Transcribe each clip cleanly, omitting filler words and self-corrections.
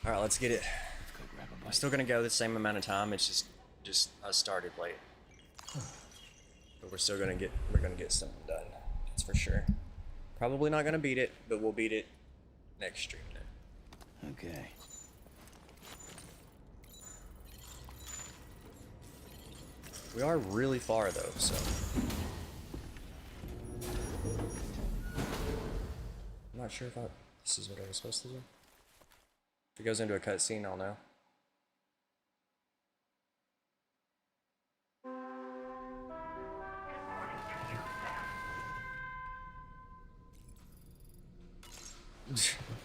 All right, let's get it. I'm still gonna go the same amount of time. It's just I started late, but we're gonna get something done. That's for sure. Probably not gonna beat it, but we'll beat it next stream then. Okay. We are really far though, so. I'm not sure if this is what I was supposed to do. If it goes into a cutscene, I'll know.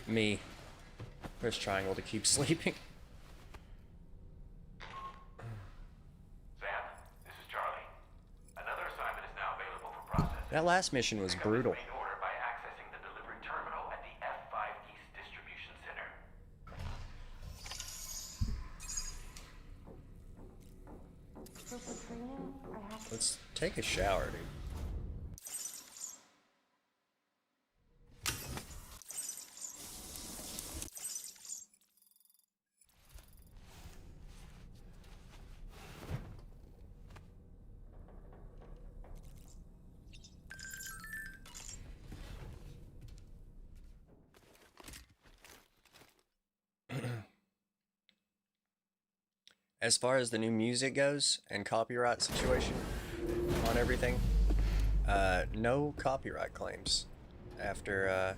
Me. Press triangle to keep sleeping. Sam, this is Charlie. Another assignment is now available for processing. That last mission was brutal. Main order by accessing the delivery terminal at the F5 East Distribution Center. Let's take a shower, dude. As far as the new music goes and copyright situation on everything, no copyright claims after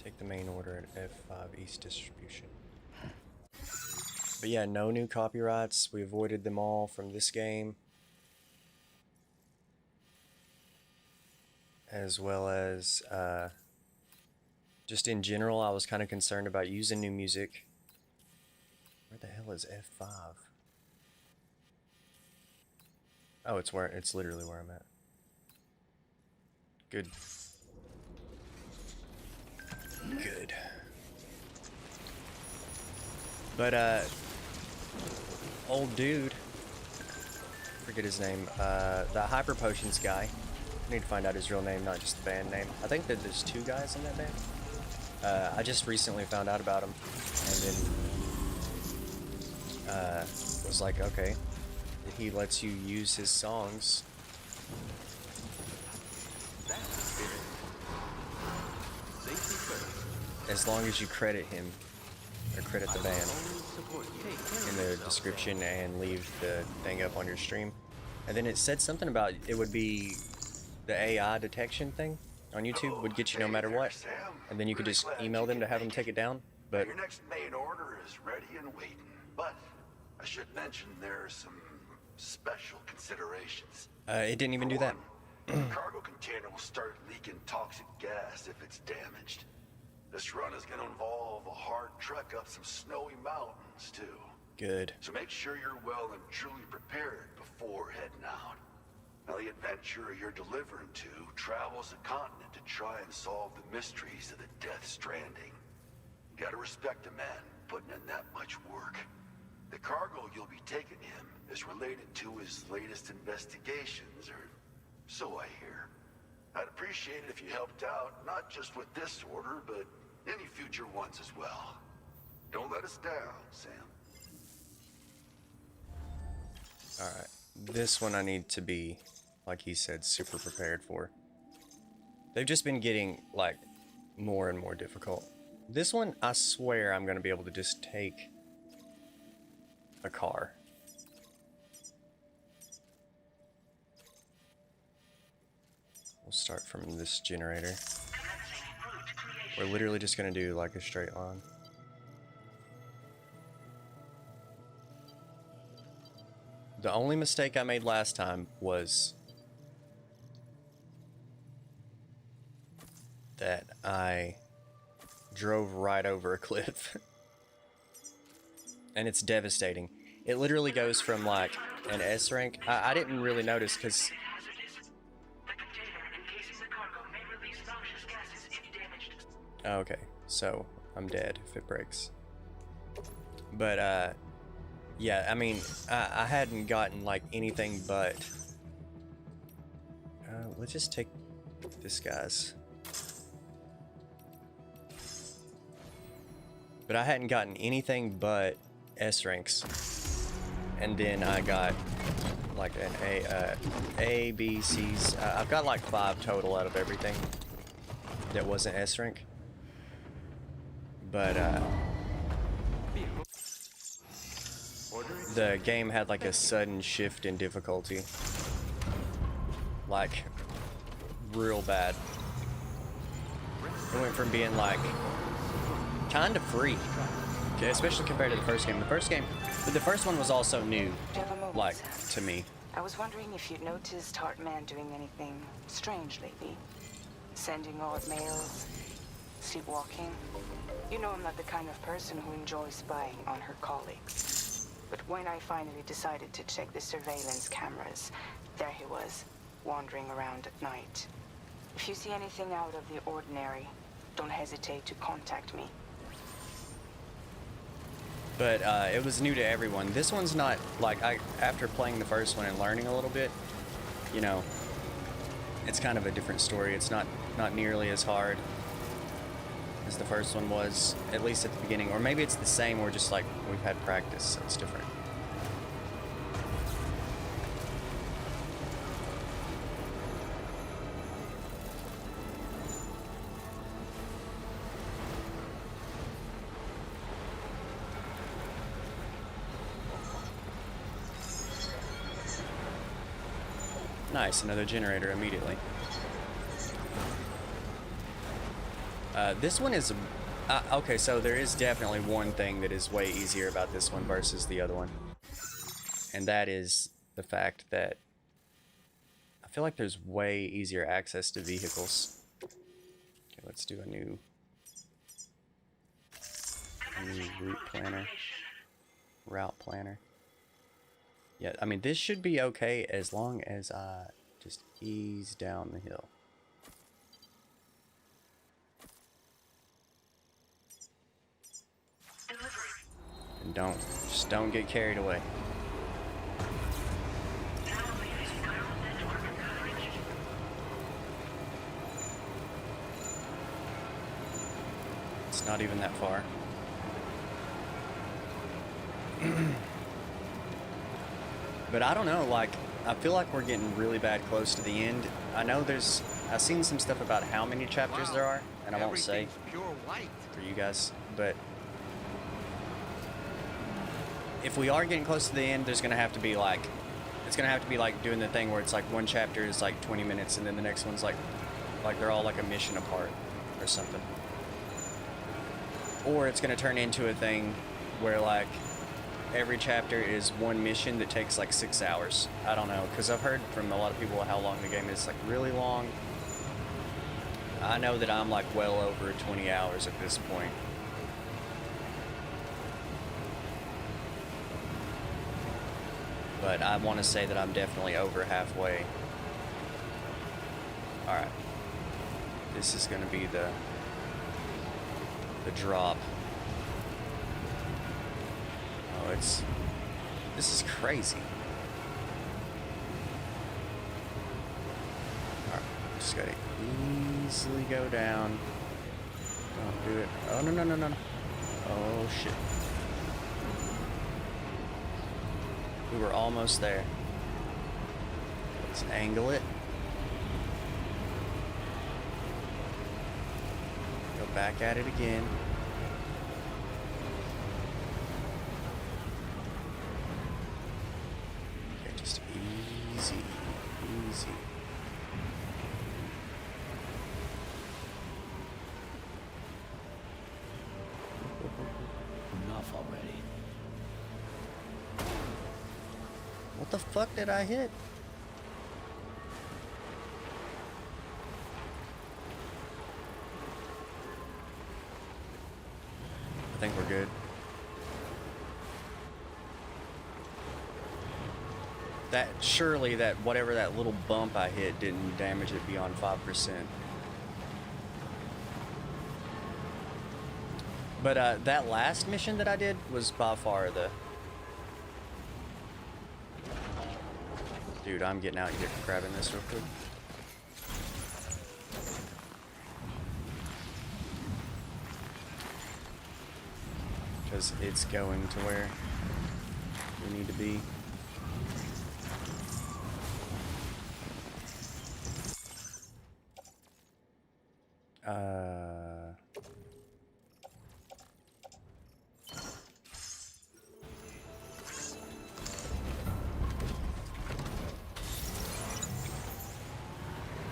take the main order at F5 East Distribution. But yeah, no new copyrights. We avoided them all from this game, as well as just in general, I was kind of concerned about using new music. Where the hell is F5? Oh, it's literally where I'm at. Good. Good. But old dude, forget his name, the Hyper Potions guy. I need to find out his real name, not just the band name. I think that there's 2 guys in that band. I just recently found out about him, and then was like, okay, he lets you use his songs. As long as you credit him, or credit the band in the description and leave the thing up on your stream. And then it said something about it would be the AI detection thing on YouTube would get you no matter what, and then you could just email them to have them take it down. But your next main order is ready and waiting. But I should mention there are some special considerations. It didn't even do that. The cargo container will start leaking toxic gas if it's damaged. This run is going to involve a hard trek up some snowy mountains too. Good. So make sure you're well and truly prepared before heading out. Now, the adventurer you're delivering to travels the continent to try and solve the mysteries of the Death Stranding. You gotta respect a man putting in that much work. The cargo you'll be taking him is related to his latest investigations, or so I hear. I'd appreciate it if you helped out, not just with this order, but any future ones as well. Don't let us down, Sam. Alright. This one I need to be, like he said, super prepared for. They've just been getting, like, more and more difficult. This one, I swear I'm going to be able to just take a car. We'll start from this generator. We're literally just going to do, like, a straight line. The only mistake I made last time was that I drove right over a cliff. And it's devastating. It literally goes from like an S rank. I didn't really notice because okay, so I'm dead if it breaks. But yeah, I mean, I hadn't gotten like anything but let's just take this guy's. But I hadn't gotten anything but S ranks. And then I got like an A, B, C's. I've got like 5 total out of everything that wasn't S rank. But the game had like a sudden shift in difficulty. Like, real bad. It went from being like kind of free, especially compared to the first game. But the first one was also new, like, to me. I was wondering if you'd noticed Hartman doing anything strange lately. Sending odd mails, sleepwalking. You know I'm not the kind of person who enjoys spying on her colleagues. But when I finally decided to check the surveillance cameras, there he was, wandering around at night. If you see anything out of the ordinary, don't hesitate to contact me. But it was new to everyone. This one's not, like, after playing the first one and learning a little bit, you know, it's kind of a different story. It's not nearly as hard as the first one was, at least at the beginning. Or maybe it's the same, we're just like, we've had practice, so it's different. Nice, another generator immediately. This one is... okay, so there is definitely one thing that is way easier about this one versus the other one. And that is the fact that I feel like there's way easier access to vehicles. Okay, let's do a new route planner. Yeah, I mean, this should be okay as long as I just ease down the hill. And just don't get carried away. It's not even that far. But I don't know, like, I feel like we're getting really bad close to the end. I know I've seen some stuff about how many chapters there are, and I won't say for you guys, but if we are getting close to the end, there's gonna have to be like, it's gonna have to be like doing the thing where it's like one chapter is like 20 minutes and then the next one's like they're all like a mission apart or something. Or it's gonna turn into a thing where like every chapter is one mission that takes like 6 hours. I don't know, because I've heard from a lot of people how long the game is, like really long. I know that I'm like well over 20 hours at this point. But I want to say that I'm definitely over halfway. Alright. This is going to be the drop. Oh, this is crazy. Alright, just gotta easily go down. Don't do it. Oh, no. Oh, shit. We were almost there. Let's angle it. Go back at it again. Okay, just easy. Enough already. What the fuck did I hit? I think we're good. Surely whatever that little bump I hit didn't damage it beyond 5%. But that last mission that I did was by far the... Dude, I'm getting out here grabbing this real quick. because it's going to where we need to be.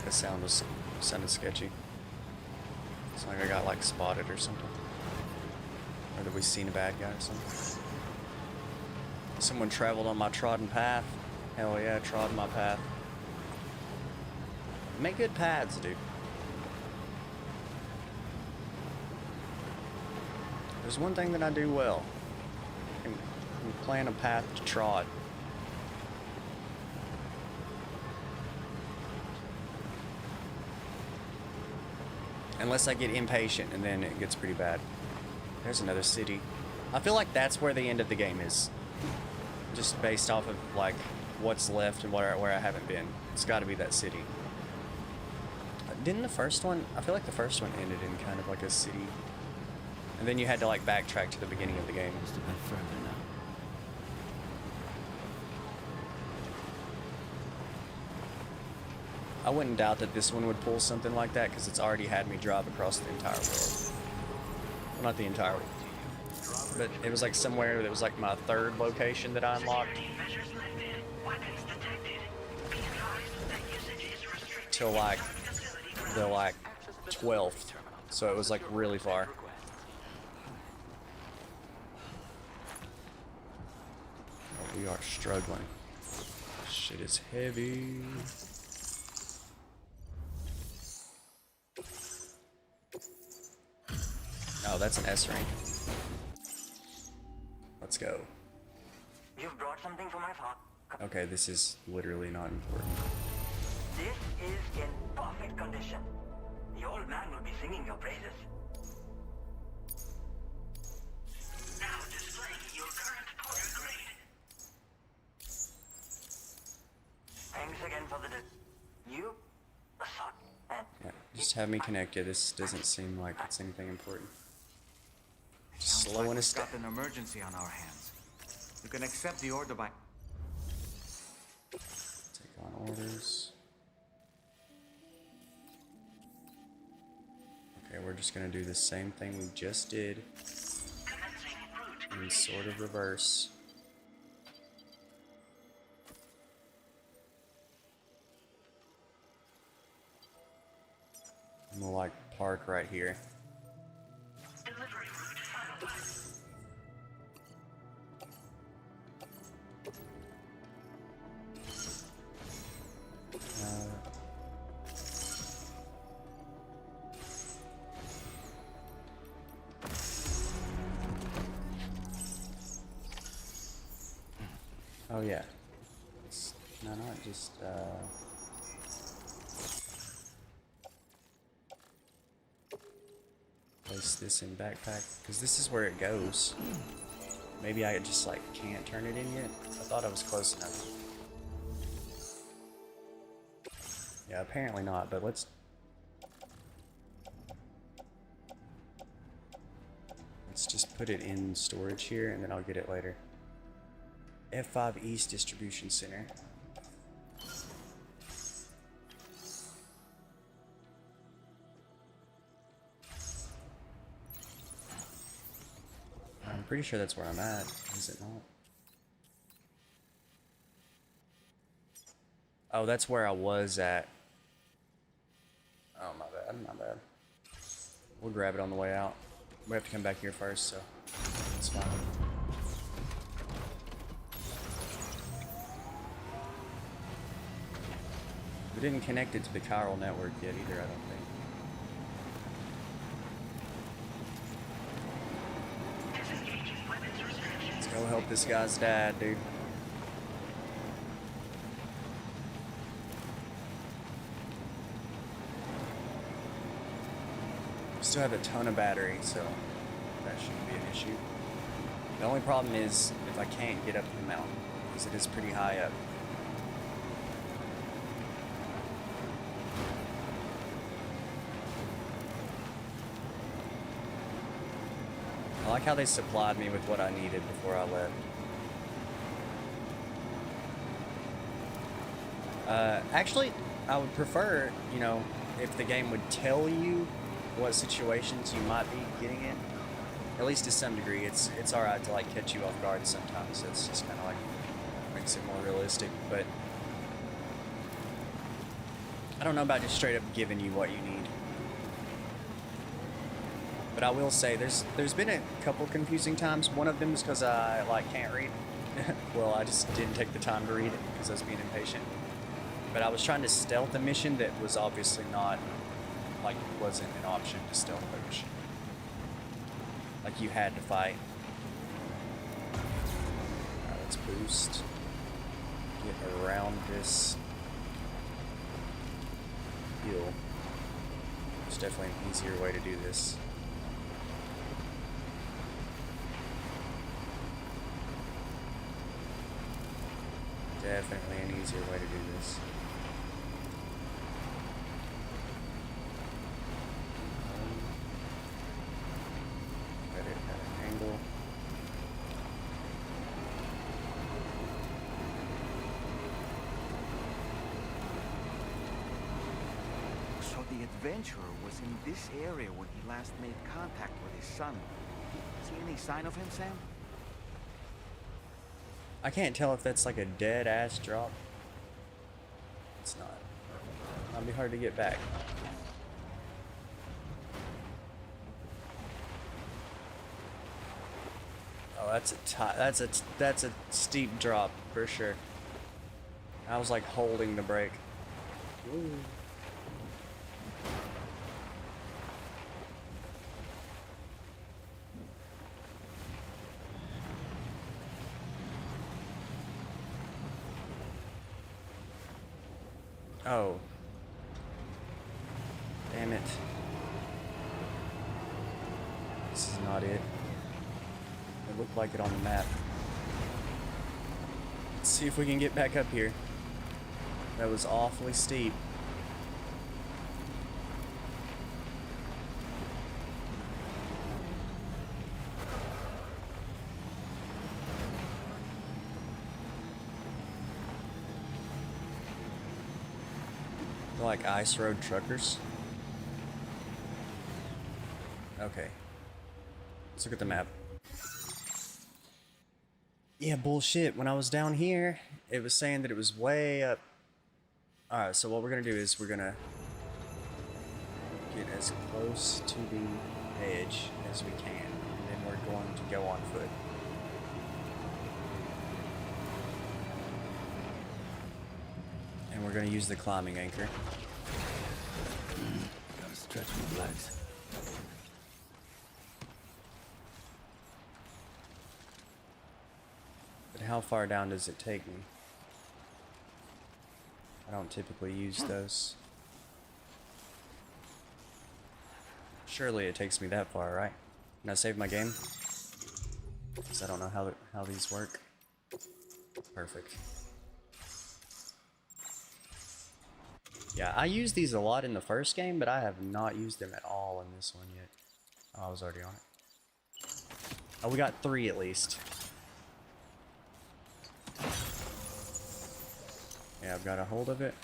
That sounded sketchy. It's like I got like spotted or something. Or that we seen a bad guy or something. Someone traveled on my trodden path. Hell yeah, trod my path. Make good paths, dude. There's one thing that I do well. I can plan a path to trod. Unless I get impatient, and then it gets pretty bad. There's another city. I feel like that's where the end of the game is. Just based off of, like, what's left and where I haven't been. It's gotta be that city. Didn't the first one... I feel like the first one ended in kind of like a city. And then you had to, like, backtrack to the beginning of the game. Just a bit further now. I wouldn't doubt that this one would pull something like that, because it's already had me drive across the entire world. Well, not the entire world. But it was like somewhere that was like my third location that I unlocked. Till like the 12th. So it was like really far. Oh, we are struggling. Shit is heavy. Oh, that's an S rank. Let's go. You've brought something for my father. Okay, this is literally not important. This is in perfect condition. The old man will be singing your praises. Now displaying your current powder grade. Thanks again for the you, a son, and Yeah, just have me connect you. This doesn't seem like it's anything important. Just Sounds slow like in a we've step. got an emergency on our hands. You can accept the order by... Take on orders. Okay, we're just gonna do the same thing we just did in sort of reverse. I'm gonna like park right here. Oh yeah. No, not just place this in backpack, because this is where it goes. Maybe I just like can't turn it in yet. I thought I was close enough. Yeah, apparently not, but let's just put it in storage here and then I'll get it later. F5 East Distribution Center. I'm pretty sure that's where I'm at, is it not? Oh, that's where I was at. Oh, my bad, my bad. We'll grab it on the way out. We have to come back here first, so it's fine. We didn't connect it to the chiral network yet either, I don't think. Let's go help this guy's dad, dude. Still have a ton of battery, so that shouldn't be an issue. The only problem is if I can't get up the mountain, because it is pretty high up. I like how they supplied me with what I needed before I left. Actually, I would prefer, you know, if the game would tell you what situations you might be getting in. At least to some degree. It's alright to like catch you off guard sometimes. It's just kind of like makes it more realistic. But I don't know about just straight up giving you what you need. But I will say there's been a couple confusing times. One of them is because I like can't read. Well, I just didn't take the time to read it because I was being impatient. But I was trying to stealth a mission that was obviously not, like, wasn't an option to stealth a mission. Like, you had to fight. Alright, let's boost. Get around this hill. There's definitely an easier way to do this. Definitely an easier way to do this. At an angle. So the adventurer was in this area when he last made contact with his son. See any sign of him, Sam? I can't tell if that's like a dead ass drop. It's not. It'll be hard to get back. Oh, that's a steep drop for sure. I was like holding the brake. Ooh. Oh. Damn it. This is not it. It looked like it on the map. Let's see if we can get back up here. That was awfully steep. They're like ice road truckers. Okay. Let's look at the map. Yeah, bullshit. When I was down here, it was saying that it was way up. Alright, so what we're gonna do is we're gonna get as close to the edge as we can, and then we're going to go on foot. And we're gonna use the climbing anchor. Gotta stretch my legs. But how far down does it take me? I don't typically use those. Surely it takes me that far, right? Can I save my game? Because I don't know how these work. Perfect. Yeah, I used these a lot in the first game, but I have not used them at all in this one yet. Oh, I was already on it. Oh, we got 3 at least. Yeah, I've got a hold of it.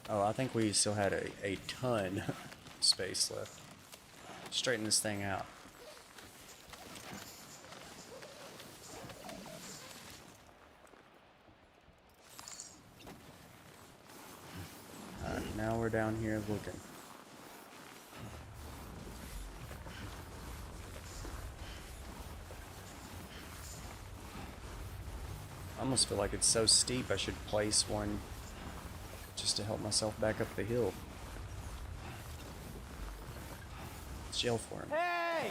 Oh, I think we still had a ton of space left. Straighten this thing out. Alright, now we're down here looking. I almost feel like it's so steep I should place one just to help myself back up the hill. Let's yell for him. Hey!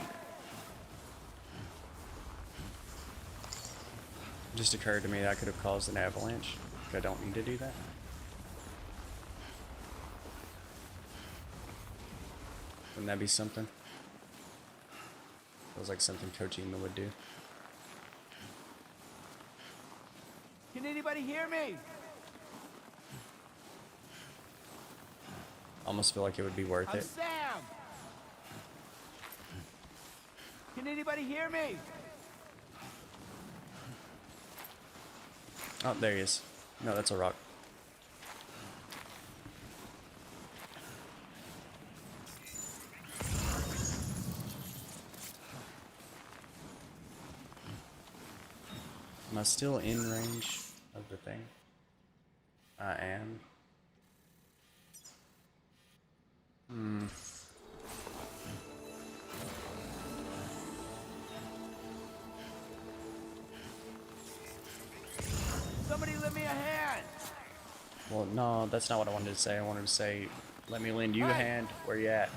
It just occurred to me that I could have caused an avalanche, but I don't need to do that. Wouldn't that be something? Feels like something Kojima would do. Can anybody hear me? Almost feel like it would be worth I'm it. Sam. Can anybody hear me? Oh, there he is. No, that's a rock. Am I still in range of the thing? I am. Somebody lend me a hand. Well, no, that's not what I wanted to say. I wanted to say, let me lend you a hand. Where you at?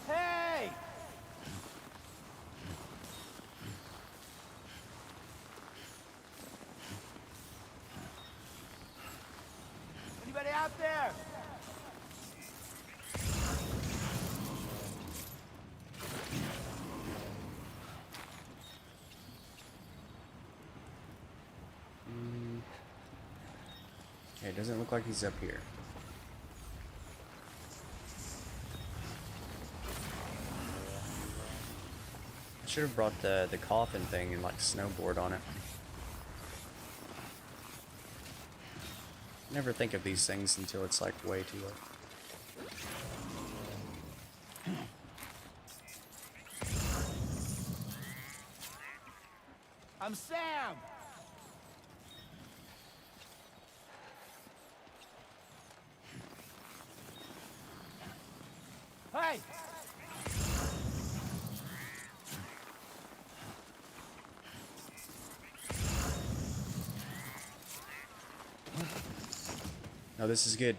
Hey! Anybody out there? Okay, it doesn't look like he's up here. I should have brought the coffin thing and like snowboard on it. Never think of these things until it's like way too late. I'm Sam. Hey! No, this is good.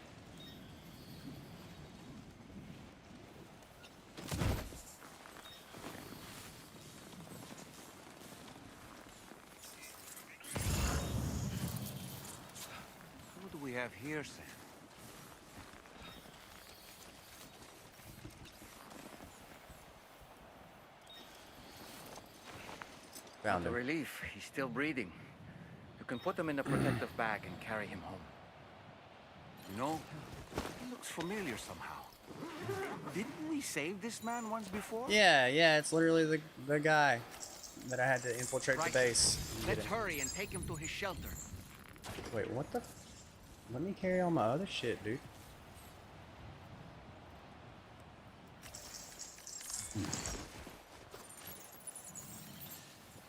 What do we have here, Sam? Found The him. relief. He's still breathing. You can put him in a protective bag and carry him home. You know, he looks familiar somehow. Didn't we save this man once before? Yeah, it's literally the guy that I had to infiltrate Right. the base. and get Let's him. hurry and take him to his shelter. Wait, what the? Let me carry all my other shit, dude.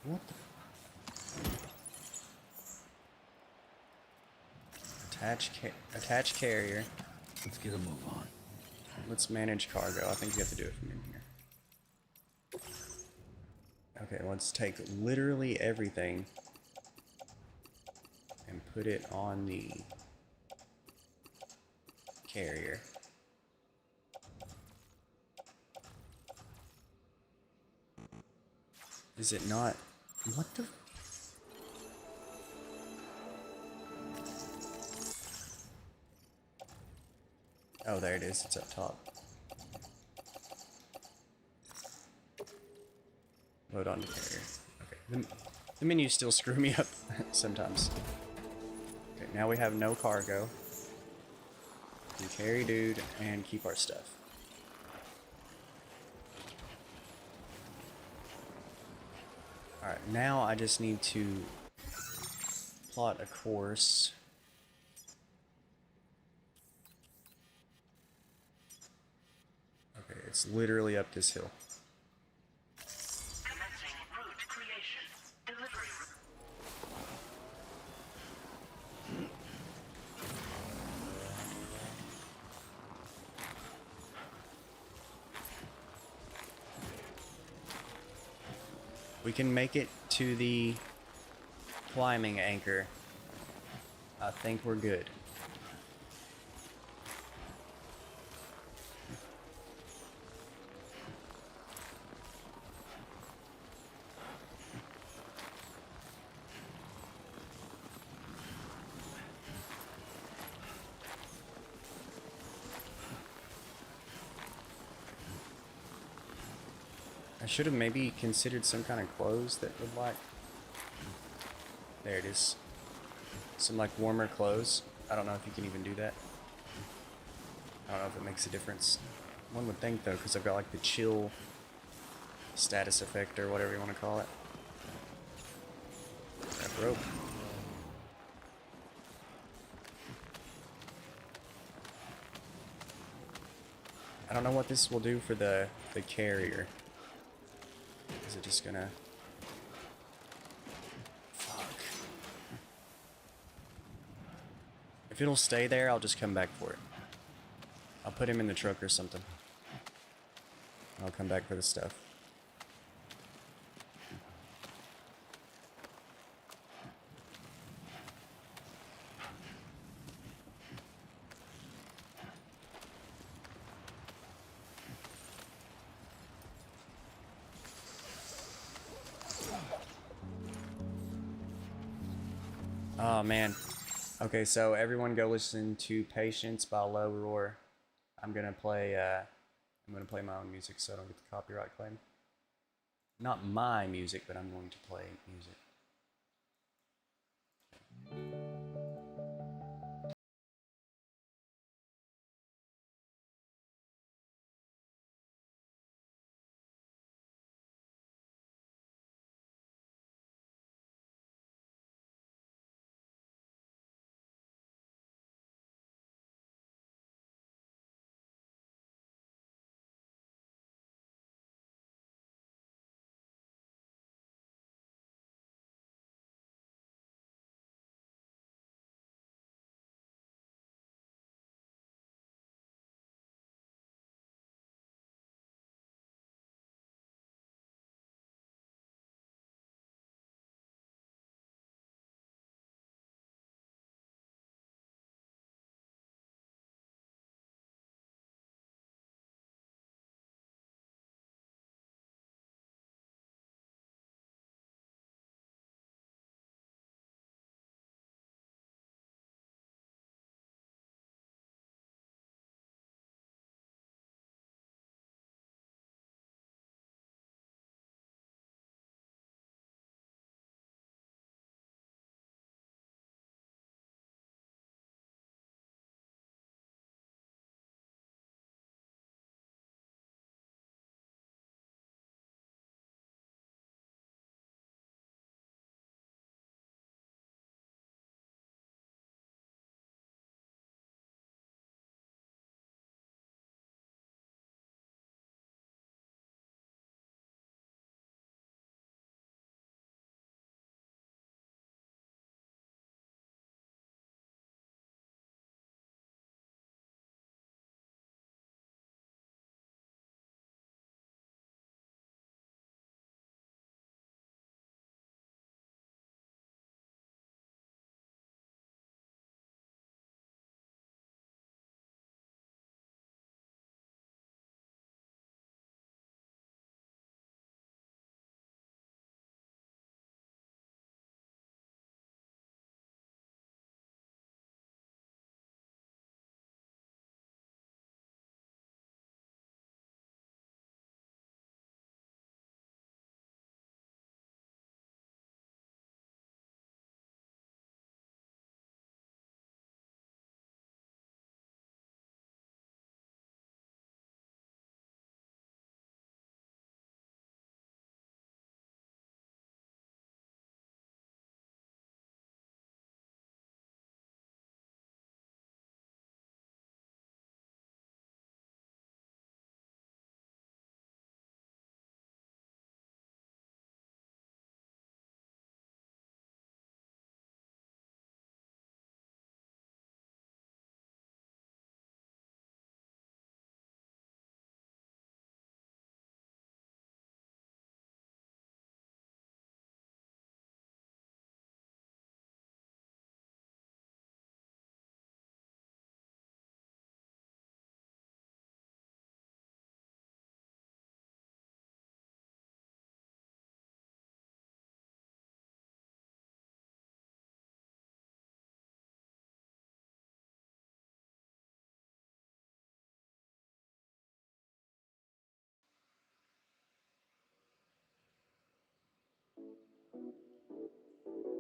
What the? Attach carrier. Let's get a move on. Let's manage cargo. I think you have to do it from in here. Okay, let's take literally everything and put it on the carrier. Is it not? What the? Oh, there it is. It's up top. Load onto carrier. Okay. The menus still screw me up sometimes. Okay, now we have no cargo. We can carry dude and keep our stuff. Alright, now I just need to plot a course. Okay, it's literally up this hill. Commencing route creation. Delivery. We can make it to the climbing anchor. I think we're good. I should have maybe considered some kind of clothes that would like... There it is. Some like warmer clothes. I don't know if you can even do that. I don't know if it makes a difference. One would think though, because I've got like the chill status effect or whatever you want to call it. That rope. I don't know what this will do for the carrier. Is it just gonna... Fuck. If it'll stay there, I'll just come back for it. I'll put him in the truck or something. I'll come back for the stuff. Oh man. Okay, so everyone go listen to Patience by Low Roar. I'm gonna play my own music so I don't get the copyright claim. Not my music, but I'm going to play music.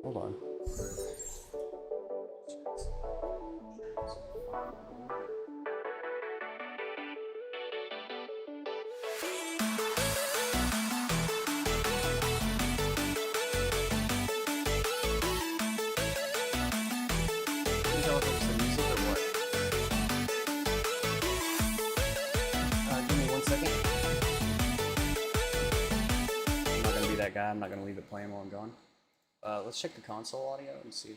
Hold on. Give me 1 second. I'm not gonna be that guy. I'm not gonna leave it playing while I'm gone. Let's check the console audio and see.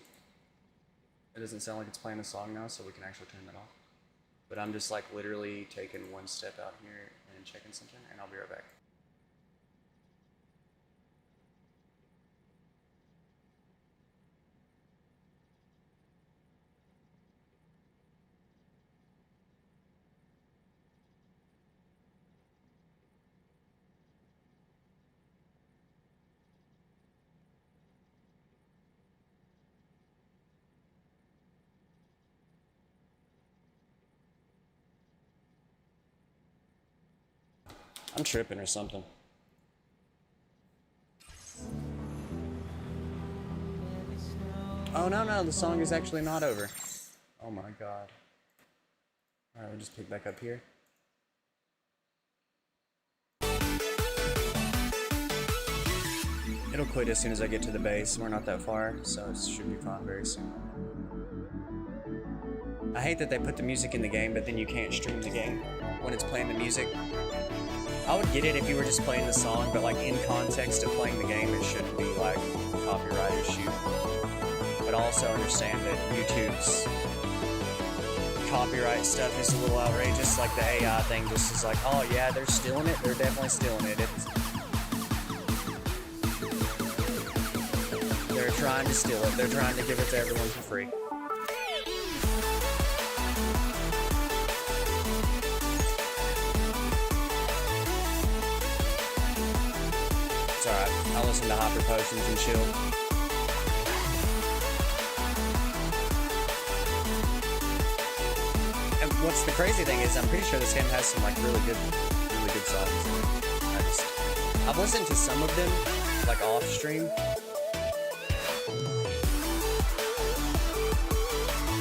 It doesn't sound like it's playing a song now, so we can actually turn that off. But I'm just like literally taking one step out here and checking something, and I'll be right back. I'm tripping or something. Oh no, the song is actually not over. Oh my god. Alright, we'll just pick back up here. It'll quit as soon as I get to the base. We're not that far, so it should be fine very soon. I hate that they put the music in the game, but then you can't stream the game when it's playing the music. I would get it if you were just playing the song, but like in context of playing the game, it shouldn't be like a copyright issue. But I also understand that YouTube's copyright stuff is a little outrageous. Like the AI thing just is like, oh yeah, they're stealing it. They're definitely stealing it. They're trying to steal it. They're trying to give it to everyone for free. It's alright. I'll listen to Hopper Potions and chill. And what's the crazy thing is, I'm pretty sure this game has some like really good songs in it. I've listened to some of them, like off stream.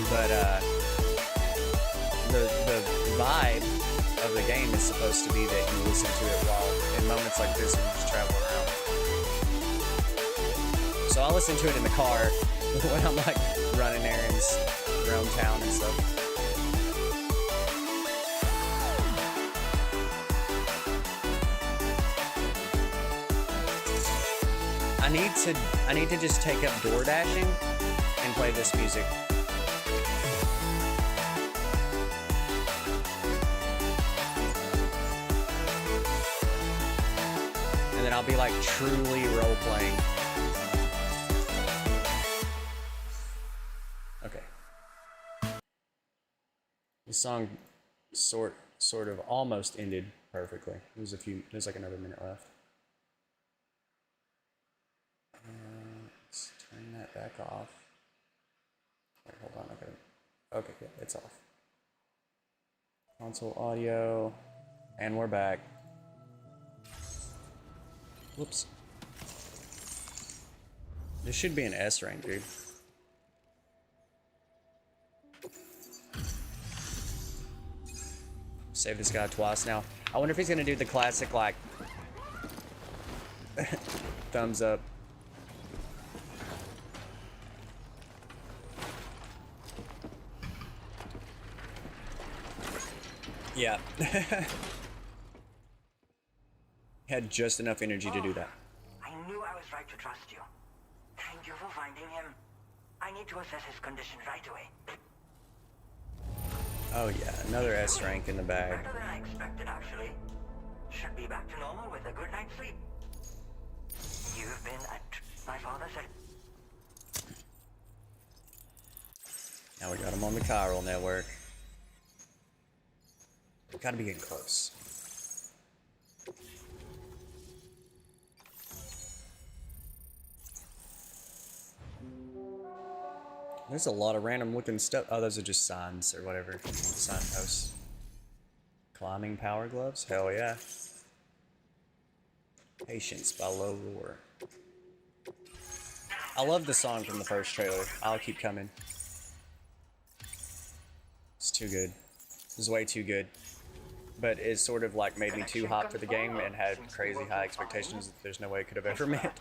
But the vibe of the game is supposed to be that you listen to it while in moments like this when you just travel around. So I listen to it in the car when I'm like running errands around town and stuff. I need to just take up door dashing and play this music. And then I'll be like truly role-playing. Okay. The song sort of almost ended perfectly. There's like another minute left. Let's turn that back off. Wait, hold on, okay, yeah, it's off. Console audio, and we're back. Whoops. This should be an S rank, dude. Save this guy twice now. I wonder if he's gonna do the classic, like, thumbs up. Yeah. Had just enough energy to do that. I knew I was right to trust you. Thank you for finding him. I need to assess his condition right away. Oh yeah, another S rank in the bag. Better than I expected, actually. Should be back to normal with a good night's sleep. You've been at my father said. Now we got him on the chiral network. Gotta be getting close. There's a lot of random looking stuff. Oh, those are just signs or whatever. Signposts. Climbing power gloves? Hell yeah. Patience by low roar. I love the song from the first trailer. I'll keep coming. It's too good. It's way too good. But it sort of like made me too hot for the game and had crazy high expectations that there's no way it could have ever met.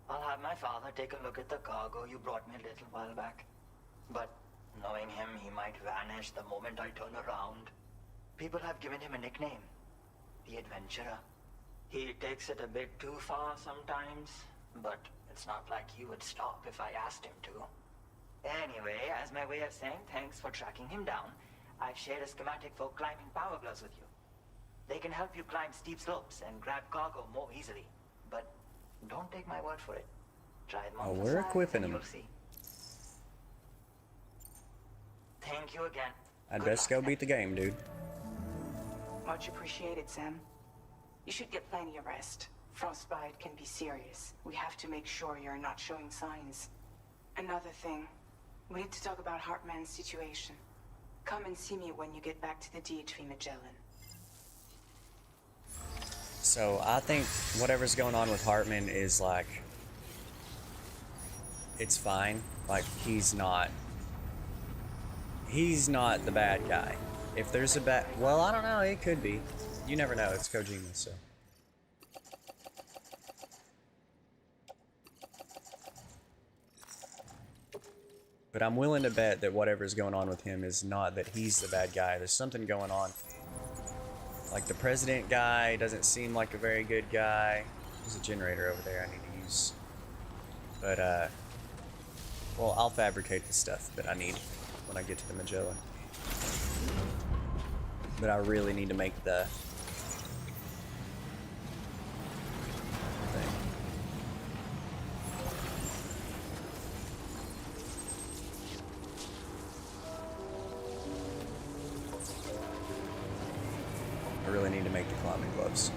I'll have my father take a look at the cargo you brought me a little while back. But knowing him, he might vanish the moment I turn around. People have given him a nickname, the Adventurer. He takes it a bit too far sometimes, but it's not like he would stop if I asked him to. Anyway, as my way of saying thanks for tracking him down, I've shared a schematic for climbing power gloves with you. They can help you climb steep slopes and grab cargo more easily. But don't take my word for it. Try them on Oh, the we're side equipping and them. you'll see. Thank you again. I'd Good best luck. go beat the game, dude. Much appreciated, Sam. You should get plenty of rest. Frostbite can be serious. We have to make sure you're not showing signs. Another thing, we need to talk about Hartman's situation. Come and see me when you get back to the DHV Magellan. So I think whatever's going on with Hartman is like, it's fine. Like he's not the bad guy. If there's a bad, well, I don't know. It could be. You never know. It's Kojima, so. But I'm willing to bet that whatever's going on with him is not that he's the bad guy. There's something going on. Like the president guy doesn't seem like a very good guy. There's a generator over there I need to use. But, well, I'll fabricate the stuff that I need when I get to the Magellan. But I really need to make the thing. I really need to make the climbing gloves.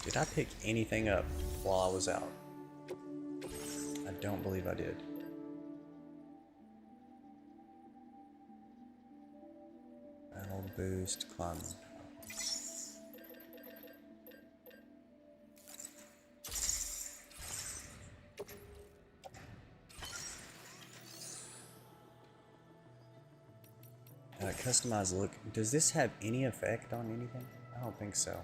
Did I pick anything up while I was out? I don't believe I did. Battle boost, climbing. Customize look. Does this have any effect on anything? I don't think so.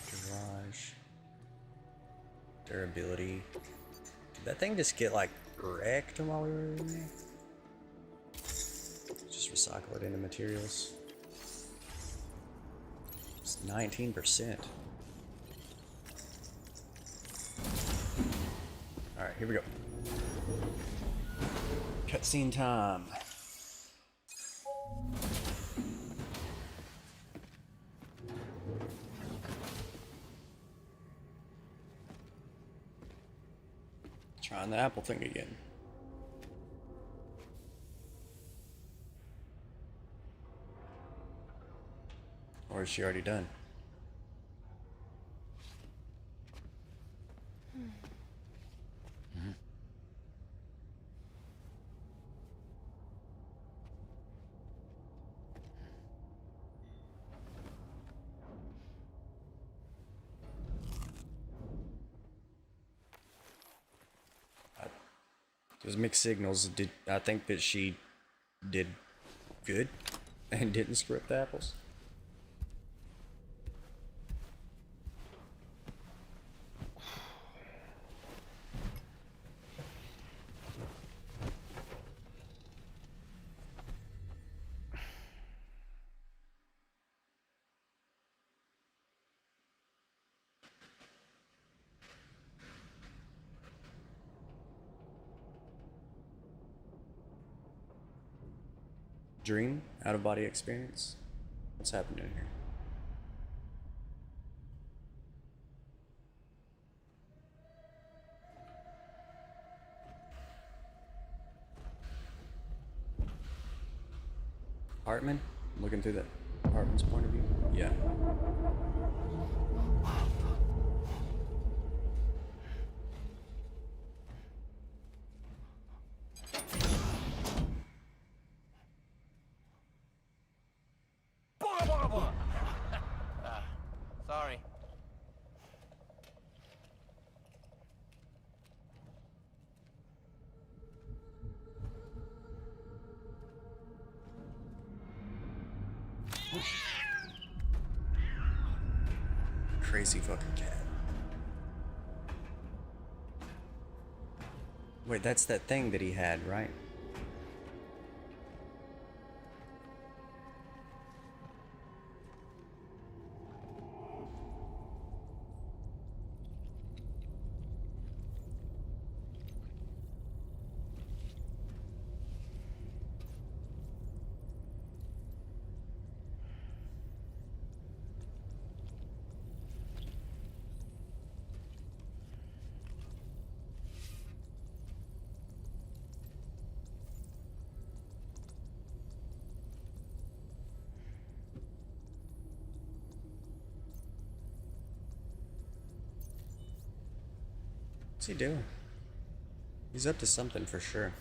Garage. Durability. Did that thing just get like wrecked while we were in there? Just recycle it into materials. It's 19%. Alright, here we go. Cutscene time. Trying the apple thing again. Or is she already done? There's mixed signals. I think that she did good and didn't screw up the apples. Dream? Out-of-body experience? What's happening here? Hartman? Looking through the Hartman's point of view? Yeah. Sorry. Crazy fucking cat. Wait, that's that thing that he had, right? What's he doing? He's up to something for sure.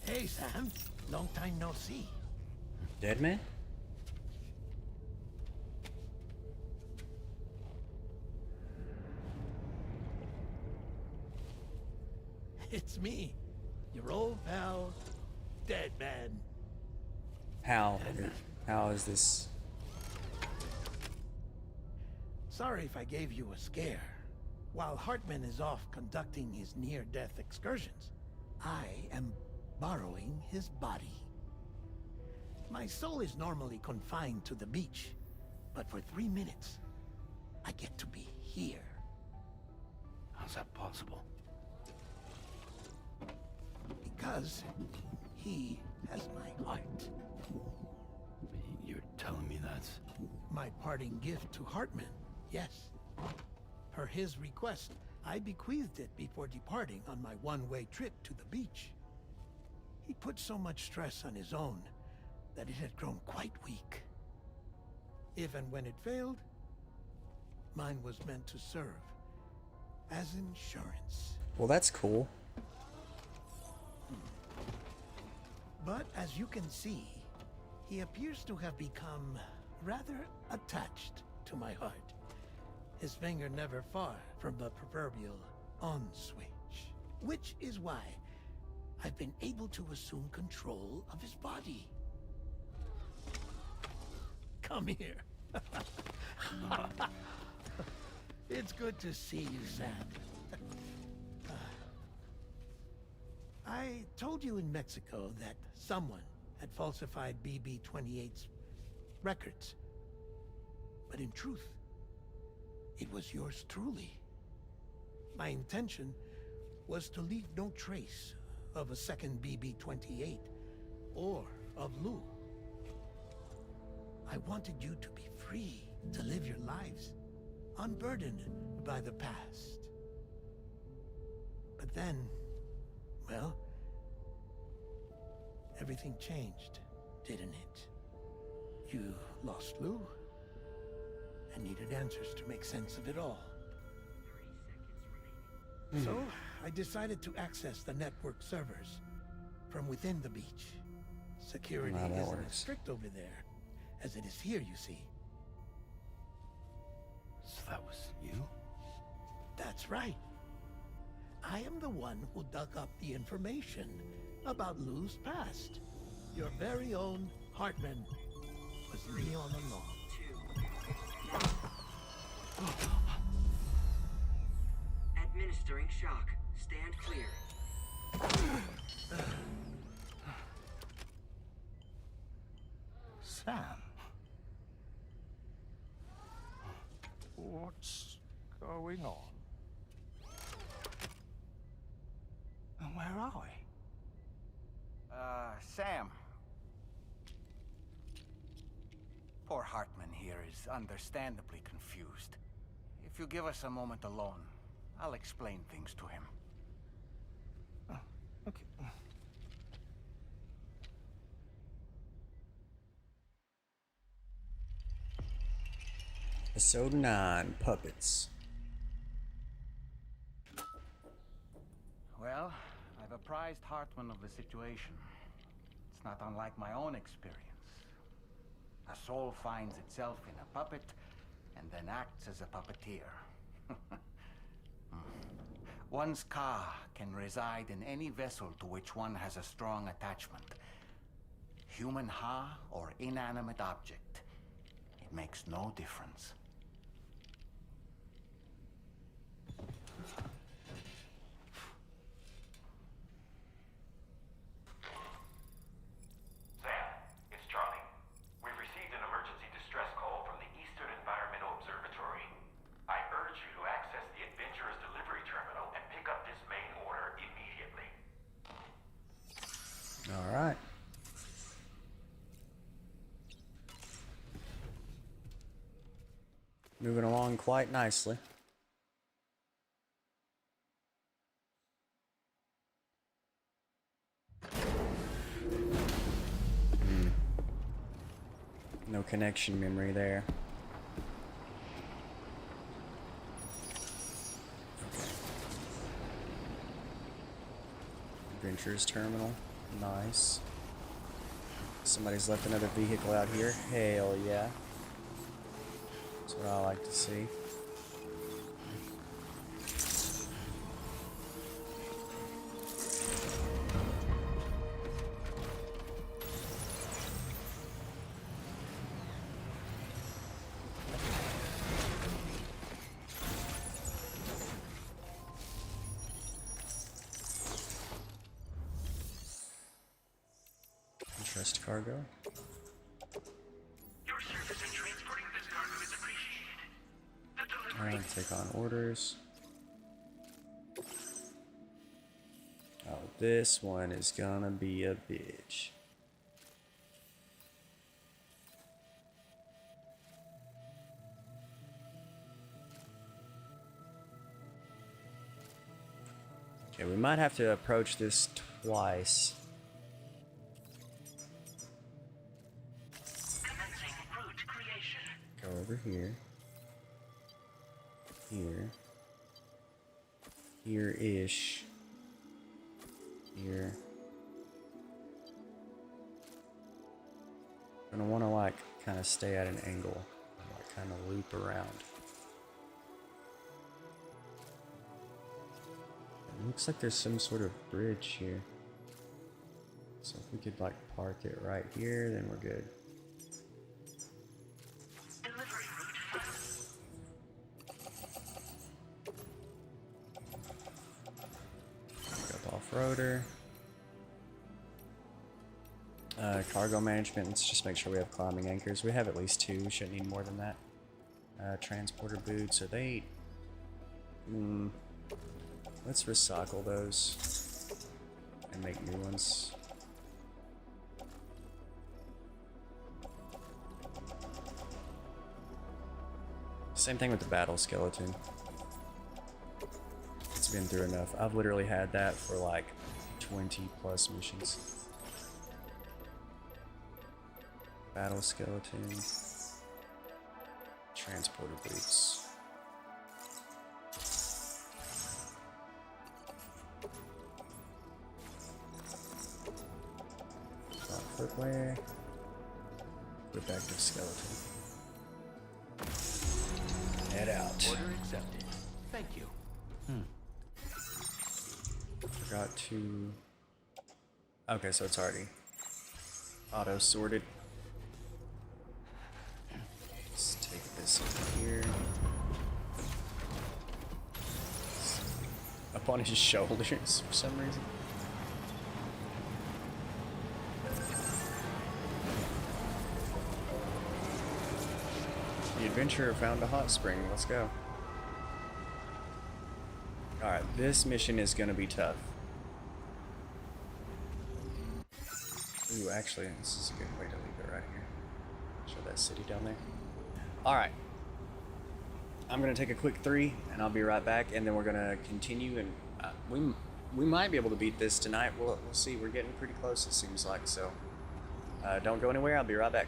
Hey, Sam. Long time no see. Dead man? It's me, your old pal, Dead Man. How? How is this? Sorry if I gave you a scare. While Hartman is off conducting his near-death excursions, I am borrowing his body. My soul is normally confined to the beach, but for 3 minutes, I get to be here. How's that possible? Because he has my heart. You're telling me that's... My parting gift to Hartman, yes. Per his request, I bequeathed it before departing on my one-way trip to the beach. He put so much stress on his own that it had grown quite weak. If and when it failed, mine was meant to serve as insurance. Well, that's cool. But as you can see, he appears to have become rather attached to my heart. His finger never far from the proverbial on switch. Which is why I've been able to assume control of his body. Come here. It's good to see you, Sam. I told you in Mexico that someone had falsified BB-28's records. But in truth, it was yours truly. My intention was to leave no trace of a second BB-28 or of Lou. I wanted you to be free to live your lives, unburdened by the past. But then, well, everything changed, didn't it? You lost Lou, and needed answers to make sense of it all. So, I decided to access the network servers from within the beach. Security Wow, that isn't works. as strict over there as it is here, you see. So that was you? That's right. I am the one who dug up the information about Lou's past. Your very own Hartman was me all along. Administering shock. Stand clear. Sam? What's going on? And where are we? Sam. Poor Hartman here is understandably confused. If you give us a moment alone, I'll explain things to him. Okay. Episode 9, Puppets. Well, I've apprised Hartman of the situation. It's not unlike my own experience. A soul finds itself in a puppet and then acts as a puppeteer. One's ka can reside in any vessel to which one has a strong attachment. Human ha or inanimate object. It makes no difference. Sam, it's Charlie. We've received an emergency distress call from the Eastern Environmental Observatory. I urge you to access the Adventurer's delivery terminal and pick up this main order immediately. All right. Moving along quite nicely. No connection memory there. Okay. Adventurers Terminal. Nice. Somebody's left another vehicle out here. Hell yeah. That's what I like to see. Trust cargo. Your service in transporting this cargo is appreciated. The delivery. Alright, take on orders. Oh, this one is gonna be a bitch. Okay, we might have to approach this twice. Go over here. Here. Here-ish. Here. Gonna wanna like kind of stay at an angle. Like kind of loop around. It looks like there's some sort of bridge here. So if we could like park it right here, then we're good. Off-roader. Cargo management, let's just make sure we have climbing anchors. We have at least 2, we shouldn't need more than that. Transporter boots, are they... let's recycle those and make new ones. Same thing with the battle skeleton. It's been through enough. I've literally had that for like 20 plus missions. Battle skeleton. Transporter boots. Footwear. With active skeleton. Head out. Order accepted. Thank you. Forgot to... Okay, so it's already auto sorted. Let's take this over here. Up on his shoulders for some reason. The adventurer found a hot spring. Let's go. Alright, this mission is gonna be tough. Ooh, actually, this is a good way to leave it right here. Show that city down there. Alright. I'm gonna take a quick 3, and I'll be right back, and then we're gonna continue, and we might be able to beat this tonight. We'll see. We're getting pretty close, it seems like, so don't go anywhere. I'll be right back.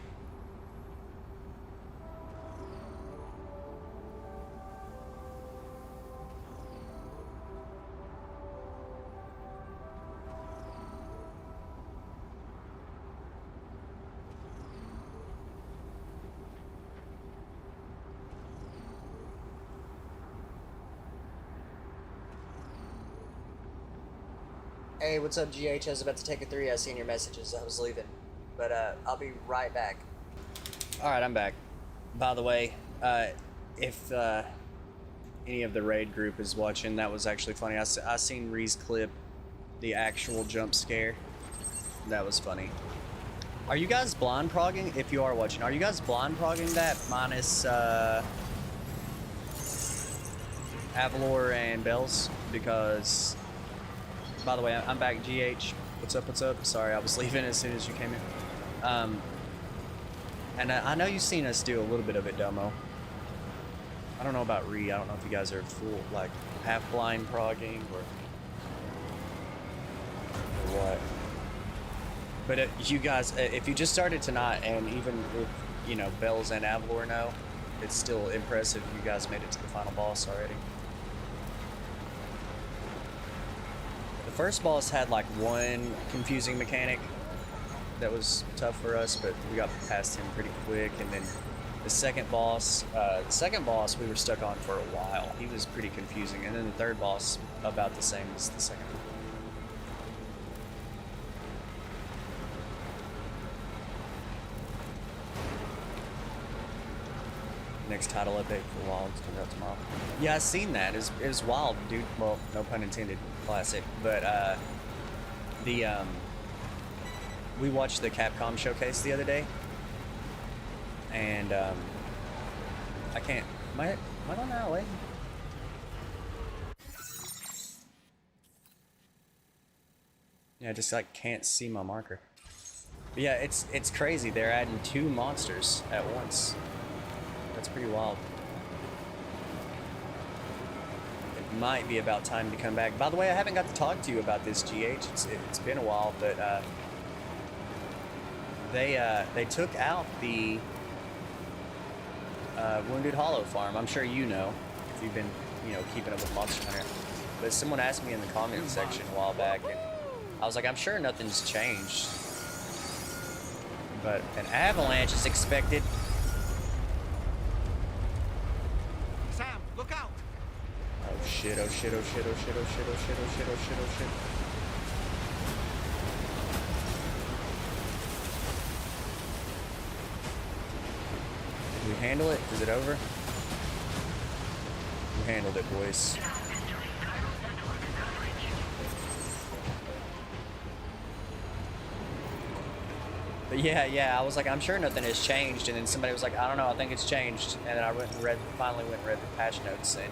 Hey, what's up, GH? I was about to take a 3. I seen your messages. I was leaving. But I'll be right back. Alright, I'm back. By the way, if any of the raid group is watching, that was actually funny. I seen Ree's clip, the actual jump scare. That was funny. Are you guys blind progging? If you are watching, are you guys blind progging that minus Avalor and Bells? Because, by the way, I'm back. GH, what's up? What's up? Sorry, I was leaving as soon as you came in. And I know you've seen us do a little bit of it, Domo. I don't know about Ree. I don't know if you guys are full, like, half blind progging or what. But you guys, if you just started tonight, and even if, you know, Bells and Avalor know, it's still impressive you guys made it to the final boss already. The first boss had like one confusing mechanic that was tough for us, but we got past him pretty quick. And then the second boss we were stuck on for a while. He was pretty confusing. And then the third boss, about the same as the second one. Next title update for Wilds comes out tomorrow. Yeah, I seen that. It was wild, dude. Well, no pun intended, classic. But we watched the Capcom showcase the other day, and I can't. Am I on that way? Yeah, I just like can't see my marker. But yeah, it's crazy. They're adding 2 monsters at once. That's pretty wild. It might be about time to come back. By the way, I haven't got to talk to you about this, GH. It's been a while, but they took out the Wounded Hollow farm. I'm sure you know if you've been, you know, keeping up with Monster Hunter. But someone asked me in the comment section a while back, and I was like, I'm sure nothing's changed. But an avalanche is expected. Sam, look out! Oh shit, oh shit, oh shit, oh shit, oh shit, oh shit, oh shit, oh shit, oh shit. Did we handle it? Is it over? We handled it, boys. But yeah, I was like, I'm sure nothing has changed, and then somebody was like, I don't know, I think it's changed, and then I finally went and read the patch notes, and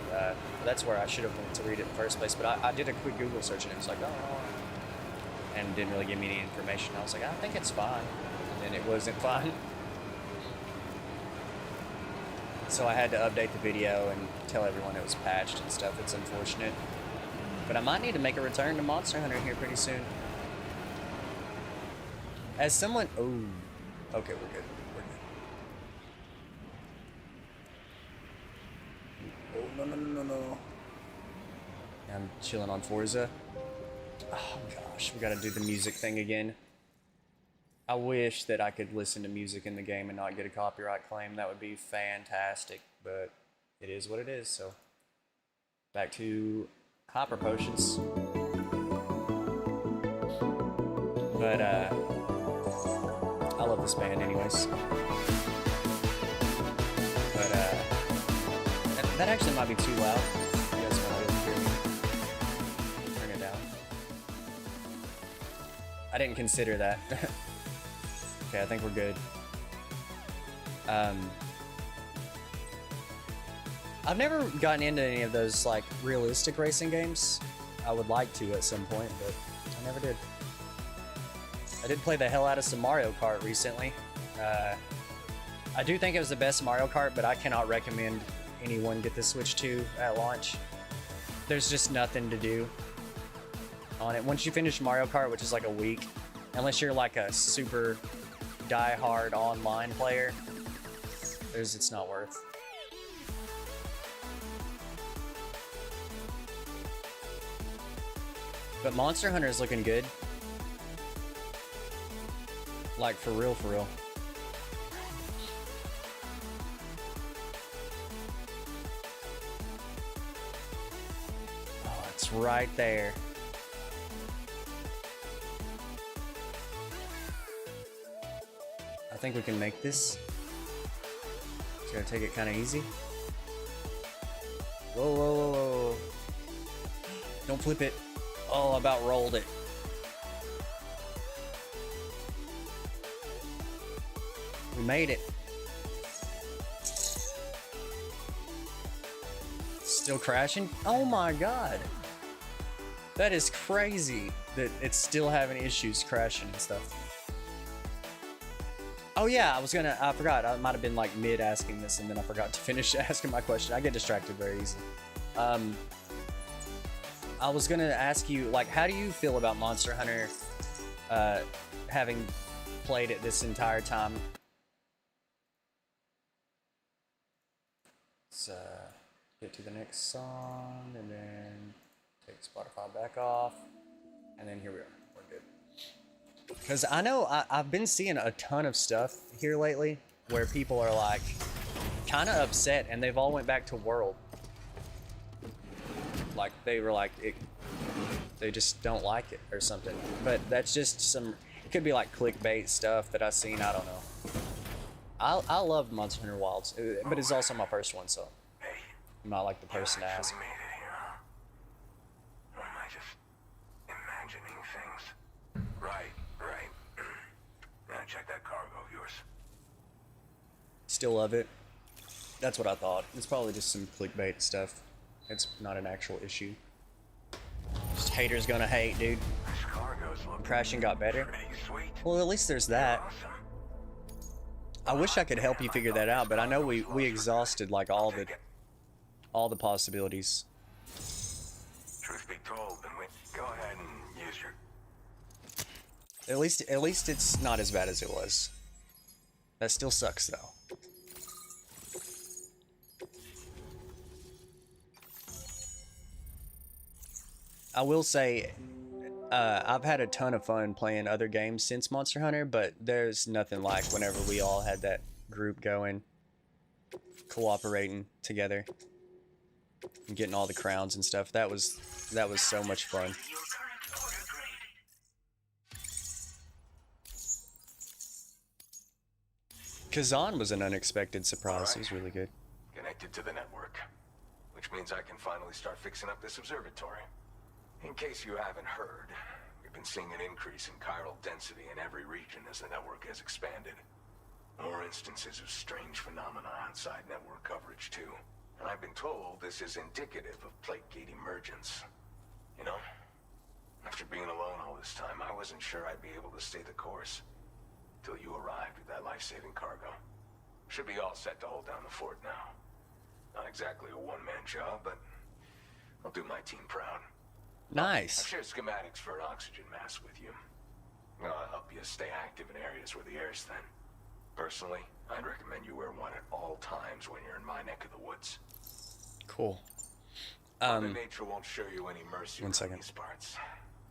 that's where I should have went to read it in the first place, but I did a quick Google search, and it was like, oh, and didn't really give me any information. I was like, I think it's fine, and then it wasn't fine. So I had to update the video and tell everyone it was patched and stuff. It's unfortunate, but I might need to make a return to Monster Hunter here pretty soon. As someone, oh, okay, we're good. Oh, no. I'm chilling on Forza. Oh gosh, we gotta do the music thing again. I wish that I could listen to music in the game and not get a copyright claim. That would be fantastic, but it is what it is, so. Back to Hyper Potions. But, I love this band anyways. But, that actually might be too loud. You guys might be able to hear me. Turn it down. I didn't consider that. Okay, I think we're good. I've never gotten into any of those, like, realistic racing games. I would like to at some point, but I never did. I did play the hell out of some Mario Kart recently. I do think it was the best Mario Kart, but I cannot recommend anyone get the Switch 2 at launch. There's just nothing to do on it. Once you finish Mario Kart, which is like a week, unless you're like a super die-hard online player, it's not worth. But Monster Hunter is looking good. Like, for real, for real. Oh, it's right there. I think we can make this. Just gotta take it kind of easy. Whoa, whoa, whoa, whoa. Don't flip it. Oh, I about rolled it. We made it. Still crashing? Oh my god. That is crazy that it's still having issues crashing and stuff. Oh yeah, I forgot. I might have been like mid asking this and then I forgot to finish asking my question. I get distracted very easily. I was gonna ask you, like, how do you feel about Monster Hunter, having played it this entire time? Let's get to the next song and then take Spotify back off, and then here we are. We're good. Because I know I've been seeing a ton of stuff here lately where people are like kind of upset and they've all went back to World. Like they were like, they just don't like it or something. But that's just some, it could be like clickbait stuff that I've seen, I don't know. I love Monster Hunter Wilds, but it's also my first one, so I'm not like the person to ask. Made it here, huh? Or am I just imagining things? Right. Now check that cargo of yours. Still love it. That's what I thought. It's probably just some clickbait stuff. It's not an actual issue. Just haters gonna hate, dude. This cargo's looking Crashing got better. pretty sweet. Well, at least there's that. Awesome. I wish I could help you figure that out, but I know we exhausted like all the possibilities. Truth be told, then we go ahead and use your. At least it's not as bad as it was. That still sucks though. I will say, I've had a ton of fun playing other games since Monster Hunter, but there's nothing like whenever we all had that group going, cooperating together, and getting all the crowns and stuff. That was so much fun. Kazan was an unexpected surprise. It was really good. Connected to the network, which means I can finally start fixing up this observatory. In case you haven't heard, we've been seeing an increase in chiral density in every region as the network has expanded. More instances of strange phenomena outside network coverage too. And I've been told this is indicative of plate gate emergence. You know, after being alone all this time, I wasn't sure I'd be able to stay the course. Till you arrived with that life-saving cargo. Should be all set to hold down the fort now. Not exactly a one-man job, but I'll do my team proud. Nice. I've shared schematics for an oxygen mask with you. I'll help you stay active in areas where the air's thin. Personally, I'd recommend you wear one at all times when you're in my neck of the woods. Cool. Mother Nature won't show you any mercy One in second. these parts.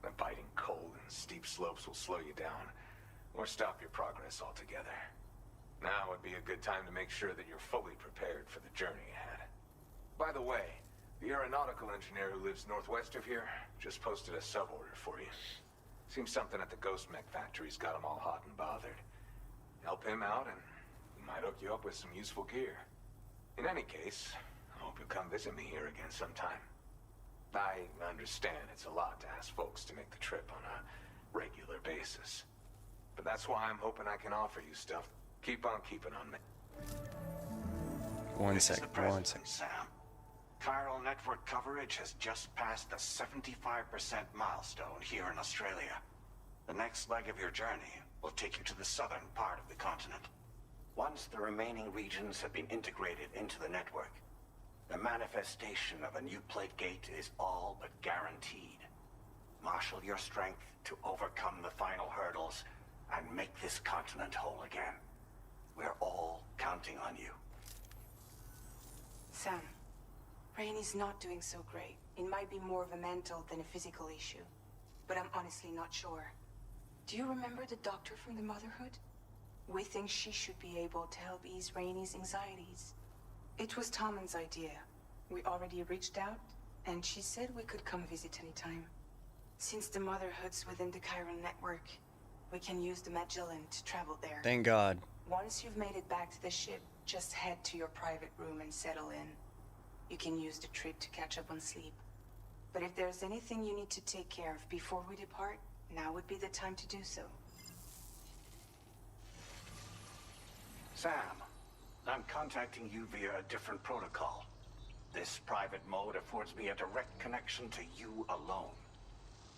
The biting cold and steep slopes will slow you down, or stop your progress altogether. Now would be a good time to make sure that you're fully prepared for the journey ahead. By the way, the aeronautical engineer who lives northwest of here just posted a sub-order for you. Seems something at the Ghost Mech factory's got him all hot and bothered. Help him out and he might hook you up with some useful gear. In any case, I hope you'll come visit me here again sometime. I understand it's a lot to ask folks to make the trip on a regular basis. But that's why I'm hoping I can offer you stuff. Keep on keeping on me. One This is second. the One President, second. Sam. Chiral network coverage has just passed the 75% milestone here in Australia. The next leg of your journey will take you to the southern part of the continent. Once the remaining regions have been integrated into the network, the manifestation of a new plate gate is all but guaranteed. Marshal your strength to overcome the final hurdles and make this continent whole again. We're all counting on you. Sam, Rainy's not doing so great. It might be more of a mental than a physical issue, but I'm honestly not sure. Do you remember the doctor from the Motherhood? We think she should be able to help ease Rainy's anxieties. It was Tommen's idea. We already reached out, and she said we could come visit anytime. Since the Motherhood's within the chiral network, We can use the Magellan to travel there. Thank God. Once you've made it back to the ship, just head to your private room and settle in. You can use the trip to catch up on sleep. But if there's anything you need to take care of before we depart, now would be the time to do so. Sam, I'm contacting you via a different protocol. This private mode affords me a direct connection to you alone.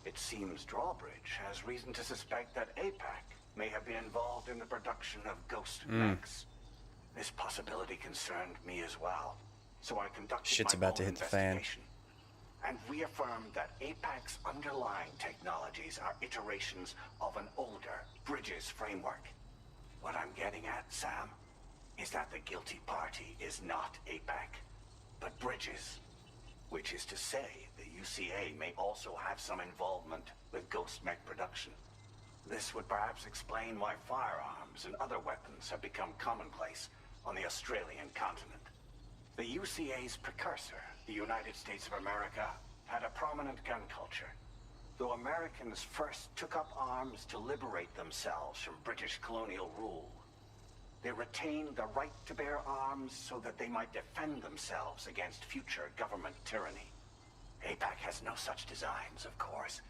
It seems Drawbridge has reason to suspect that APAC may have been involved in the production of ghost mechs. This possibility concerned me as well, so I conducted Shit's my about to own hit the fan. investigation and reaffirmed that APAC's underlying technologies are iterations of an older Bridges framework. What I'm getting at, Sam, is that the guilty party is not APAC, but Bridges. Which is to say, the UCA may also have some involvement with ghost mech production. This would perhaps explain why firearms and other weapons have become commonplace on the Australian continent. The UCA's precursor, the United States of America, had a prominent gun culture. Though Americans first took up arms to liberate themselves from British colonial rule, they retained the right to bear arms so that they might defend themselves against future government tyranny. APAC has no such designs, of course,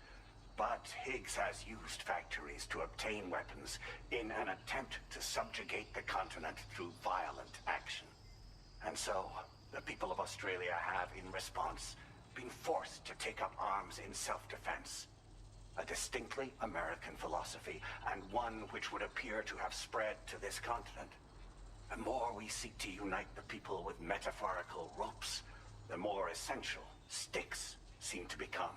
but Higgs has used factories to obtain weapons in an attempt to subjugate the continent through violent action. And so, the people of Australia have, in response, been forced to take up arms in self-defense. A distinctly American philosophy, and one which would appear to have spread to this continent. The more we seek to unite the people with metaphorical ropes, the more essential sticks seem to become.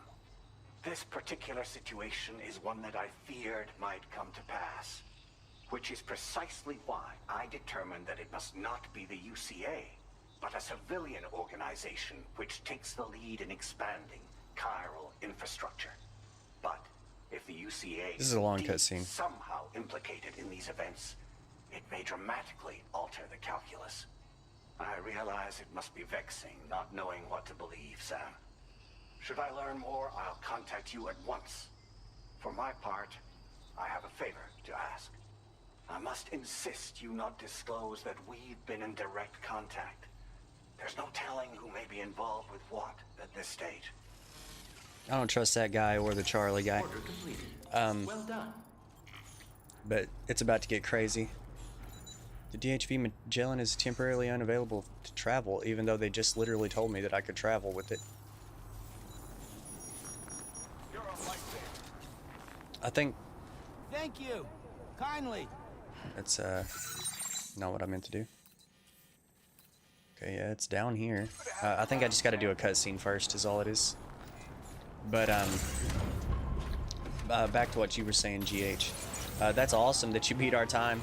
This particular situation is one that I feared might come to pass, which is precisely why I determined that it must not be the UCA, but a civilian organization which takes the lead in expanding chiral infrastructure. But if the UCA This is a long is cutscene. somehow implicated in these events, it may dramatically alter the calculus. I realize it must be vexing not knowing what to believe, Sam. Should I learn more, I'll contact you at once. For my part, I have a favor to ask. I must insist you not disclose that we've been in direct contact. There's no telling who may be involved with what at this stage. I don't trust that guy or the Charlie guy. Order completed. Well done. But it's about to get crazy. The DHV Magellan is temporarily unavailable to travel, even though they just literally told me that I could travel with it. I think Thank you. Kindly. that's not what I meant to do. Okay, yeah, it's down here. I think I just got to do a cutscene first, is all it is. But back to what you were saying, GH. That's awesome that you beat our time.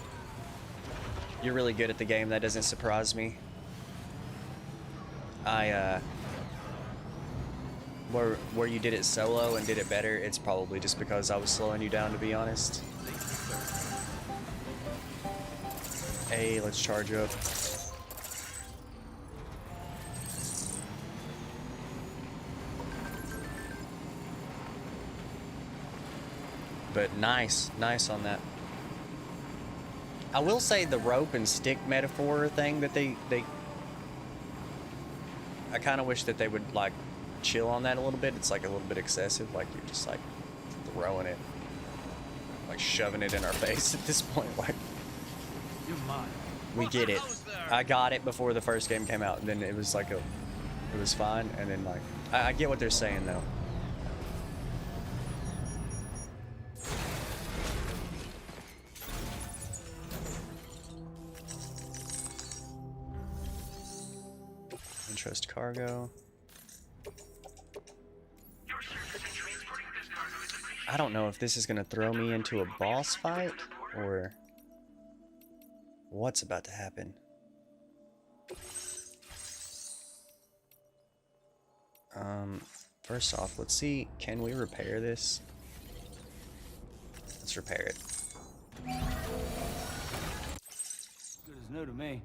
You're really good at the game. That doesn't surprise me. Where you did it solo and did it better, it's probably just because I was slowing you down, to be honest. Hey, let's charge up. But nice on that. I will say the rope and stick metaphor thing that they I kind of wish that they would like chill on that a little bit. It's like a little bit excessive, like you're just like throwing it, like shoving it in our face at this point. Like, You're mine. we get it. I got it before the first game came out, and then it was like it was fine, and then like I get what they're saying though. Trust cargo. I don't know if this is gonna throw me into a boss fight or what's about to happen. First off, let's see, can we repair this? Let's repair it. Good as new to me.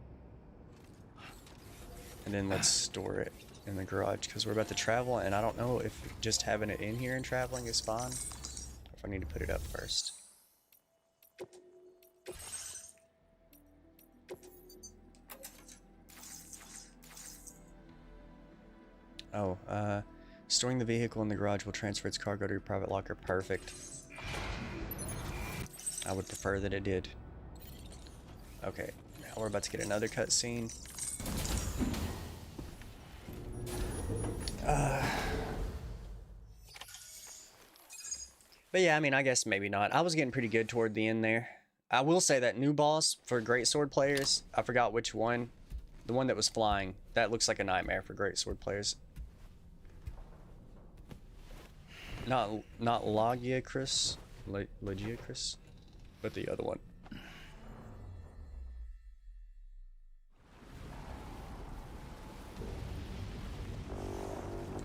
And then let's store it in the garage because we're about to travel, and I don't know if just having it in here and traveling is fine, or if I need to put it up first. Oh, storing the vehicle in the garage will transfer its cargo to your private locker. Perfect. I would prefer that it did. Okay, now we're about to get another cutscene. But yeah, I mean, I guess maybe not. I was getting pretty good toward the end there. I will say that new boss for greatsword players, I forgot which one. The one that was flying. That looks like a nightmare for greatsword players. Not Logiacrus, Logiacrus, but the other one.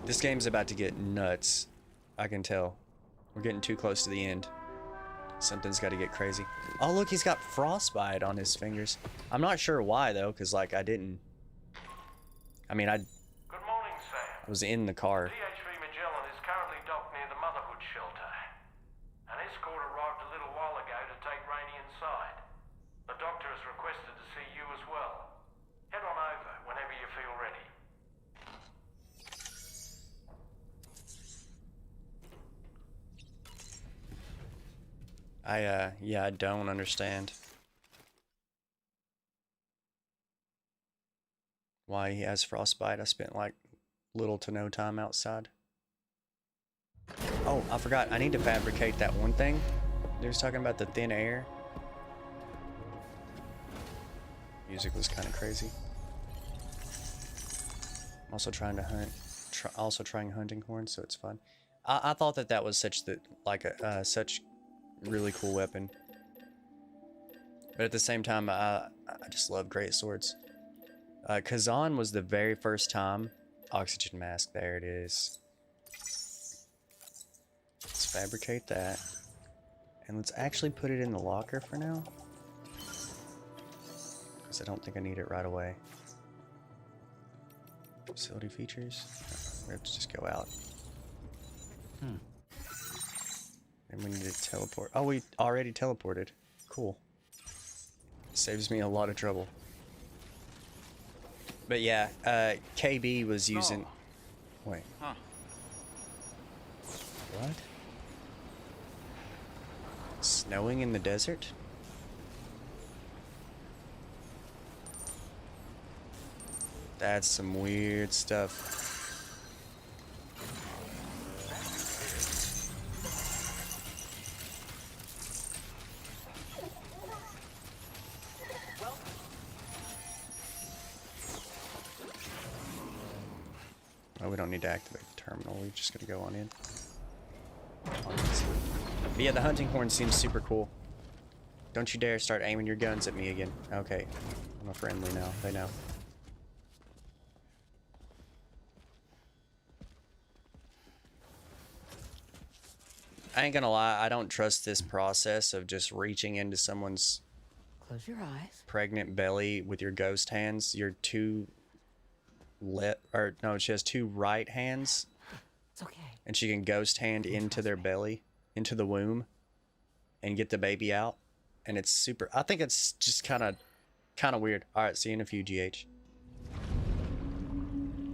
This game's about to get nuts. I can tell. We're getting too close to the end. Something's got to get crazy. Oh, look, he's got frostbite on his fingers. I'm not sure why, though, because, like, I mean, I Good morning, Sam. was in the car. DH3 Magellan is currently docked near the Motherhood shelter. An escort arrived a little while ago to take Rainey inside. The doctor has requested to see you as well. Head on over whenever you feel ready. Yeah, I don't understand why he has frostbite. I spent like little to no time outside. Oh, I forgot. I need to fabricate that one thing. They was talking about the thin air. Music was kind of crazy. I'm also trying to hunt. Also trying hunting horns, so it's fun. I thought that was such such really cool weapon. But at the same time, I just love great swords. Kazan was the very first time. Oxygen mask, there it is. Let's fabricate that. And let's actually put it in the locker for now. Because I don't think I need it right away. Facility features. Let's just go out. And we need to teleport. Oh, we already teleported. Cool. Saves me a lot of trouble. But yeah, KB was using... Wait. Huh. What? Snowing in the desert? That's some weird stuff. Oh, we don't need to activate the terminal. We're just gonna go on in. But yeah, the hunting horn seems super cool. Don't you dare start aiming your guns at me again. Okay, I'm a friendly now. They know. I ain't gonna lie, I don't trust this process of just reaching into someone's Close your eyes. pregnant belly with your ghost hands. Your two she has two right hands. It's okay. And she can ghost hand into their belly, into the womb, and get the baby out. And it's super. I think it's just kind of weird. All right, see you in a few, GH.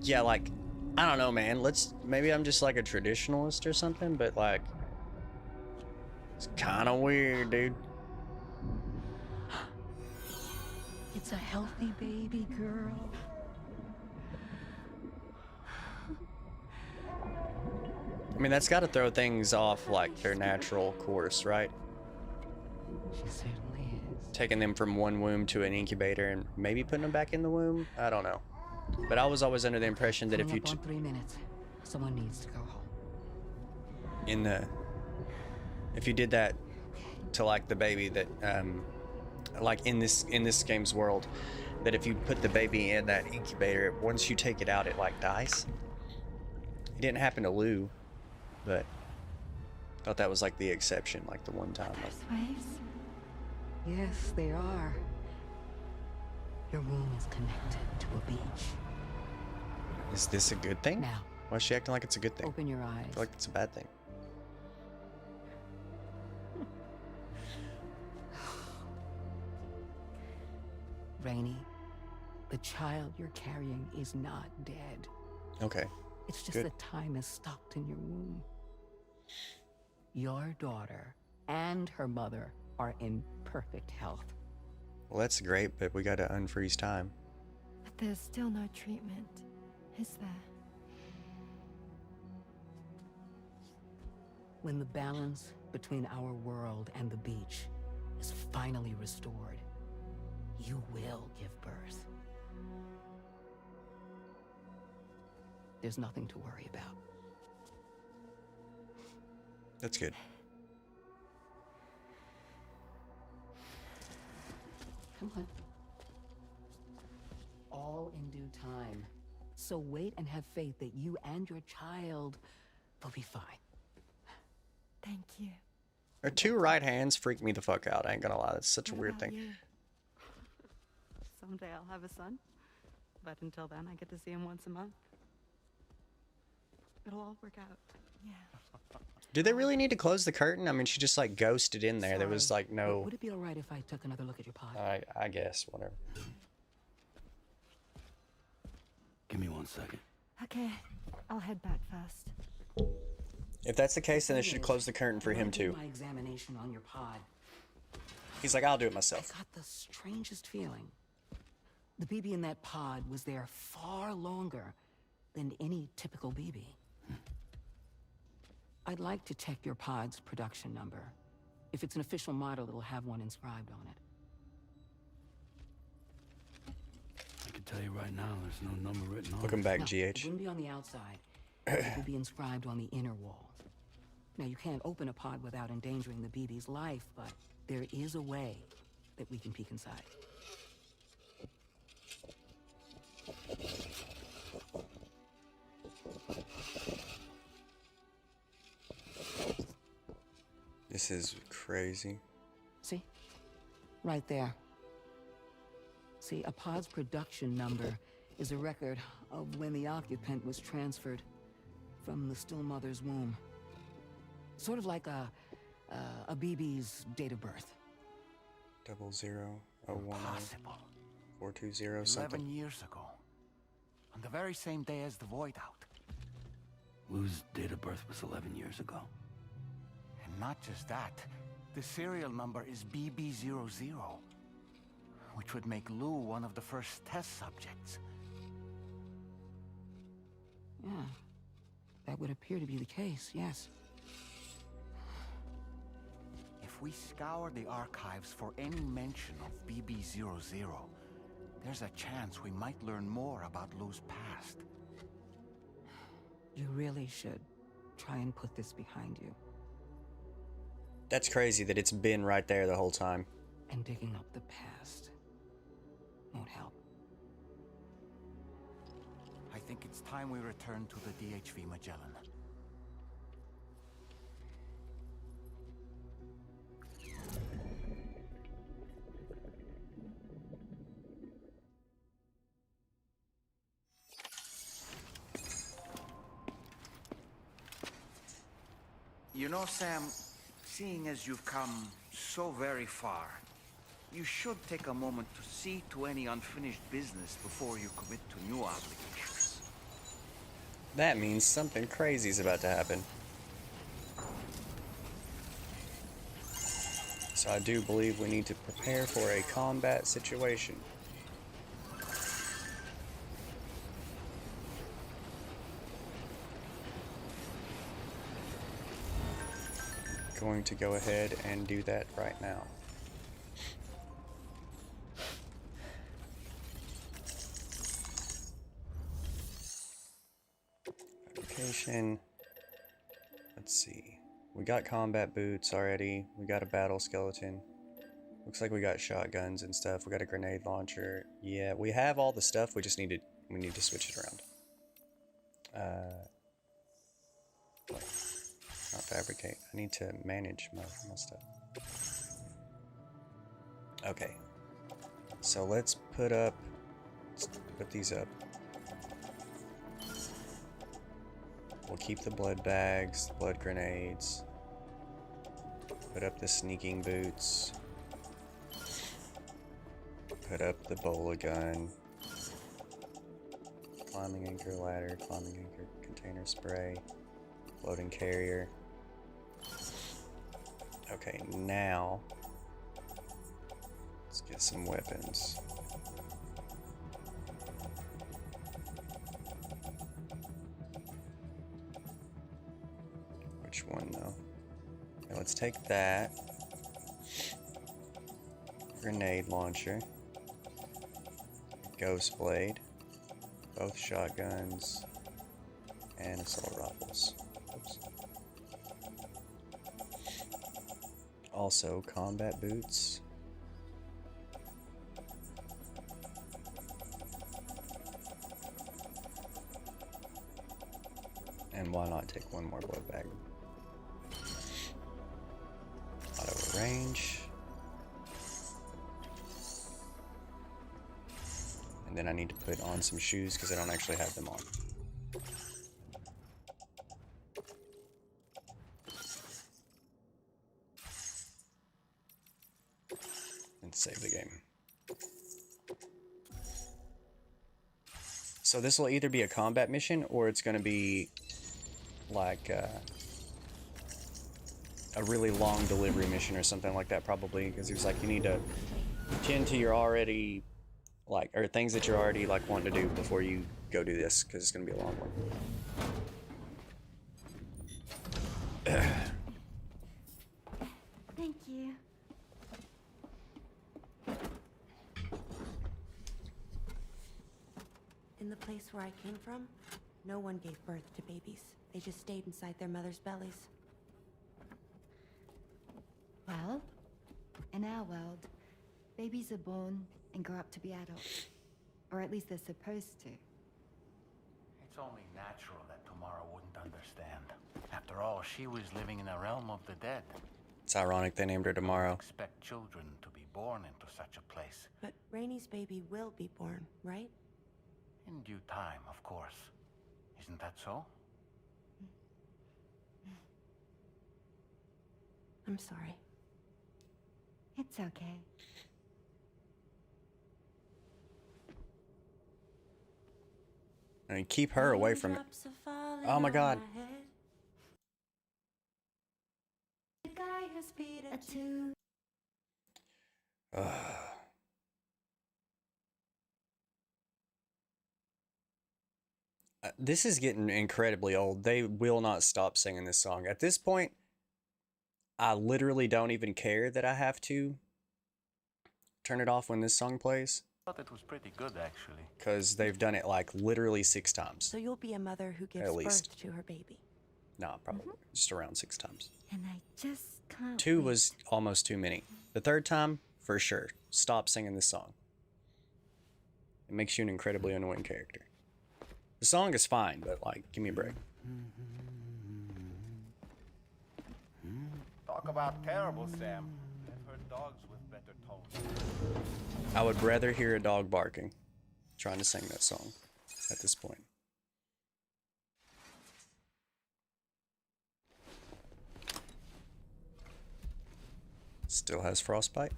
Yeah, like, I don't know, man. Maybe I'm just like a traditionalist or something, but like, it's kind of weird, dude. It's a healthy baby girl. I mean, that's got to throw things off like their natural course, right? She certainly is. Taking them from one womb to an incubator and maybe putting them back in the womb. I don't know. But I was always under the impression that if you... Coming up on 3 minutes. Someone needs to go home. If you did that to like the baby that... like in this game's world, that if you put the baby in that incubator, once you take it out, it like dies. It didn't happen to Lou, but I thought that was like the exception, like the one time. Waves? Yes, they are. Your womb is connected to a beach. Is this a good thing? Now, Why is she acting like it's a good thing? open your eyes. I feel like it's a bad thing. Rainey, the child you're carrying is not dead. Okay. It's just Good. that time is stopped in your womb. Your daughter and her mother are in perfect health. Well, that's great, but we gotta unfreeze time. But there's still no treatment, is there? When the balance between our world and the beach is finally restored, you will give birth. There's nothing to worry about. That's good. Come on. All in due time. So wait and have faith that you and your child will be fine. Thank you. Her two right hands freak me the fuck out. I ain't gonna lie. That's such a What weird about thing. you? Someday I'll have a son. But until then, I get to see him once a month. It'll all work out. Yeah. Did they really need to close the curtain? I mean, she just like ghosted in there. There was Sorry, like no. Would it be alright if I took another look at your pod? I guess whatever. Give me 1 second. Okay, I'll head back first. If that's the case, then they should close the curtain for him too. My examination on your pod. He's like, I'll do it myself. I got the strangest feeling. The BB in that pod was there far longer than any typical BB. I'd like to check your pod's production number. If it's an official model, it'll have one inscribed on it. I can tell you right now, there's no number written on Looking it. back, No, GH. it wouldn't be on the outside. It would be inscribed on the inner wall. Now, you can't open a pod without endangering the BB's life, but there is a way that we can peek inside. This is crazy. See? Right there. See, a pod's production number is a record of when the occupant was transferred from the still mother's womb. Sort of like a BB's date of birth. 0001 Possible. 420 11 something. years ago. On the very same day as the void out. Lou's date of birth was 11 years ago. And not just that, the serial number is BB00, which would make Lou one of the first test subjects. Yeah. That would appear to be the case, yes. If we scour the archives for any mention of BB00, there's a chance we might learn more about Lou's past. You really should try and put this behind you. That's crazy that it's been right there the whole time. And digging up the past won't help. I think it's time we return to the DHV Magellan. You know, Sam, seeing as you've come so very far, you should take a moment to see to any unfinished business before you commit to new obligations. That means something crazy is about to happen. So I do believe we need to prepare for a combat situation. Going to go ahead and do that right now. Application. Let's see. We got combat boots already. We got a battle skeleton. Looks like we got shotguns and stuff. We got a grenade launcher. Yeah, we have all the stuff. We just need to switch it around. Not fabricate. I need to manage my stuff. Okay. So let's put these up. We'll keep the blood bags, blood grenades. Put up the sneaking boots. Put up the bola gun. Climbing anchor ladder, climbing anchor container spray, floating carrier. Okay, now let's get some weapons. Which one though? Okay, let's take that. Grenade launcher. Ghost blade. Both shotguns. And assault rifles. Oops. Also, combat boots. And why not take one more blood bag? Auto range. And then I need to put on some shoes because I don't actually have them on. And save the game. So this will either be a combat mission or it's going to be like a really long delivery mission or something like that, probably, because he was like, you need to tend to your already like, or things that you're already like wanting to do before you go do this, because it's going to be a long one. Thank you. In the place where I came from, no one gave birth to babies. They just stayed inside their mother's bellies. Well, in our world, babies are born and grow up to be adults. Or at least they're supposed to. It's only natural that Tamara wouldn't understand. After all, she was living in a realm of the dead. It's ironic they named her Tomorrow. Expect children to be born into such a place. But Rainey's baby will be born, right? In due time, of course. Isn't that so? I'm sorry. It's okay. I mean, keep her away from it. Oh my god. This is getting incredibly old. They will not stop singing this song. At this point, I literally don't even care that I have to turn it off when this song plays. I thought it was pretty good, actually. Because they've done it like literally 6 times. So you'll be a mother who gives At least. birth to her baby. No, probably just around 6 times. And I just can't 2 wait. was almost too many. The 3rd time, for sure, stop singing this song. It makes you an incredibly annoying character. The song is fine, but like, give me a break. Talk about terrible, Sam. I've heard dogs with better tones. I would rather hear a dog barking trying to sing that song at this point. Still has frostbite.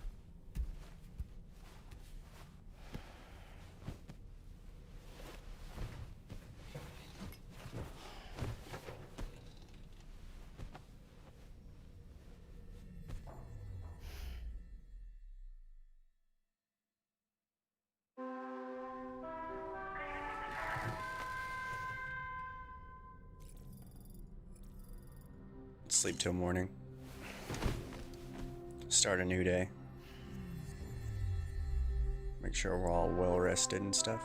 Sleep till morning. Start a new day. Make sure we're all well rested and stuff.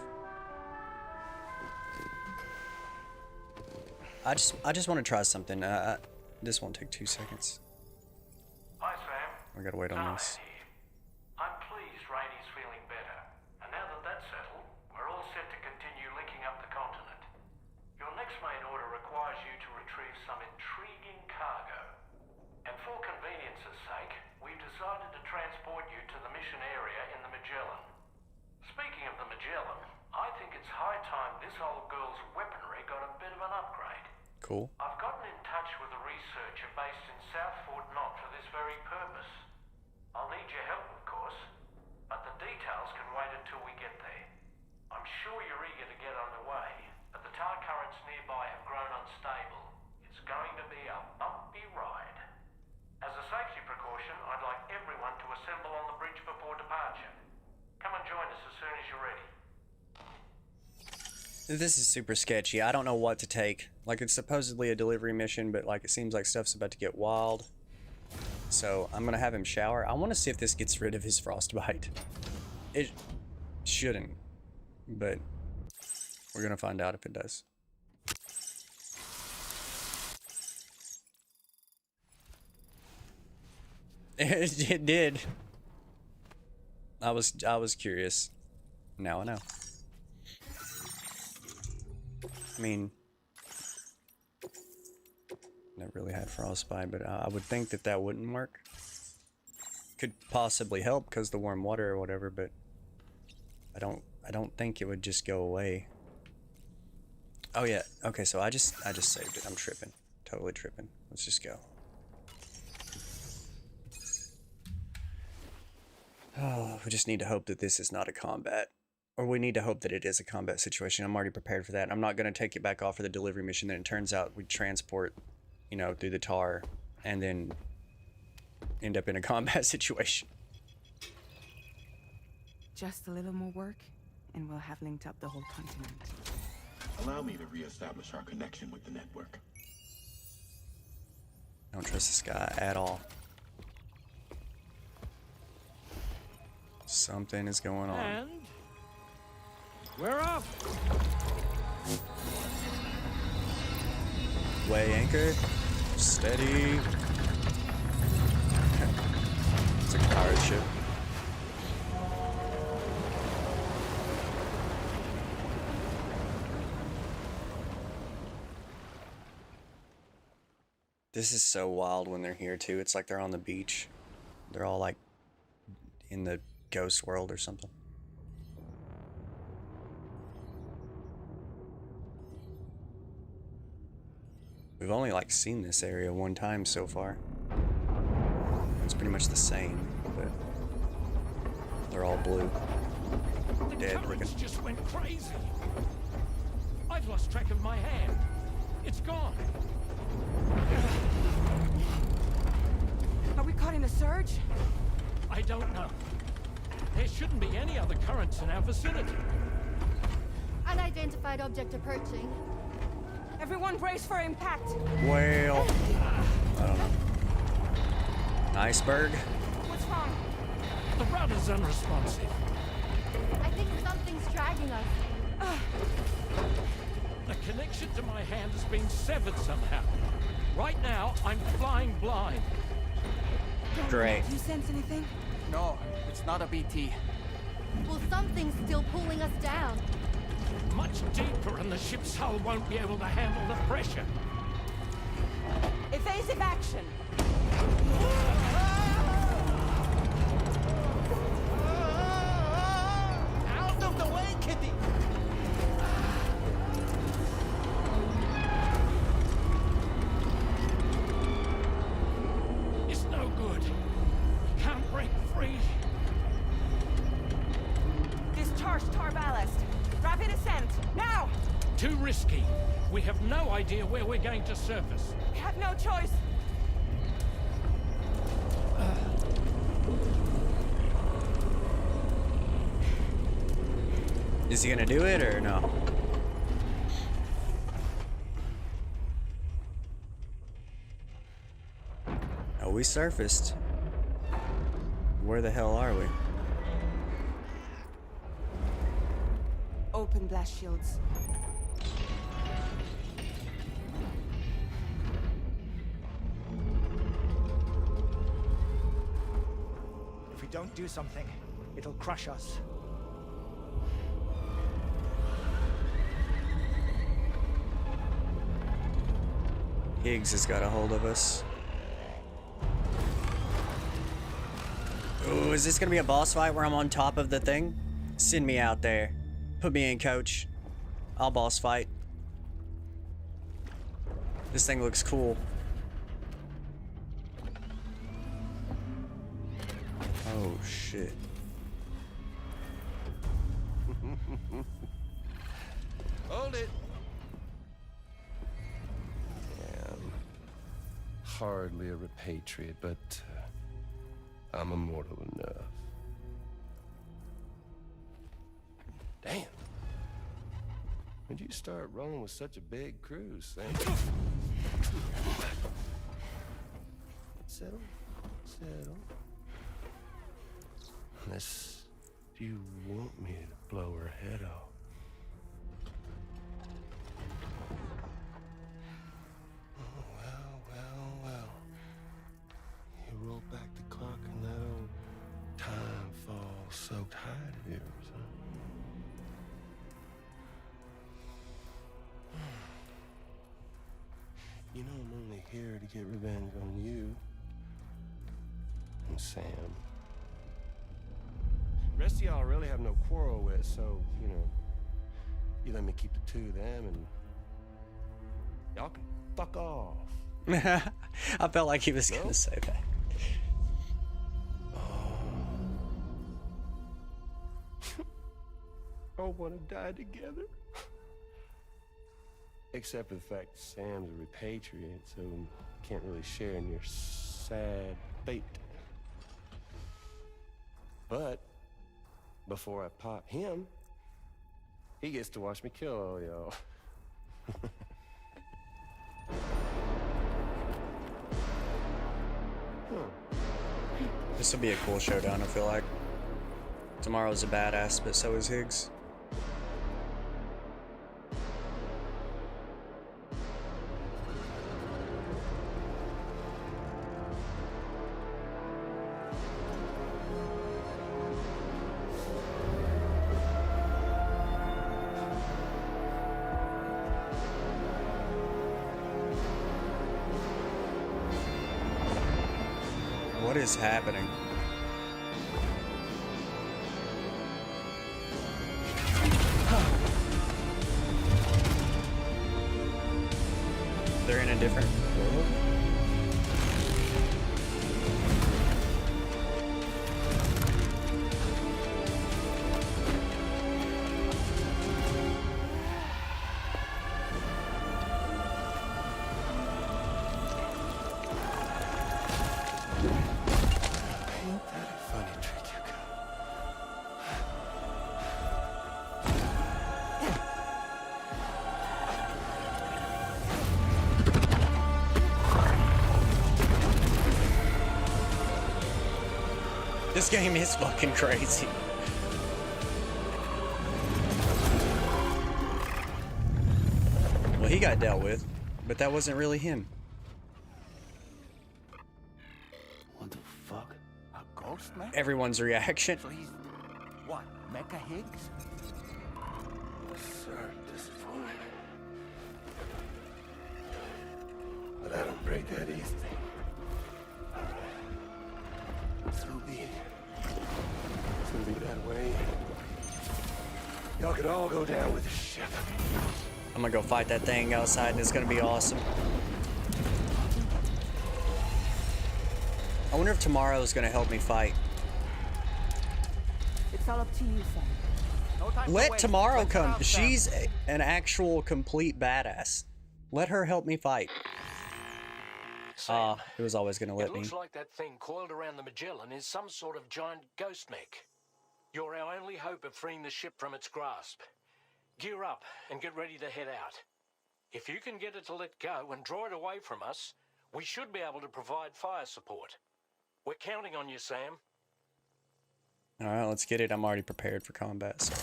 I just want to try something. This won't take 2 seconds. Hi, Sam. I gotta wait on this. I'm pleased Rainey's feeling better. And now that that's settled, we're all set to continue linking up the continent. Your next main order requires you to retrieve some intriguing cargo. And for convenience's sake, we've decided to transport you to the mission area in the Magellan. Speaking of the Magellan, I think it's high time this old girl's weaponry got a bit of an upgrade. Cool. I've gotten in touch with a researcher based in South Fort Knott for this very purpose. I'll need your help, of course, but the details can wait This is super sketchy. I don't know what to take. Like, it's supposedly a delivery mission, but like it seems like stuff's about to get wild. So I'm gonna have him shower. I want to see if this gets rid of his frostbite. It shouldn't, but we're gonna find out if it does. It did. I was curious. Now I know. I mean, never really had frostbite, but I would think that that wouldn't work. Could possibly help because the warm water or whatever, but I don't think it would just go away. Oh yeah. Okay, so I just saved it. I'm tripping. Totally tripping. Let's just go. Oh, we just need to hope that this is not a combat. Or we need to hope that it is a combat situation. I'm already prepared for that. I'm not going to take it back off for the delivery mission. Then it turns out we transport, you know, through the tar and then end up in a combat situation. Just a little more work, and we'll have linked up the whole continent. Allow me to reestablish our connection with the network. I don't trust this guy at all. Something is going on. And we're off. Way anchor. Steady. It's a pirate ship. This is so wild when they're here too. It's like they're on the beach. They're all like in the ghost world or something. We've only like seen this area one time so far. It's pretty much the same, but they're all blue. Dead looking. The just went crazy. I've lost track of my hand. It's gone. Are we caught in a surge? I don't know. There shouldn't be any other currents in our vicinity. Unidentified object approaching. Everyone brace for impact. Well, I don't know. Iceberg? What's wrong? The rudder's unresponsive. I think something's dragging us. The connection to my hand has been severed somehow. Right now, I'm flying blind. Great. Do you sense anything? No, it's not a BT. Well, something's still pulling us down. Much deeper, and the ship's hull won't be able to handle the pressure. Evasive action. Out of the way, Kitty! It's no good. Can't break free. Discharge tar ballast. Rapid ascent, now! Too risky. We have no idea where we're going to surface. We have no choice. Is he gonna do it or no? Oh, we surfaced. Where the hell are we? Open blast shields. If we don't do something, it'll crush us. Higgs has got a hold of us. Ooh, is this gonna be a boss fight where I'm on top of the thing? Send me out there. Put me in, coach. I'll boss fight. This thing looks cool. Oh, shit. Hold it. Hardly a repatriate, but I'm immortal enough. Damn. When'd you start rolling with such a big crew, Sam? Settle. Unless you want me to blow her head off. Well. You roll back the clock and that old time fall soaked hide of yours, huh? You know I'm only here to get revenge on you and Sam. The rest of y'all really have no quarrel with, so, you know, you let me keep the two of them and y'all can fuck off. I felt like he was gonna say that. All wanna die together. Except for the fact that Sam's a repatriate, so can't really share in your sad fate. But before I pop him, he gets to watch me kill all y'all. This will be a cool showdown, I feel like. Tomorrow's a badass, but so is Higgs. What is happening? They're in a different world? This game is fucking crazy. Well, he got dealt with, but that wasn't really him. What the fuck? A ghost, man? Everyone's reaction. So he's what? Mecha Higgs? Sorry to disappoint. But I don't break that easy. So be it. It's gonna be that way. Y'all could all go down with the ship. I'm gonna go fight that thing outside and it's gonna be awesome. I wonder if tomorrow is gonna help me fight. It's all up to you, son. Let tomorrow come. She's an actual complete badass. Let her help me fight. It was always gonna let me. It looks like that thing coiled around the Magellan is some sort of giant ghost mech. You're our only hope of freeing the ship from its grasp. Gear up and get ready to head out. If you can get it to let go and draw it away from us, we should be able to provide fire support. We're counting on you, Sam. Alright, let's get it. I'm already prepared for combat, so.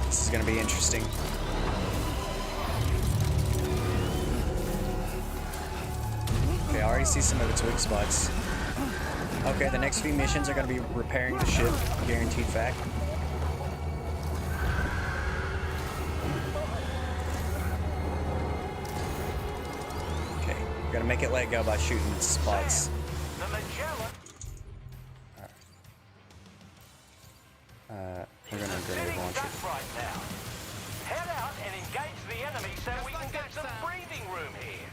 This is gonna be interesting. Okay, I already see some of its weak spots. Okay, the next few missions are gonna be repairing the ship, guaranteed fact. Okay, we're gonna make it let go by shooting its spots. The Magellan. We're gonna grenade launch it. Right now. Head out and engage the enemy so we can get some breathing room here.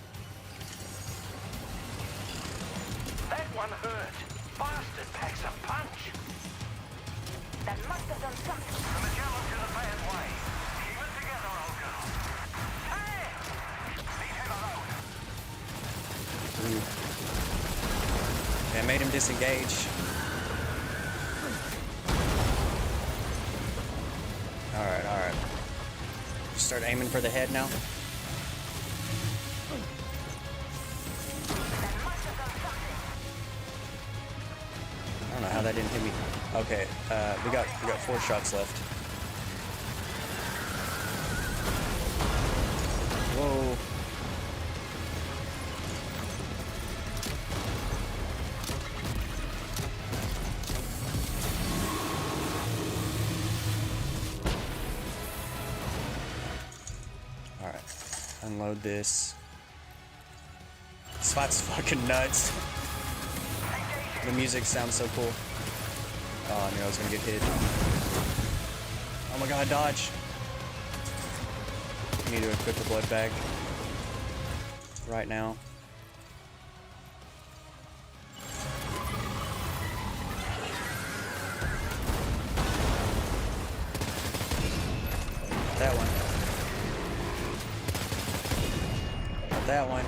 That one hurt. Bastard packs a punch. That must have done something. The Magellan's in a bad way. Keep it together, old girl. Sam! Leave him alone. it made him disengage. Alright, alright. Start aiming for the head now. I don't know how that didn't hit me. Okay, we got 4 shots left. Whoa. Alright, unload this. This fight's fucking nuts. The music sounds so cool. Oh, I knew I was gonna get hit. Oh my god, dodge. I need to equip the blood bag. Right now. That one. Not that one.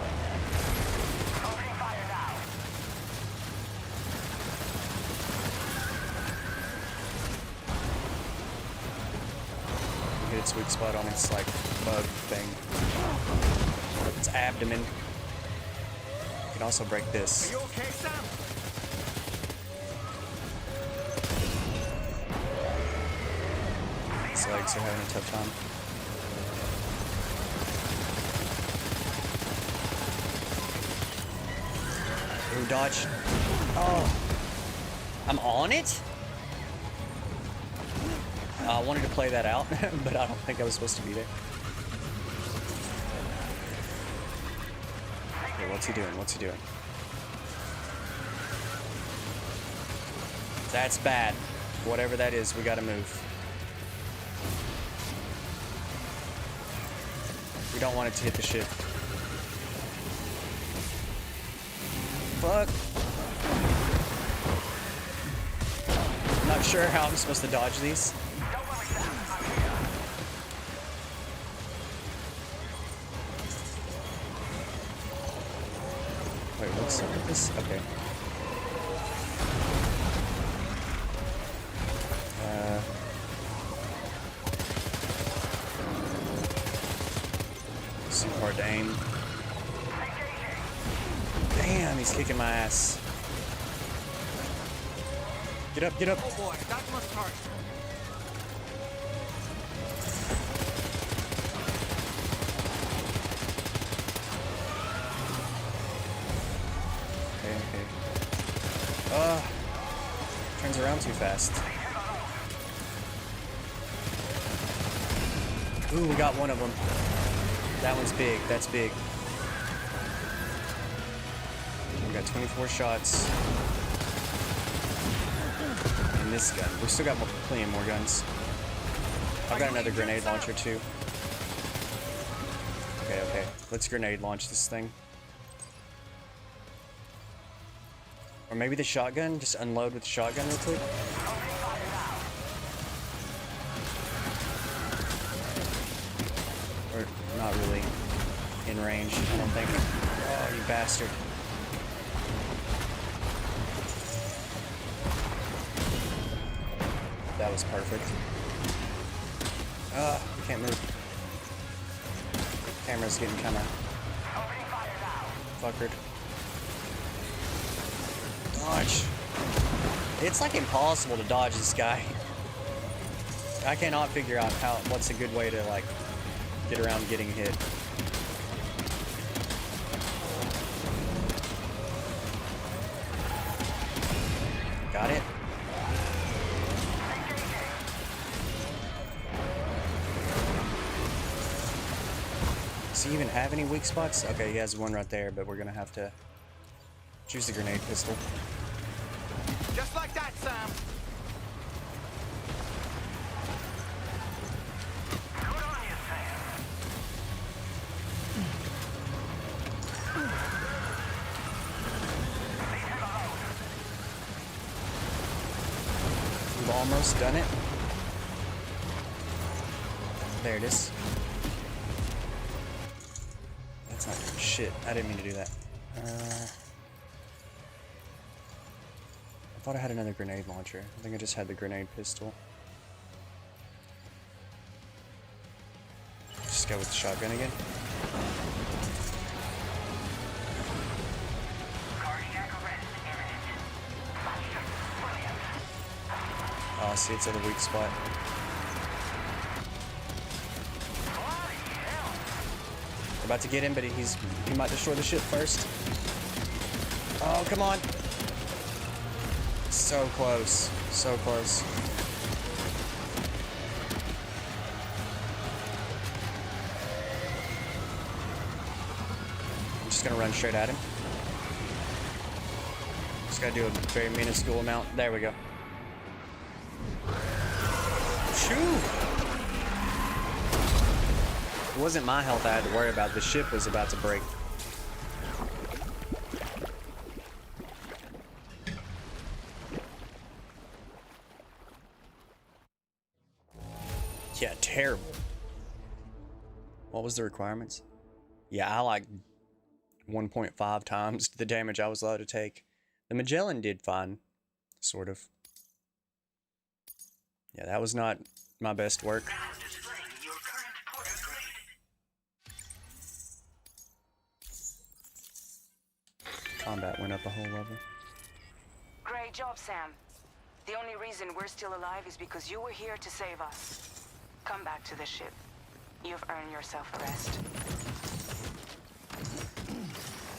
Hit its weak spot on its like bug thing. Its abdomen. You can also break this. Are you okay, Sam? Its legs are having a tough time. Ooh, dodge. Oh. I'm on it? I wanted to play that out, but I don't think I was supposed to be there. Okay, what's he doing? What's he doing? That's bad. Whatever that is, we gotta move. We don't want it to hit the ship. Fuck. I'm not sure how I'm supposed to dodge these. Wait, what's up with this? Okay. Super hard to aim. Damn, he's kicking my ass. Get up, get up. Oh boy, that must hurt. Okay. Turns around too fast. Ooh, we got one of them. That one's big. That's big. We got 24 shots. And this gun. We still got plenty more guns. I've got another grenade launcher too. Okay, okay. Let's grenade launch this thing. Or maybe the shotgun? Just unload with the shotgun real quick? Or not really in range, I don't think. Oh, you bastard. That was perfect. Can't move. Camera's getting kinda fuckered. Dodge. It's like impossible to dodge this guy. I cannot figure out what's a good way to like get around getting hit. Got it. Does he even have any weak spots? Okay, he has one right there, but we're gonna have to choose the grenade pistol. Just like that, Sam. Good on you, Sam. We've almost done it. There it is. That's not doing shit. I didn't mean to do that. thought I had another grenade launcher. I think I just had the grenade pistol. Just go with the shotgun again. Oh, see, it's at a weak spot. We're about to get him, but he might destroy the ship first. Oh, come on. So close. So close. I'm just gonna run straight at him. Just gotta do a very minuscule amount. There we go. Shoo! It wasn't my health I had to worry about. The ship was about to break. Yeah, terrible. What was the requirements? Yeah, I like 1.5 times the damage I was allowed to take. The Magellan did fine, sort of. Yeah, that was not my best work. Combat went up a whole level. Great job, Sam. The only reason we're still alive is because you were here to save us. Come back to the ship. You've earned yourself a rest.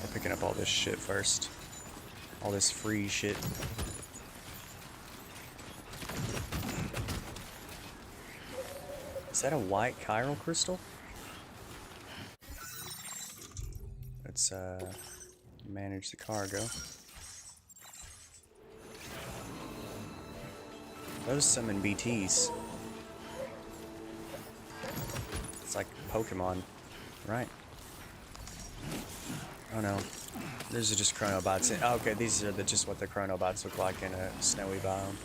We're picking up all this shit first. All this free shit. Is that a white chiral crystal? Let's manage the cargo. Those summon BTs. It's like Pokemon, right? Oh no, these are just chronobots. Oh, okay, these are just what the chronobots look like in a snowy biome.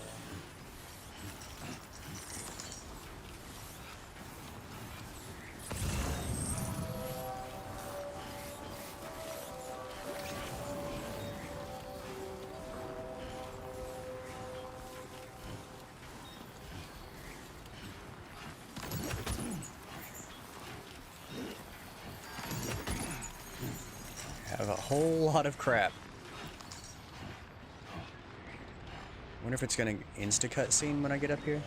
Have a whole lot of crap. Wonder if it's gonna insta-cutscene when I get up here,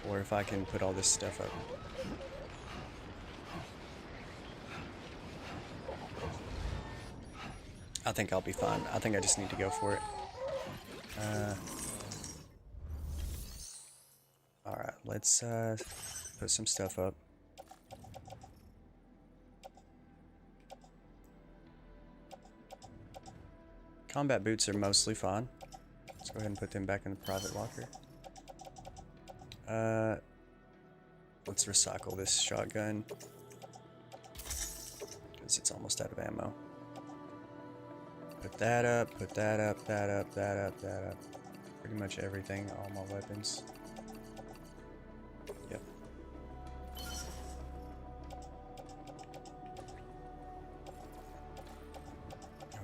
or if I can put all this stuff up. I think I'll be fine. I think I just need to go for it. Alright, let's put some stuff up. Combat boots are mostly fine. Let's go ahead and put them back in the private locker. Let's recycle this shotgun, because it's almost out of ammo. Put that up, put that up, that up, that up, that up. Pretty much everything, all my weapons. Yep.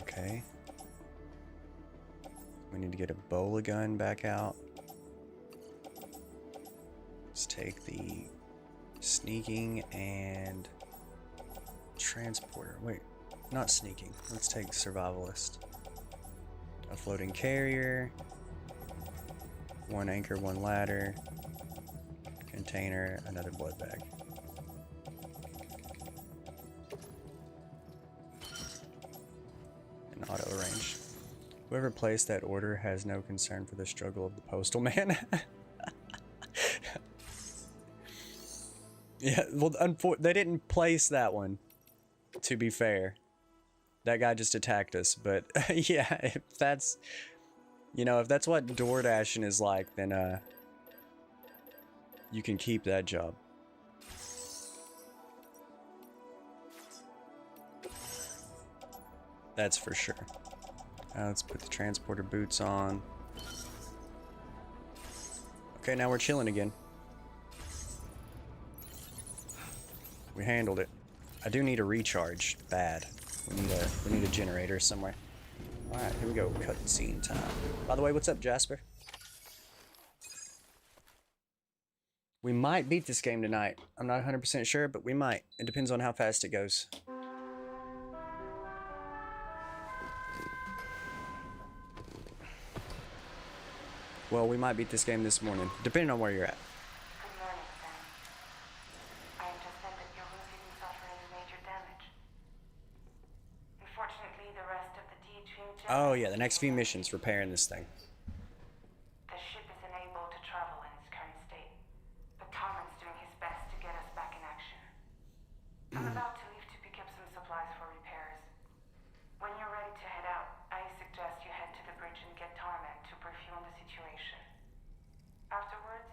Okay. We need to get a bowler gun back out. Let's take the sneaking and transporter. Wait, not sneaking. Let's take survivalist. A floating carrier. One anchor, one ladder. Container, another blood bag. And auto range. Whoever placed that order has no concern for the struggle of the postal man. Yeah, well, they didn't place that one, to be fair. That guy just attacked us, but yeah, if that's, you know, if that's what DoorDashing is like, then you can keep that job. That's for sure. Let's put the transporter boots on. Okay, now we're chilling again. We handled it. I do need a recharge, bad. We need a generator somewhere. Alright, here we go. Cutscene time. By the way, what's up, Jasper? We might beat this game tonight. I'm not 100% sure, but we might. It depends on how fast it goes. Well, we might beat this game this morning, depending on where you're at. Good morning, Sam. I understand that your room didn't suffer any major damage. Unfortunately, the rest of the DH Oh yeah, the next few missions repairing this thing. The ship is unable to travel in its current state, but Tarman's doing his best to get us back in action. I'm about to leave to pick up some supplies for repairs. When you're ready to head out, I suggest you head to the bridge and get Tarman to brief you on the situation. Afterwards,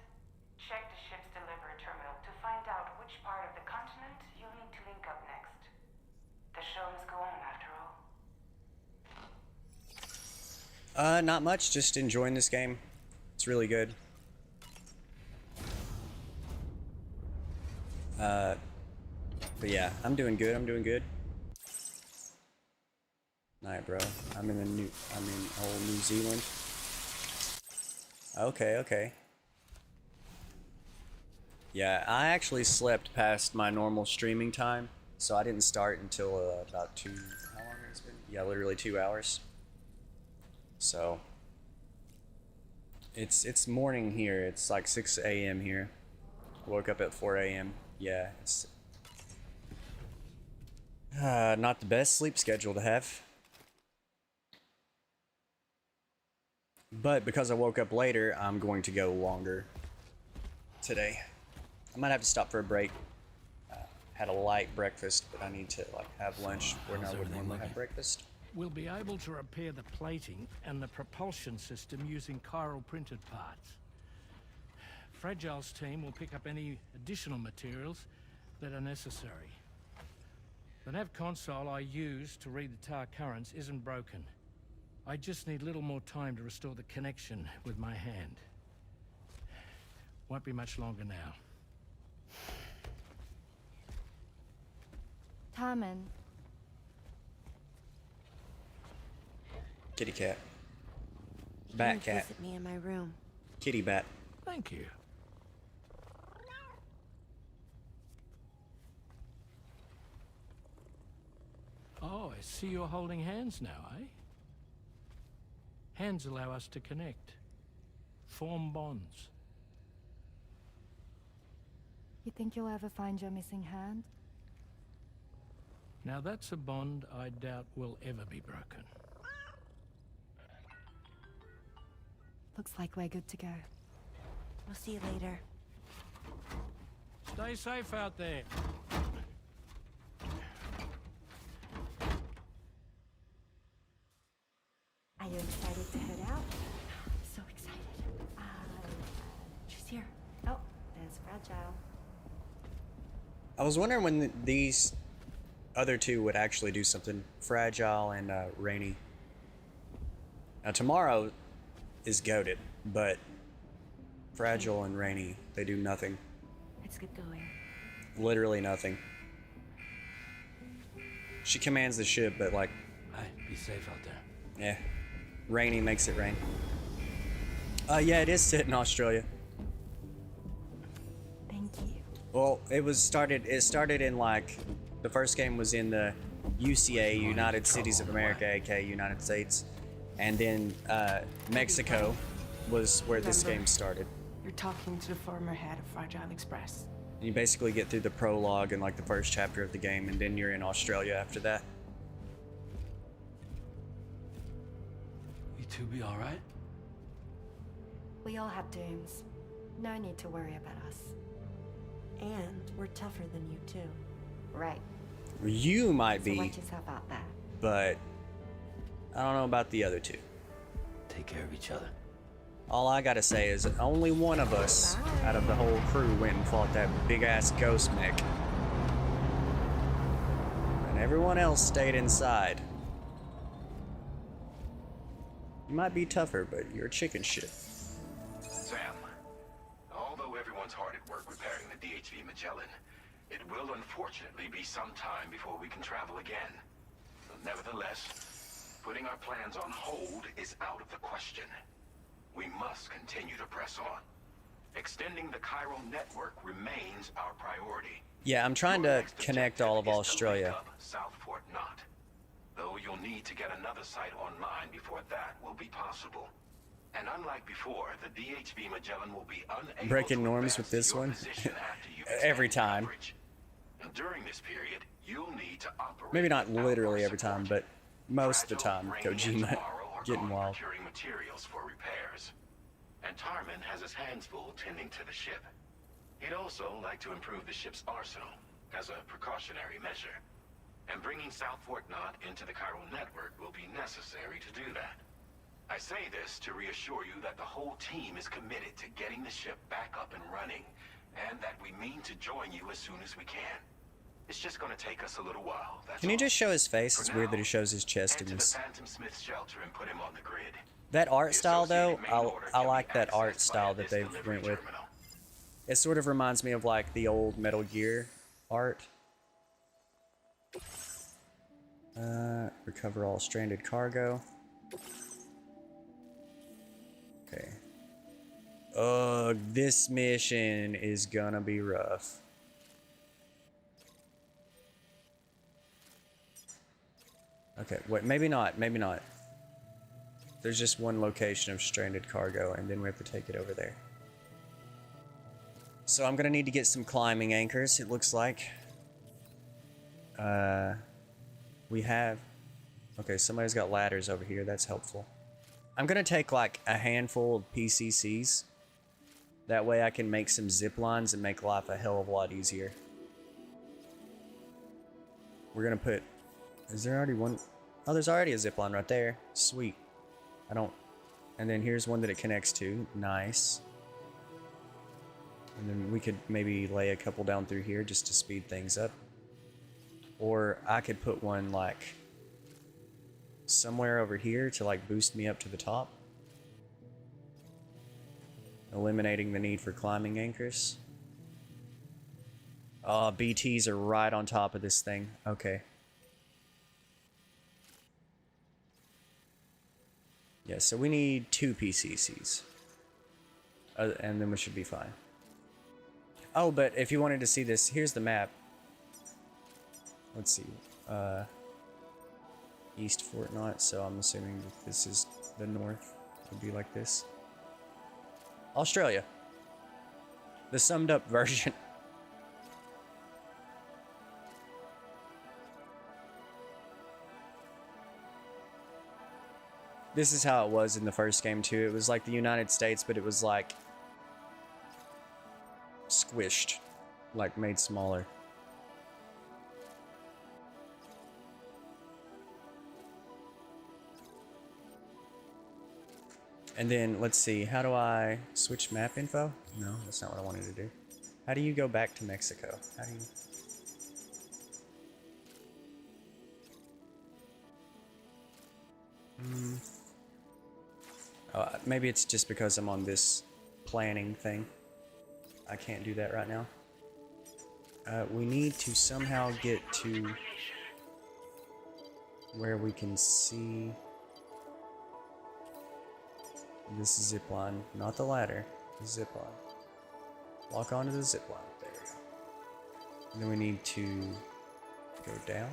check the ship's delivery terminal to find out which part of the continent you'll need to link up next. The show must go on after all. Not much, just enjoying this game. It's really good. But yeah, I'm doing good, Night, bro. I'm in old New Zealand. Okay. Yeah, I actually slept past my normal streaming time, so I didn't start until about how long has it been? Yeah, literally 2 hours. So it's morning here. It's like 6 a.m. here. Woke up at 4 a.m. Yeah, it's not the best sleep schedule to have. But because I woke up later, I'm going to go longer today. I might have to stop for a break. Had a light breakfast, but I need to like have lunch where I would normally have breakfast. We'll be able to repair the plating and the propulsion system using chiral printed parts. Fragile's team will pick up any additional materials that are necessary. The nav console I use to read the tower currents isn't broken. I just need a little more time to restore the connection with my hand. Won't be much longer now. Tarman. Kitty cat. Bat cat. Visit me in my room. Kitty bat. Thank you. Oh, I see you're holding hands now, eh? Hands allow us to connect, form bonds. You think you'll ever find your missing hand? Now that's a bond I doubt will ever be broken. Looks like we're good to go. We'll see you later. Stay safe out there. Are you excited to head out? So excited. She's here. Oh, there's Fragile. I was wondering when these other two would actually do something. Fragile and Rainy. Now tomorrow is goated, but Fragile and Rainy, they do nothing. Let's get going. Literally nothing. She commands the ship, but like... Hey, be safe out there. Yeah. Rainy makes it rain. Yeah, it is set in Australia. Thank you. Well, it started in like... The first game was in the UCA, United Cities of America, aka United States. And then Mexico was where this game started. You're talking to the former head of Fragile Express. And you basically get through the prologue and like the first chapter of the game, and then you're in Australia after that. You two be alright? We all have dooms. No need to worry about us. And we're tougher than you too. Right. You might So be, watch yourself out there. but I don't know about the other two. Take care of each other. All I gotta say is that only one of us out of the whole crew went and fought that big-ass ghost mech. And everyone else stayed inside. You might be tougher, but you're chicken shit. Sam, although everyone's hard at work repairing the DHV Magellan, it will unfortunately be some time before we can travel again. Nevertheless, Putting our plans on hold is out of the question. We must continue to press on. Extending the chiral network remains our priority. Yeah, I'm trying to connect all of Australia. South Fort Knot. Though you'll need to get another site online before that will be possible. And unlike before, the DHB Magellan will be unable Breaking to norms with this your one. position after you've Every extended time. coverage. And during this period, you'll need to operate Maybe not without literally our every time, support. but most of the time. Fragile, Rainy, and Kojima Tomorrow are getting gone wild. procuring materials for repairs. And Tarman has his hands full tending to the ship. He'd also like to improve the ship's arsenal as a precautionary measure. And bringing South Fort Knot into the chiral network will be necessary to do that. I say this to reassure you that the whole team is committed to getting the ship back up and running, and that we mean to join you as soon as we can. It's just going to take us a little while. That's Can you all. just show his face? For It's weird that he now, shows his chest head in to the this. Phantom Smith shelter and put him on the grid. That art The style, though, associated main order I can like be that art accessed style via that this they've delivery went with. terminal. It sort of reminds me of like the old Metal Gear art. Recover all stranded cargo. Okay. Ugh, this mission is gonna be rough. Okay, wait, maybe not, maybe not. There's just one location of stranded cargo, and then we have to take it over there. So I'm gonna need to get some climbing anchors, it looks like. We have... Okay, somebody's got ladders over here, that's helpful. I'm gonna take like a handful of PCCs. That way I can make some zip lines and make life a hell of a lot easier. We're gonna put... Is there already one? Oh, there's already a zip line right there. Sweet. I don't... And then here's one that it connects to. Nice. And then we could maybe lay a couple down through here just to speed things up. Or I could put one like somewhere over here to like boost me up to the top. Eliminating the need for climbing anchors. Oh, BTs are right on top of this thing. Okay. Yeah, so we need 2 PCCs. And then we should be fine. Oh, but if you wanted to see this, here's the map. Let's see. East Fort Knot, so I'm assuming that this is the north. It would be like this. Australia. The summed up version. This is how it was in the first game too. It was like the United States, but it was like squished, like made smaller. And then let's see, how do I switch map info? No, that's not what I wanted to do. How do you go back to Mexico? How do you... Maybe it's just because I'm on this planning thing. I can't do that right now. We need to somehow get to where we can see this zip line, not the ladder, the zip line. Lock onto the zip line. There we go. And then we need to go down,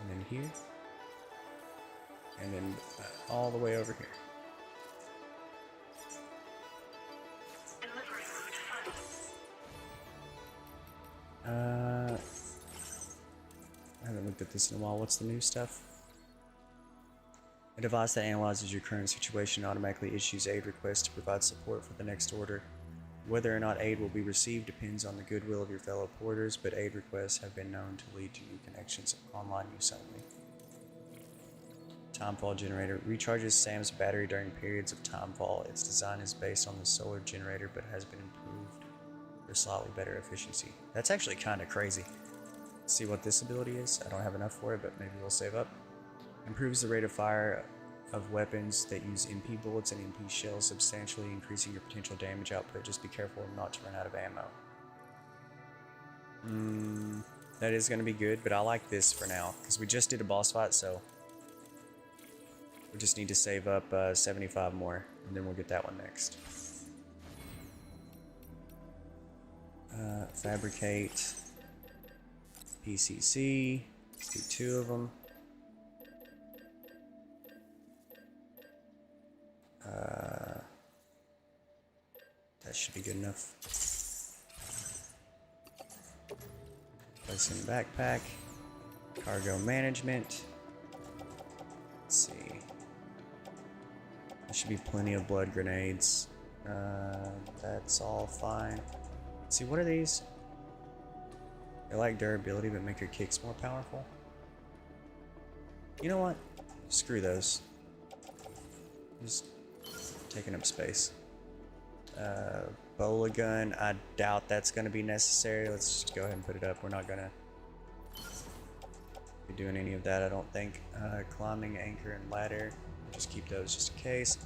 and then here, and then all the way over here. I haven't looked at this in a while. What's the new stuff? A device that analyzes your current situation automatically issues aid requests to provide support for the next order. Whether or not aid will be received depends on the goodwill of your fellow porters, but aid requests have been known to lead to new connections of online use only. Timefall generator recharges Sam's battery during periods of timefall. Its design is based on the solar generator, but has been improved for slightly better efficiency. That's actually kind of crazy. Let's see what this ability is. I don't have enough for it, but maybe we'll save up. Improves the rate of fire of weapons that use MP bullets and MP shells, substantially increasing your potential damage output. Just be careful not to run out of ammo. That is going to be good, but I like this for now, because we just did a boss fight, so We just need to save up 75 more, and then we'll get that one next. Fabricate. PCC. Let's do 2 of them. That should be good enough. Place in backpack. Cargo management. Let's see. There should be plenty of blood grenades. That's all fine. Let's see, what are these? They like durability but make your kicks more powerful. You know what? Screw those. Just taking up space. Bola gun, I doubt that's going to be necessary. Let's just go ahead and put it up. We're not going to be doing any of that, I don't think. Climbing, anchor, and ladder. Just keep those just in case.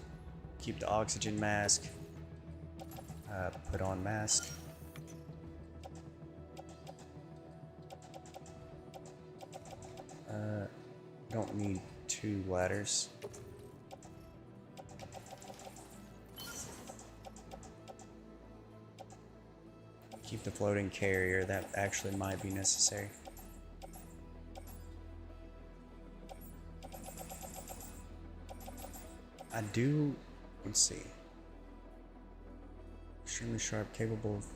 Keep the oxygen mask. Put on mask. Don't need 2 ladders. Keep the floating carrier, that actually might be necessary. I do, let's see. Extremely sharp, capable of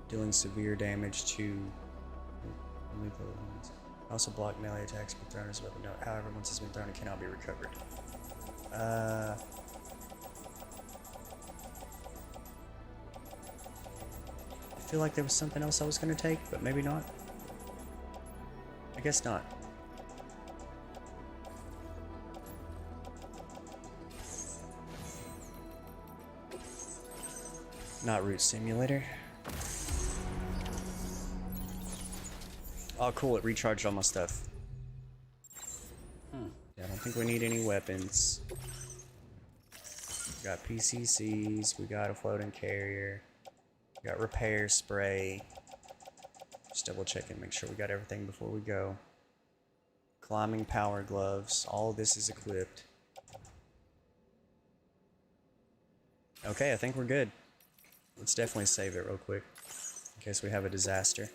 dealing severe damage to lethal elements. Also block melee attacks when thrown as a weapon. However, once it's been thrown, it cannot be recovered. I feel like there was something else I was going to take, but maybe not. I guess not. Not route simulator. Oh, cool, it recharged all my stuff. Yeah, I don't think we need any weapons. We got PCCs, we got a floating carrier, we got repair spray. Just double checking, make sure we got everything before we go. Climbing power gloves, all of this is equipped. Okay, I think we're good. Let's definitely save it real quick, in case we have a disaster.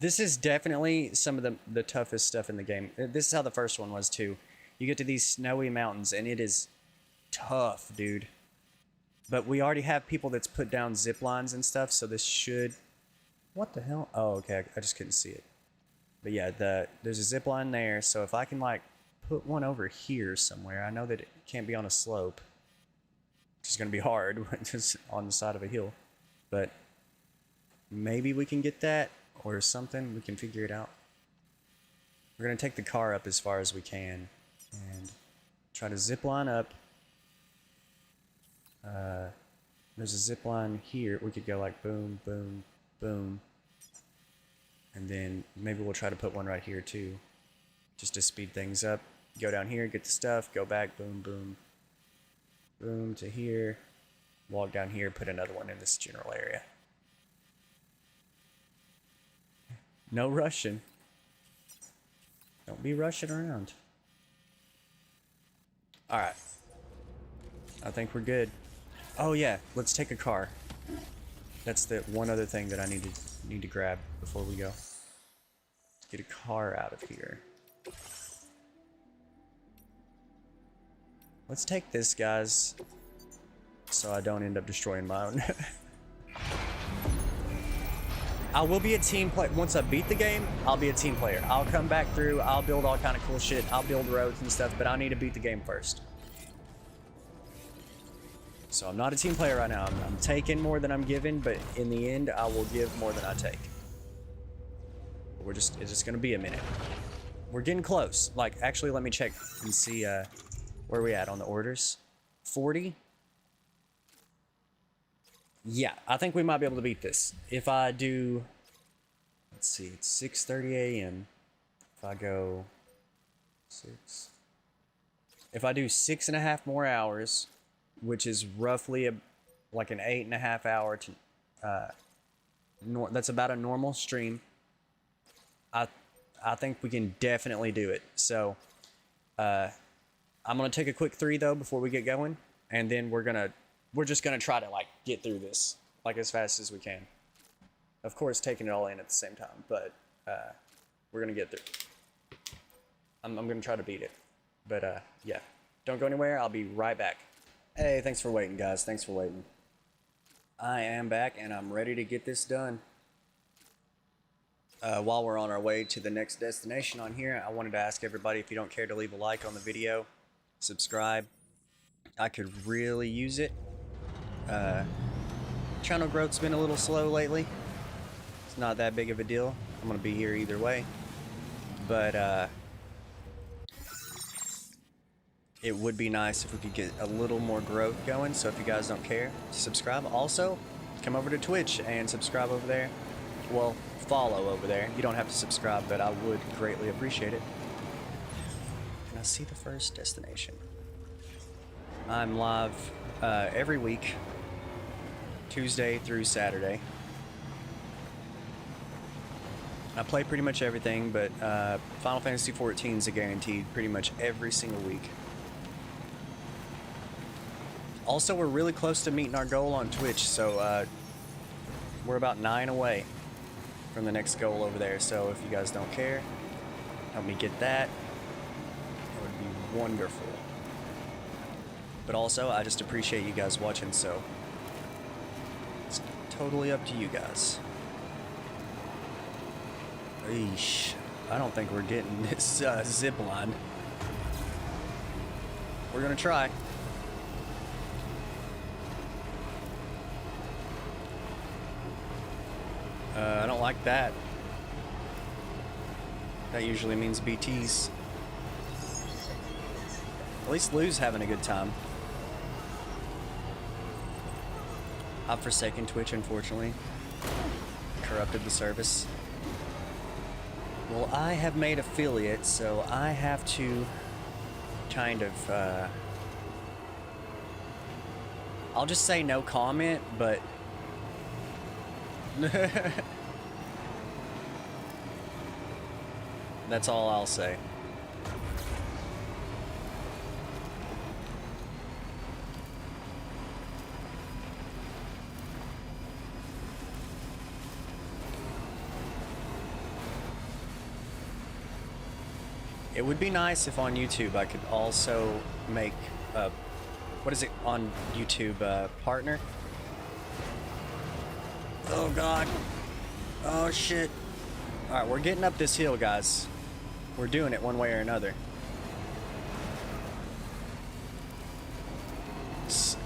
This is definitely some of the toughest stuff in the game. This is how the first one was too. You get to these snowy mountains and it is tough, dude. But we already have people that's put down zip lines and stuff, so this should... What the hell? Oh, okay, I just couldn't see it. But yeah, there's a zip line there, so if I can like put one over here somewhere, I know that it can't be on a slope. Which is going to be hard, just on the side of a hill. But maybe we can get that. Or something, we can figure it out. We're going to take the car up as far as we can and try to zip line up. There's a zip line here. We could go like boom, boom, boom. And then maybe we'll try to put one right here too, just to speed things up. Go down here, get the stuff, go back, boom, boom, boom to here. Walk down here, put another one in this general area. No rushing. Don't be rushing around. Alright. I think we're good. Oh yeah, let's take a car. That's the one other thing that I need to grab before we go. Let's get a car out of here. Let's take this, guys, so I don't end up destroying my own. I will be a team player. Once I beat the game, I'll be a team player. I'll come back through, I'll build all kind of cool shit, I'll build roads and stuff, but I need to beat the game first. So I'm not a team player right now. I'm taking more than I'm giving, but in the end, I will give more than I take. It's just gonna be a minute. We're getting close. Like, actually, let me check and see where we at on the orders. 40? Yeah, I think we might be able to beat this. If I do, let's see, it's 6:30 a.m. If I go 6, if I do 6.5 more hours, which is roughly like an 8.5 hour That's about a normal stream. I think we can definitely do it. So I'm gonna take a quick 3 though before we get going, and then we're just gonna try to like get through this like as fast as we can. Of course, taking it all in at the same time, but we're gonna get through. I'm gonna try to beat it, but yeah, don't go anywhere. I'll be right back. Hey, thanks for waiting, guys. Thanks for waiting. I am back, and I'm ready to get this done. While we're on our way to the next destination on here, I wanted to ask everybody if you don't care to leave a like on the video, subscribe. I could really use it. Channel growth's been a little slow lately. It's not that big of a deal. I'm gonna be here either way. But it would be nice if we could get a little more growth going, so if you guys don't care, subscribe. Also, come over to Twitch and subscribe over there. Well, follow over there. You don't have to subscribe, but I would greatly appreciate it. Can I see the first destination? I'm live every week, Tuesday through Saturday. I play pretty much everything, but Final Fantasy XIV is a guaranteed pretty much every single week. Also, we're really close to meeting our goal on Twitch, so we're about 9 away from the next goal over there. So if you guys don't care, help me get that. It would be wonderful. But also, I just appreciate you guys watching, so it's totally up to you guys. Eesh, I don't think we're getting this zip line. We're gonna try. I don't like that. That usually means BTs. At least Lou's having a good time. I've forsaken Twitch, unfortunately. Corrupted the service. Well, I have made affiliates, so I have to kind of, I'll just say no comment, but that's all I'll say. It would be nice if on YouTube I could also make what is it on YouTube, partner? Oh god. Oh shit. Alright, we're getting up this hill, guys. We're doing it one way or another. Just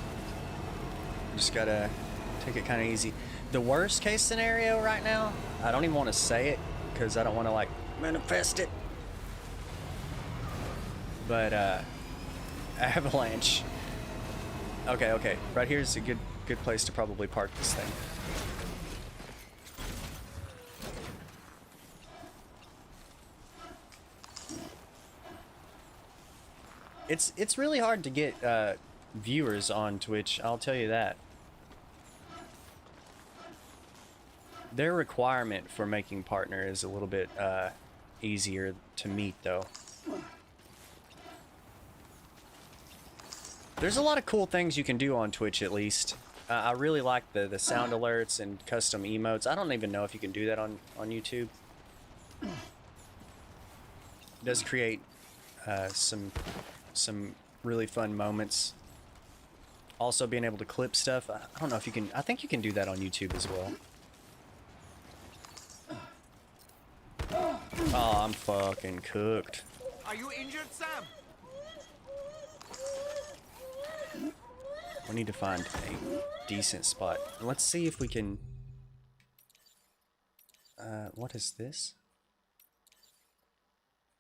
gotta take it kind of easy. The worst case scenario right now, I don't even want to say it because I don't want to like manifest it. But avalanche. Okay. Right here's a good place to probably park this thing. It's really hard to get viewers on Twitch, I'll tell you that. Their requirement for making partner is a little bit easier to meet, though. There's a lot of cool things you can do on Twitch, at least. I really like the sound alerts and custom emotes. I don't even know if you can do that on YouTube. It does create some really fun moments. Also being able to clip stuff. I don't know if you can. I think you can do that on YouTube as well. Oh, I'm fucking cooked. Are you injured, Sam? We need to find a decent spot. Let's see if we can... what is this?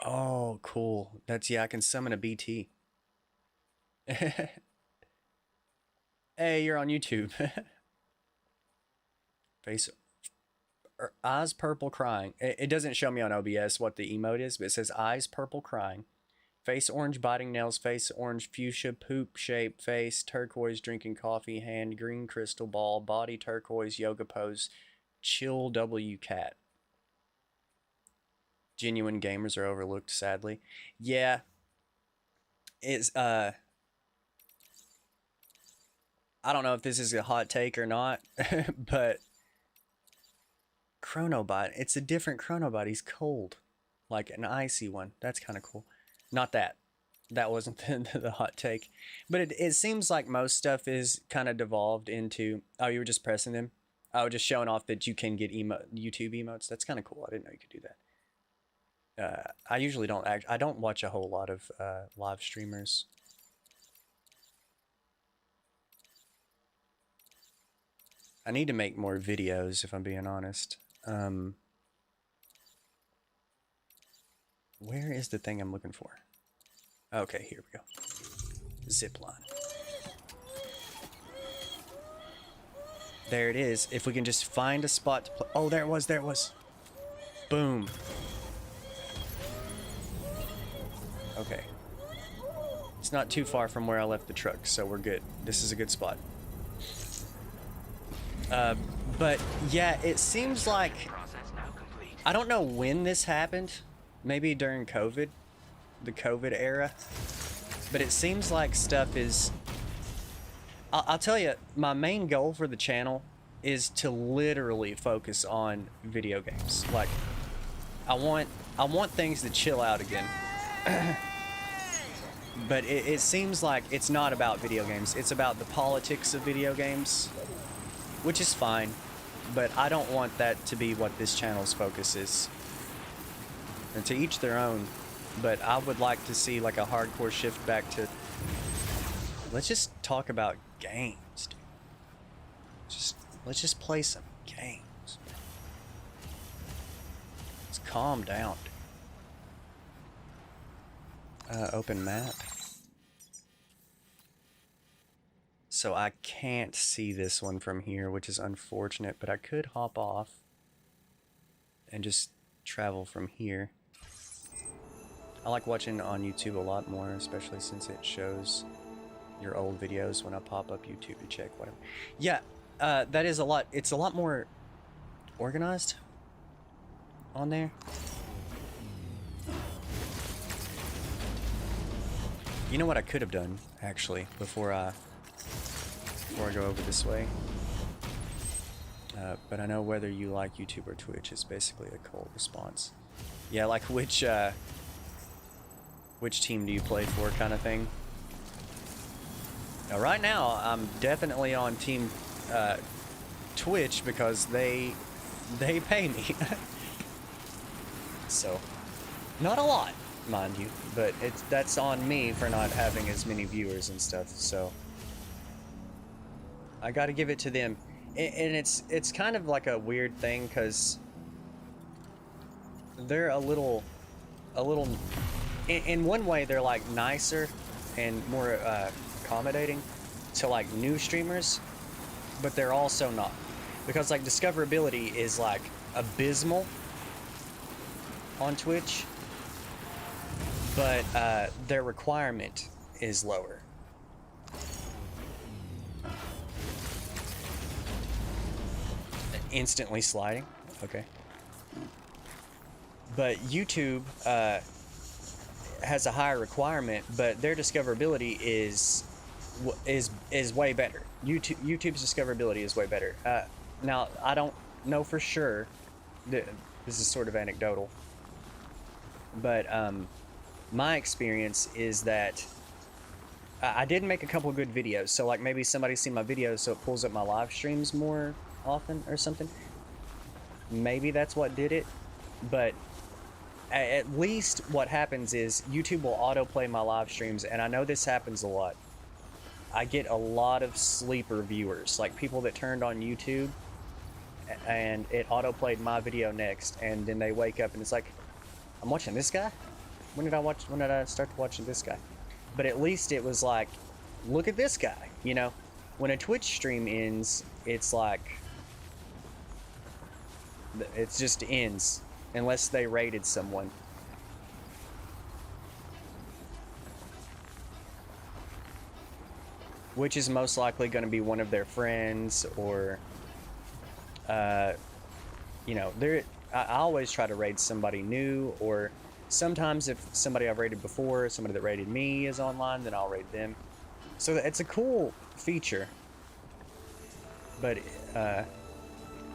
Oh, cool. That's, yeah, I can summon a BT. Hey, you're on YouTube. Face... eyes purple crying. It doesn't show me on OBS what the emote is, but it says eyes purple crying. Face orange biting nails, face orange fuchsia poop shape face, turquoise drinking coffee, hand green crystal ball, body turquoise yoga pose, Chill W Cat. Genuine gamers are overlooked, sadly. Yeah. It's I don't know if this is a hot take or not, but Chronobot, it's a different Chronobot. He's cold. Like an icy one. That's kind of cool. Not that. That wasn't the hot take. But it seems like most stuff is kind of devolved into, oh, you were just pressing them? Oh, just showing off that you can get YouTube emotes. That's kind of cool. I didn't know you could do that. I usually don't I don't watch a whole lot of live streamers. I need to make more videos, if I'm being honest. Where is the thing I'm looking for? Okay, here we go. Zipline. There it is. If we can just find a spot to play. Oh, there it was, there it was. Boom. Okay. It's not too far from where I left the truck, so we're good. This is a good spot. But yeah, it seems like, I don't know when this happened. Maybe during COVID, the COVID era. But it seems like stuff is, I'll tell you, my main goal for the channel is to literally focus on video games. Like, I want things to chill out again. But it seems like it's not about video games. It's about the politics of video games, which is fine. But I don't want that to be what this channel's focus is. And to each their own. But I would like to see like a hardcore shift back to, let's just talk about games, dude. Let's just play some games. Let's calm down. Open map. So I can't see this one from here, which is unfortunate, but I could hop off and just travel from here. I like watching on YouTube a lot more, especially since it shows your old videos when I pop up YouTube to check whatever. Yeah, that is a lot. It's a lot more organized on there. You know what I could have done, actually, before I go over this way? But I know whether you like YouTube or Twitch is basically a cold response. Yeah, like which team do you play for kind of thing. Now, right now, I'm definitely on team Twitch because they pay me. So, not a lot, mind you, but that's on me for not having as many viewers and stuff, so I gotta give it to them. And it's kind of like a weird thing because they're a little in one way they're like nicer and more accommodating to like new streamers, but they're also not, because like discoverability is like abysmal on Twitch, but their requirement is lower. Instantly sliding, okay. But YouTube has a higher requirement, but their discoverability is way better. YouTube's discoverability is way better. Now I don't know for sure. This is sort of anecdotal, but my experience is that I did make a couple of good videos. So like maybe somebody's seen my videos, so it pulls up my live streams more often or something. Maybe that's what did it, but at least what happens is YouTube will autoplay my live streams, and I know this happens a lot. I get a lot of sleeper viewers, like people that turned on YouTube and it autoplayed my video next, and then they wake up and it's like, I'm watching this guy? When did I start watching this guy? But at least it was like, look at this guy, you know? When a Twitch stream ends, it's like, it just ends. Unless they raided someone. Which is most likely going to be one of their friends, or you know, I always try to raid somebody new, or sometimes if somebody I've raided before, somebody that raided me is online, then I'll raid them. So it's a cool feature, but I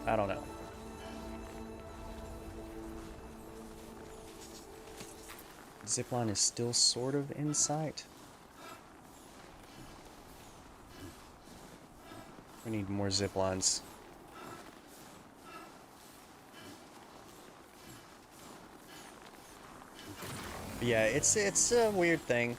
don't know. Zipline is still sort of in sight. We need more ziplines. Yeah, it's a weird thing.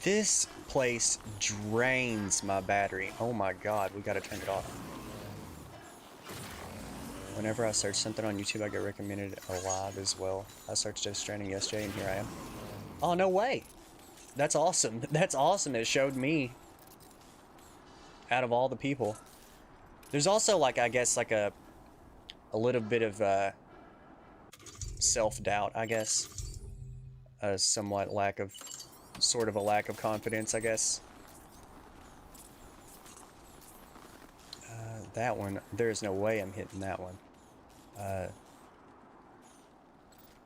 This place drains my battery. Oh my god, we gotta turn it off. Whenever I search something on YouTube, I get recommended alive as well. I searched Death Stranding yesterday, and here I am. Oh, no way! That's awesome. That's awesome. It showed me out of all the people. There's also, like, I guess, like a little bit of self-doubt, I guess. A somewhat lack of, sort of a lack of confidence, I guess. That one, there's no way I'm hitting that one.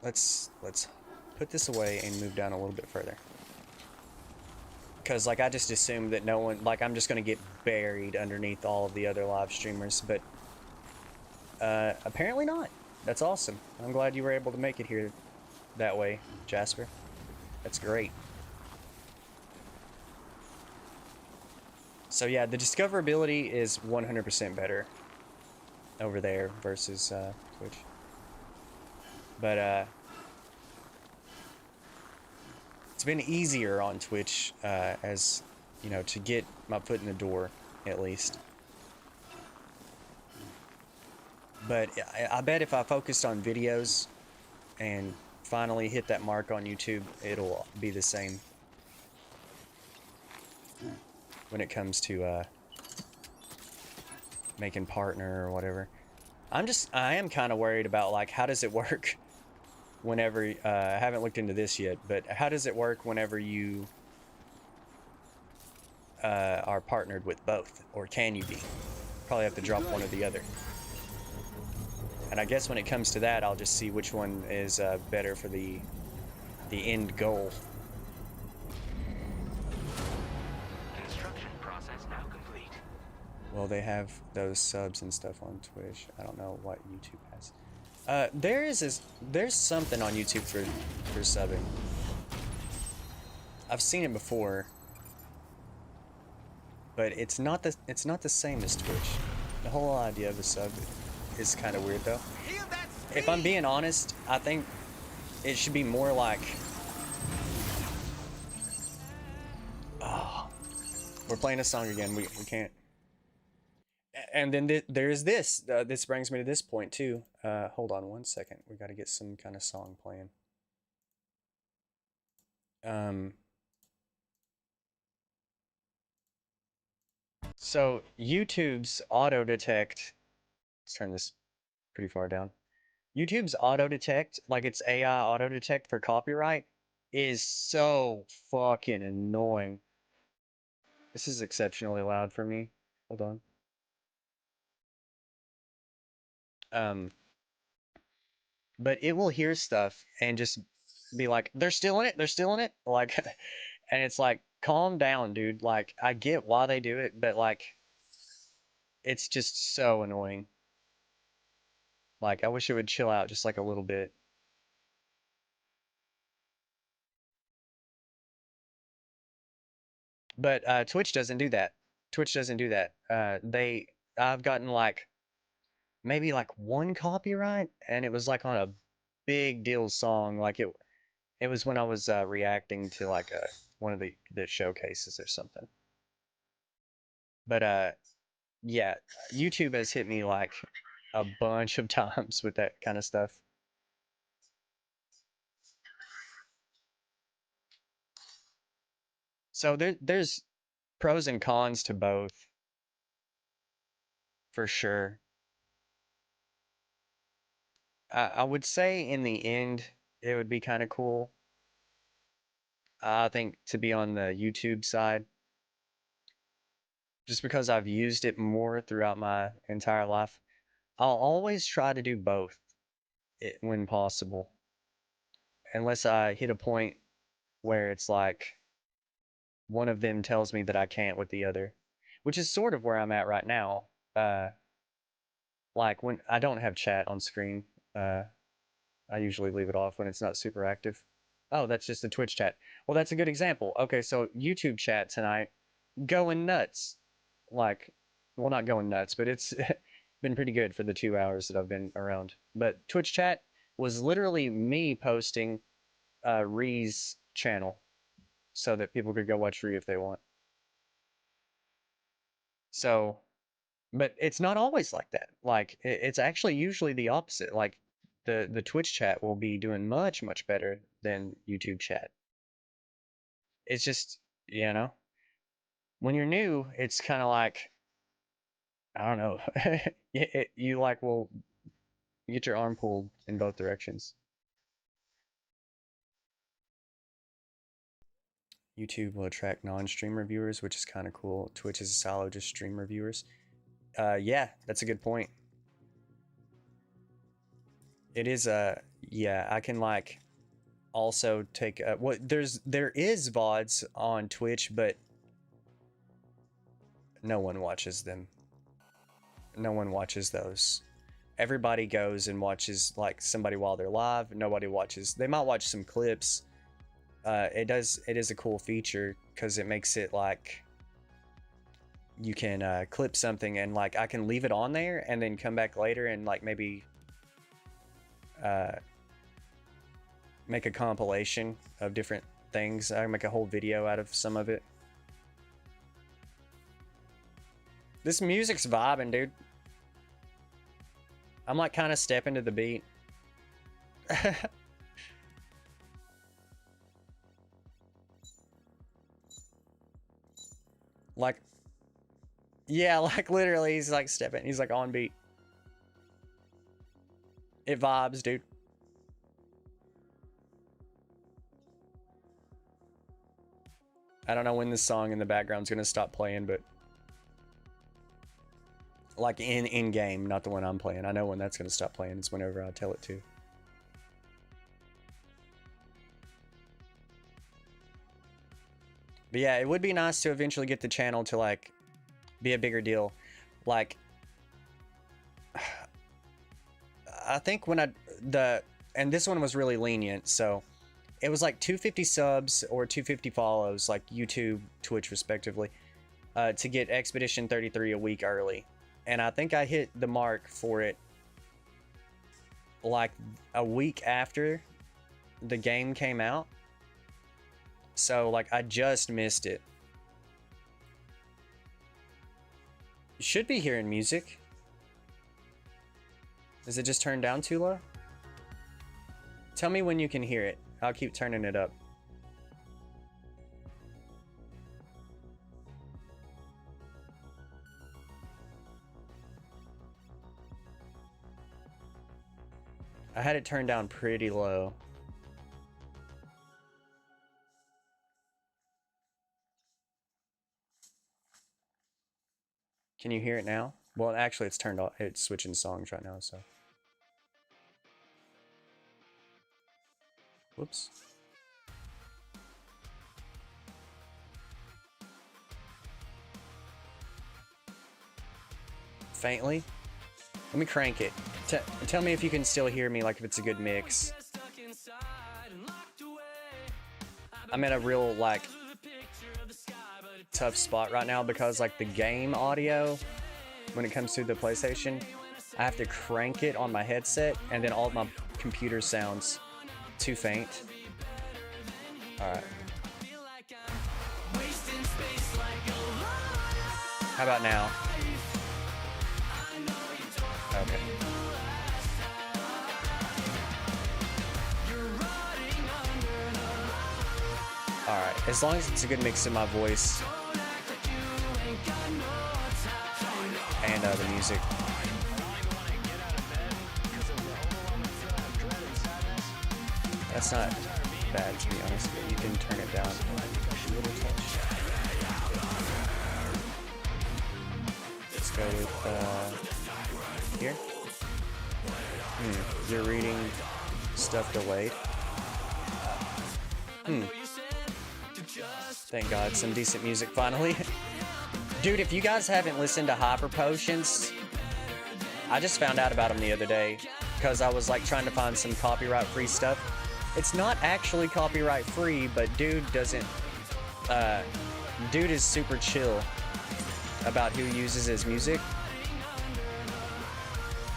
Let's put this away and move down a little bit further. Because, like, I just assumed that no one, like, I'm just going to get buried underneath all of the other live streamers, but apparently not. That's awesome. I'm glad you were able to make it here that way, Jasper. That's great. So yeah, the discoverability is 100% better over there versus Twitch. But it's been easier on Twitch as, you know, to get my foot in the door, at least. But I bet if I focused on videos and finally hit that mark on YouTube, it'll be the same when it comes to making partner or whatever. I am kind of worried about, like, how does it work whenever, I haven't looked into this yet, but how does it work whenever you are partnered with both, or can you be? Probably have to drop one or the other. And I guess when it comes to that, I'll just see which one is better for the end goal. Construction process now complete. Well, they have those subs and stuff on Twitch. I don't know what YouTube has. There's something on YouTube for subbing. I've seen it before, but it's not the same as Twitch. The whole idea of a sub is kind of weird, though. If I'm being honest, I think it should be more like, oh, we're playing a song again. We can't. And then there's this. This brings me to this point too. Hold on one second. We got to get some kind of song playing. So YouTube's auto detect. Let's turn this pretty far down. YouTube's auto detect, like its AI auto detect for copyright, is so fucking annoying. This is exceptionally loud for me. Hold on. But it will hear stuff and just be like, they're still in it, they're still in it. Like, and it's like, calm down, dude. Like, I get why they do it, but like, it's just so annoying. Like, I wish it would chill out just like a little bit. But Twitch doesn't do that. Twitch doesn't do that. I've gotten like maybe like one copyright, and it was like on a big deal song. Like it was when I was reacting to like one of the showcases or something. But yeah, YouTube has hit me like a bunch of times with that kind of stuff. So there's pros and cons to both, for sure. I would say in the end, it would be kind of cool. I think to be on the YouTube side, just because I've used it more throughout my entire life. I'll always try to do both when possible, unless I hit a point where it's like one of them tells me that I can't with the other, which is sort of where I'm at right now. Like when I don't have chat on screen, I usually leave it off when it's not super active. Oh, that's just a Twitch chat. Well, that's a good example. Okay, so YouTube chat tonight, going nuts. Like, well, not going nuts, but it's been pretty good for the 2 hours that I've been around. But Twitch chat was literally me posting Ree's channel so that people could go watch Ree if they want. So, but it's not always like that. Like, it's actually usually the opposite. Like, the Twitch chat will be doing much, much better than YouTube chat. It's just, you know, when you're new, it's kind of like, I don't know, you like will get your arm pulled in both directions. YouTube will attract non-streamer viewers, which is kind of cool. Twitch is a silo just streamer viewers. Yeah, that's a good point. It is yeah, I can like also take what there is VODs on Twitch, but no one watches them. No one watches those. Everybody goes and watches like somebody while they're live. Nobody watches. They might watch some clips. It is a cool feature because it makes it like you can clip something and like I can leave it on there and then come back later and like maybe make a compilation of different things. I can make a whole video out of some of it. This music's vibing, dude. I'm like kind of stepping to the beat. Like, yeah, like literally he's like stepping. He's like on beat. It vibes, dude. I don't know when this song in the background's gonna stop playing, but like in game, not the one I'm playing. I know when that's gonna stop playing. It's whenever I tell it to. But yeah, it would be nice to eventually get the channel to like be a bigger deal. Like, I think when and this one was really lenient, so it was like 250 subs or 250 follows, like YouTube, Twitch respectively, to get Expedition 33 a week early. And I think I hit the mark for it like a week after the game came out. So like I just missed it. You should be hearing music. Is it just turned down too low? Tell me when you can hear it. I'll keep turning it up. I had it turned down pretty low. Can you hear it now? Well, actually it's turned off. It's switching songs right now, so. Whoops. Faintly? Let me crank it. Tell me if you can still hear me, like if it's a good mix. I'm in a real, like, tough spot right now because, like, the game audio, when it comes to the PlayStation, I have to crank it on my headset, and then all of my computer sounds too faint. Alright. How about now? Okay. Alright, as long as it's a good mix of my voice and the music. That's not bad, to be honest, but you can turn it down a little touch. Let's go with, here. You're reading stuff delayed. Thank God, some decent music finally. Dude, if you guys haven't listened to Hyper Potions, I just found out about them the other day because I was like trying to find some copyright-free stuff. It's not actually copyright-free, but dude doesn't, dude is super chill about who uses his music.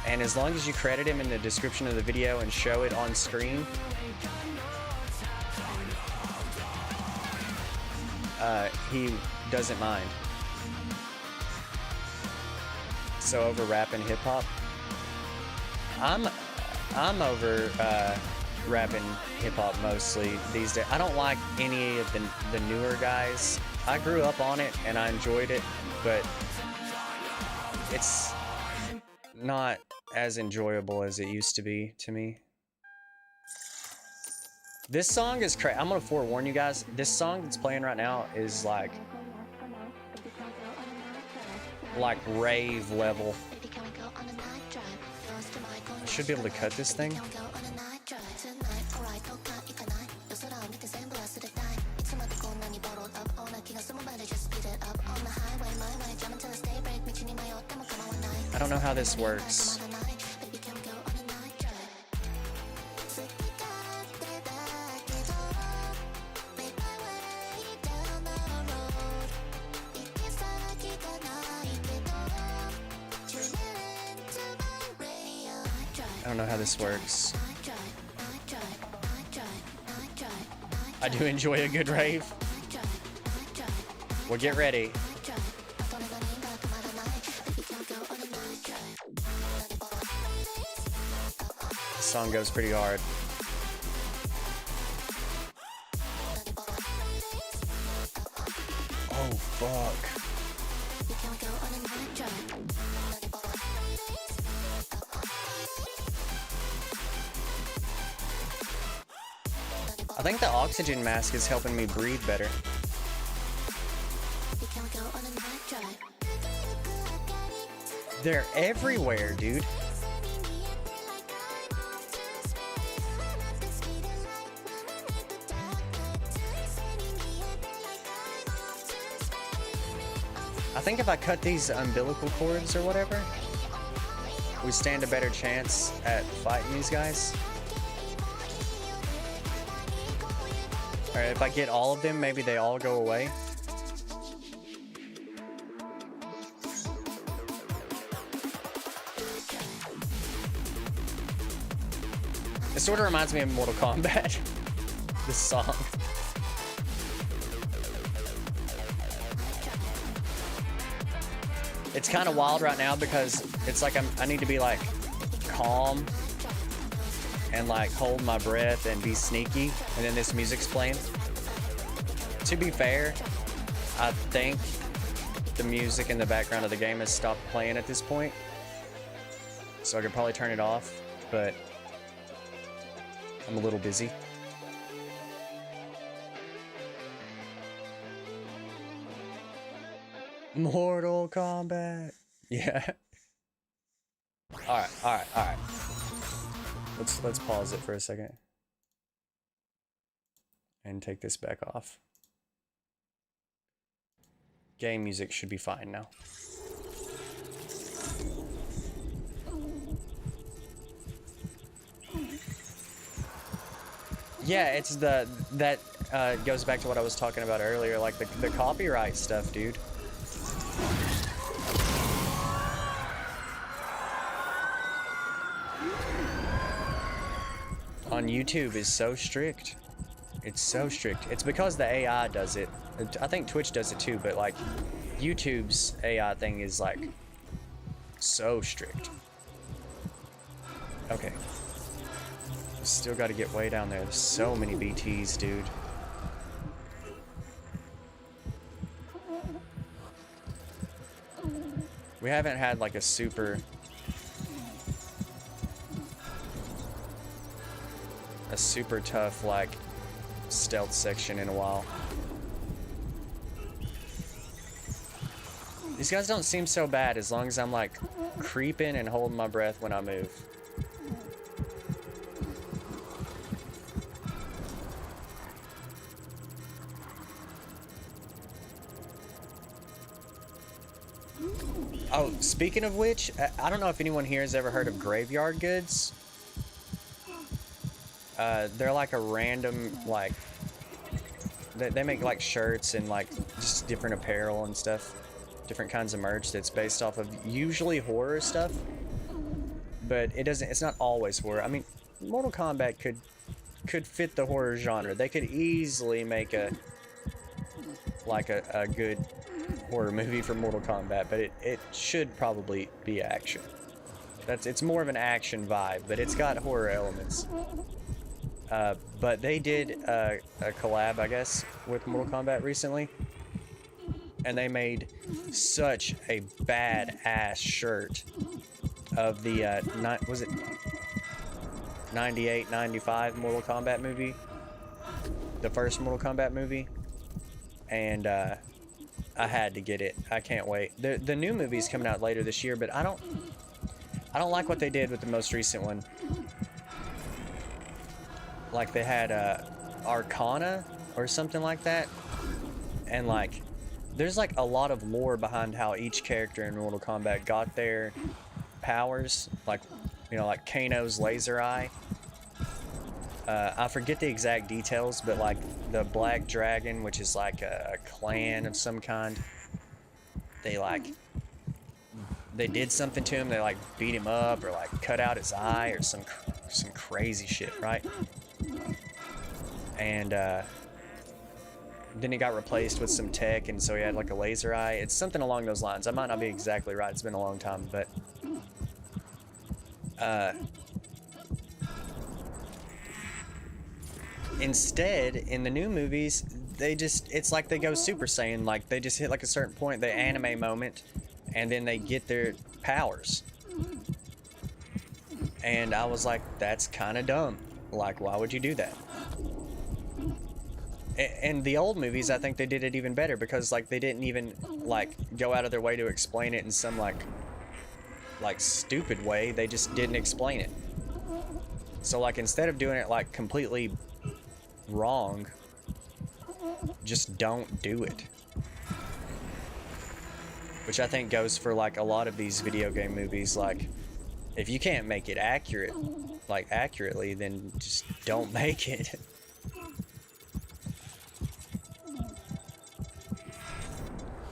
And as long as you credit him in the description of the video and show it on screen, he doesn't mind. So over rap and hip hop, I'm over rap and hip hop mostly these days. I don't like any of the newer guys. I grew up on it and I enjoyed it, but it's not as enjoyable as it used to be to me. This song is crazy. I'm gonna forewarn you guys. This song that's playing right now is like rave level. I should be able to cut this thing. I don't know how this works. I don't know how this works. I do enjoy a good rave. Well, get ready. This song goes pretty hard. Oh, fuck. I think the oxygen mask is helping me breathe better. They're everywhere, dude. I think if I cut these umbilical cords or whatever, we stand a better chance at fighting these guys. Or if I get all of them, maybe they all go away. It sort of reminds me of Mortal Kombat, this song. It's kind of wild right now because it's like I need to be like calm and like hold my breath and be sneaky, and then this music's playing. To be fair, I think the music in the background of the game has stopped playing at this point, so I could probably turn it off, but I'm a little busy. Mortal Kombat. Yeah. All right. Let's pause it for a second and take this back off. Game music should be fine now. Yeah, it's that goes back to what I was talking about earlier, like the copyright stuff, dude. On YouTube is so strict. It's so strict. It's because the AI does it. I think Twitch does it too, but like YouTube's AI thing is like so strict. Okay. Still got to get way down there. There's so many BTs, dude. We haven't had like a super a super tough, like, stealth section in a while. These guys don't seem so bad as long as I'm, like, creeping and holding my breath when I move. Oh, speaking of which, I don't know if anyone here has ever heard of graveyard goods. They're like a random, like, they make like shirts and like just different apparel and stuff, different kinds of merch that's based off of usually horror stuff, but it's not always horror. I mean, Mortal Kombat could fit the horror genre. They could easily make a good horror movie for Mortal Kombat, but it should probably be action. It's more of an action vibe, but it's got horror elements. But they did a collab, I guess, with Mortal Kombat recently, and they made such a badass shirt of the was it 98, 95 Mortal Kombat movie, the first Mortal Kombat movie, and I had to get it. I can't wait. The new movie's coming out later this year, but I don't like what they did with the most recent one. Like they had Arcana or something like that, and like there's like a lot of lore behind how each character in Mortal Kombat got their powers, like, you know, like Kano's laser eye. I forget the exact details, but like the Black Dragon, which is like a clan of some kind, they did something to him. They like beat him up or like cut out his eye or some crazy shit, right? And then he got replaced with some tech, and so he had like a laser eye. It's something along those lines. I might not be exactly right. It's been a long time, but instead, in the new movies, it's like they go Super Saiyan. Like they just hit like a certain point, they anime moment, and then they get their powers. And I was like, that's kind of dumb. Like, why would you do that? And the old movies, I think they did it even better, because like they didn't even like go out of their way to explain it in some like stupid way. They just didn't explain it. So like instead of doing it like completely wrong, just don't do it. Which I think goes for like a lot of these video game movies. Like if you can't make it accurate, like accurately, then just don't make it.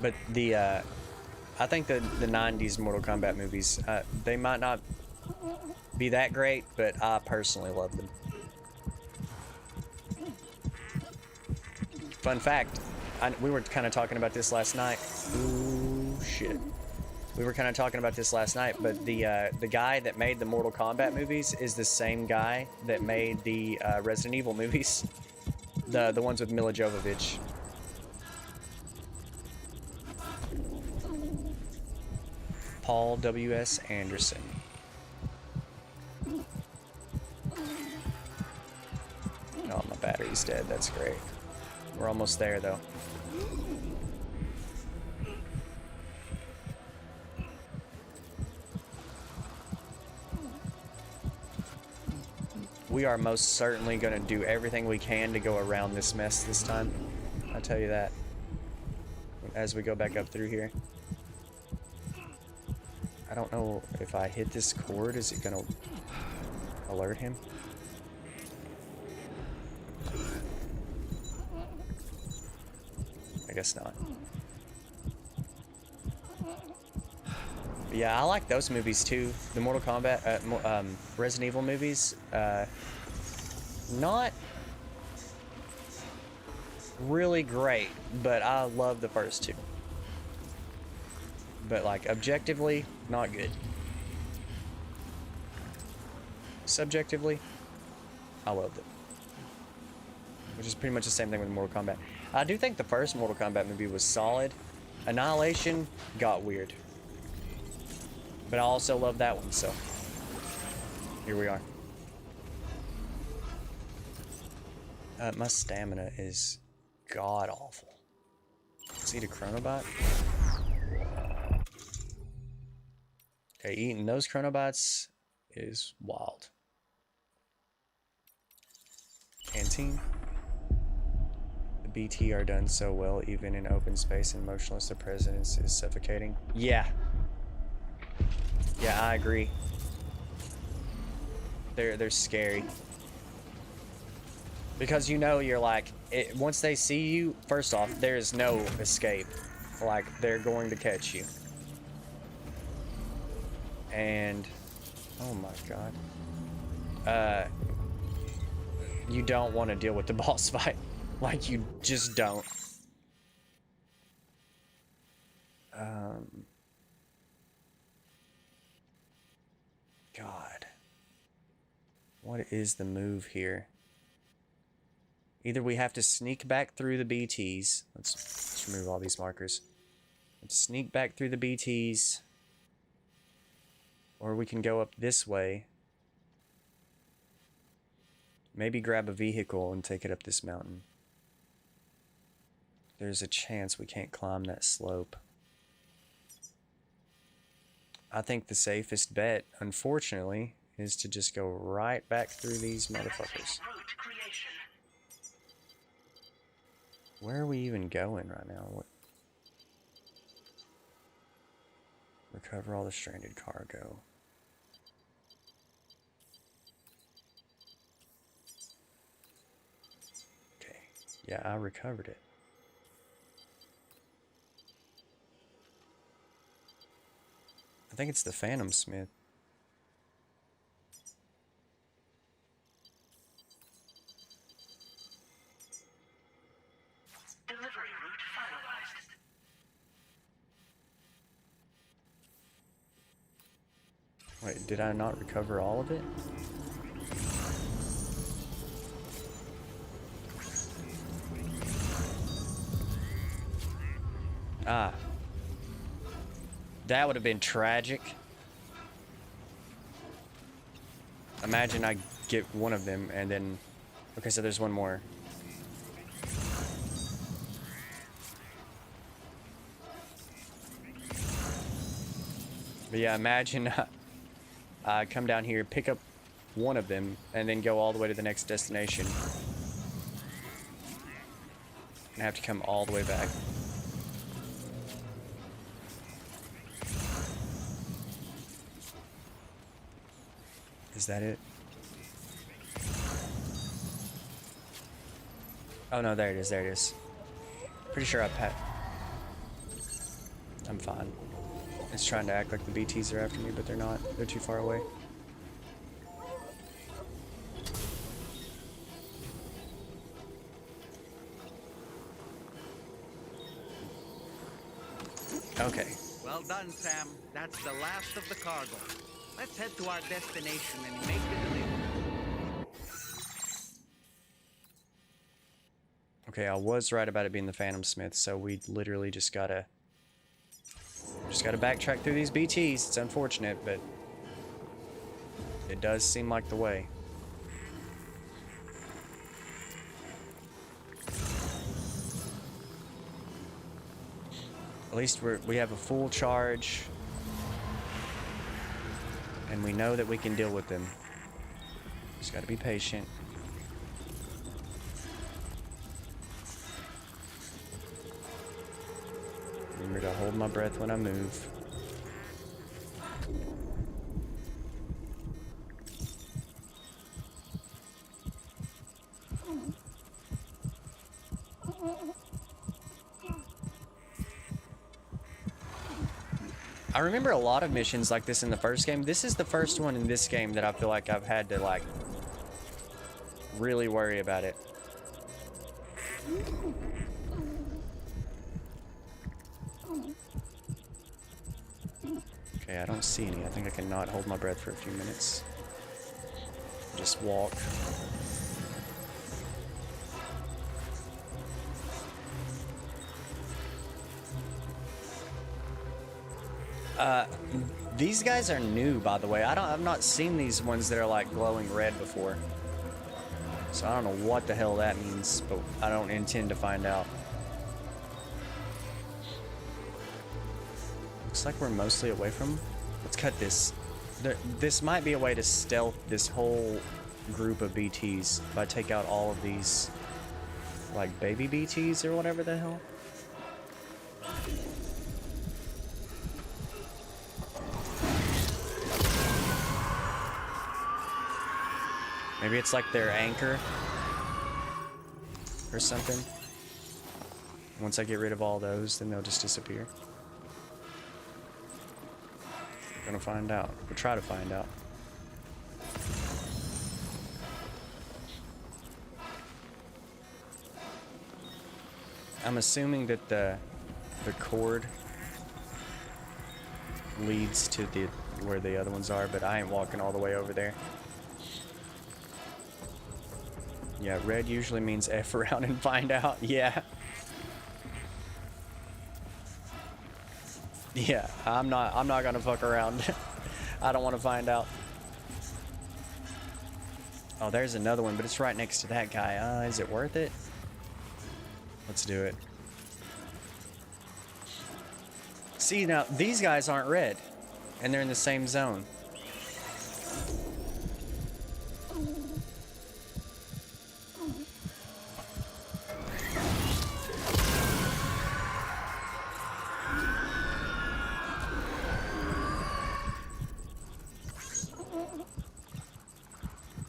But I think the 90s Mortal Kombat movies, they might not be that great, but I personally love them. Fun fact, we were kind of talking about this last night. Ooh, shit. We were kind of talking about this last night, but the guy that made the Mortal Kombat movies is the same guy that made the Resident Evil movies, the ones with Mila Jovovich. Paul W.S. Anderson. Oh, my battery's dead. That's great. We're almost there, though. We are most certainly going to do everything we can to go around this mess this time. I'll tell you that. As we go back up through here. I don't know if I hit this cord, is it going to alert him? I guess not. But yeah, I like those movies too. The Mortal Kombat, Resident Evil movies. Not really great, but I love the first two. But like objectively, not good. Subjectively, I loved it. Which is pretty much the same thing with Mortal Kombat. I do think the first Mortal Kombat movie was solid. Annihilation got weird. But I also love that one, so here we are. My stamina is god awful. Let's eat a chronobot. Okay, eating those chronobots is wild. Canteen. The BT are done so well, even in open space and motionless, the presence is suffocating. Yeah. Yeah, I agree. They're scary. Because you know you're like, once they see you, first off, there's no escape. Like, they're going to catch you. And, oh my god. You don't want to deal with the boss fight. Like, you just don't. God. What is the move here? Either we have to sneak back through the BTs. Let's remove all these markers. Let's sneak back through the BTs. Or we can go up this way. Maybe grab a vehicle and take it up this mountain. There's a chance we can't climb that slope. I think the safest bet, unfortunately, is to just go right back through these motherfuckers. Where are we even going right now? What? Recover all the stranded cargo. Okay. Yeah, I recovered it. I think it's the Phantom Smith. Delivery route finalized. Wait, did I not recover all of it? Ah. That would have been tragic. Imagine I get one of them and then... Okay, so there's one more. But yeah, imagine I come down here, pick up one of them, and then go all the way to the next destination. And have to come all the way back. Is that it? Oh no, there it is, there it is. Pretty sure I'm fine. It's trying to act like the BTs are after me, but they're not. They're too far away. Okay. Well done, Sam. That's the last of the cargo. Let's head to our destination and make the delivery. Okay, I was right about it being the Phantom Smith, so we literally just gotta backtrack through these BTs. It's unfortunate, but it does seem like the way. At least we have a full charge. And we know that we can deal with them. Just gotta be patient. Remember to hold my breath when I move. I remember a lot of missions like this in the first game. This is the first one in this game that I feel like I've had to, like, really worry about it. Okay, I don't see any. I think I can not hold my breath for a few minutes. Just walk. These guys are new, by the way. I've not seen these ones that are like glowing red before. So I don't know what the hell that means, but I don't intend to find out. Looks like we're mostly away from them. Let's cut this. This might be a way to stealth this whole group of BTs if I take out all of these, like, baby BTs or whatever the hell. Maybe it's like their anchor or something. Once I get rid of all those, then they'll just disappear. Gonna find out. We'll try to find out. I'm assuming that the cord leads to where the other ones are, but I ain't walking all the way over there. Yeah, red usually means F around and find out. Yeah. Yeah, I'm not gonna fuck around. I don't want to find out. Oh, there's another one, but it's right next to that guy. Is it worth it? Let's do it. See, now, these guys aren't red, and they're in the same zone.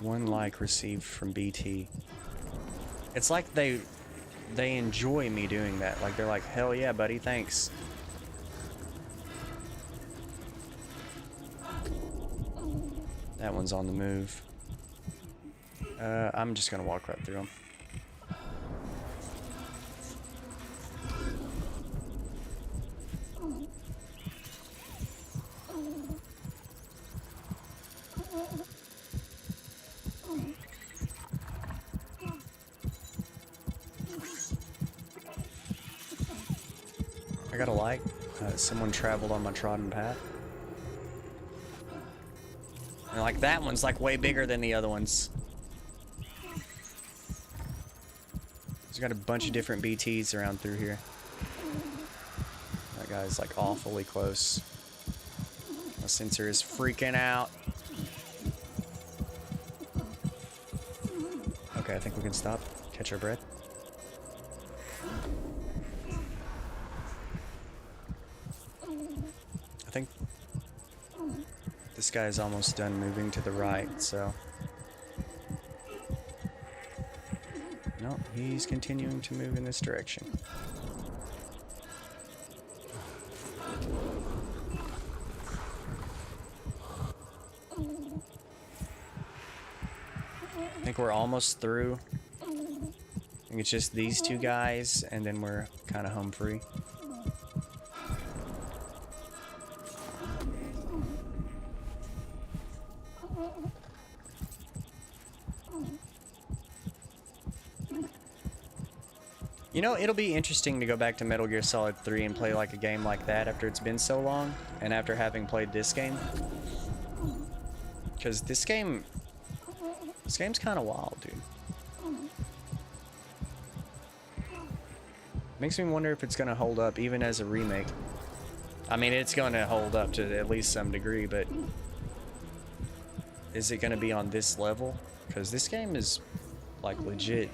One like received from BT. It's like they enjoy me doing that. Like they're like, hell yeah, buddy, thanks. That one's on the move. I'm just gonna walk right through them. I got a light. Someone traveled on my trodden path. And like that one's like way bigger than the other ones. There's got a bunch of different BTs around through here. That guy's like awfully close. My sensor is freaking out. Okay, I think we can stop. Catch our breath. I think this guy is almost done moving to the right, so... No, he's continuing to move in this direction. I think we're almost through. I think it's just these two guys, and then we're kind of home free. You know, it'll be interesting to go back to Metal Gear Solid 3 and play like a game like that after it's been so long, and after having played this game. Because this game's kind of wild, dude. Makes me wonder if it's going to hold up even as a remake. I mean, it's going to hold up to at least some degree, but is it going to be on this level? Because this game is like legit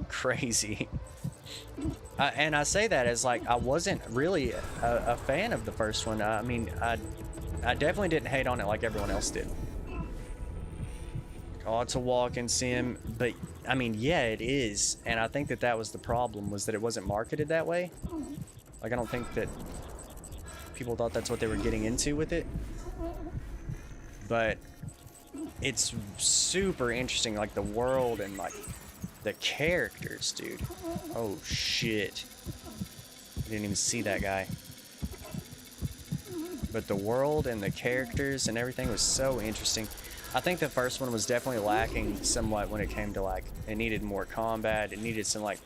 crazy. And I say that as like I wasn't really a fan of the first one. I mean, I definitely didn't hate on it like everyone else did. Oh, it's a walk-in sim, but I mean, yeah, it is, and I think that was the problem, was that it wasn't marketed that way. Like, I don't think that people thought that's what they were getting into with it. But it's super interesting, like the world and like the characters, dude. Oh shit. I didn't even see that guy. But the world and the characters and everything was so interesting. I think the first one was definitely lacking somewhat when it came to like, it needed more combat, it needed some like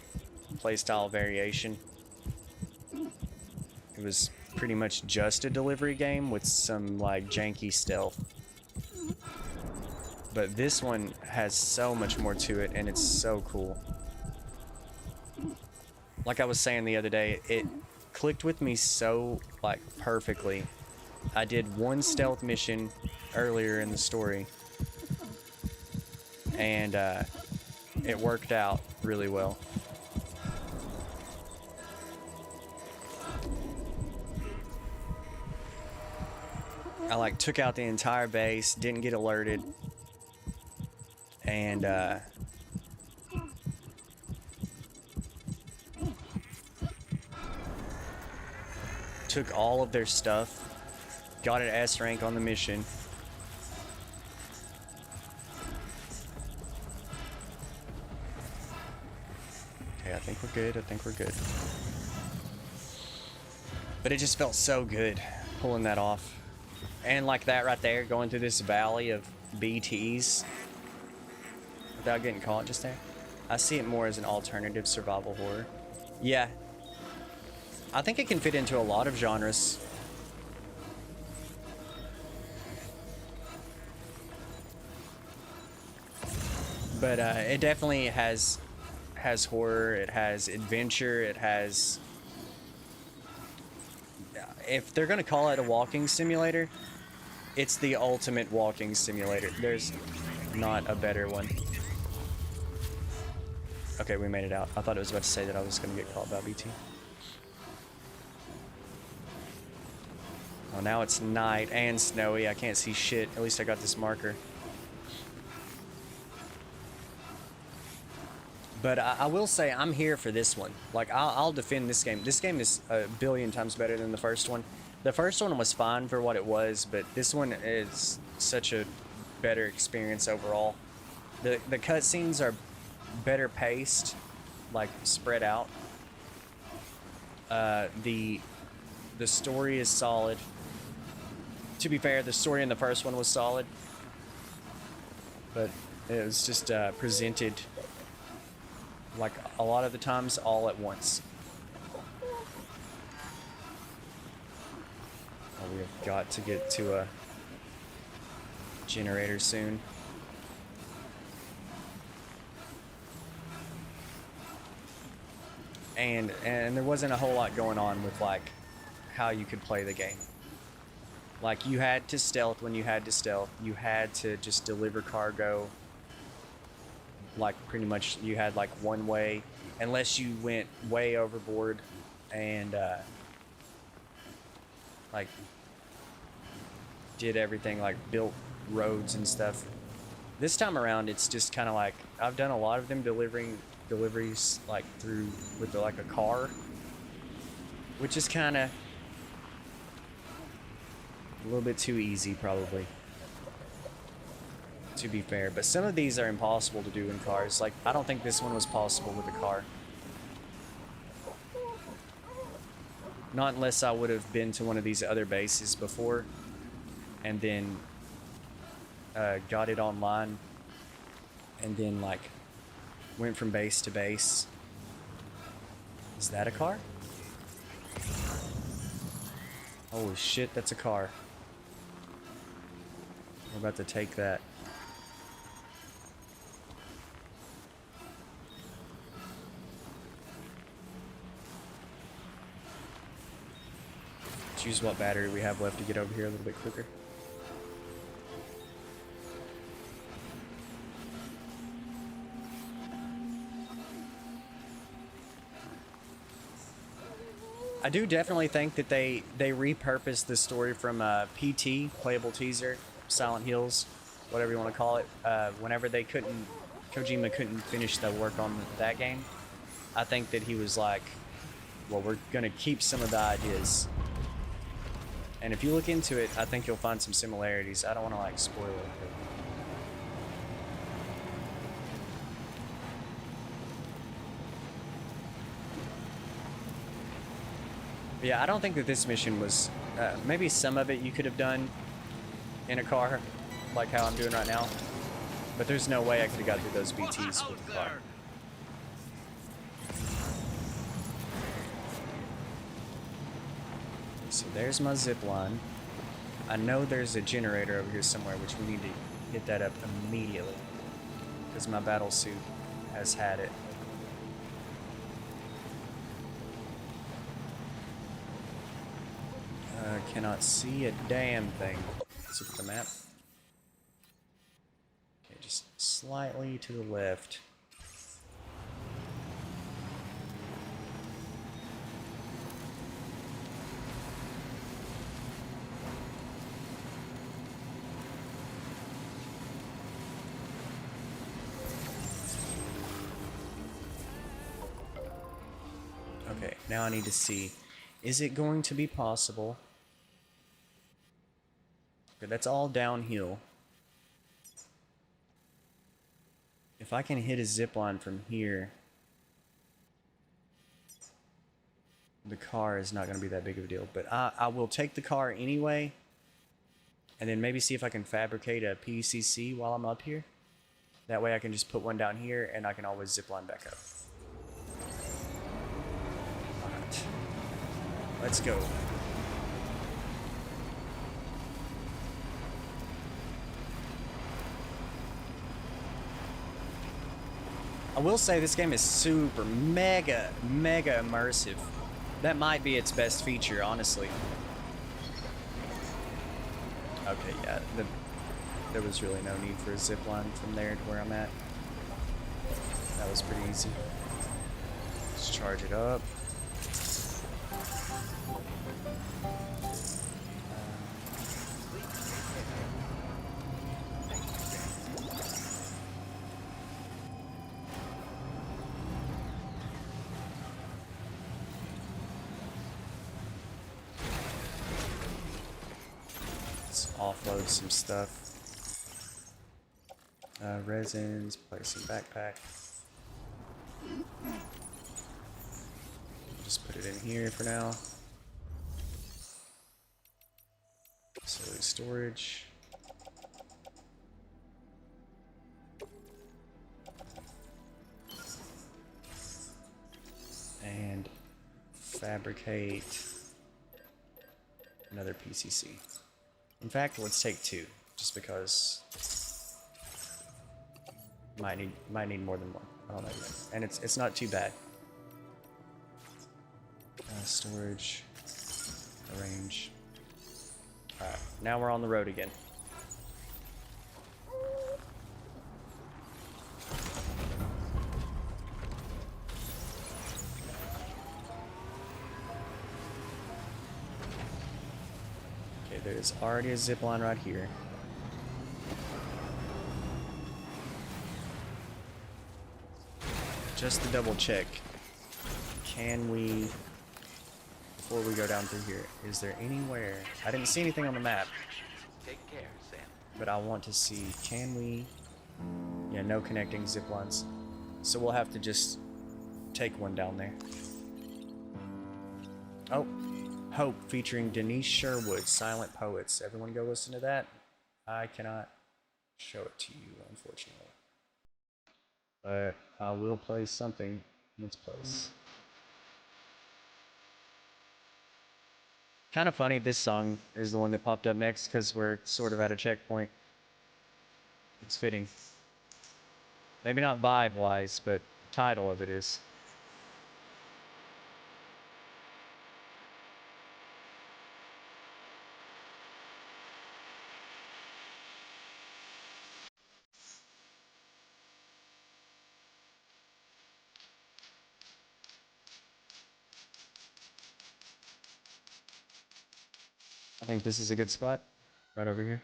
playstyle variation. It was pretty much just a delivery game with some like janky stealth. But this one has so much more to it, and it's so cool. Like I was saying the other day, it clicked with me so, like, perfectly. I did one stealth mission earlier in the story, and it worked out really well. I like took out the entire base, didn't get alerted, and took all of their stuff, got an S rank on the mission. Okay, I think we're good. I think we're good. But it just felt so good pulling that off. And like that right there, going through this valley of BTs without getting caught just there. I see it more as an alternative survival horror. Yeah. I think it can fit into a lot of genres. But it definitely has horror, it has adventure, it has... If they're gonna call it a walking simulator, it's the ultimate walking simulator. There's not a better one. Okay, we made it out. I thought it was about to say that I was gonna get caught by BT. Oh, now it's night and snowy. I can't see shit. At least I got this marker. But I will say I'm here for this one. Like, I'll defend this game. This game is a billion times better than the first one. The first one was fine for what it was, but this one is such a better experience overall. The cutscenes are better paced, like spread out. The story is solid. To be fair, the story in the first one was solid, but it was just presented like a lot of the times all at once. Oh, we have got to get to a generator soon. And there wasn't a whole lot going on with like how you could play the game. Like, you had to stealth when you had to stealth. You had to just deliver cargo. Like, pretty much you had like one way, unless you went way overboard and like did everything, like built roads and stuff. This time around, it's just kind of like, I've done a lot of them deliveries like through with like a car, which is kind of a little bit too easy probably, to be fair. But some of these are impossible to do in cars. Like, I don't think this one was possible with a car. Not unless I would have been to one of these other bases before and then got it online and then like went from base to base. Is that a car? Holy shit, that's a car. We're about to take that. Choose what battery we have left to get over here a little bit quicker. I do definitely think that they repurposed the story from PT, Playable Teaser, Silent Hills, whatever you want to call it, whenever Kojima couldn't finish the work on that game. I think that he was like, well, we're gonna keep some of the ideas. And if you look into it, I think you'll find some similarities. I don't want to like spoil it. But yeah, I don't think that this mission was, maybe some of it you could have done in a car, like how I'm doing right now. But there's no way I could have got through those BTs with the car. So there's my zip line. I know there's a generator over here somewhere, which we need to hit that up immediately. Because my battle suit has had it. Cannot see a damn thing. Let's look at the map. Okay, just slightly to the left. Okay, now I need to see, is it going to be possible? Okay, that's all downhill. If I can hit a zipline from here, the car is not going to be that big of a deal. But I will take the car anyway, and then maybe see if I can fabricate a PCC while I'm up here. That way I can just put one down here, and I can always zipline back up. Alright. Let's go. I will say this game is super mega immersive. That might be its best feature, honestly. Okay, yeah, there was really no need for a zipline from there to where I'm at. That was pretty easy. Let's charge it up. Offload some stuff. Resins, place in backpack. Just put it in here for now. Facility storage. And fabricate another PCC. In fact, let's take two, just because might need more than one. I don't know yet. And it's not too bad. Storage, arrange. All right, now we're on the road again. There's already a zipline right here. Just to double check, can we, before we go down through here, is there anywhere, I didn't see anything on the map, Take care, Sam. but I want to see, can we, yeah, no connecting ziplines. So we'll have to just take one down there. Oh. Hope featuring Denise Sherwood, Silent Poets. Everyone go listen to that. I cannot show it to you, unfortunately. But I will play something in its place. Kind of funny, this song is the one that popped up next because we're sort of at a checkpoint. It's fitting. Maybe not vibe-wise, but the title of it is. I think this is a good spot, right over here.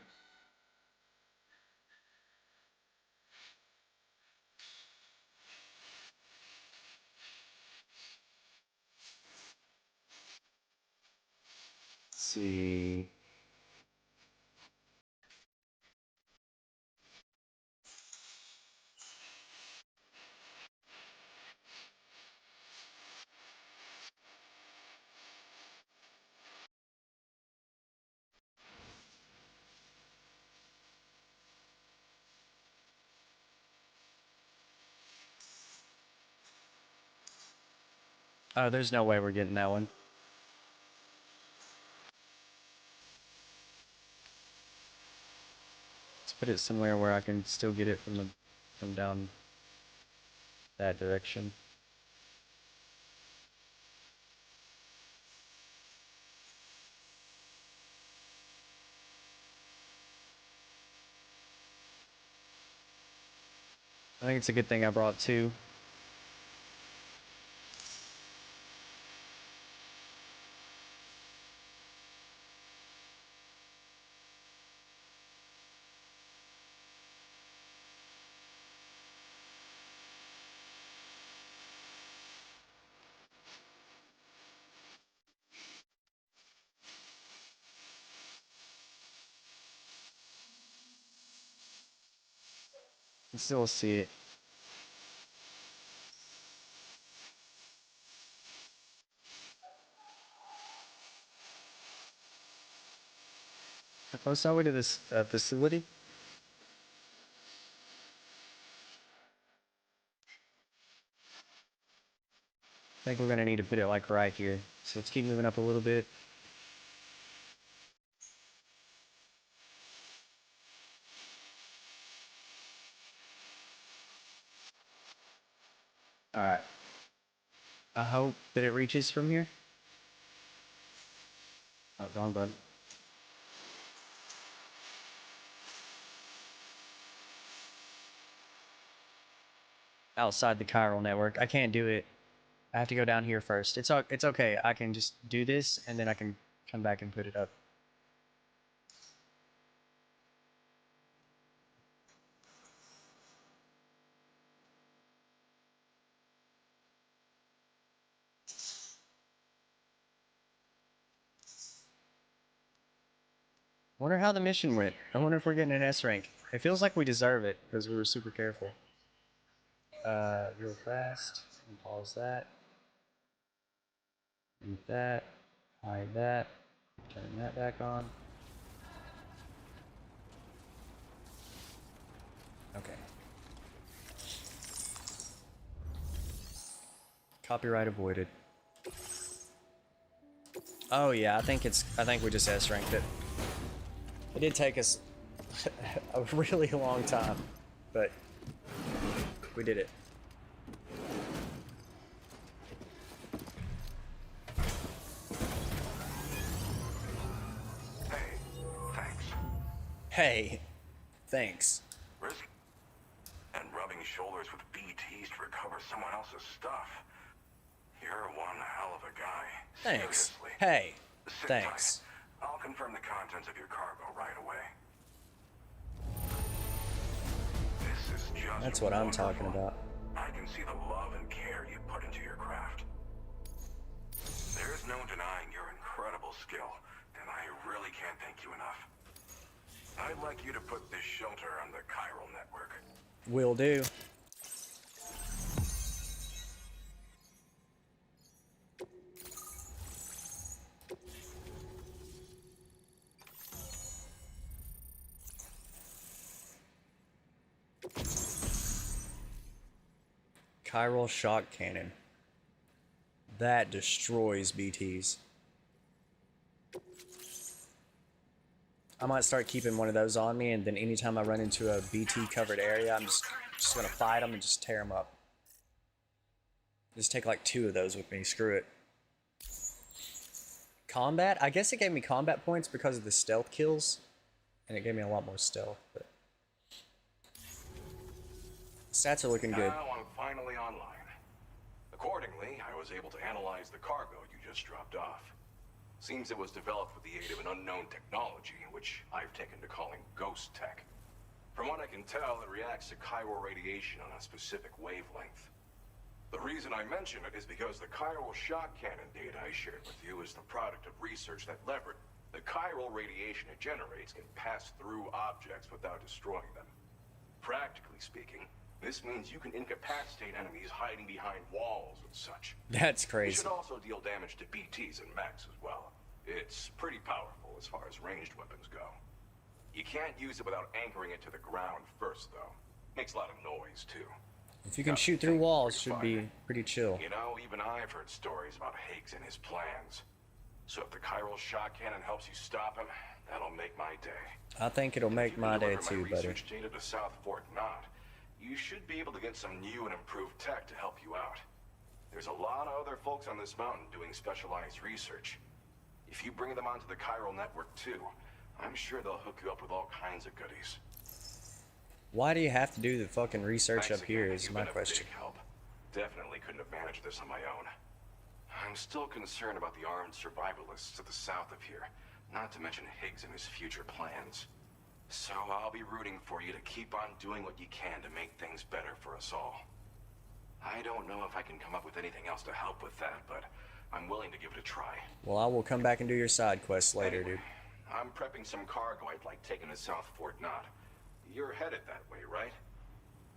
Let's see. Oh, there's no way we're getting that one. put it somewhere where I can still get it from down that direction. I think it's a good thing I brought two. You can still see it. How close are we to this facility? I think we're gonna need to put it like right here. So let's keep moving up a little bit. Alright. I hope that it reaches from here. Oh, wrong button. Outside the chiral network. I can't do it. I have to go down here first. It's okay. I can just do this and then I can come back and put it up. Wonder how the mission went. I wonder if we're getting an S rank. It feels like we deserve it because we were super careful. Real fast. And pause that. Mute that. Hide that. Turn that back on. Okay. Copyright avoided. Oh yeah, I think we just S ranked it. It did take us a really long time, but we did it. Hey, thanks. Risk and rubbing shoulders with BTs to recover someone else's stuff. You're one hell of a guy. Thanks. Seriously. Hey, Sit thanks. tight. I'll confirm the contents of your cargo right away. This is just That's what I'm talking wonderful. about. I can see the love and care you put into your craft. There's no denying your incredible skill, and I really can't thank you enough. I'd like you to put this shelter on the chiral network. Will do. Chiral shock cannon. That destroys BTs. I might start keeping one of those on me, and then anytime I run into a BT covered area, I'm just gonna fight them and just tear them up. Just take like 2 of those with me. Screw it. Combat? I guess it gave me combat points because of the stealth kills, and it gave me a lot more stealth. But stats are looking good. Now I'm finally online. Accordingly, I was able to analyze the cargo you just dropped off. Seems it was developed with the aid of an unknown technology, which I've taken to calling ghost tech. From what I can tell, it reacts to chiral radiation on a specific wavelength. The reason I mention it is because the chiral shock cannon data I shared with you is the product of research that levered. The chiral radiation it generates can pass through objects without destroying them. Practically speaking, this means you can incapacitate enemies hiding behind walls and such. That's It crazy. should also deal damage to BTs and mechs as well. It's pretty powerful as far as ranged weapons go. You can't use it without anchoring it to the ground first, though. Makes a lot of noise, too. If you can shoot through walls, should be pretty chill. You know, even I've heard stories about Higgs and his plans. So if the chiral shock cannon helps you stop him, That'll make my day. I think it'll make my day too, buddy. Research data to South Fort Knot. You should be able to get some new and improved tech to help you out. There's a lot of other folks on this mountain doing specialized research. If you bring them onto the chiral network too, I'm sure they'll hook you up with all kinds of goodies. Why do you have to do the fucking research Thanks up here again. is You've my been a question. big help. Definitely couldn't have managed this on my own. I'm still concerned about the armed survivalists to the south of here, not to mention Higgs and his future plans. So I'll be rooting for you to keep on doing what you can to make things better for us all. I don't know if I can come up with anything else to help with that, but I'm willing to give it a try. Well, I will come back and do your side quests later, dude. I'm prepping some cargo I'd like taken to South Fort Knot. You're headed that way, right?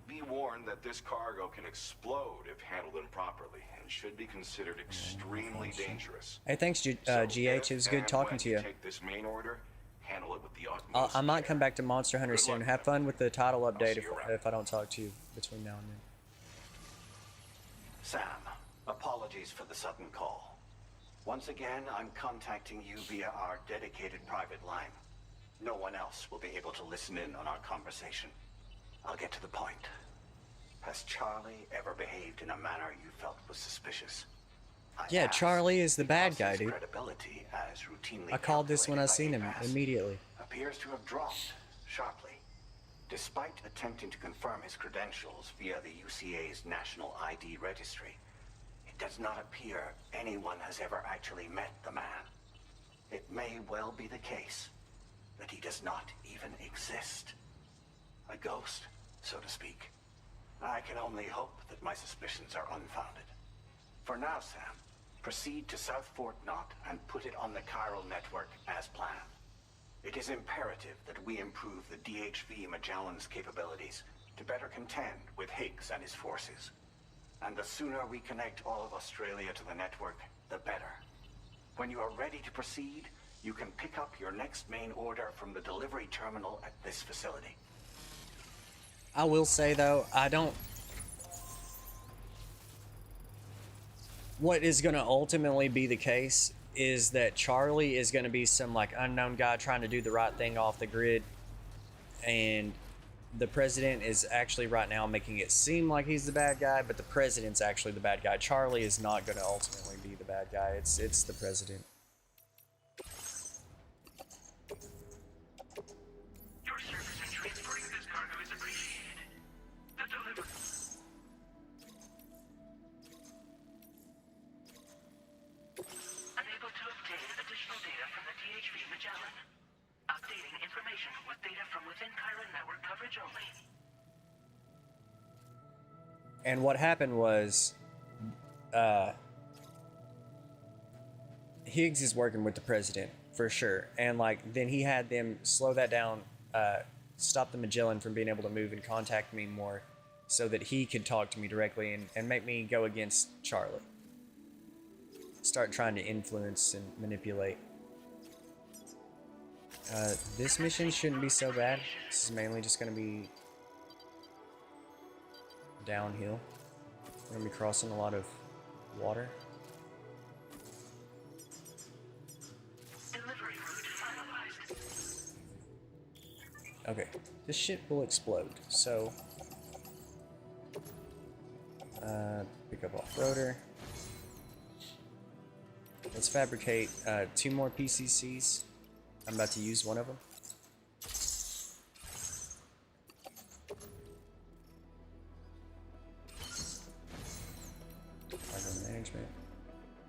Be warned that this cargo can explode if handled improperly, and should be considered extremely dangerous. Hey, thanks, GH. It was good talking to you. Take this main order, handle it with the utmost I might come back to Monster Hunter soon. Have fun with the title update see you around. if I don't talk to you between now and then. Sam, apologies for the sudden call. Once again, I'm contacting you via our dedicated private line. No one else will be able to listen in on our conversation. I'll get to the point. Has Charlie ever behaved in a manner you felt was suspicious? Yeah, Charlie is the bad guy, dude. Credibility as routinely I called this when I seen him immediately. appears to have dropped sharply. Despite attempting to confirm his credentials via the UCA's National ID Registry, it does not appear anyone has ever actually met the man. It may well be the case that he does not even exist. A ghost, so to speak. I can only hope that my suspicions are unfounded. For now, Sam, proceed to South Fort Knot and put it on the chiral network as planned. It is imperative that we improve the DHV Magellan's capabilities to better contend with Higgs and his forces. And the sooner we connect all of Australia to the network, the better. When you are ready to proceed, you can pick up your next main order from the delivery terminal at this facility. I will say, though, I don't... What is going to ultimately be the case is that Charlie is going to be some, like, unknown guy trying to do the right thing off the grid. And the president is actually right now making it seem like he's the bad guy, but the president's actually the bad guy. Charlie is not going to ultimately be the bad guy. It's the president. Your service in transporting this cargo is appreciated. The delivery... Unable to obtain additional data from the DHV Magellan. Updating information with data from within chiral network coverage only. And what happened was, Higgs is working with the president, for sure. And, like, then he had them slow that down, stop the Magellan from being able to move and contact me more so that he could talk to me directly and make me go against Charlie. Start trying to influence and manipulate. This mission shouldn't be so bad. This is mainly just going to be downhill. We're going to be crossing a lot of water. Okay, this ship will explode, so pick up off-roader. Let's fabricate 2 more PCCs. I'm about to use one of them. Cargo management,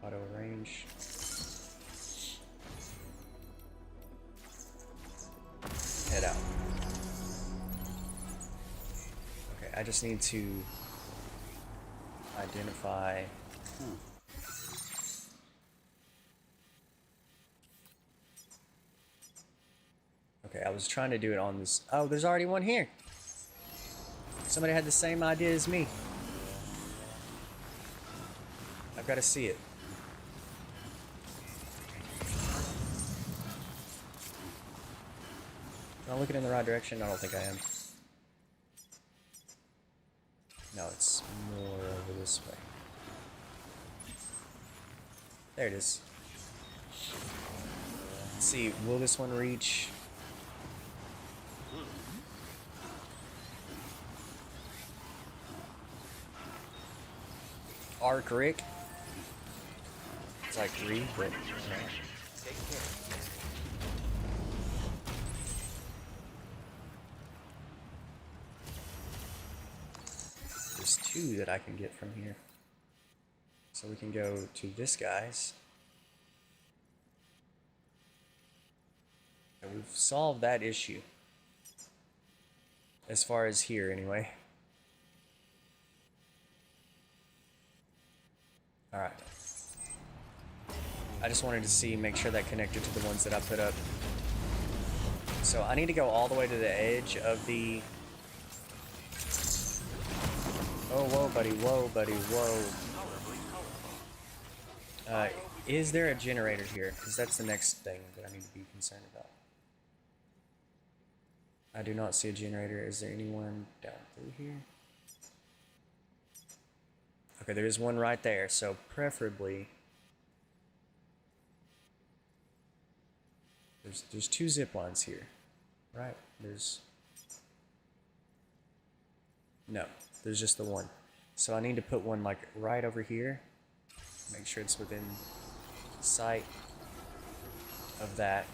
auto range. Head out. Okay, I just need to identify. Okay, I was trying to do it on this. Oh, there's already one here. Somebody had the same idea as me. I've got to see it. Am I looking in the right direction? I don't think I am. No, it's more over this way. There it is. Let's see, will this one reach? Arc Rick? It's like 3, but no. There's 2 that I can get from here. So we can go to this guy's. And we've solved that issue. As far as here, anyway. Alright. I just wanted to see, make sure that connected to the ones that I put up. So I need to go all the way to the edge of the... Oh, whoa, buddy, whoa. Is there a generator here? Because that's the next thing that I need to be concerned about. I do not see a generator. Is there anyone down through here? Okay, there is one right there, so preferably... There's 2 zip lines here, right? No, there's just the one. So I need to put one like right over here. Make sure it's within sight of that.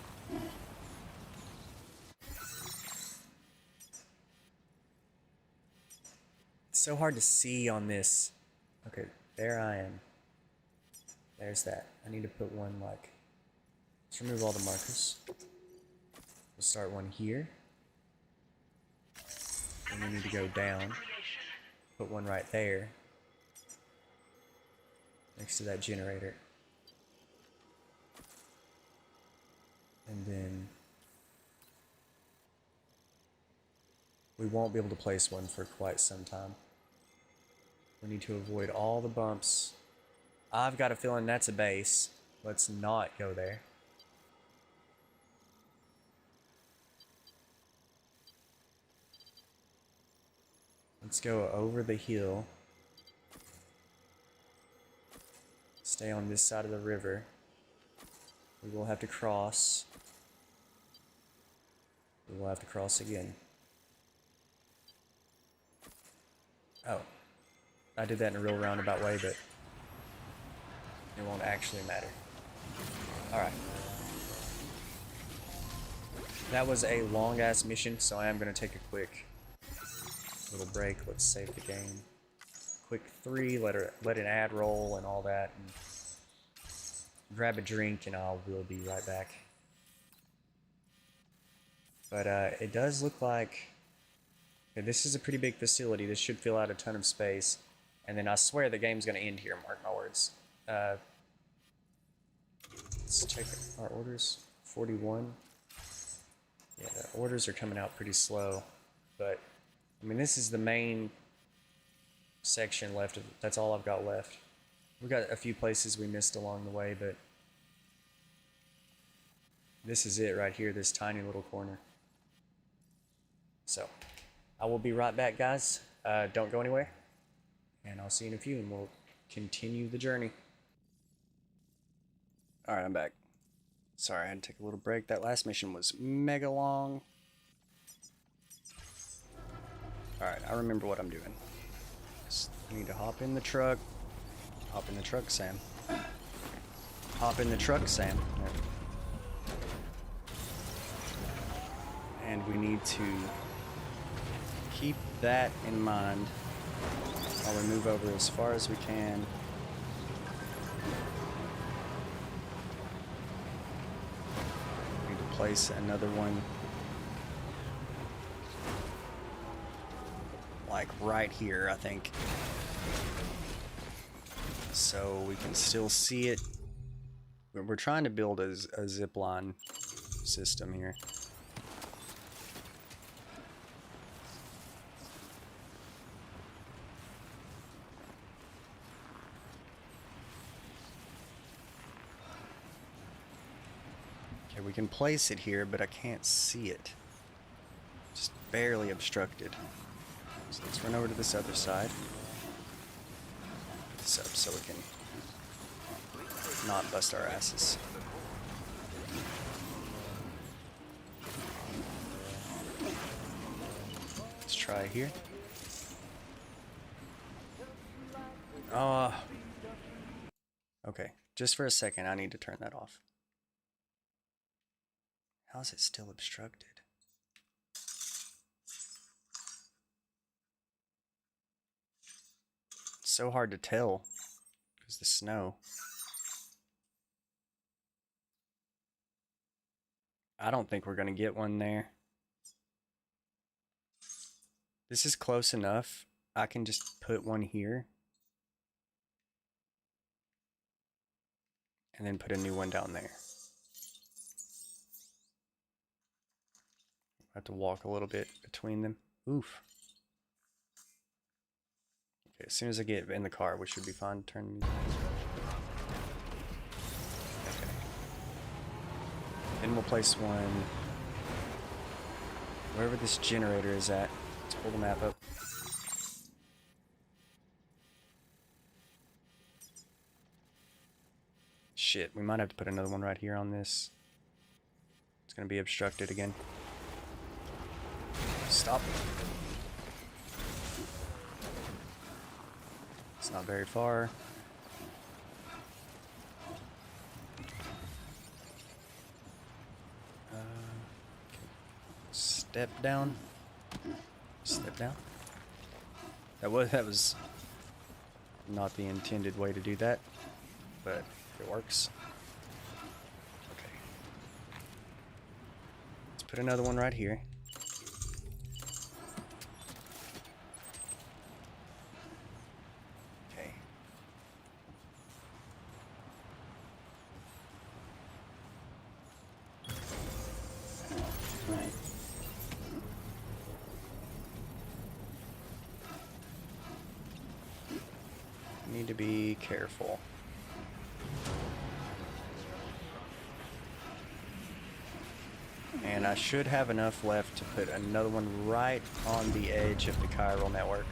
It's so hard to see on this. Okay, there I am. There's that. I need to put one like... Let's remove all the markers. We'll start one here. And we need to go down. Put one right there. Next to that generator. And then... we won't be able to place one for quite some time. We need to avoid all the bumps. I've got a feeling that's a base. Let's not go there. Let's go over the hill. Stay on this side of the river. We will have to cross. We will have to cross again. Oh. I did that in a real roundabout way, but it won't actually matter. Alright. That was a long-ass mission, so I am going to take a quick little break. Let's save the game. Quick 3, let an ad roll and all that, and grab a drink, and we'll be right back. But it does look like... Okay, this is a pretty big facility. This should fill out a ton of space. And then I swear the game's going to end here, mark my words. Let's check our orders. 41. Yeah, the orders are coming out pretty slow. But, I mean, this is the main section left. That's all I've got left. We've got a few places we missed along the way, but this is it right here, this tiny little corner. So, I will be right back, guys. Don't go anywhere. And I'll see you in a few, and we'll continue the journey. Alright, I'm back. Sorry, I had to take a little break. That last mission was mega long. Alright, I remember what I'm doing. Just need to hop in the truck. Hop in the truck, Sam. Hop in the truck, Sam. There. And we need to keep that in mind while we move over as far as we can. We need to place another one like right here, I think, so we can still see it. We're trying to build a zipline system here. Okay, we can place it here, but I can't see it. Just barely obstructed. So let's run over to this other side. Put this up so we can not bust our asses. Let's try here. Oh. Okay, just for a second, I need to turn that off. How is it still obstructed? It's so hard to tell because the snow. I don't think we're gonna get one there. This is close enough. I can just put one here. And then put a new one down there. I have to walk a little bit between them. Oof. Okay, as soon as I get in the car, we should be fine. Turn the music. Okay. Then we'll place one wherever this generator is at. Let's pull the map up. Shit, we might have to put another one right here on this. It's gonna be obstructed again. Stop. It's not very far. Step down. Step down. That was not the intended way to do that, but it works. Okay. Let's put another one right here. Okay. Need to be careful. And I should have enough left to put another one right on the edge of the chiral network.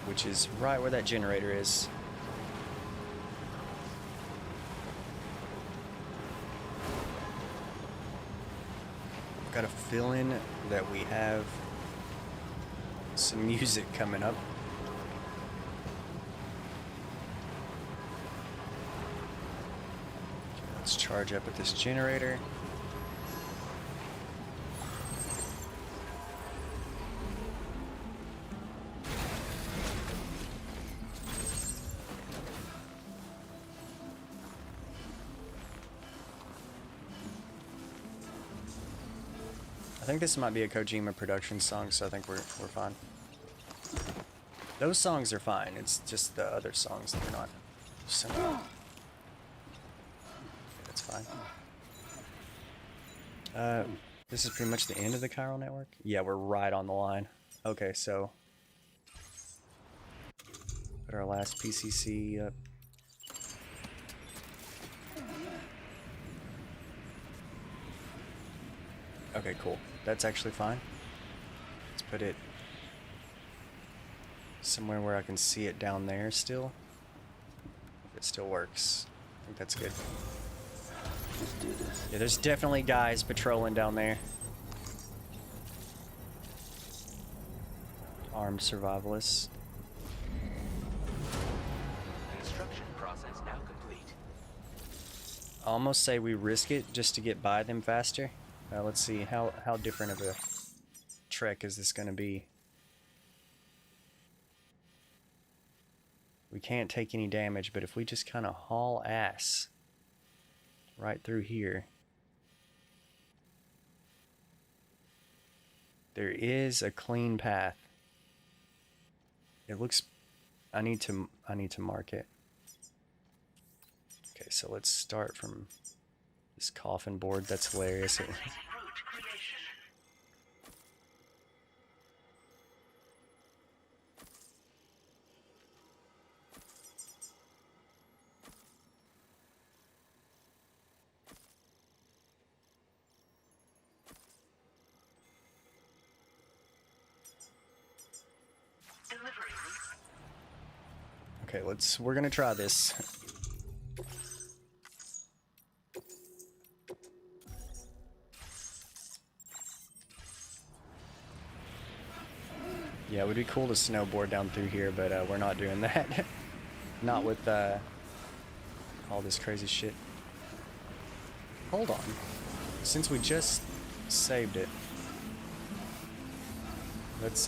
Which is right where that generator is. Got a feeling that we have some music coming up. Let's charge up with this generator. I think this might be a Kojima production song, so I think we're fine. Those songs are fine. It's just the other songs that are not similar. Okay, that's fine. This is pretty much the end of the chiral network. Yeah, we're right on the line. Okay, so put our last PCC up. Okay, cool. That's actually fine. Let's put it somewhere where I can see it down there still. If it still works. I think that's good. Let's do this. Yeah, there's definitely guys patrolling down there. Armed survivalists. Construction process now complete. I almost say we risk it just to get by them faster. Let's see, how different of a trek is this going to be? We can't take any damage, but if we just kind of haul ass right through here. There is a clean path. It looks... I need to mark it. Okay, so let's start from this coffin board. That's hilarious. Okay, we're gonna try this. Yeah, it would be cool to snowboard down through here, but we're not doing that. Not with all this crazy shit. Hold on. Since we just saved it, let's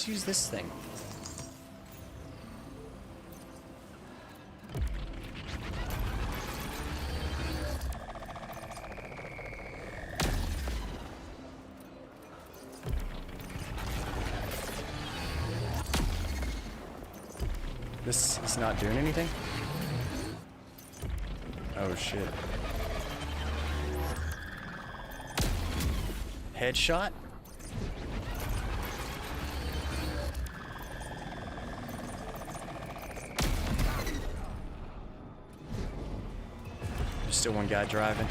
use this thing. This is not doing anything? Oh shit. Headshot? There's still one guy driving.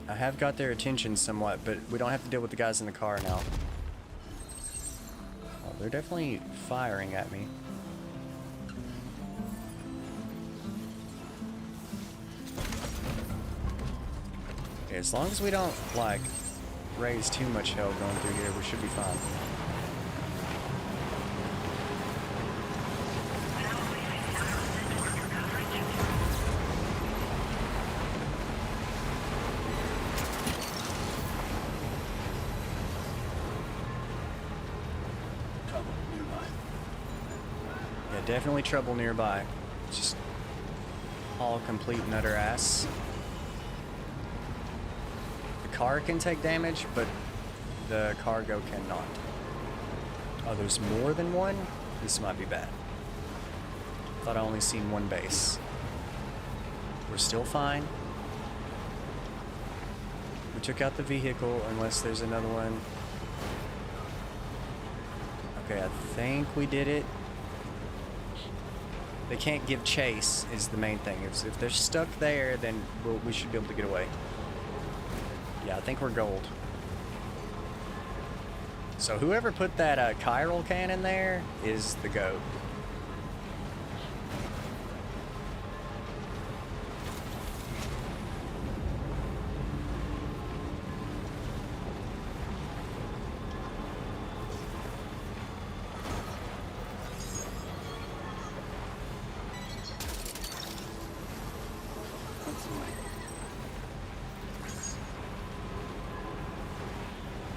I have got their attention somewhat, but we don't have to deal with the guys in the car now. Oh, they're definitely firing at me. Okay, as long as we don't, like, raise too much hell going through here, we should be fine. Definitely trouble nearby. Just all complete nutter ass. The car can take damage, but the cargo cannot. Oh, there's more than one? This might be bad. Thought I only seen one base. We're still fine. We took out the vehicle unless there's another one. Okay, I think we did it. They can't give chase is the main thing. If they're stuck there, then we should be able to get away. Yeah, I think we're gold. So whoever put that chiral cannon there is the GOAT.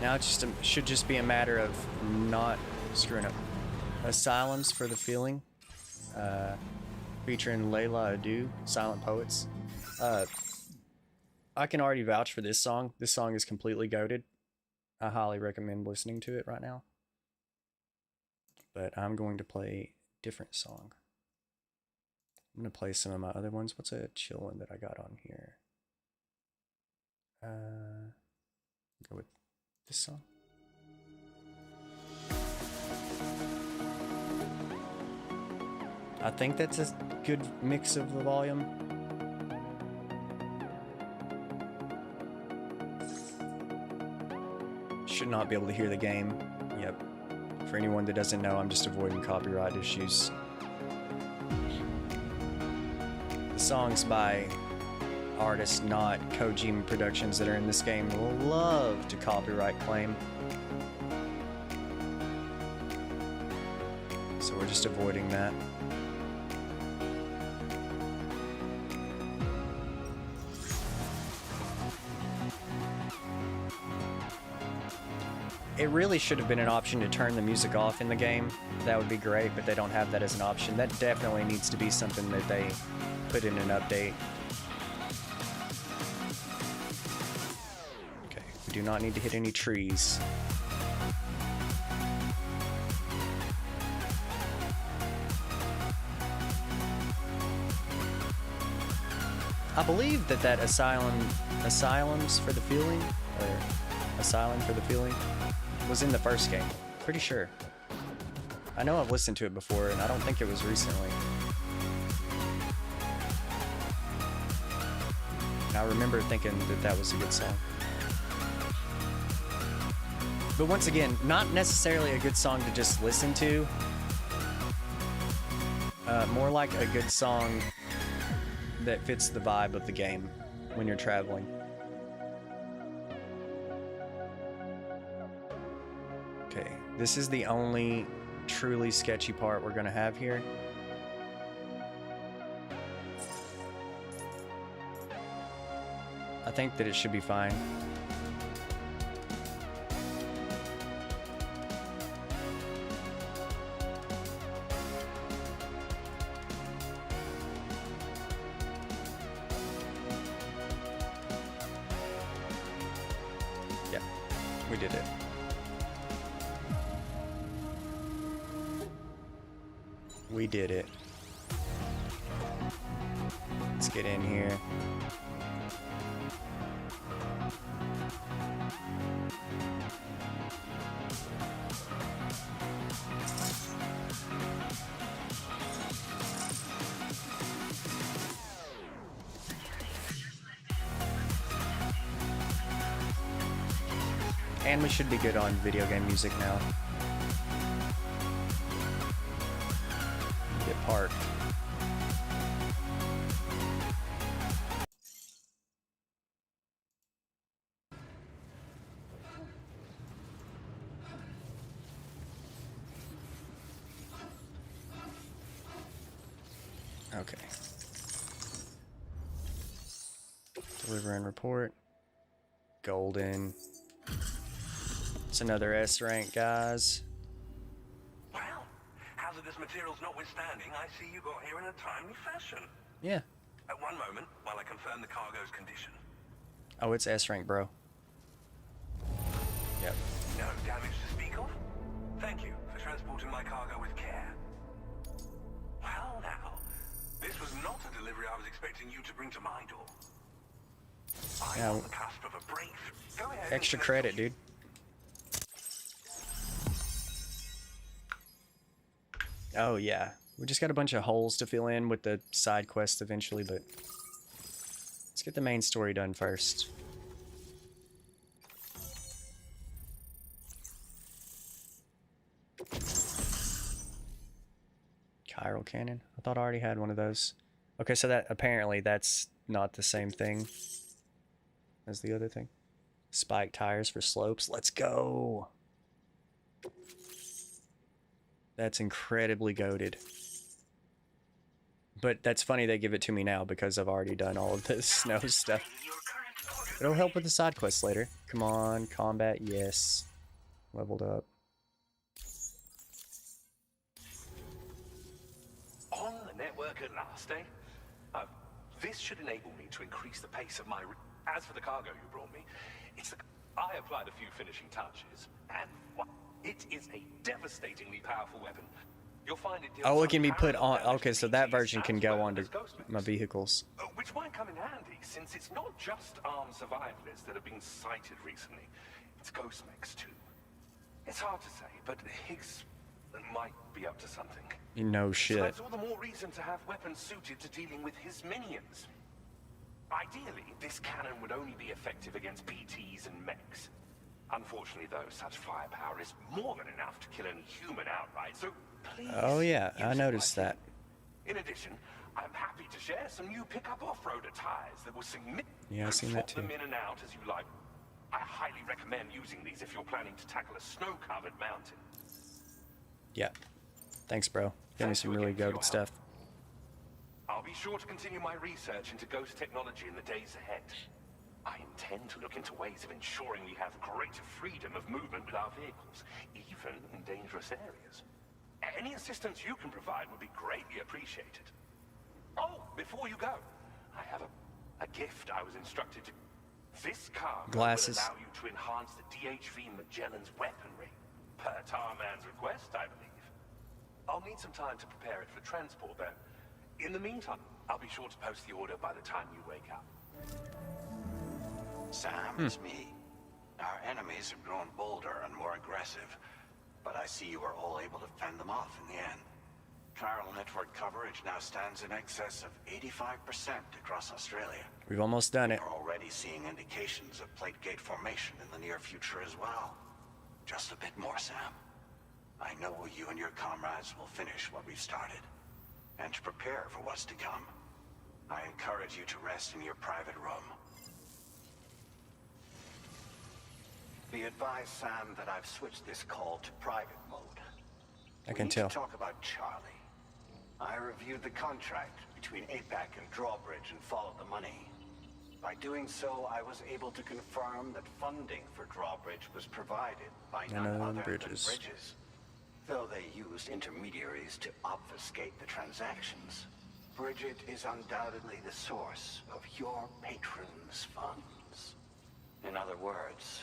Now it should just be a matter of not screwing up. Asylums for the Feeling, featuring Layla Adu, Silent Poets. I can already vouch for this song. This song is completely goated. I highly recommend listening to it right now. But I'm going to play a different song. I'm going to play some of my other ones. What's a chill one that I got on here? Go with this song. I think that's a good mix of the volume. Should not be able to hear the game. Yep. For anyone that doesn't know, I'm just avoiding copyright issues. The songs by artists, not Kojima Productions, that are in this game will love to copyright claim. So we're just avoiding that. It really should have been an option to turn the music off in the game. That would be great, but they don't have that as an option. That definitely needs to be something that they put in an update. Okay, we do not need to hit any trees. I believe that Asylums for the Feeling, or Asylum for the Feeling, was in the first game. Pretty sure. I know I've listened to it before, and I don't think it was recently. remember thinking that that was a good song. But once again, not necessarily a good song to just listen to. More like a good song that fits the vibe of the game when you're traveling. Okay, this is the only truly sketchy part we're gonna have here. I think that it should be fine. Yeah, we did it. We did it. Let's get in here. And we should be good on video game music now. Get parked. Okay. Deliver and report. Golden. It's another S rank, guys. Well, hazardous materials notwithstanding, I see you got here in a timely fashion. Yeah. At one moment, while I confirm the cargo's condition. Oh, it's S rank, bro. Yep. No damage to speak of? Thank you for transporting my cargo with care. Well now, this was not a delivery I was expecting you to bring to my door. I'm on the cusp of a breakthrough. Go ahead. Extra credit, dude. Oh yeah, we just got a bunch of holes to fill in with the side quests eventually, but let's get the main story done first. Chiral cannon? I thought I already had one of those. Okay, so that apparently that's not the same thing as the other thing. Spike tires for slopes. Let's go. That's incredibly goated. But that's funny they give it to me now because I've already done all of this snow stuff. It'll help with the side quests later. Come on, combat, yes. Leveled up. On the network at last, eh? This should enable me to increase the pace of my... As for the cargo you brought me, I applied a few finishing touches, and it is a devastatingly powerful weapon. You'll find it... Oh, it can be put on... Okay, so that version can go onto my vehicles. Which might come in handy, since it's not just armed survivalists that have been sighted recently. It's ghost mechs, too. It's hard to say, but Higgs might be up to something. No shit. So that's all the more reason to have weapons suited to dealing with his minions. Ideally, this cannon would only be effective against PTs and mechs. Unfortunately, though, such firepower is more than enough to kill any human outright, so please... Oh yeah, I noticed that. In addition, I'm happy to share some new pickup off-roader tires that will significantly... Yeah, I've seen that too. Swap them in and out as you like. I highly recommend using these if you're planning to tackle a snow-covered mountain. Yeah. Thanks, bro. Give me some really goated stuff. I'll be sure to continue my research into ghost technology in the days ahead. I intend to look into ways of ensuring we have greater freedom of movement with our vehicles, even in dangerous areas. Any assistance you can provide would be greatly appreciated. Oh, before you go, I have a gift I was instructed to... This car will allow you to enhance the DHV Magellan's weaponry, per Tarman's request, I believe. I'll need some time to prepare it for transport, though. In the meantime, I'll be sure to post the order by the time you wake up. Sam, it's me. Our enemies have grown bolder and more aggressive, but I see you were all able to fend them off in the end. Carol and it network coverage now stands in excess of 85% across Australia. We've almost done it. We're already seeing indications of plate gate formation in the near future as well. Just a bit more, Sam. I know you and your comrades will finish what we've started. And to prepare for what's to come, I encourage you to rest in your private room. Be advised, Sam, that I've switched this call to private mode. I can tell. We need to talk about Charlie. I reviewed the contract between APAC and Drawbridge and followed the money. By doing so, I was able to confirm that funding for Drawbridge was provided by none other than Bridges. Though they used intermediaries to obfuscate the transactions, Bridget is undoubtedly the source of your patrons' funds. In other words,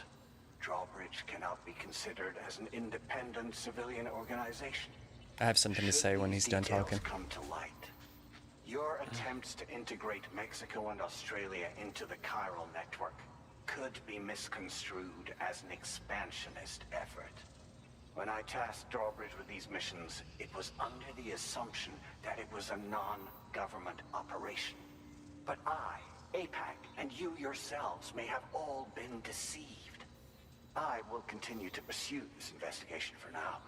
Drawbridge cannot be considered as an independent civilian organization. I have something to say when he's done talking. Come to light. Your attempts to integrate Mexico and Australia into the chiral network could be misconstrued as an expansionist effort. When I tasked Drawbridge with these missions, it was under the assumption that it was a non-government operation. But I, APAC, and you yourselves may have all been deceived. I will continue to pursue this investigation for now.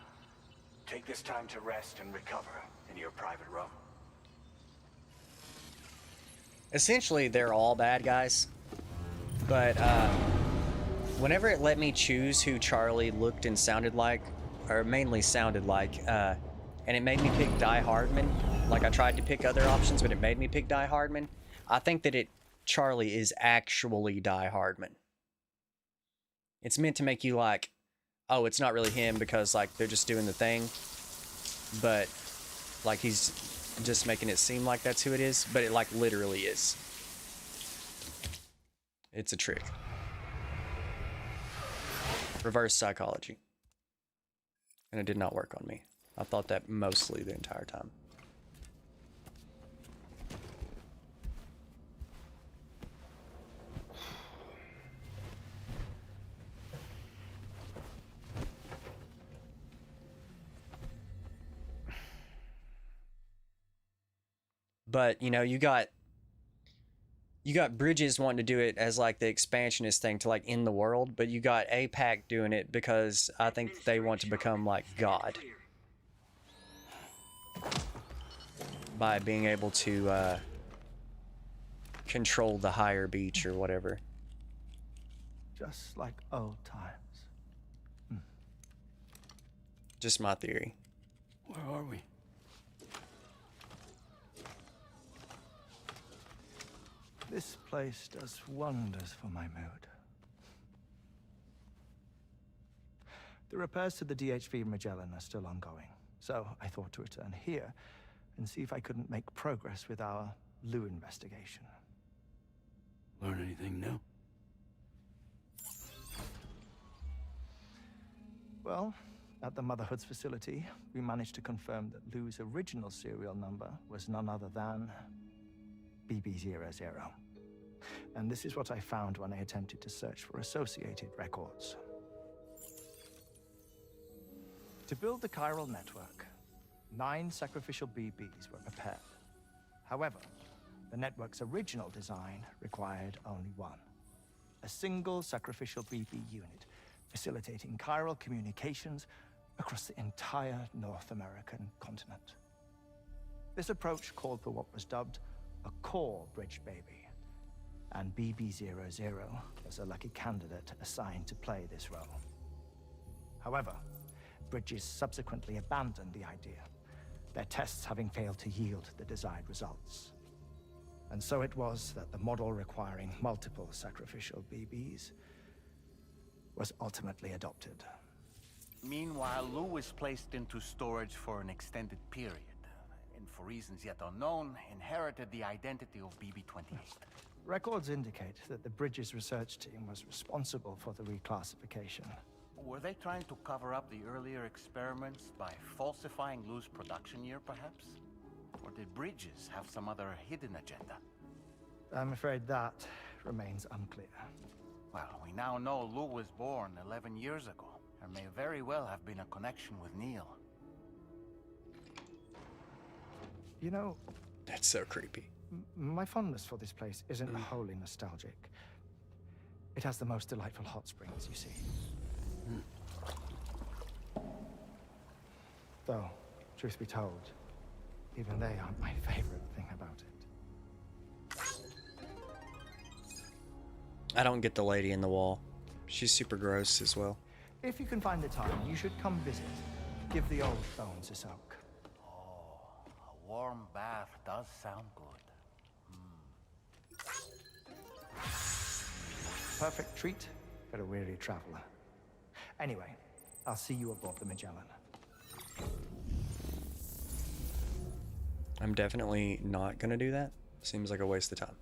Take this time to rest and recover in your private room. Essentially, they're all bad guys. But whenever it let me choose who Charlie looked and sounded like, or mainly sounded like, and it made me pick Die Hardman, like I tried to pick other options, but it made me pick Die Hardman, I think that Charlie is actually Die Hardman. It's meant to make you like, oh, it's not really him because like they're just doing the thing, but like he's just making it seem like that's who it is, but it like literally is. It's a trick. Reverse psychology. And it did not work on me. I thought that mostly the entire time. But, you know, you got Bridges wanting to do it as like the expansionist thing to like end the world, but you got APAC doing it because I think they want to become like God by being able to control the higher beach or whatever. Just like old times. Just my theory. Where are we? This place does wonders for my mood. The repairs to the DHV Magellan are still ongoing, so I thought to return here and see if I couldn't make progress with our Lou investigation. Learn anything new? Well, at the Motherhood's facility, we managed to confirm that Lou's original serial number was none other than BB00. And this is what I found when I attempted to search for associated records. To build the chiral network, 9 sacrificial BBs were prepared. However, the network's original design required only 1. A single sacrificial BB unit, facilitating chiral communications across the entire North American continent. This approach called for what was dubbed a core bridge baby, and BB00 was a lucky candidate assigned to play this role. However, Bridges subsequently abandoned the idea, their tests having failed to yield the desired results. And so it was that the model requiring multiple sacrificial BBs was ultimately adopted. Meanwhile, Lou was placed into storage for an extended period, and for reasons yet unknown, inherited the identity of BB-28. Records indicate that the Bridges research team was responsible for the reclassification. Were they trying to cover up the earlier experiments by falsifying Lou's production year, perhaps? Or did Bridges have some other hidden agenda? I'm afraid that remains unclear. Well, we now know Lou was born 11 years ago. There may very well have been a connection with Neil. You know, That's so creepy. my fondness for this place isn't wholly nostalgic. It has the most delightful hot springs, you see. Though, truth be told, even they aren't my favorite thing about it. I don't get the lady in the wall. She's super gross as well. If you can find the time, you should come visit. Give the old bones a soak. A warm bath does sound good. Perfect treat for a weary traveler. Anyway, I'll see you aboard the Magellan. I'm definitely not gonna do that. Seems like a waste of time.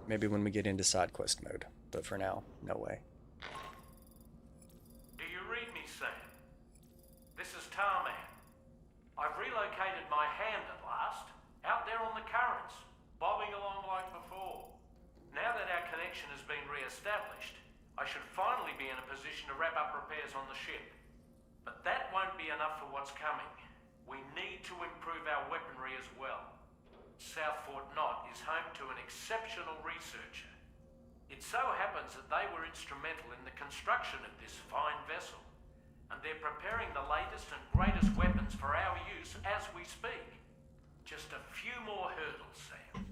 Maybe when we get into side quest mode, but for now, no way. Do you read me, Sam? This is Tarman. I've relocated my hand at last, out there on the currents, bobbing along like before. Now that our connection has been re-established, I should finally be in a position to wrap up repairs on the ship. But that won't be enough for what's coming. We need to improve our weaponry as well. South Fort Knot is home to an exceptional researcher. It so happens that they were instrumental in the construction of this fine vessel, and they're preparing the latest and greatest weapons for our use as we speak. Just a few more hurdles, Sam.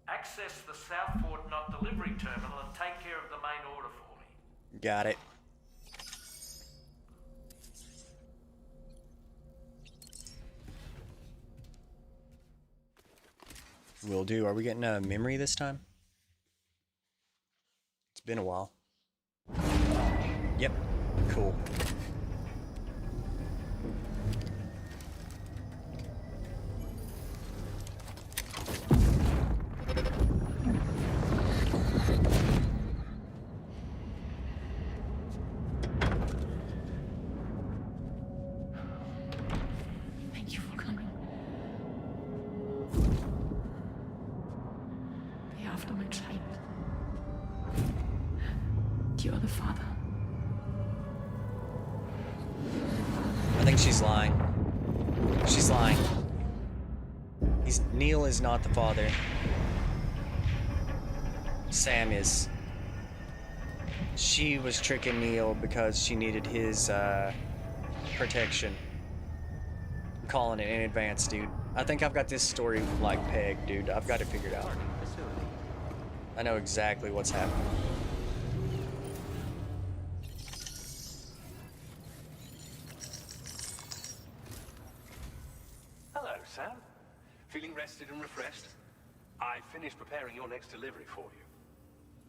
Access the South Fort Knot delivery terminal and take care of the main order for me. Got it. Will do. Are we getting a memory this time? It's been a while. Yep. Cool. Thank you for coming. Day after my child. You're the father. I think she's lying. She's lying. Neil is not the father. Sam is. She was tricking Neil because she needed his protection. I'm calling it in advance, dude. I think I've got this story like pegged, dude. I've got it figured out. I know exactly what's happening. Hello, Sam. Feeling rested and refreshed? I finished preparing your next delivery for you.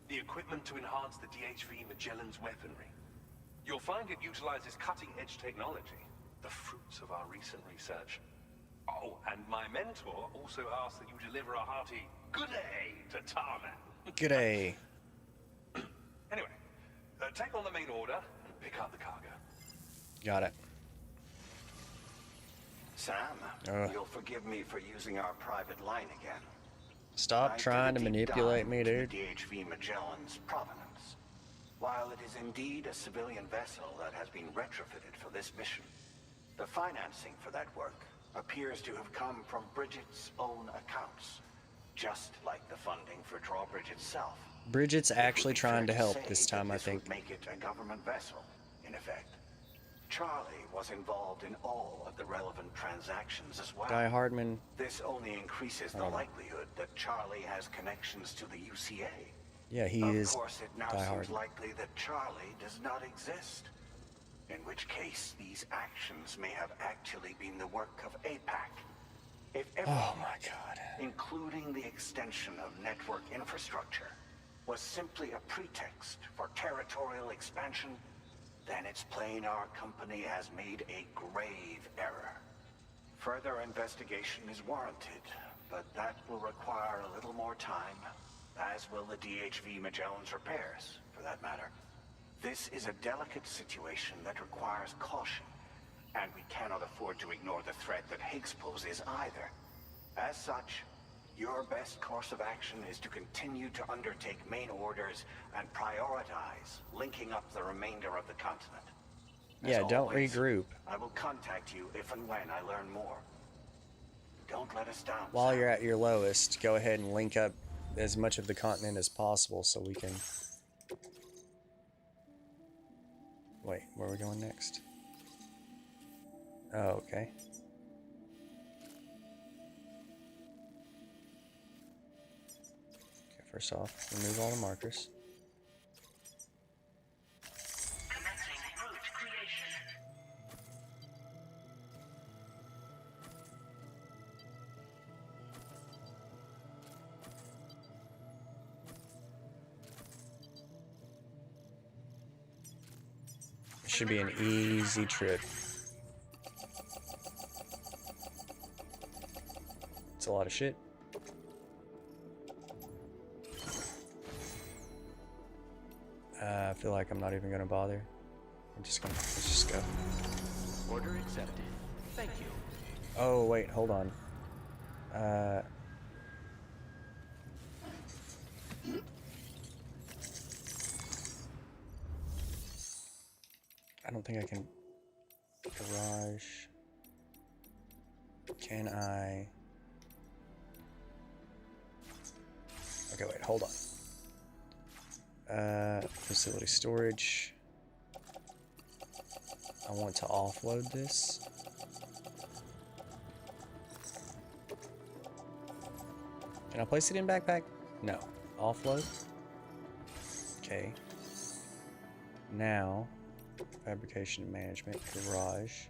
The equipment to enhance the DHV Magellan's weaponry. You'll find it utilizes cutting-edge technology, the fruits of our recent research. Oh, and my mentor also asked that you deliver a hearty good day to Tarman. G'day. Anyway, take on the main order and pick up the cargo. Got it. Sam, you'll forgive me for using our private line again. Stop trying to manipulate me, dude. The DHV Magellan's provenance. While it is indeed a civilian vessel that has been retrofitted for this mission, the financing for that work appears to have come from Bridget's own accounts, just like the funding for Drawbridge itself. Bridget's actually trying to help this time, I think. Would make it a government vessel, in effect. Charlie was involved in all of the relevant transactions as well. Guy Hardman. This only increases the likelihood that Charlie has connections to the UCA. Yeah, he is. Of course, it now Die seems Hard. likely that Charlie does not exist. In which case, these actions may have actually been the work of APAC. If Oh my God. including the extension of network infrastructure, was simply a pretext for territorial expansion, then it's plain our company has made a grave error. Further investigation is warranted, but that will require a little more time, as will the DHV Magellan's repairs, for that matter. This is a delicate situation that requires caution, and we cannot afford to ignore the threat that Higgs poses either. As such, your best course of action is to continue to undertake main orders and prioritize linking up the remainder of the continent. As Yeah, don't always, regroup. I will contact you if and when I learn more. Don't let us down. while you're at your lowest, go ahead and link up as much of the continent as possible so we can... Wait, where are we going next? Oh, okay. Okay, first off, remove all the markers. Commencing route creation. It should be an easy trip. It's a lot of shit. I feel like I'm not even gonna bother. Let's just go. Order accepted. Thank you. Oh wait, hold on. I don't think I can. Garage. Can I? Okay, wait, hold on. Facility storage. I want to offload this. Can I place it in backpack? No. Offload. Okay. Now, fabrication management, garage.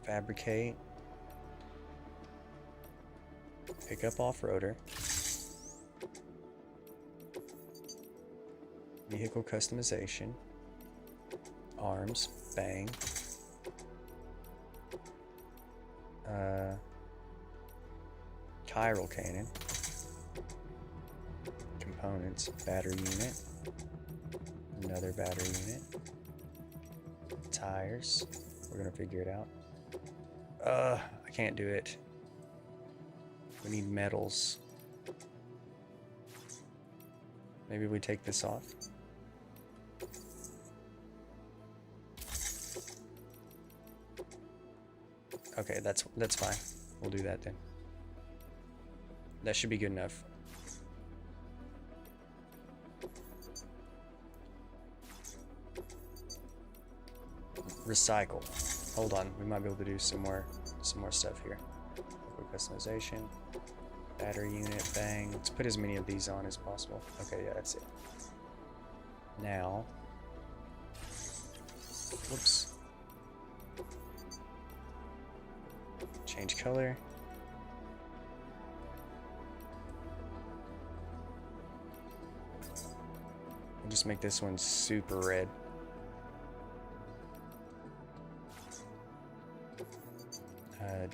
Fabricate. Pick up off-roader. Vehicle customization. Arms. Bang. Chiral cannon. Components. Battery unit. Another battery unit. Tires. We're gonna figure it out. I can't do it. We need metals. Maybe we take this off. Okay, that's fine. We'll do that then. That should be good enough. Recycle. Hold on, we might be able to do some more stuff here. Quick customization. Battery unit, bang. Let's put as many of these on as possible. Okay, yeah, that's it. Now, whoops. Change color. We'll just make this one super red.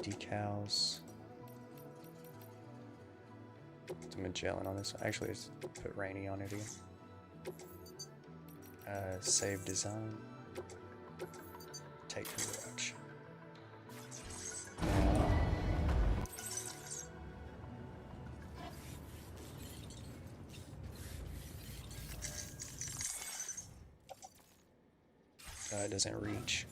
Decals. It's a Magellan on this one. Actually, let's put rainy on it again. Save design. Take garage. It doesn't reach.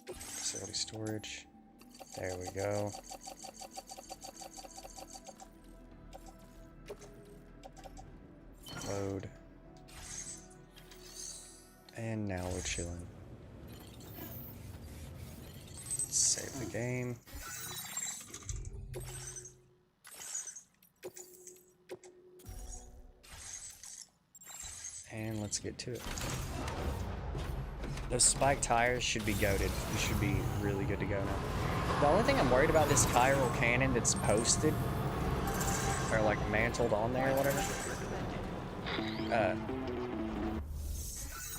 Facility storage. There we go. Load. And now we're chilling. Save the game. And let's get to it. Those spiked tires should be goated. We should be really good to go now. The only thing I'm worried about this chiral cannon that's posted, or like mantled on there or whatever,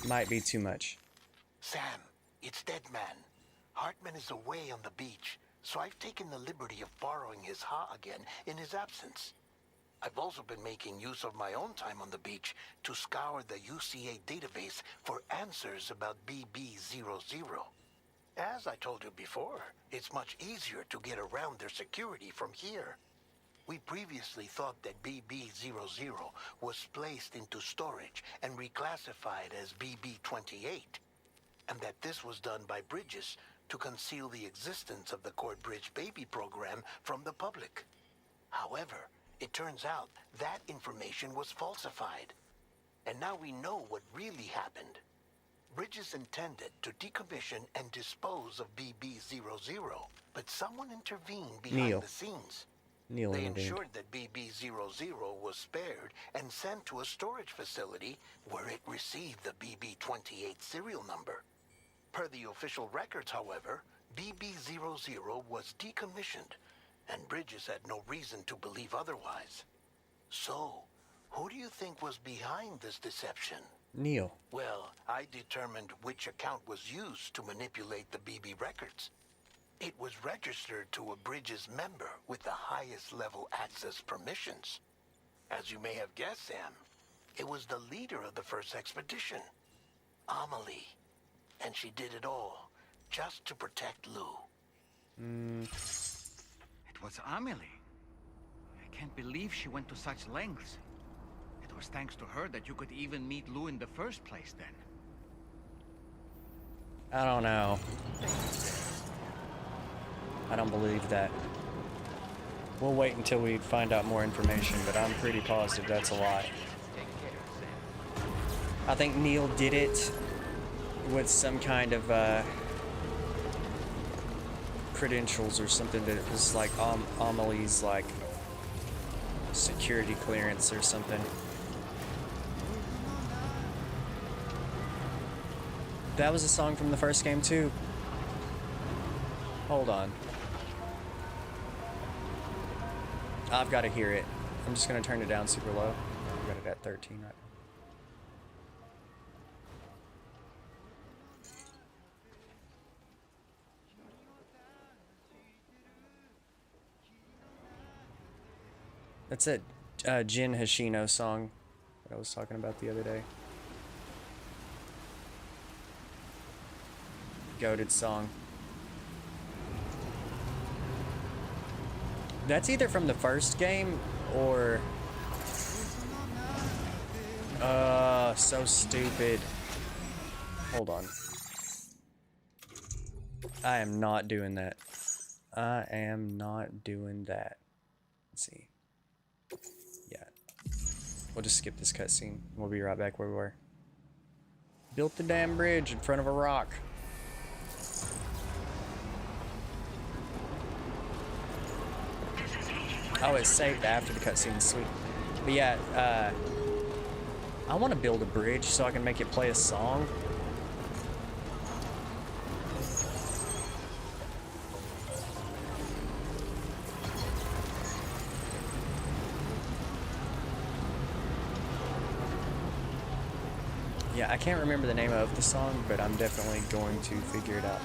might be too much. Sam, it's Dead Man. Hartman is away on the beach, so I've taken the liberty of borrowing his Ha again in his absence. I've also been making use of my own time on the beach to scour the UCA database for answers about BB00. As I told you before, it's much easier to get around their security from here. We previously thought that BB-00 was placed into storage and reclassified as BB-28, and that this was done by Bridges to conceal the existence of the Drawbridge baby program from the public. However, it turns out that information was falsified, and now we know what really happened. Bridges intended to decommission and dispose of BB-00, but someone intervened behind the scenes. Neil They intervened. ensured that BB-00 was spared and sent to a storage facility where it received the BB-28 serial number. Per the official records, however, BB-00 was decommissioned, and Bridges had no reason to believe otherwise. So, who do you think was behind this deception? Neil. Well, I determined which account was used to manipulate the BB records. It was registered to a Bridges member with the highest level access permissions. As you may have guessed, Sam, it was the leader of the first expedition, Amelie. And she did it all just to protect Lou. It was Amelie. I can't believe she went to such lengths. It was thanks to her that you could even meet Lou in the first place, then. I don't know. I don't believe that. We'll wait until we find out more information, but I'm pretty positive that's a lie. I think Neil did it with some kind of credentials or something that was like Amelie's like security clearance or something. That was a song from the first game too. Hold on. I've got to hear it. I'm just going to turn it down super low. I got it at 13 right now. That's it. Jin Hashino song that I was talking about the other day. Goated song. That's either from the first game or... so stupid. Hold on. I am not doing that. I am not doing that. Let's see. Yeah. We'll just skip this cutscene. We'll be right back where we were. Built the damn bridge in front of a rock. Oh, it's saved after the cutscene. Sweet. But yeah, I want to build a bridge so I can make it play a song. Yeah, I can't remember the name of the song, but I'm definitely going to figure it out.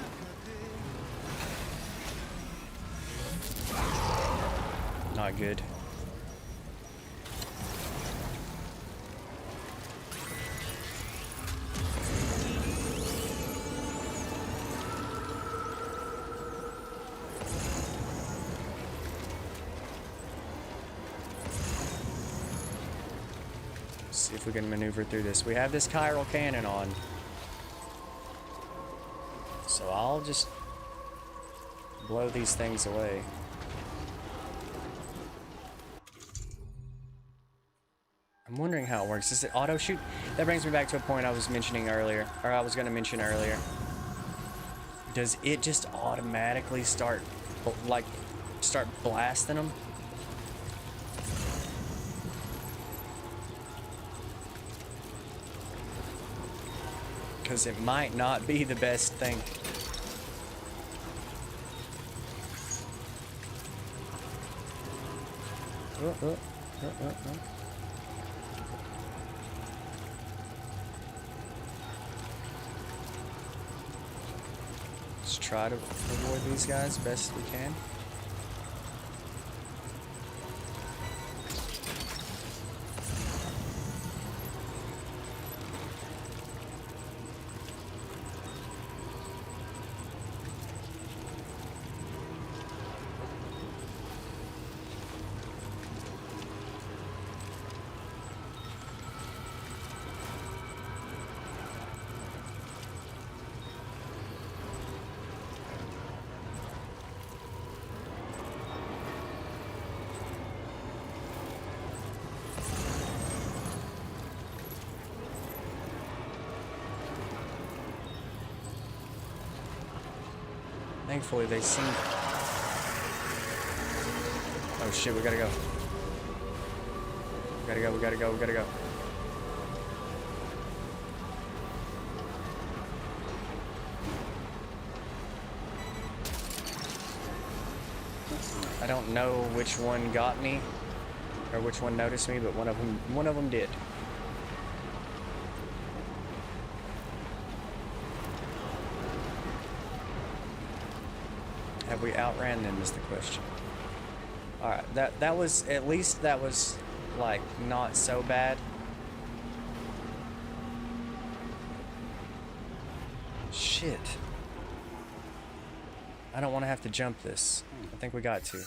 Not good. See if we can maneuver through this. We have this chiral cannon on. So I'll just blow these things away. I'm wondering how it works. Is it auto shoot? That brings me back to a point I was mentioning earlier, or I was going to mention earlier. Does it just automatically start blasting them? Because it might not be the best thing. Let's try to avoid these guys best we can. Thankfully, they seem... Oh shit, we gotta go. We gotta go, we gotta go, we gotta go. I don't know which one got me, or which one noticed me, but one of them did. Have we outran them is the question. Alright, that was, at least that was, like, not so bad. Shit. I don't want to have to jump this. I think we got to.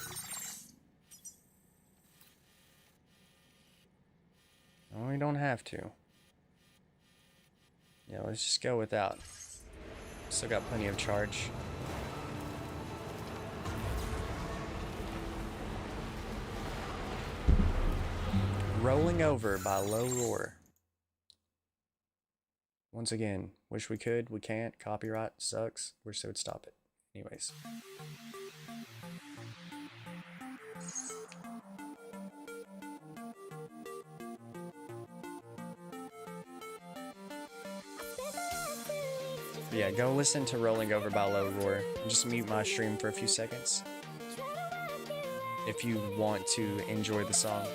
No, we don't have to. Yeah, let's just go without. Still got plenty of charge. Rolling over by low roar. Once again, wish we could, we can't. Copyright sucks. Wish they would stop it. Anyways. But yeah, go listen to Rolling Over by Low Roar. And just mute my stream for a few seconds. If you want to enjoy the song.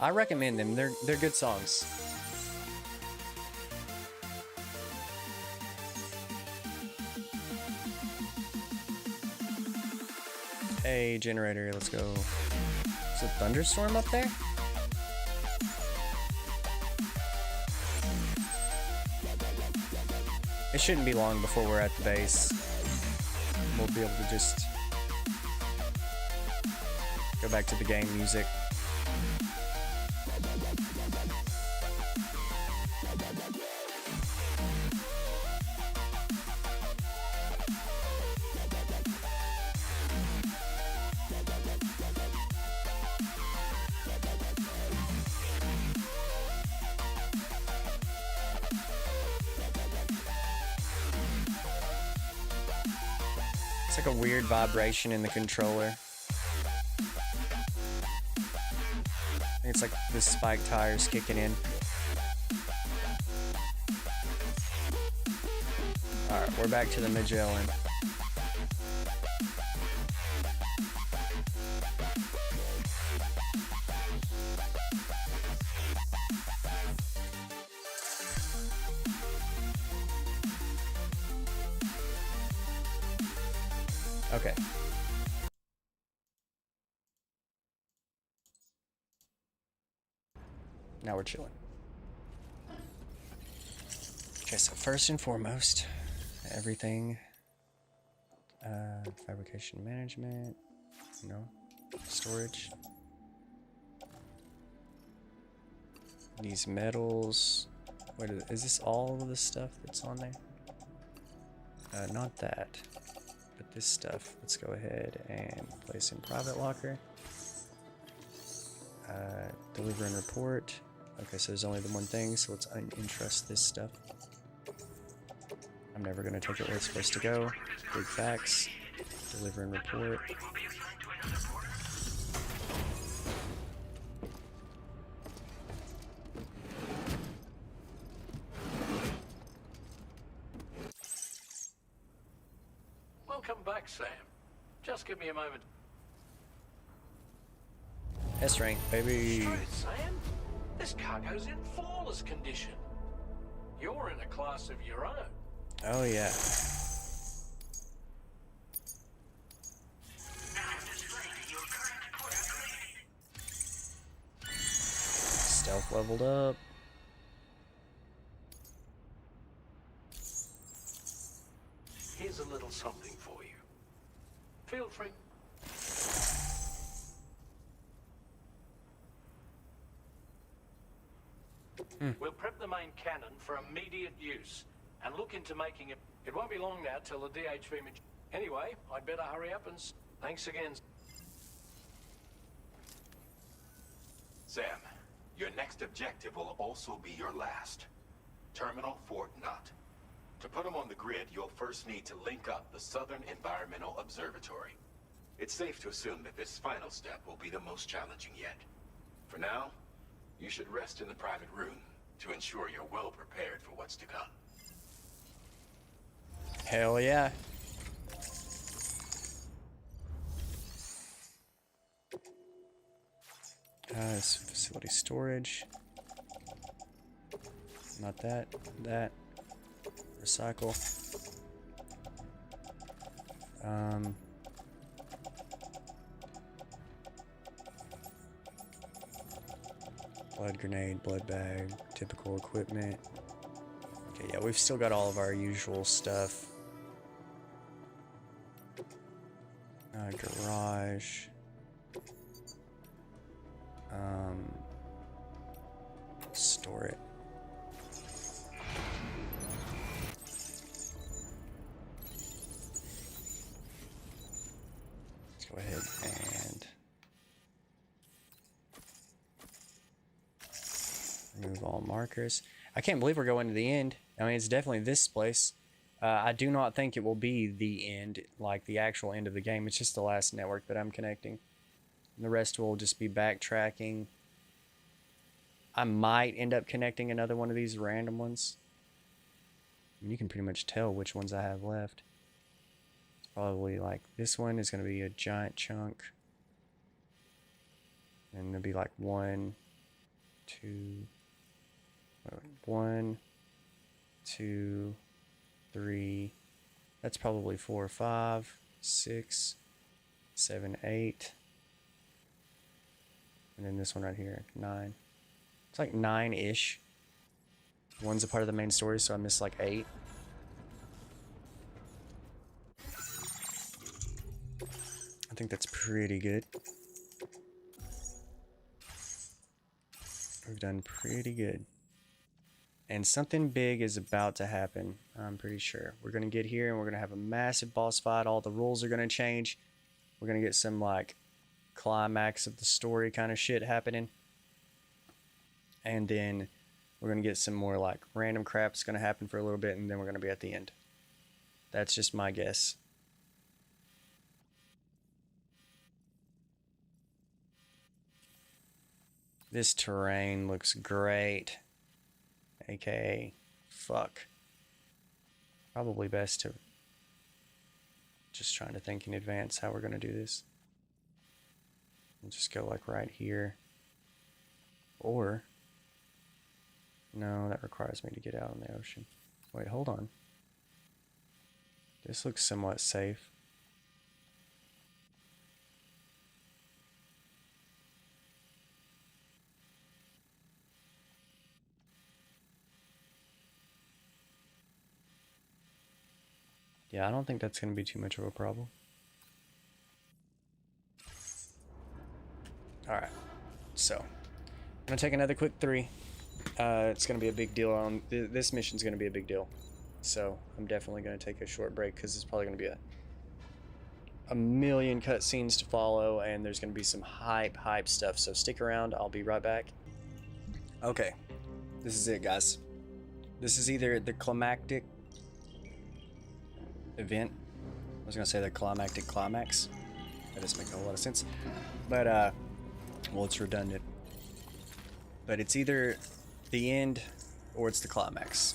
I recommend them. They're good songs. Hey, generator, let's go. Is a thunderstorm up there? It shouldn't be long before we're at the base. We'll be able to just go back to the game music. It's like a weird vibration in the controller. I think it's like the spike tires kicking in. Alright, we're back to the Magellan. Okay. Now we're chilling. Okay, so first and foremost, everything, fabrication management, no, storage. These metals, what is this all of the stuff that's on there? Not that. But this stuff, let's go ahead and place in private locker. Deliver and report. Okay, so there's only the one thing, so let's unentrust this stuff. I'm never going to take it where it's supposed to go. Big facts. Deliver and report. Welcome back, Sam. Just give me a moment. S-rank, baby. Straight, Sam. This cargo's in flawless condition. You're in a class of your own. Oh, yeah. Stealth leveled up. Here's a little something for you. Feel free. We'll prep the main cannon for immediate use and look into making it. It won't be long now till the DHV. Anyway, I'd better hurry up and thanks again. Sam, your next objective will also be your last. Terminal Fort Knot. To put them on the grid, you'll first need to link up the Southern Environmental Observatory. It's safe to assume that this final step will be the most challenging yet. For now, you should rest in the private room to ensure you're well prepared for what's to come. Hell yeah. It's facility storage. Not that. That. Recycle. Blood grenade, blood bag, typical equipment. Okay, yeah, we've still got all of our usual stuff. Garage. Store it. Let's go ahead and remove all markers. I can't believe we're going to the end. I mean, it's definitely this place. I do not think it will be the end, like the actual end of the game. It's just the last network that I'm connecting. The rest will just be backtracking. I might end up connecting another one of these random ones. And you can pretty much tell which ones I have left. It's probably like this one is going to be a giant chunk. And there'll be like 1, 2, 1, 2, 3. That's probably 4, 5, 6, 7, 8. And then this one right here, 9. It's like 9-ish. One's a part of the main story, so I missed like 8. I think that's pretty good. We've done pretty good. And something big is about to happen, I'm pretty sure. We're going to get here and we're going to have a massive boss fight. All the rules are going to change. We're going to get some like climax of the story kind of shit happening. And then we're going to get some more like random crap that's going to happen for a little bit, and then we're going to be at the end. That's just my guess. This terrain looks great. AKA, fuck. Probably best to just trying to think in advance how we're going to do this. And just go like right here. Or... no, that requires me to get out in the ocean. Wait, hold on. This looks somewhat safe. Yeah, I don't think that's going to be too much of a problem. Alright, so I'm going to take another quick 3. It's going to be a big deal. On this mission's going to be a big deal. So I'm definitely going to take a short break because it's probably going to be a million cutscenes to follow, and there's going to be some hype stuff. So stick around. I'll be right back. Okay, this is it, guys. This is either the climactic event. I was going to say the climactic climax. That doesn't make a whole lot of sense. But, well, it's redundant. But it's either the end or it's the climax.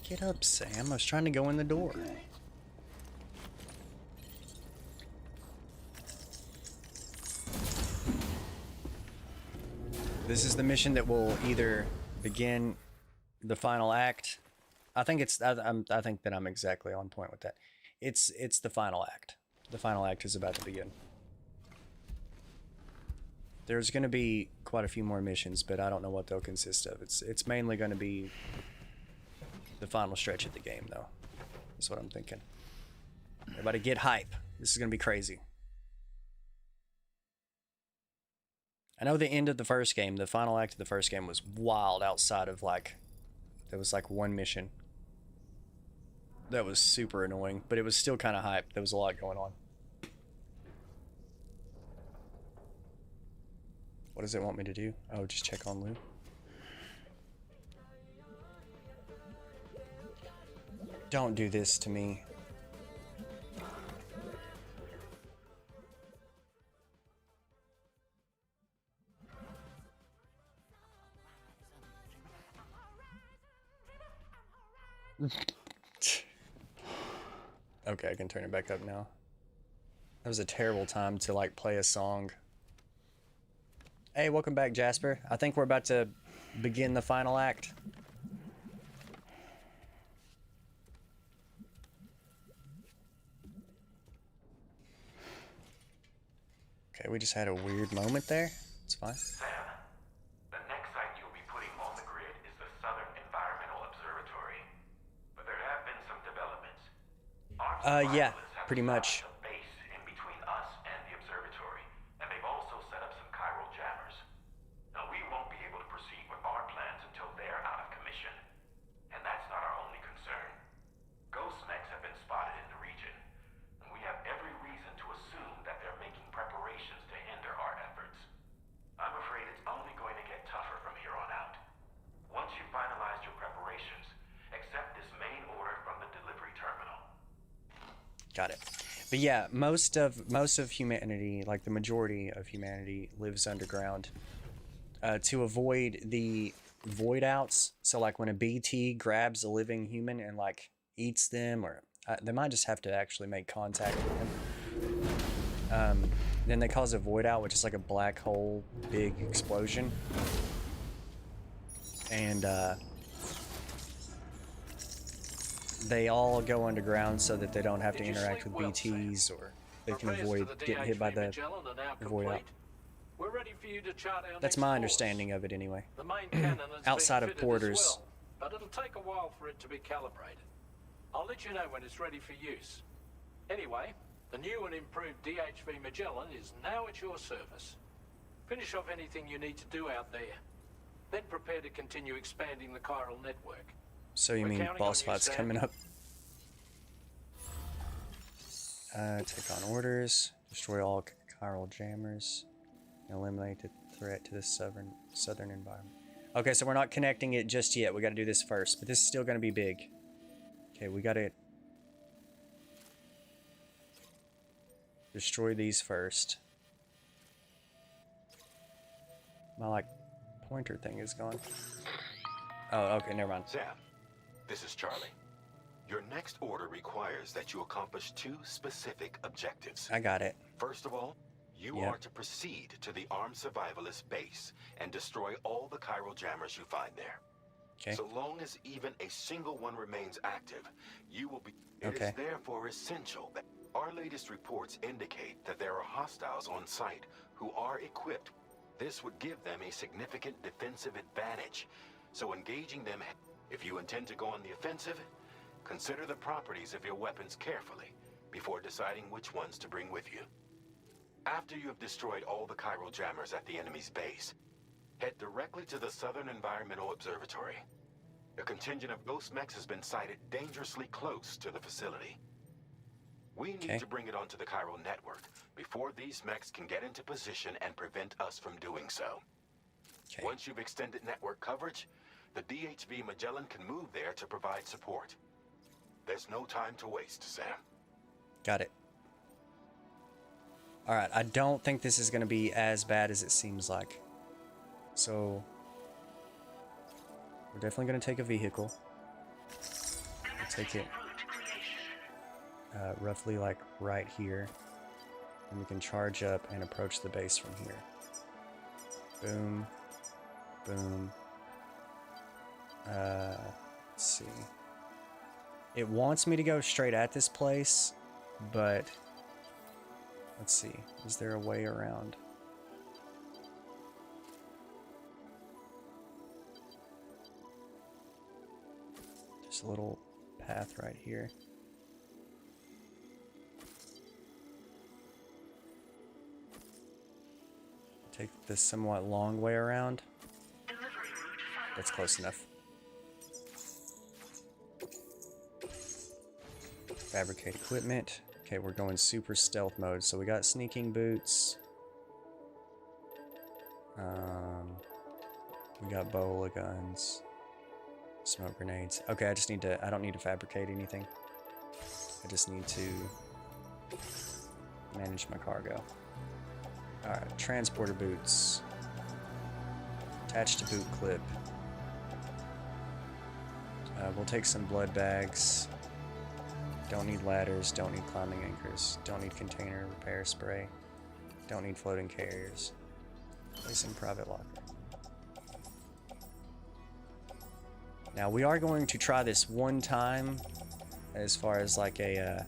Get up, Sam. I was trying to go in the door. This is the mission that will either begin the final act. I think that I'm exactly on point with that. It's the final act. The final act is about to begin. There's going to be quite a few more missions, but I don't know what they'll consist of. It's mainly going to be the final stretch of the game, though. That's what I'm thinking. Everybody get hype. This is going to be crazy. I know the end of the first game, the final act of the first game was wild outside of like, there was like one mission. That was super annoying, but it was still kind of hype. There was a lot going on. What does it want me to do? Oh, just check on loot. Don't do this to me. Okay, I can turn it back up now. That was a terrible time to like play a song. Hey, welcome back, Jasper. I think we're about to begin the final act. Okay, we just had a weird moment there. It's fine. Sam, the next site you'll be putting on the grid is the Southern Environmental Observatory. But there have been some developments. Yeah, pretty much. A base in between us and the observatory, and they've also set up some chiral jammers. Now, we won't be able to proceed with our plans until they're out of commission. And that's not our only concern. Ghost Mechs have been spotted in the region, and we have every reason to assume that they're making preparations to hinder our efforts. I'm afraid it's only going to get tougher from here on out. Once you've finalized your preparations, accept this main order from the delivery terminal. Got it. But yeah, most of humanity, like the majority of humanity, lives underground to avoid the void outs. So like when a BT grabs a living human and like eats them, or they might just have to actually make contact with them. Then they cause a void out, which is like a black hole, big explosion. And they all go underground so that they don't have to interact with BTs, or they can avoid getting hit by the void out. We're ready for you to chart our That's next my course. understanding of it anyway. The main cannon has Outside been of fitted porters. as well, but it'll take a while for it to be calibrated. I'll let you know when it's ready for use. Anyway, the new and improved DHV Magellan is now at your service. Finish off anything you need to do out there. Then prepare to continue expanding the chiral network. So you We're mean counting boss on you, fights Sam. coming up? Take on orders, destroy all chiral jammers, and eliminate the threat to the southern environment. Okay, so we're not connecting it just yet. We got to do this first, but this is still going to be big. Okay, we got to destroy these first. My like pointer thing is gone. Oh, okay, never mind. Sam, this is Charlie. Your next order requires that you accomplish two specific objectives. I got it. First of all, you are to proceed to the armed survivalist base and destroy all the chiral jammers you find there. Okay. So long as even a single one remains active, you will be... It Okay. is therefore essential that our latest reports indicate that there are hostiles on site who are equipped. This would give them a significant defensive advantage. So engaging them, if you intend to go on the offensive, consider the properties of your weapons carefully before deciding which ones to bring with you. After you have destroyed all the chiral jammers at the enemy's base, head directly to the Southern Environmental Observatory. A contingent of Ghost Mechs has been sighted dangerously close to the facility. We need to bring it onto the chiral network before these mechs can get into position and prevent us from doing so. Once you've extended network coverage, the DHV Magellan can move there to provide support. There's no time to waste, Sam. Got it. Alright, I don't think this is going to be as bad as it seems like. So, we're definitely going to take a vehicle. We'll take it roughly like right here. And we can charge up and approach the base from here. Boom. Boom. Let's see. It wants me to go straight at this place, but let's see. Is there a way around? Just a little path right here. Take this somewhat long way around. That's close enough. Fabricate equipment. Okay, we're going super stealth mode. So we got sneaking boots. We got bola guns. Smoke grenades. Okay, I just need to, I don't need to fabricate anything. I just need to manage my cargo. Alright, transporter boots. Attached to boot clip. We'll take some blood bags. Don't need ladders, don't need climbing anchors, don't need container repair spray, don't need floating carriers. Place in private locker. Now we are going to try this one time as far as like a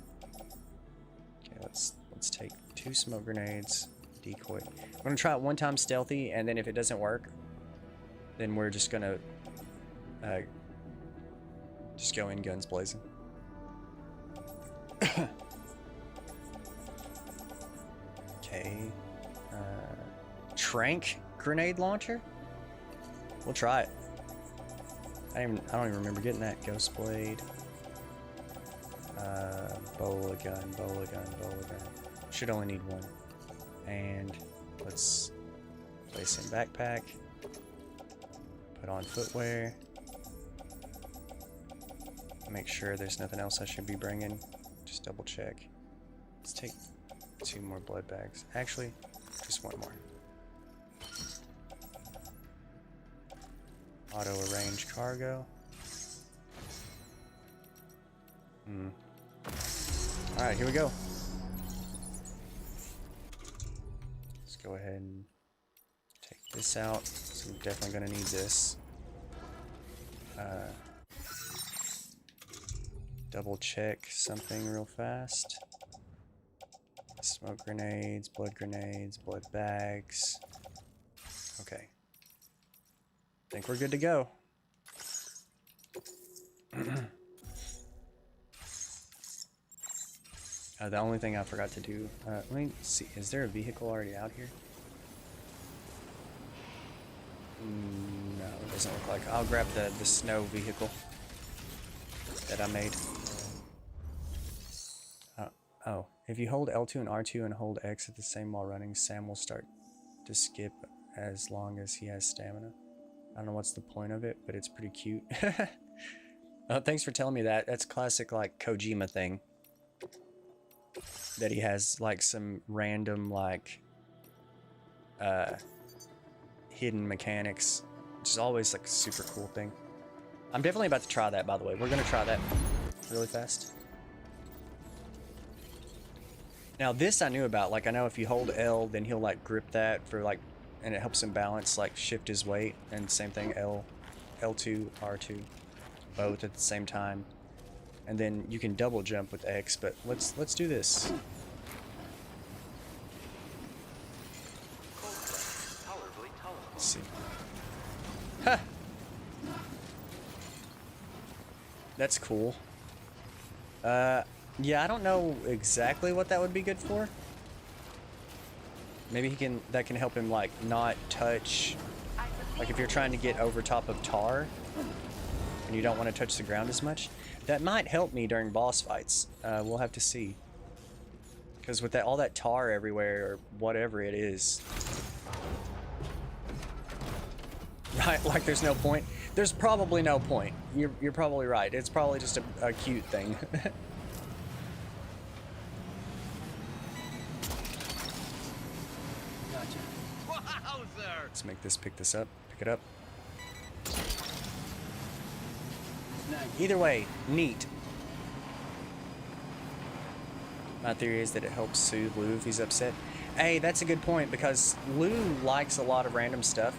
okay, let's take 2 smoke grenades, decoy. We're gonna try it one time stealthy, and then if it doesn't work, then we're just gonna just go in guns blazing. Okay. Trank grenade launcher? We'll try it. I don't even remember getting that. Ghost blade. Bola gun, bola gun, bola gun. Should only need 1. And let's place in backpack. Put on footwear. Make sure there's nothing else I should be bringing. Just double check. Let's take 2 more blood bags. Actually, just 1 more. Auto arrange cargo. Alright, here we go. Let's go ahead and take this out. So I'm definitely gonna need this. Double check something real fast. Smoke grenades, blood bags. Okay. I think we're good to go. The only thing I forgot to do, let me see, is there a vehicle already out here? No, it doesn't look like. I'll grab the snow vehicle that I made. Oh, if you hold L2 and R2 and hold X at the same while running, Sam will start to skip as long as he has stamina. I don't know what's the point of it, but it's pretty cute. Thanks for telling me that. That's classic, like, Kojima thing. That he has, like, some random, like, hidden mechanics. Which is always, like, a super cool thing. I'm definitely about to try that, by the way. We're gonna try that really fast. Now, this I knew about. Like, I know if you hold L, then he'll, like, grip that for, like, and it helps him balance, like, shift his weight. And same thing, L2, R2, both at the same time. And then you can double jump with X, but let's do this. Let's see. Ha! That's cool. Yeah, I don't know exactly what that would be good for. Maybe that can help him, like, not touch, like if you're trying to get over top of tar and you don't want to touch the ground as much. That might help me during boss fights. We'll have to see. Because with all that tar everywhere, or whatever it is. Right, like there's no point. There's probably no point. You're probably right. It's probably just a cute thing. Let's make this pick it up. Either way, neat. My theory is that it helps soothe Lou if he's upset. Hey, that's a good point, because Lou likes a lot of random stuff.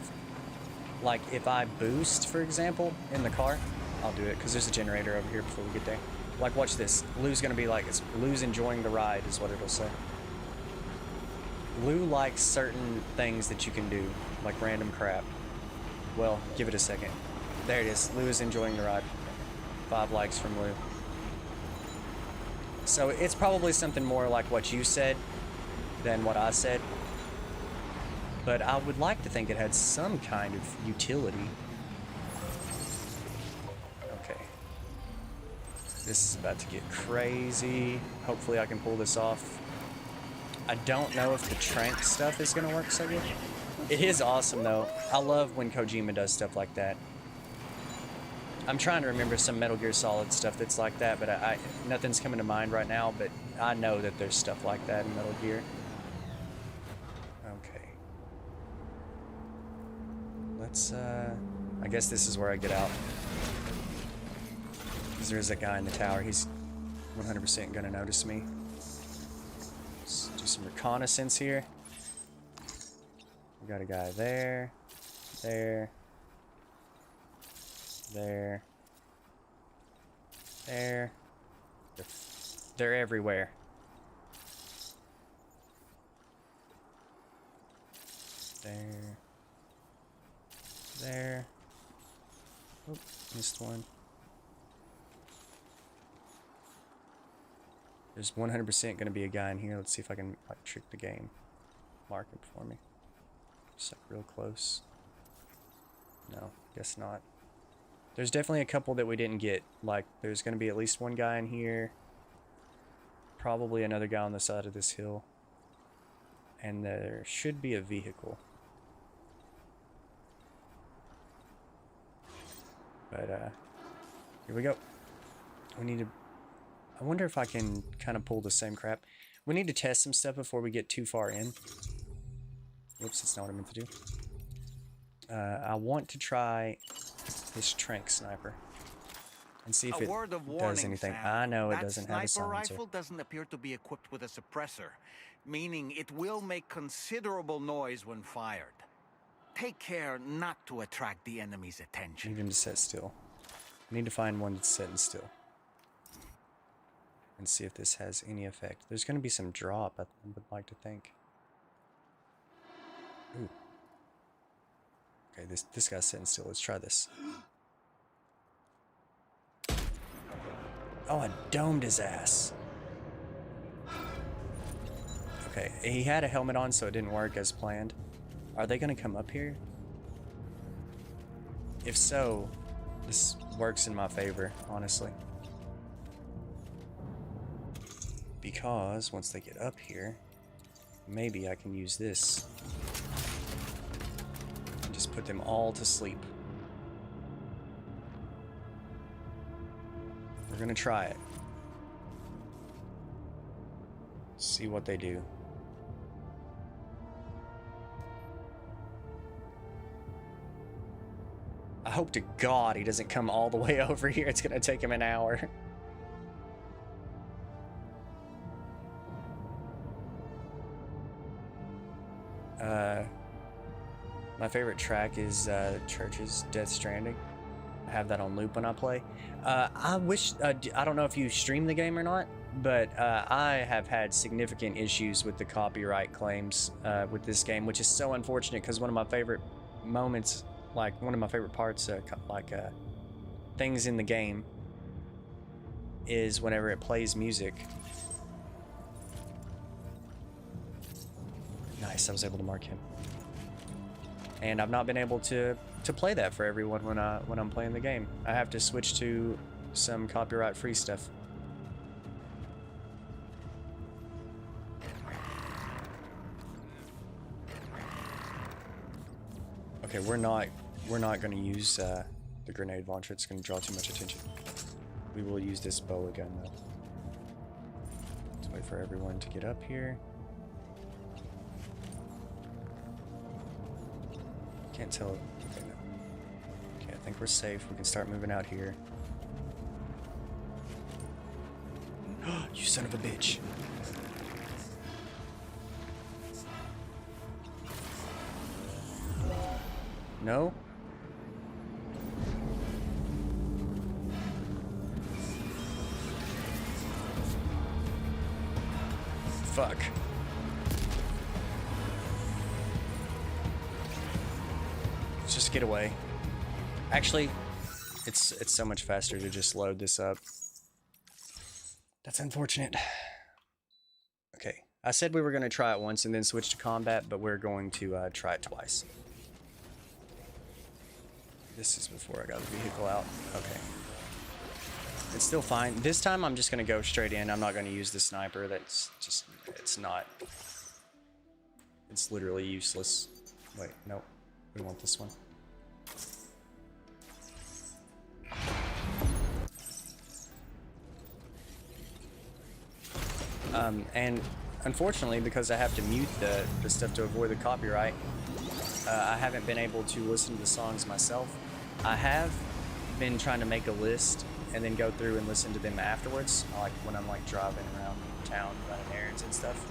Like if I boost, for example, in the car, I'll do it because there's a generator over here before we get there. Like, watch this. Lou's gonna be like, Lou's enjoying the ride is what it'll say. Lou likes certain things that you can do, like random crap. Well, give it a second. There it is. Lou is enjoying the ride. 5 likes from Lou. So it's probably something more like what you said than what I said. But I would like to think it had some kind of utility. Okay. This is about to get crazy. Hopefully I can pull this off. I don't know if the trank stuff is going to work so good. It is awesome, though. I love when Kojima does stuff like that. I'm trying to remember some Metal Gear Solid stuff that's like that, but nothing's coming to mind right now, but I know that there's stuff like that in Metal Gear. Okay. Let's, I guess this is where I get out. Because there's a guy in the tower. He's 100% gonna notice me. Let's do some reconnaissance here. We got a guy there, there, there, there. They're everywhere. There. There. Oop, missed one. There's 100% going to be a guy in here. Let's see if I can like trick the game. Mark him for me. Just like real close. No, guess not. There's definitely a couple that we didn't get. Like there's going to be at least one guy in here. Probably another guy on the side of this hill. And there should be a vehicle. But here we go. We need to... I wonder if I can kind of pull the same crap. We need to test some stuff before we get too far in. Whoops, that's not what I meant to do. I want to try this trank sniper and see if it does anything. Sam. I know it doesn't have a That sniper silencer. rifle doesn't appear to be equipped with a suppressor, meaning it will make considerable noise when fired. Take care not to attract the enemy's attention. Need him to sit still. I need to find one that's sitting still. And see if this has any effect. There's going to be some drop, I would like to think. Ooh. Okay, this guy's sitting still. Let's try this. Oh, I domed his ass. Okay, he had a helmet on, so it didn't work as planned. Are they going to come up here? If so, this works in my favor, honestly. Because once they get up here, maybe I can use this and just put them all to sleep. We're gonna try it. See what they do. I hope to God he doesn't come all the way over here. It's gonna take him an hour. My favorite track is Church's Death Stranding. I have that on loop when I play. I wish, I don't know if you stream the game or not, but I have had significant issues with the copyright claims with this game, which is so unfortunate because one of my favorite moments, like one of my favorite parts, things in the game is whenever it plays music. Nice, I was able to mark him. And I've not been able to play that for everyone when I'm playing the game. I have to switch to some copyright-free stuff. Okay, we're not going to use the grenade launcher. It's going to draw too much attention. We will use this boa gun though. Let's wait for everyone to get up here. Can't tell. Okay, no. Okay, I think we're safe. We can start moving out here. You son of a bitch. No? Fuck. Just get away. Actually, it's so much faster to just load this up. That's unfortunate. Okay, I said we were going to try it once and then switch to combat, but we're going to try it twice. This is before I got the vehicle out. Okay. It's still fine. This time I'm just going to go straight in. I'm not going to use the sniper. That's just, it's not. It's literally useless. Wait, nope. We want this one. And unfortunately, because I have to mute the stuff to avoid the copyright, I haven't been able to listen to the songs myself. I have been trying to make a list and then go through and listen to them afterwards, like when I'm like driving around town running errands and stuff.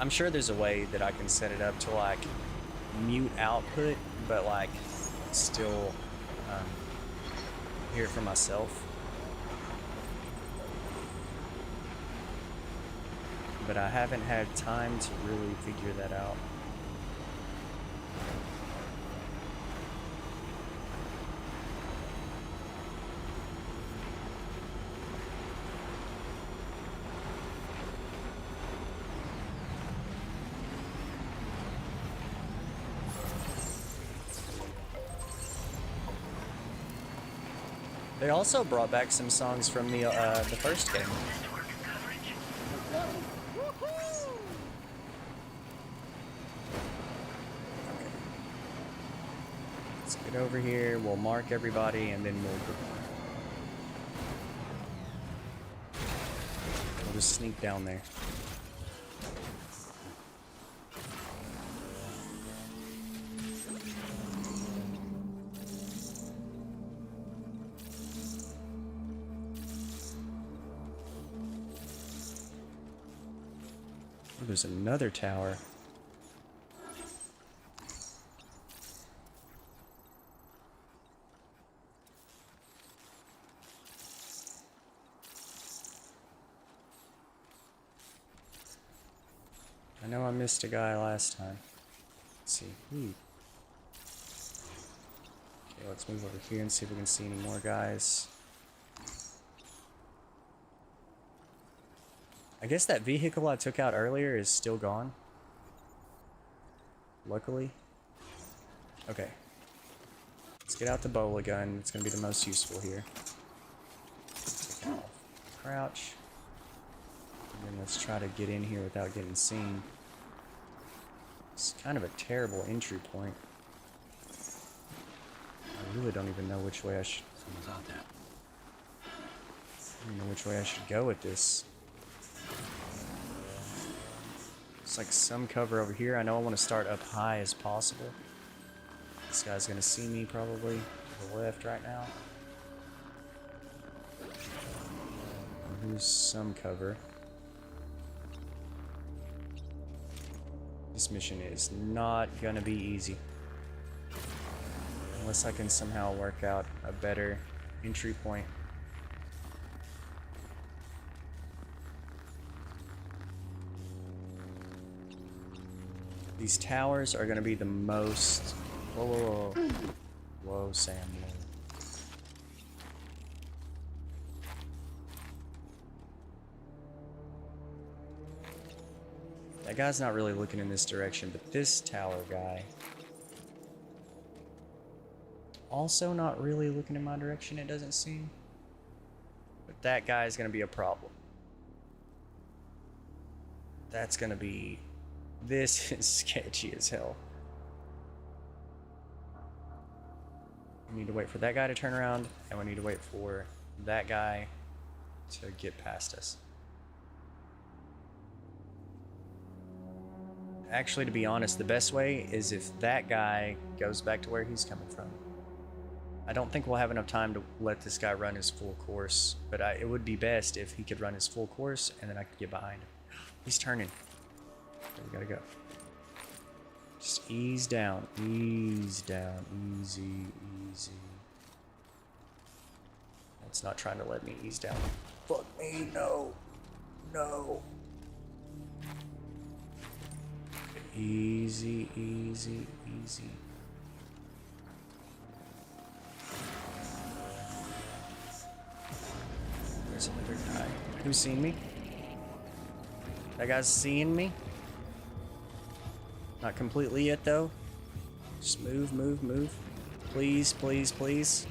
I'm sure there's a way that I can set it up to like mute output, but like still hear it for myself. But I haven't had time to really figure that out. They also brought back some songs from the first game. Let's get over here. We'll mark everybody, and then we'll just sneak down there. Oh, there's another tower. I know I missed a guy last time. Let's see. Okay, let's move over here and see if we can see any more guys. I guess that vehicle I took out earlier is still gone. Luckily. Okay. Let's get out the bola gun. It's going to be the most useful here. Take off. Crouch. And then let's try to get in here without getting seen. It's kind of a terrible entry point. I really don't even know which way I should... Someone's out there. I don't know which way I should go with this. It's like some cover over here. I know I want to start up high as possible. This guy's gonna see me probably to the left right now. And here's some cover. This mission is not gonna be easy. Unless I can somehow work out a better entry point. These towers are gonna be the most... Whoa, whoa, whoa. Whoa, Sam. Whoa. That guy's not really looking in this direction, but this tower guy... also not really looking in my direction, it doesn't seem. But that guy is gonna be a problem. That's gonna be... This is sketchy as hell. We need to wait for that guy to turn around, and we need to wait for that guy to get past us. Actually, to be honest, the best way is if that guy goes back to where he's coming from. I don't think we'll have enough time to let this guy run his full course, but it would be best if he could run his full course, and then I could get behind him. He's turning. Okay, we gotta go. Just ease down, easy, easy. It's not trying to let me ease down. Fuck me, no, no. Easy, easy, easy. There's another guy. Who's seen me? That guy's seeing me? Not completely yet, though. Just move, move, move. Please, please, please.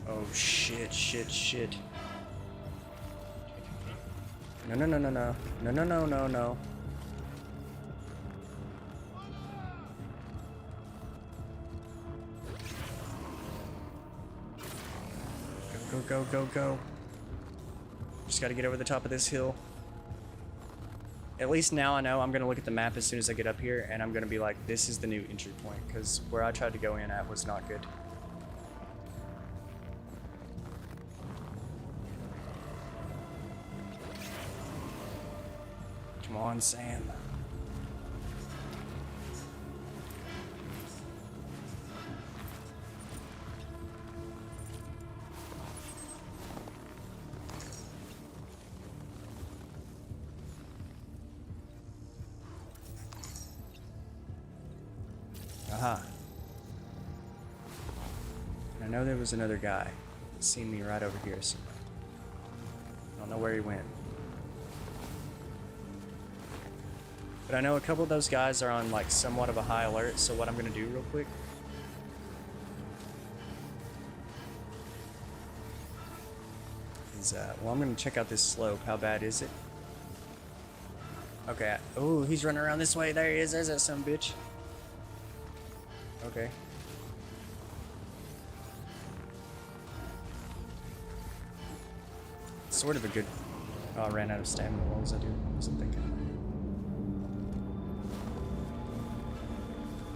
Oh, shit, shit, shit. No, no, no, no, no. No, no, no, no, no. go, go, go. Just gotta get over the top of this hill. At least now I know I'm gonna look at the map as soon as I get up here, and I'm gonna be like, this is the new entry point, because where I tried to go in at was not good. Come on, Sam. Aha. And I know there was another guy. He's seen me right over here somewhere. I don't know where he went. But I know a couple of those guys are on like somewhat of a high alert, so what I'm gonna do real quick is, well, I'm gonna check out this slope. How bad is it? Okay. Oh, he's running around this way. There he is. There's that son of a bitch. Okay. Sort of a good... Oh, I ran out of stamina. What was I doing? What was I thinking?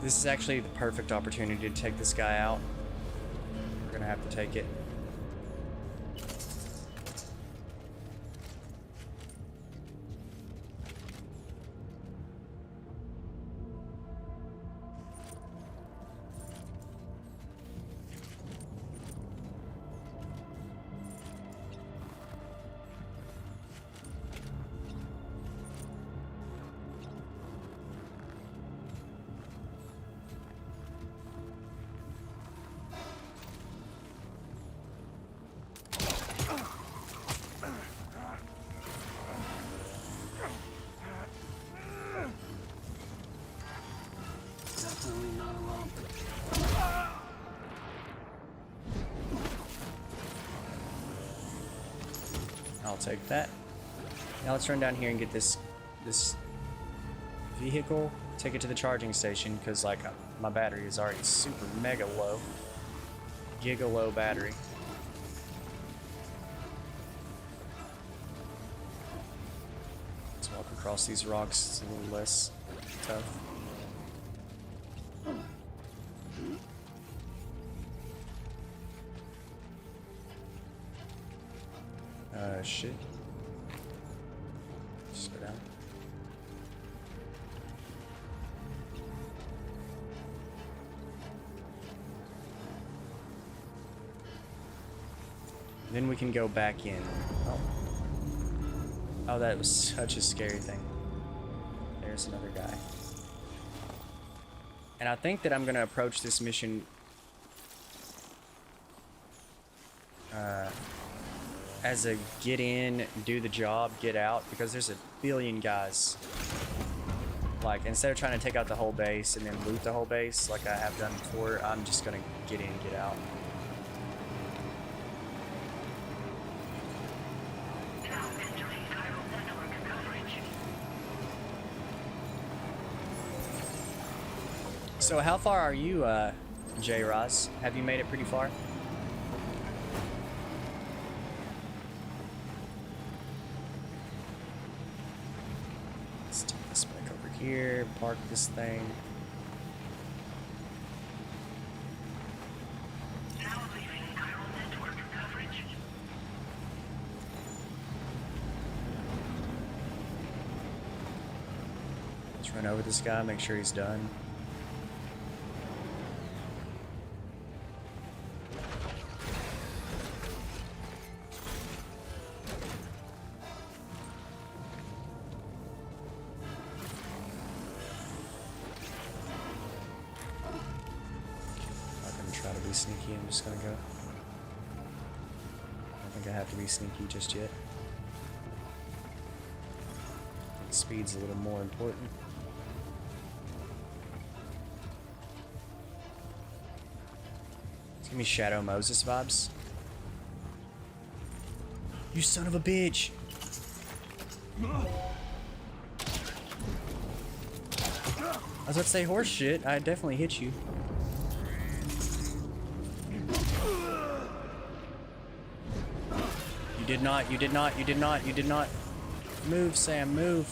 This is actually the perfect opportunity to take this guy out. We're gonna have to take it. I'll take that. Now let's run down here and get this vehicle, take it to the charging station, because like my battery is already super mega low. Giga low battery. Let's walk across these rocks, it's a little less tough. Shit. Just go down. Then we can go back in. Oh. Oh, that was such a scary thing. There's another guy. And I think that I'm gonna approach this mission as a get in, do the job, get out, because there's a billion guys. Like, instead of trying to take out the whole base and then loot the whole base like I have done before, I'm just gonna get in, get out. So how far are you, J-Roz? Have you made it pretty far? Let's take this back over here, park this thing. Let's run over this guy, make sure he's done. Sneaky, I'm just gonna go. I don't think I have to be sneaky just yet. I think speed's a little more important. It's giving me Shadow Moses vibes. You son of a bitch! I was about to say horse shit, I definitely hit you. did not, you did not, you did not, you did not. Move, Sam, move.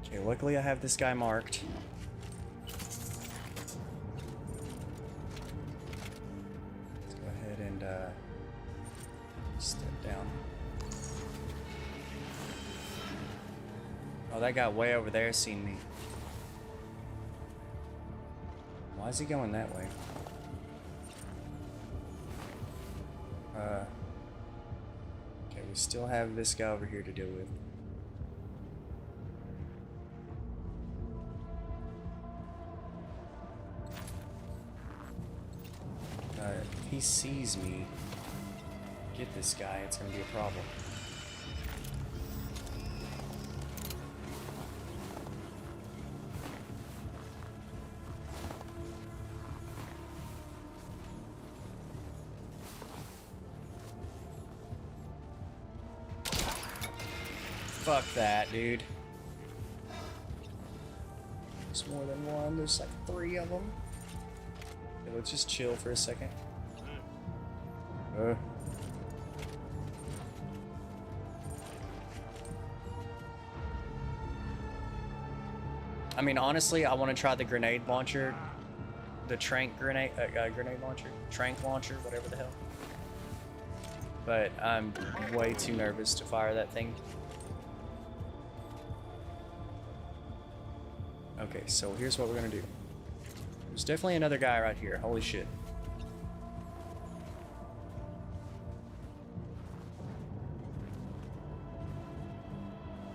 Okay, luckily I have this guy marked. Let's go ahead and step down. Oh, that guy way over there seen me. Why is he going that way? Okay, we still have this guy over here to deal with. If he sees me get this guy, it's gonna be a problem. Fuck that, dude. There's more than one. There's like 3 of them. Okay, let's just chill for a second. I mean, honestly, I want to try the grenade launcher. The trank grenade launcher? Trank launcher, whatever the hell. But I'm way too nervous to fire that thing. Okay, so here's what we're gonna do. There's definitely another guy right here. Holy shit.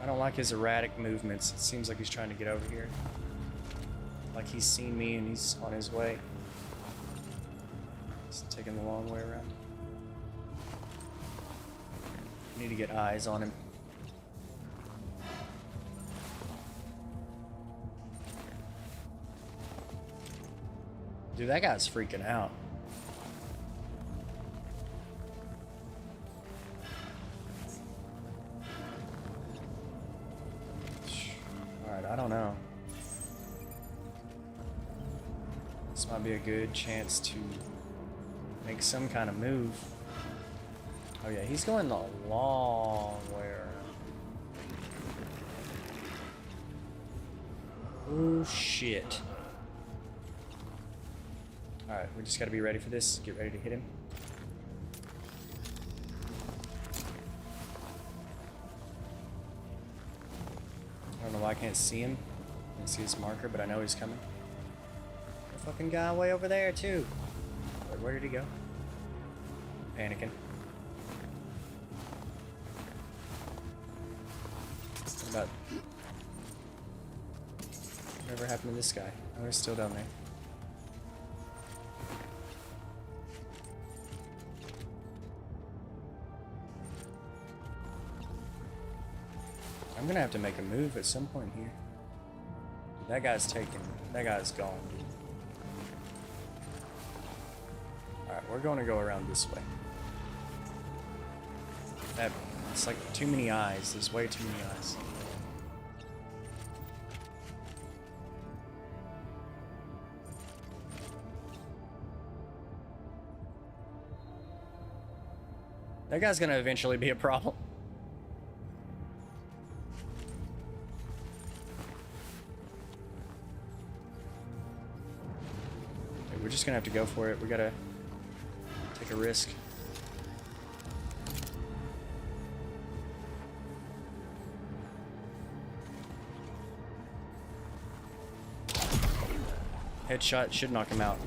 I don't like his erratic movements. It seems like he's trying to get over here. Like he's seen me and he's on his way. He's taking the long way around. Need to get eyes on him. Dude, that guy's freaking out. Alright, I don't know. This might be a good chance to make some kind of move. Oh yeah, he's going the long way around. Oh shit. Alright, we just gotta be ready for this. Get ready to hit him. I don't know why I can't see him. I can see his marker, but I know he's coming. The fucking guy way over there, too. Wait, where did he go? Panicking. What about... whatever happened to this guy? Oh, he's still down there. I'm gonna have to make a move at some point here. Dude, that guy's taken. That guy's gone, dude. Alright, we're going to go around this way. It's like too many eyes. There's way too many eyes. That guy's gonna eventually be a problem. We're just gonna have to go for it. We gotta take a risk. Headshot should knock him out.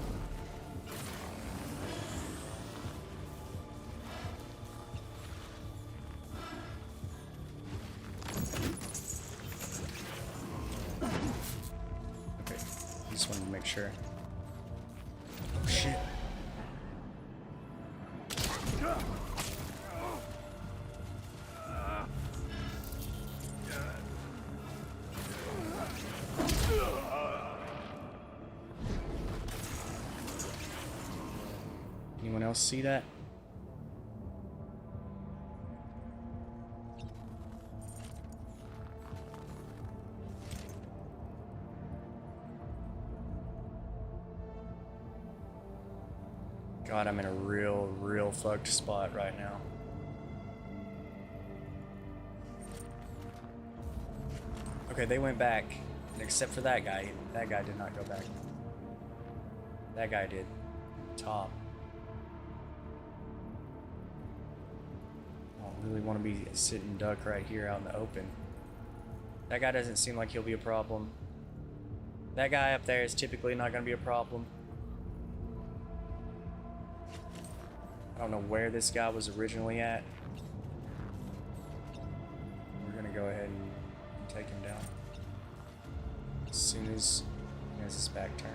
Okay, just wanted to make sure. Shit. Anyone else see that? God, I'm in a real fucked spot right now. Okay, they went back. Except for that guy. That guy did not go back. That guy did. Top. I don't really want to be sitting duck right here out in the open. That guy doesn't seem like he'll be a problem. That guy up there is typically not going to be a problem. I don't know where this guy was originally at. We're going to go ahead and take him down. As soon as he has his back turned.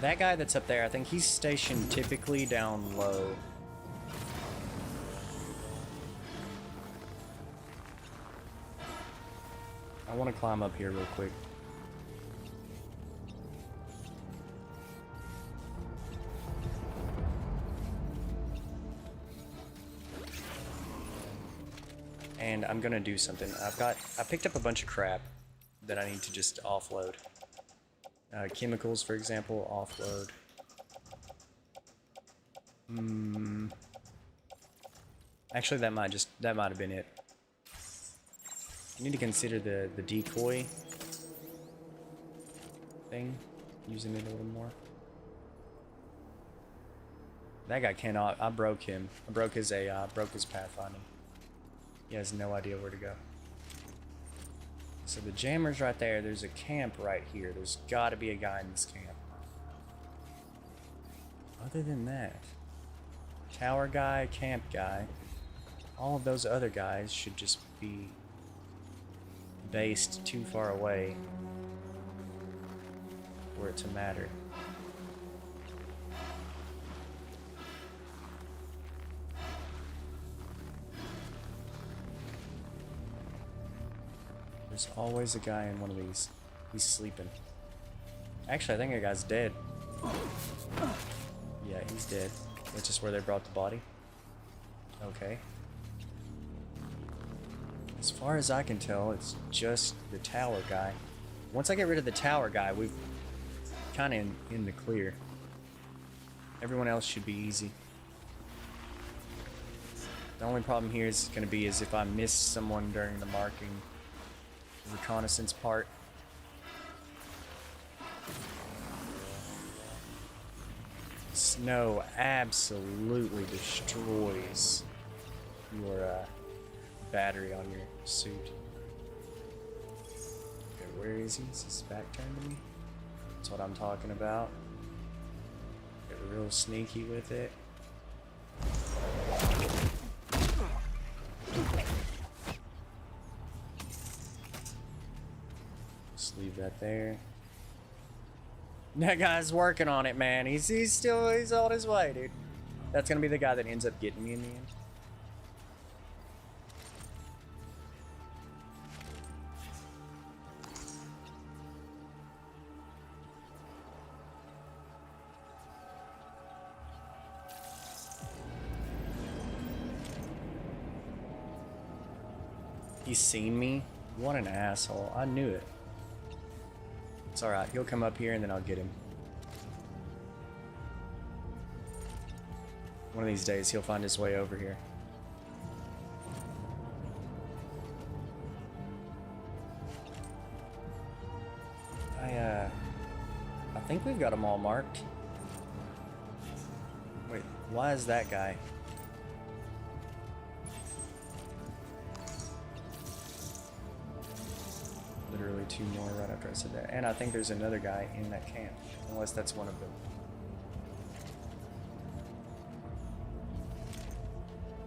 That guy that's up there, I think he's stationed typically down low. I want to climb up here real quick. And I'm gonna do something. I picked up a bunch of crap that I need to just offload. Chemicals, for example, offload. Actually, that might have been it. You need to consider the decoy thing, using it a little more. That guy cannot. I broke him. I broke his pathfinding. He has no idea where to go. So the jammer's right there. There's a camp right here. There's got to be a guy in this camp. Other than that, tower guy, camp guy, all of those other guys should just be based too far away for it to matter. There's always a guy in one of these. He's sleeping. Actually, I think that guy's dead. Yeah, he's dead. That's just where they brought the body. Okay. As far as I can tell, it's just the tower guy. Once I get rid of the tower guy, we've kind of in the clear. Everyone else should be easy. The only problem here is going to be is if I miss someone during the marking reconnaissance part. Snow absolutely destroys your battery on your suit. Okay, where is he? Is his back turned to me? That's what I'm talking about. Get real sneaky with it. Just leave that there. That guy's working on it, man. He's on his way, dude. That's gonna be the guy that ends up getting me in the end. He's seen me? What an asshole. I knew it. It's alright. He'll come up here and then I'll get him. One of these days he'll find his way over here. I think we've got them all marked. Wait, why is that guy? Literally two more right after I said that. And I think there's another guy in that camp. Unless that's one of them.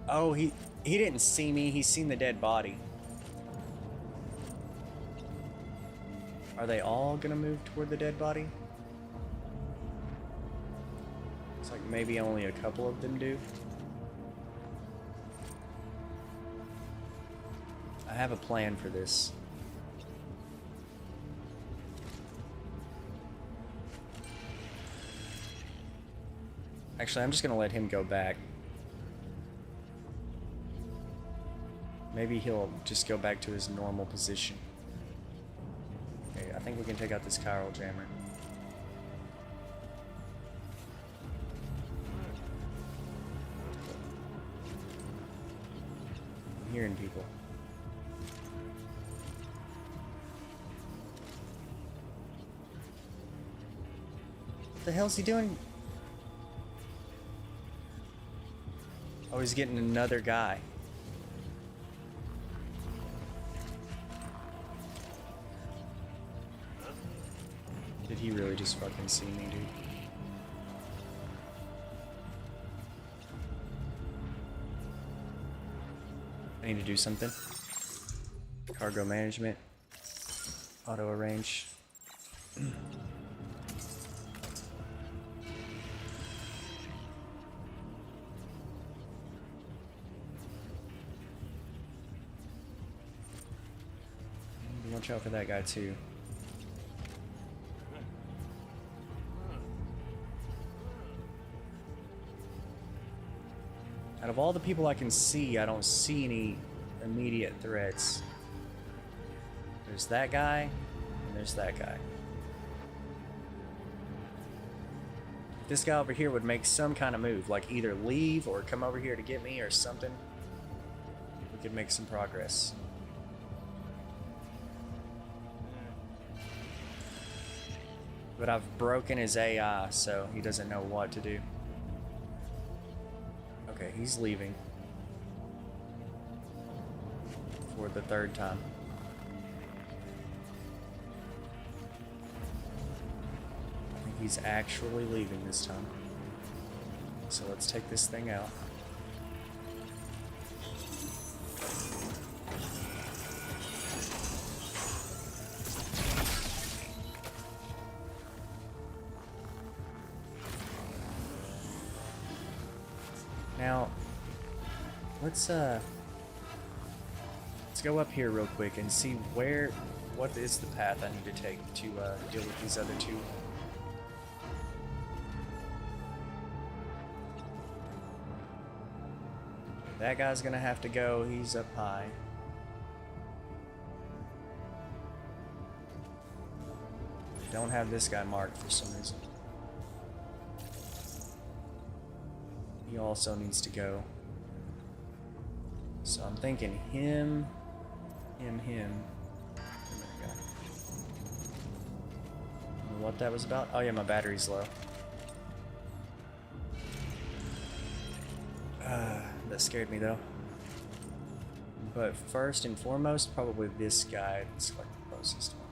Oh, he didn't see me. He's seen the dead body. Are they all gonna move toward the dead body? It's like maybe only a couple of them do. I have a plan for this. Actually, I'm just gonna let him go back. Maybe he'll just go back to his normal position. Okay, I think we can take out this chiral jammer. I'm hearing people. What the hell's he doing? Oh, he's getting another guy. Did he really just fucking see me, dude? I need to do something. Cargo management. Auto arrange. Watch out for that guy too. Out of all the people I can see, I don't see any immediate threats. There's that guy, and there's that guy. This guy over here would make some kind of move, like either leave or come over here to get me or something. We could make some progress. But I've broken his AI, so he doesn't know what to do. Okay, he's leaving. For the third time. I think he's actually leaving this time. So let's take this thing out. Now, let's go up here real quick and see what is the path I need to take to deal with these other two. That guy's gonna have to go, he's up high. Don't have this guy marked for some reason. He also needs to go. So I'm thinking him. I don't know what that was about. Oh yeah, my battery's low. That scared me though. But first and foremost, probably this guy. It's like the closest one.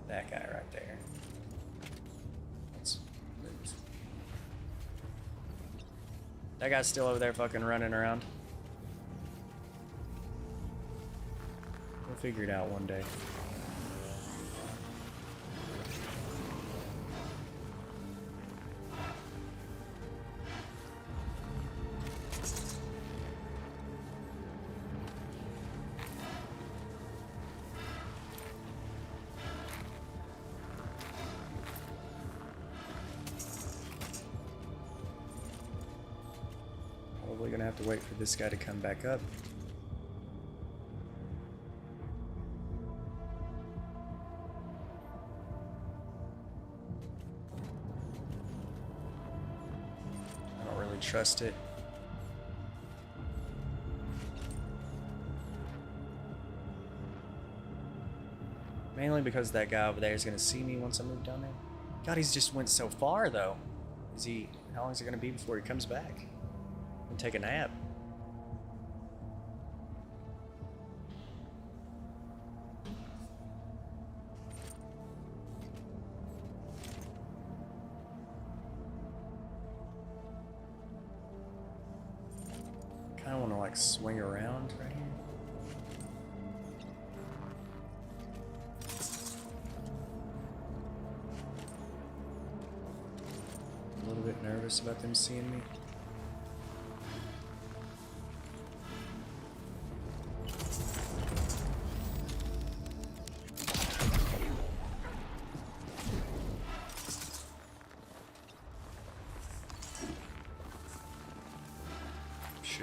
That guy right there. Let's move. That guy's still over there fucking running around. We'll figure it out one day. Probably gonna have to wait for this guy to come back up. I don't really trust it. Mainly because that guy over there is gonna see me once I move down there. God, he's just went so far though. How long is it gonna be before he comes back? And take a nap. Kinda wanna like swing around right here. A little bit nervous about them seeing me.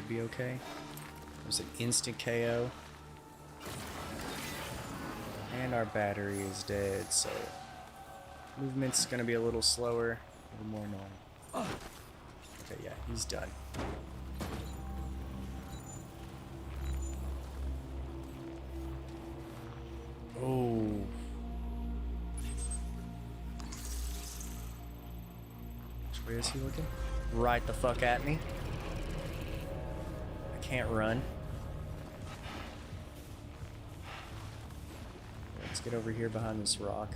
should be okay. There's an instant KO. And our battery is dead, so movement's gonna be a little slower, a little more annoying. Okay, yeah, he's done. Oh. Which way is he looking? Right the fuck at me. I can't run. Let's get over here behind this rock.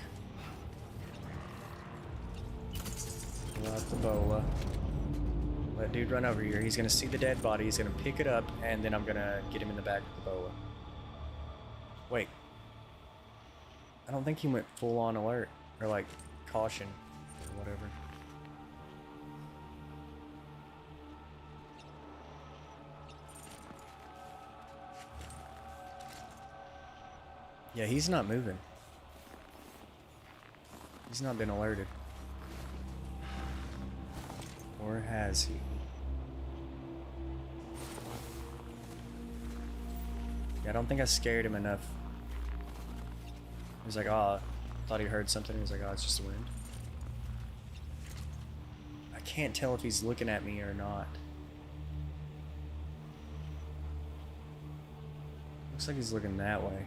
Pull out the bola. Let dude run over here. He's gonna see the dead body. He's gonna pick it up, and then I'm gonna get him in the back with the bola. Wait. I don't think he went full on alert. Or like caution. Or whatever. Yeah, he's not moving. He's not been alerted. Or has he? Yeah, I don't think I scared him enough. He was like, oh, I thought he heard something. He was like, oh, it's just the wind. I can't tell if he's looking at me or not. Looks like he's looking that way.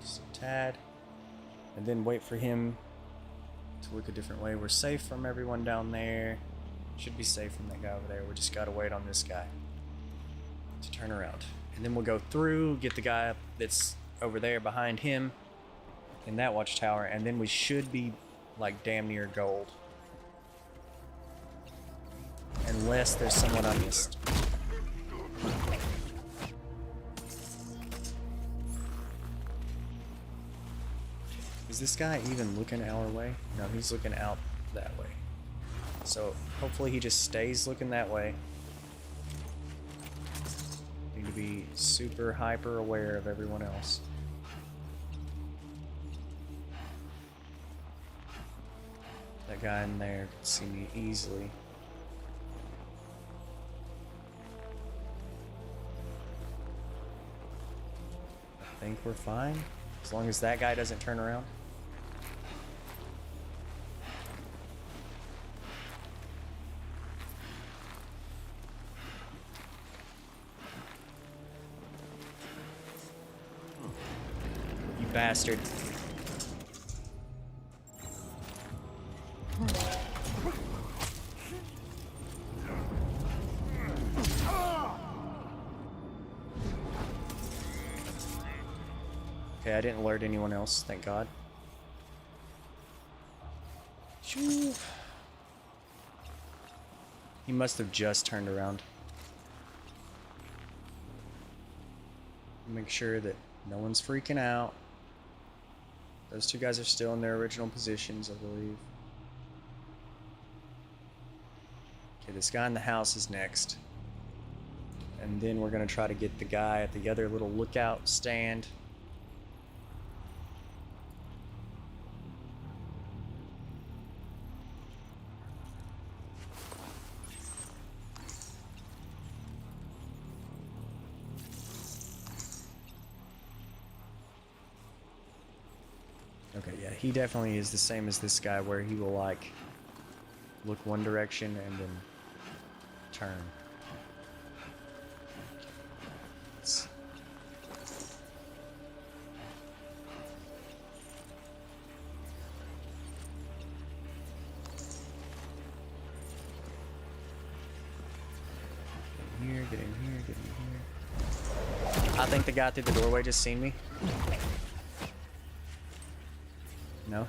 Just a tad, and then wait for him to look a different way. We're safe from everyone down there. Should be safe from that guy over there. We just gotta wait on this guy to turn around, and then we'll go through, get the guy that's over there behind him in that watchtower, and then we should be like damn near gold, unless there's someone I missed. Is this guy even looking our way? No, he's looking out that way. So hopefully he just stays looking that way. Need to be super hyper aware of everyone else. That guy in there can see me easily. I think we're fine, as long as that guy doesn't turn around. You bastard. Okay, I didn't alert anyone else, thank God. Shoo. He must have just turned around. Make sure that no one's freaking out. Those two guys are still in their original positions, I believe. Okay, this guy in the house is next. And then we're gonna try to get the guy at the other little lookout stand. Okay, yeah, he definitely is the same as this guy, where he will like look one direction and then turn. Get in here, get in here, get in here. I think the guy through the doorway just seen me. No?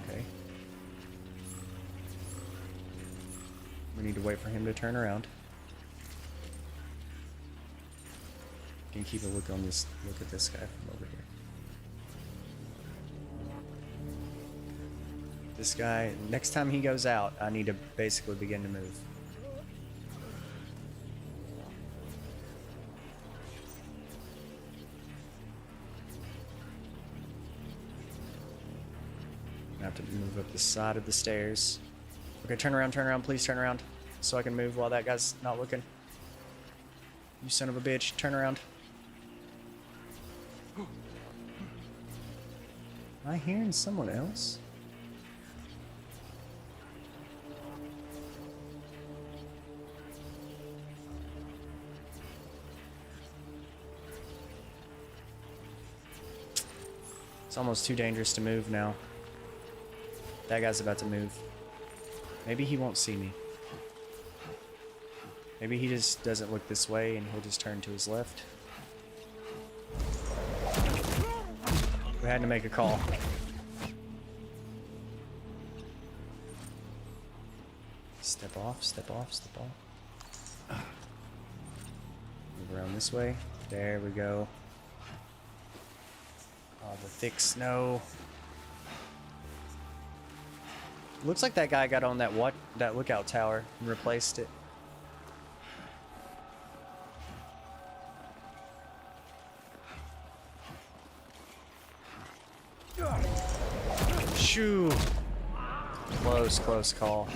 Okay. We need to wait for him to turn around. Can keep a look on this. Look at this guy from over here. This guy, next time he goes out, I need to basically begin to move. I have to move up the side of the stairs. Okay, turn around, please turn around. So I can move while that guy's not looking. You son of a bitch, turn around. Am I hearing someone else? It's almost too dangerous to move now. That guy's about to move. Maybe he won't see me. Maybe he just doesn't look this way and he'll just turn to his left. We had to make a call. Step off, step off, step off. Move around this way. There we go. Oh, the thick snow. Looks like that guy got on that lookout tower and replaced it. Shoo! Close call.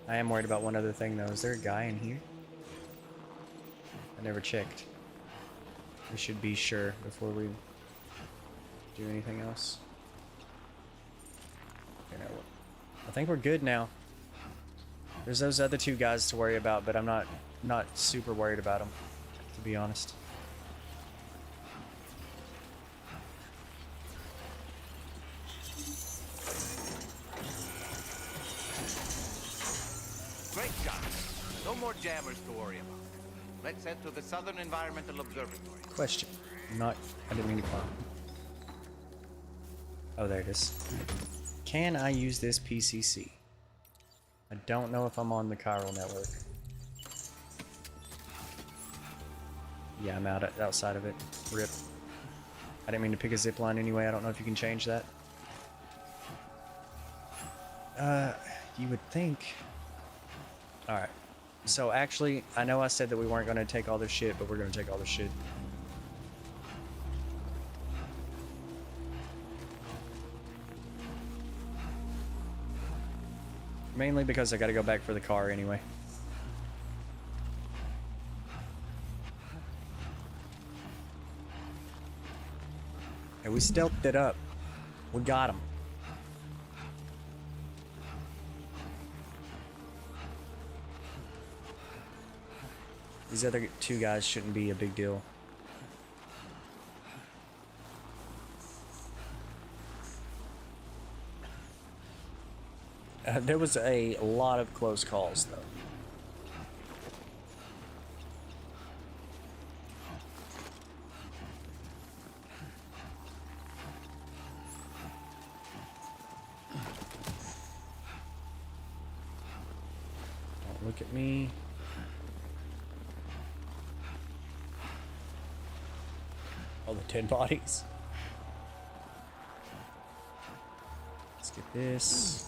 I am worried about one other thing though. Is there a guy in here? I never checked. We should be sure before we do anything else. Okay, no, I think we're good now. There's those other two guys to worry about, but I'm not super worried about them, to be honest. Great shot. No more jammers to worry about. Let's head to the Southern Environmental Observatory. Question. I didn't mean to climb. Oh, there it is. Can I use this PCC? I don't know if I'm on the chiral network. Yeah, I'm outside of it. RIP. I didn't mean to pick a zip line anyway. I don't know if you can change that. You would think. Alright. So actually, I know I said that we weren't going to take all their shit, but we're going to take all their shit. Mainly because I got to go back for the car anyway. And we stealthed it up. We got him. These other two guys shouldn't be a big deal. There was a lot of close calls, though. Don't look at me. All the 10 bodies. Let's get this.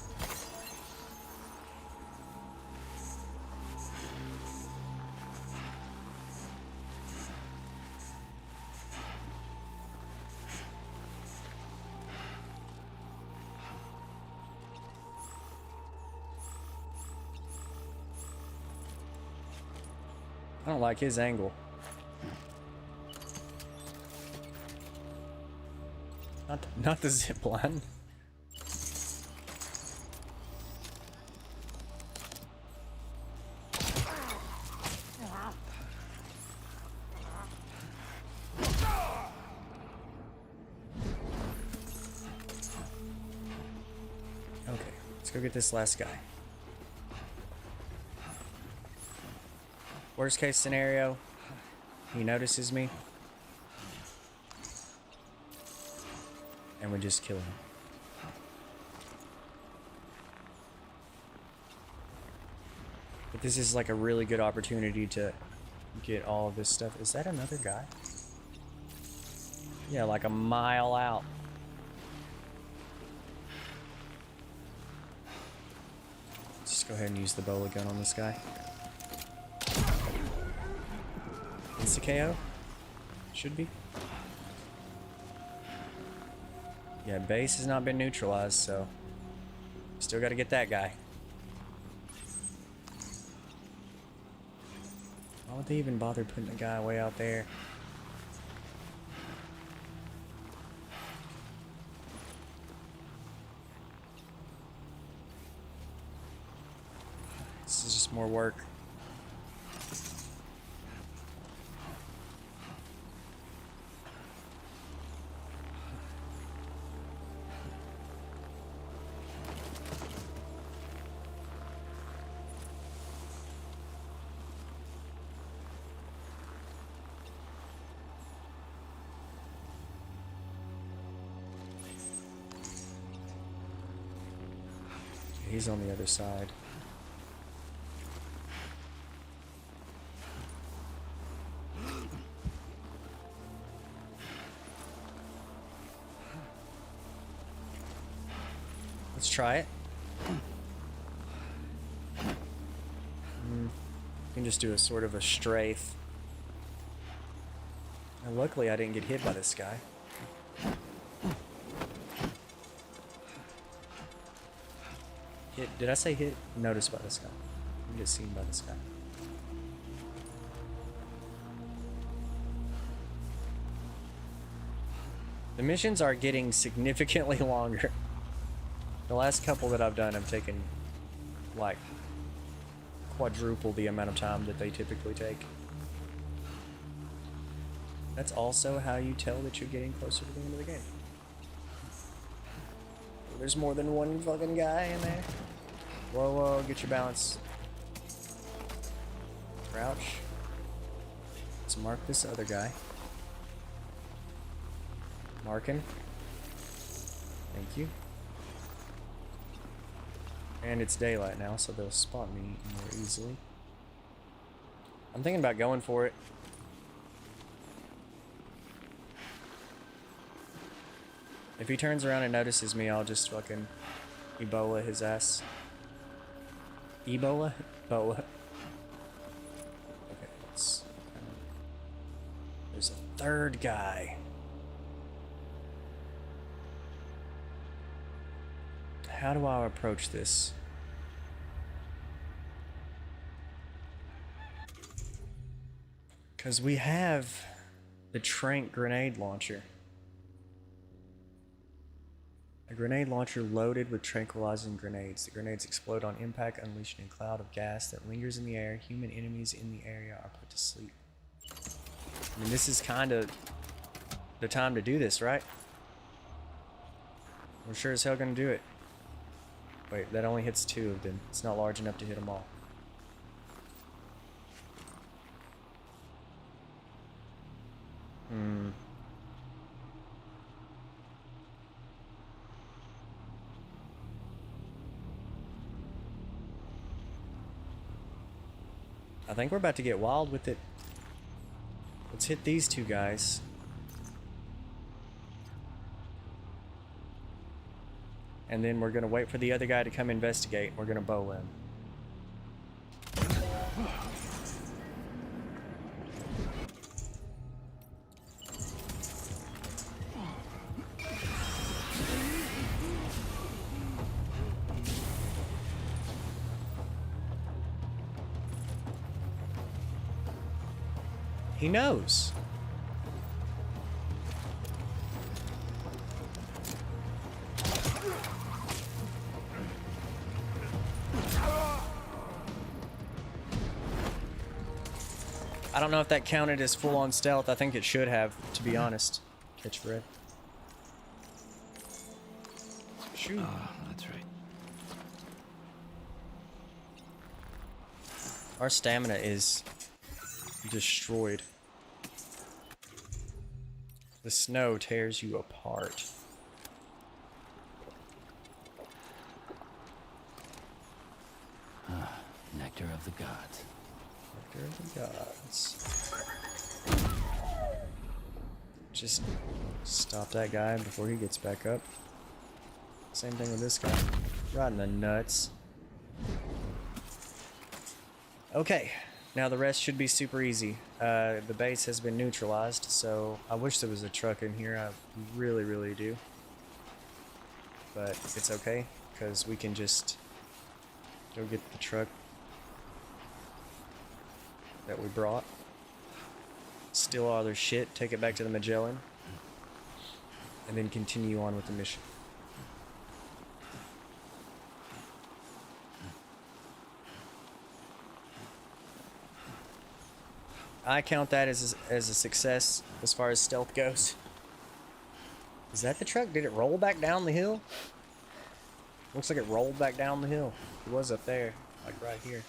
I don't like his angle. Not the zip line. Okay, let's go get this last guy. Worst case scenario, he notices me. And we just kill him. But this is like a really good opportunity to get all of this stuff. Is that another guy? Yeah, like a mile out. Let's go ahead and use the bola gun on this guy. Insta KO? Should be. Yeah, base has not been neutralized, so still got to get that guy. Why would they even bother putting the guy way out there? This is just more work. He's on the other side. Let's try it. You can just do a sort of a strafe. And luckily I didn't get hit by this guy. Hit, did I say hit? Noticed by this guy. You get seen by this guy. The missions are getting significantly longer. The last couple that I've done have taken like quadruple the amount of time that they typically take. That's also how you tell that you're getting closer to the end of the game. There's more than one fucking guy in there. Whoa, whoa, get your balance. Crouch. Let's mark this other guy. Marking. Thank you. And it's daylight now, so they'll spot me more easily. I'm thinking about going for it. If he turns around and notices me, I'll just fucking Ebola his ass. Ebola? Ebola. Okay, let's... There's a third guy. How do I approach this? Because we have the Trank grenade launcher. A grenade launcher loaded with tranquilizing grenades. The grenades explode on impact, unleashing a cloud of gas that lingers in the air. Human enemies in the area are put to sleep. I mean, this is kind of the time to do this, right? We're sure as hell gonna do it. Wait, that only hits 2 of them. It's not large enough to hit them all. I think we're about to get wild with it. Let's hit these 2 guys. And then we're gonna wait for the other guy to come investigate. We're gonna bow him. He knows. I don't know if that counted as full-on stealth. I think it should have, to be honest. Catch Fred. Shoot. Oh, that's right. Our stamina is destroyed. The snow tears you apart. Nectar of the gods. Nectar of the gods. Just stop that guy before he gets back up. Same thing with this guy. Right in the nuts. Okay, now the rest should be super easy. The base has been neutralized, so I wish there was a truck in here. I really, really do. But it's okay, because we can just go get the truck that we brought, steal all their shit, take it back to the Magellan, and then continue on with the mission. I count that as a success as far as stealth goes. Is that the truck? Did it roll back down the hill? Looks like it rolled back down the hill. It was up there, like right here.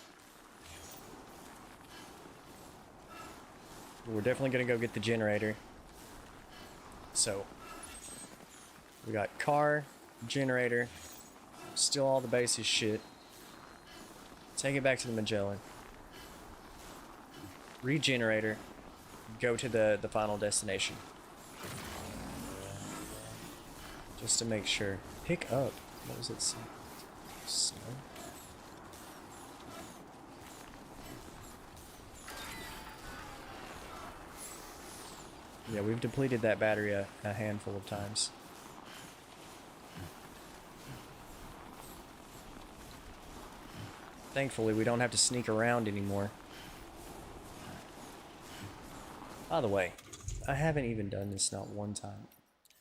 We're definitely gonna go get the generator. So, we got car, generator, steal all the base's shit, take it back to the Magellan, regenerator, go to the final destination. Just to make sure. Pick up. What was it say? Snow? Yeah, we've depleted that battery a handful of times. Thankfully, we don't have to sneak around anymore. By the way, I haven't even done this not one time.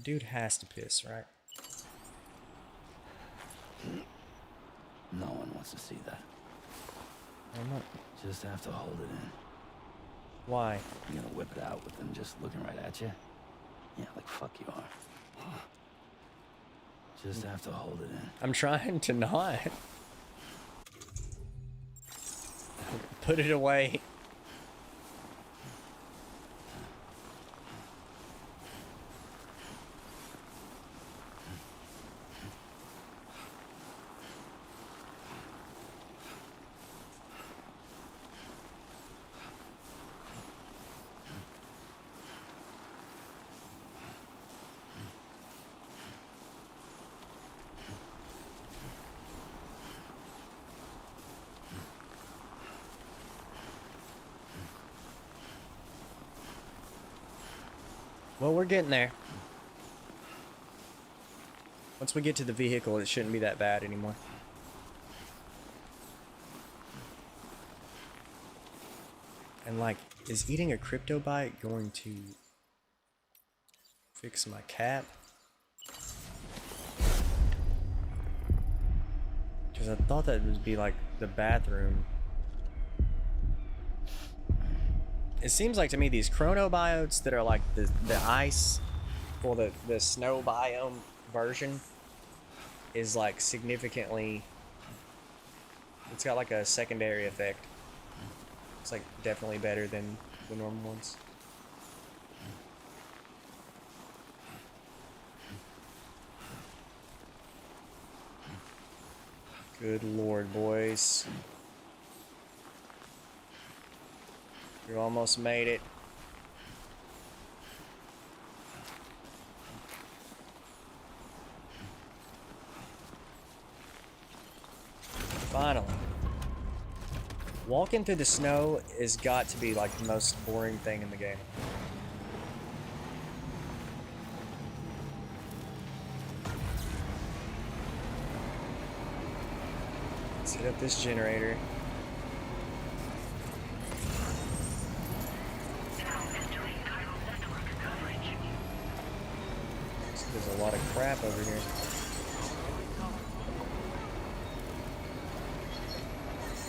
Dude has to piss, right? No one wants to see that. I'm not. Just have to hold it in. Why? You gonna whip it out with them just looking right at you? Yeah, like fuck you are. Just have to hold it in. I'm trying to not. Put it away. Well, we're getting there. Once we get to the vehicle, it shouldn't be that bad anymore. And like, is eating a crypto bite going to fix my cap? Because I thought that would be like the bathroom. It seems like to me these chronobiotes that are like the ice, or the snow biome version, is like significantly, it's got like a secondary effect. It's like definitely better than the normal ones. Good lord, boys. You almost made it. Finally. Walking through the snow has got to be like the most boring thing in the game. Let's hit up this generator. There's a lot of crap over here.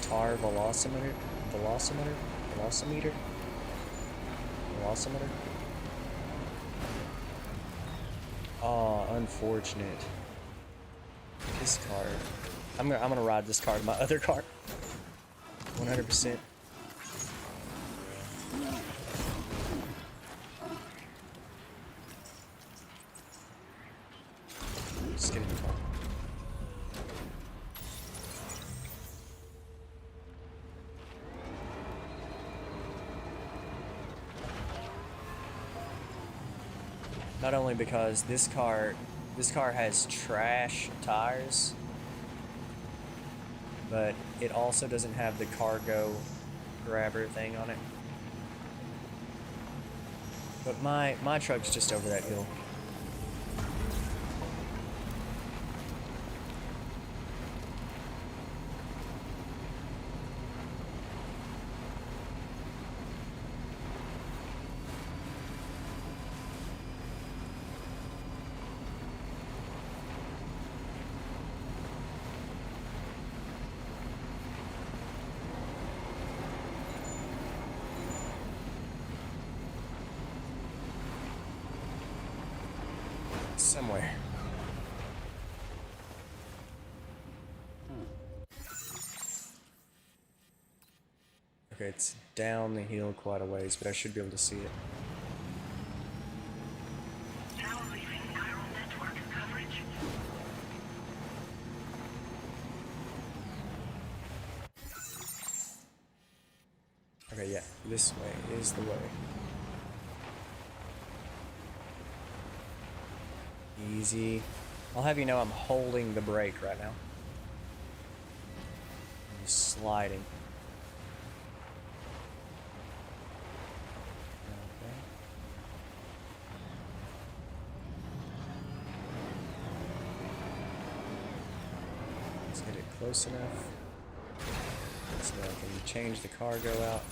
Tar velocimeter? Velocimeter? Oh, unfortunate. This car. I'm gonna ride this car to my other car. 100%. Just get in the car. Not only because this car has trash tires, but it also doesn't have the cargo grabber thing on it. But my truck's just over that hill. Somewhere. Okay, it's down the hill quite a ways, but I should be able to see it. Now leaving chiral network coverage. Okay, yeah, this way is the way. Easy. I'll have you know I'm holding the brake right now. I'm just sliding. Okay. Let's get it close enough so that I can change the cargo out.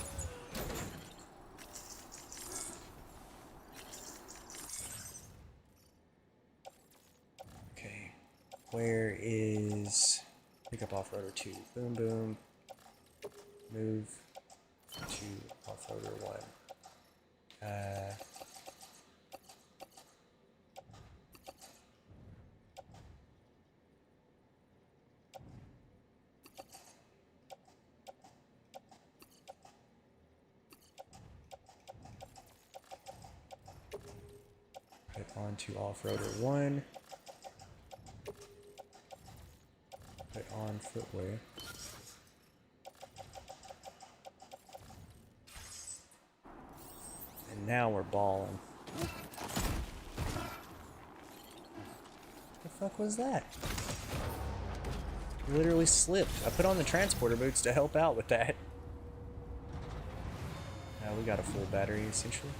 Where is pickup off-roader 2? Boom, boom. Move to off-roader 1. Put onto off-roader 1. Put on footwear. And now we're balling. The fuck was that? It literally slipped. I put on the transporter boots to help out with that. Now we got a full battery essentially.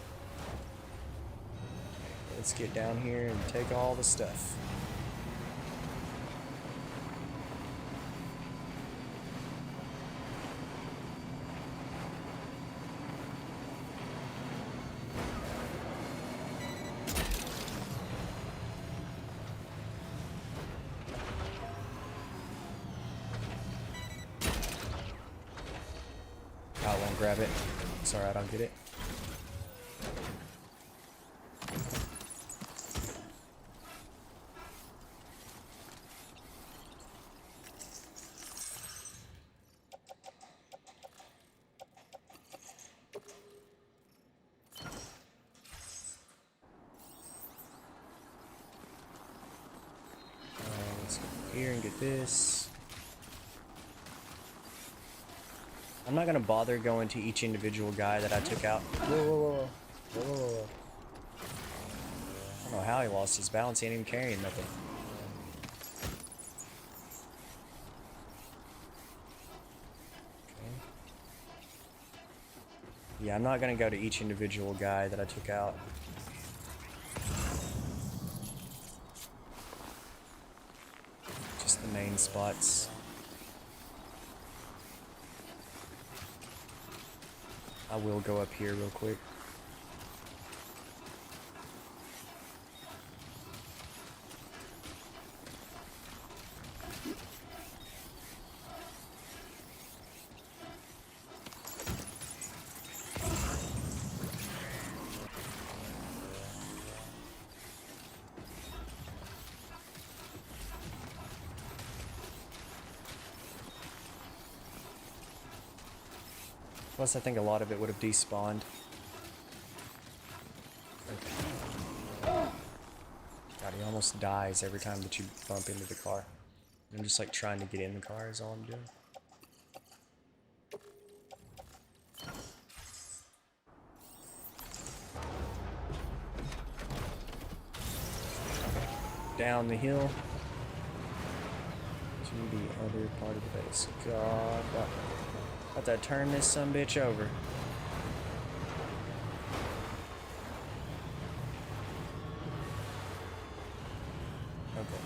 Okay, let's get down here and take all the stuff. I won't grab it. It's alright, I'll get it. Let's go here and get this. I'm not gonna bother going to each individual guy that I took out. Whoa, whoa, whoa, whoa, whoa, whoa. I don't know how he lost his balance. He ain't even carrying nothing. Okay. Yeah, I'm not gonna go to each individual guy that I took out. Just the main spots. I will go up here real quick. Plus, I think a lot of it would have despawned. Okay. God, he almost dies every time that you bump into the car. I'm just like trying to get in the car is all I'm doing. Down the hill to the other part of the base. God, About to turn this sumbitch over. Okay.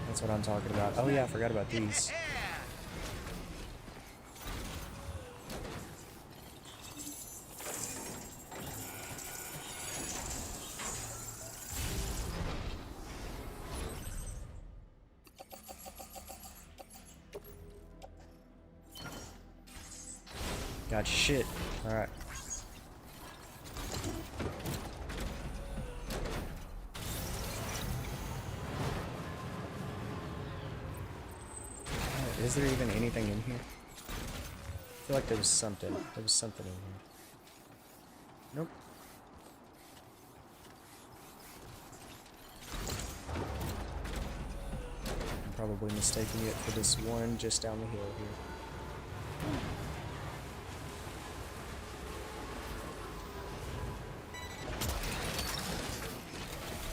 That's what I'm talking about. Oh yeah, I forgot about these. Got shit. Alright. Is there even anything in here? I feel like there was something. There was something in here. Nope. I'm probably mistaking it for this one just down the hill here.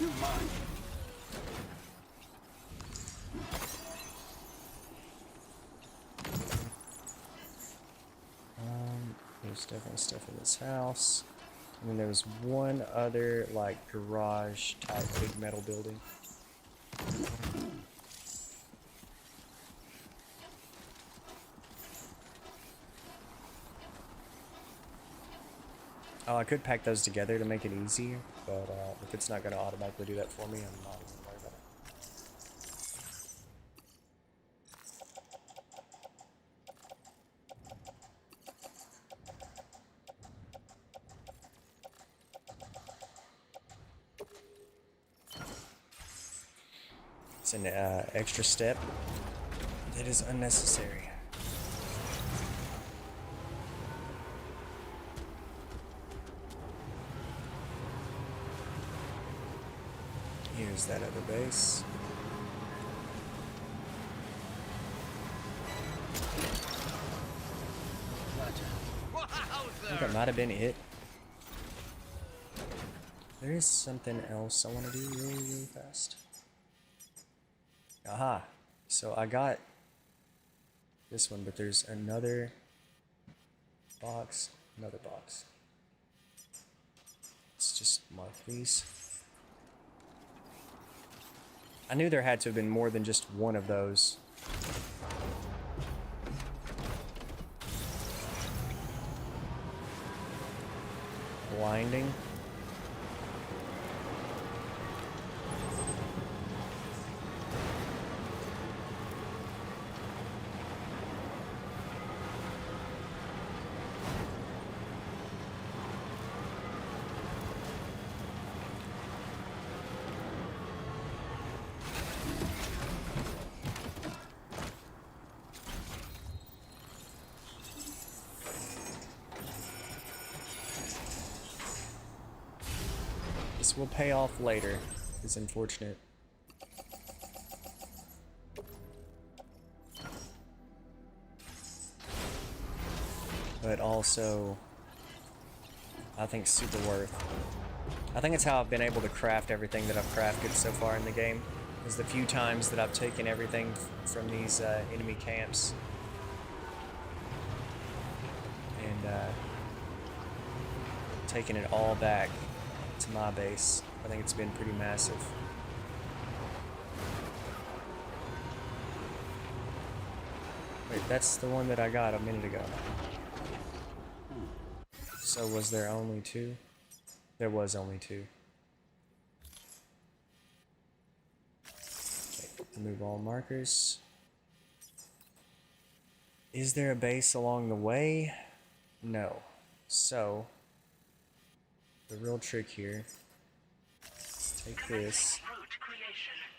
You're mine. There's definitely stuff in this house. And then there was one other, like, garage type big metal building. Oh, I could pack those together to make it easier, but if it's not going to automatically do that for me, I'm not even worried about it. It's an extra step that is unnecessary. Here's that other base. I think that might have been it. There is something else I want to do really, really fast. Aha! So I got this one, but there's another box. Another box. Let's just mark these. I knew there had to have been more than just one of those. Blinding. This will pay off later. It's unfortunate. But also, I think super worth. I think it's how I've been able to craft everything that I've crafted so far in the game. Is the few times that I've taken everything from these enemy camps and taken it all back to my base. I think it's been pretty massive. Wait, that's the one that I got a minute ago. So was there only two? There was only two. Okay, remove all markers. Is there a base along the way? No. So the real trick here, take this,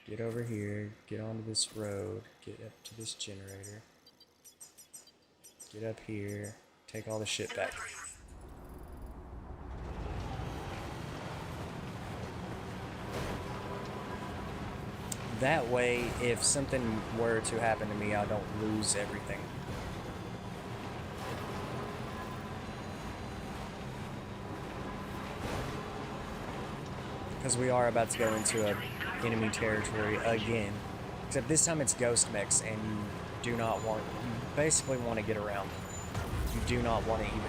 get over here, get onto this road, get up to this generator, get up here, take all the shit back. That way, if something were to happen to me, I don't lose everything. Because we are about to go into enemy territory again. Except this time it's ghost mechs, and you do not want, basically want to get around them. You do not want to even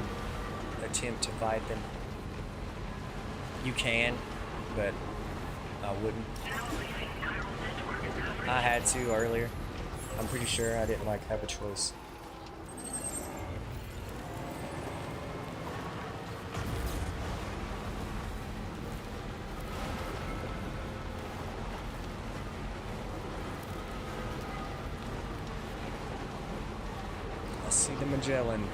attempt to fight them. You can, but I wouldn't. I had to earlier. I'm pretty sure I didn't like have a choice. I see the Magellan.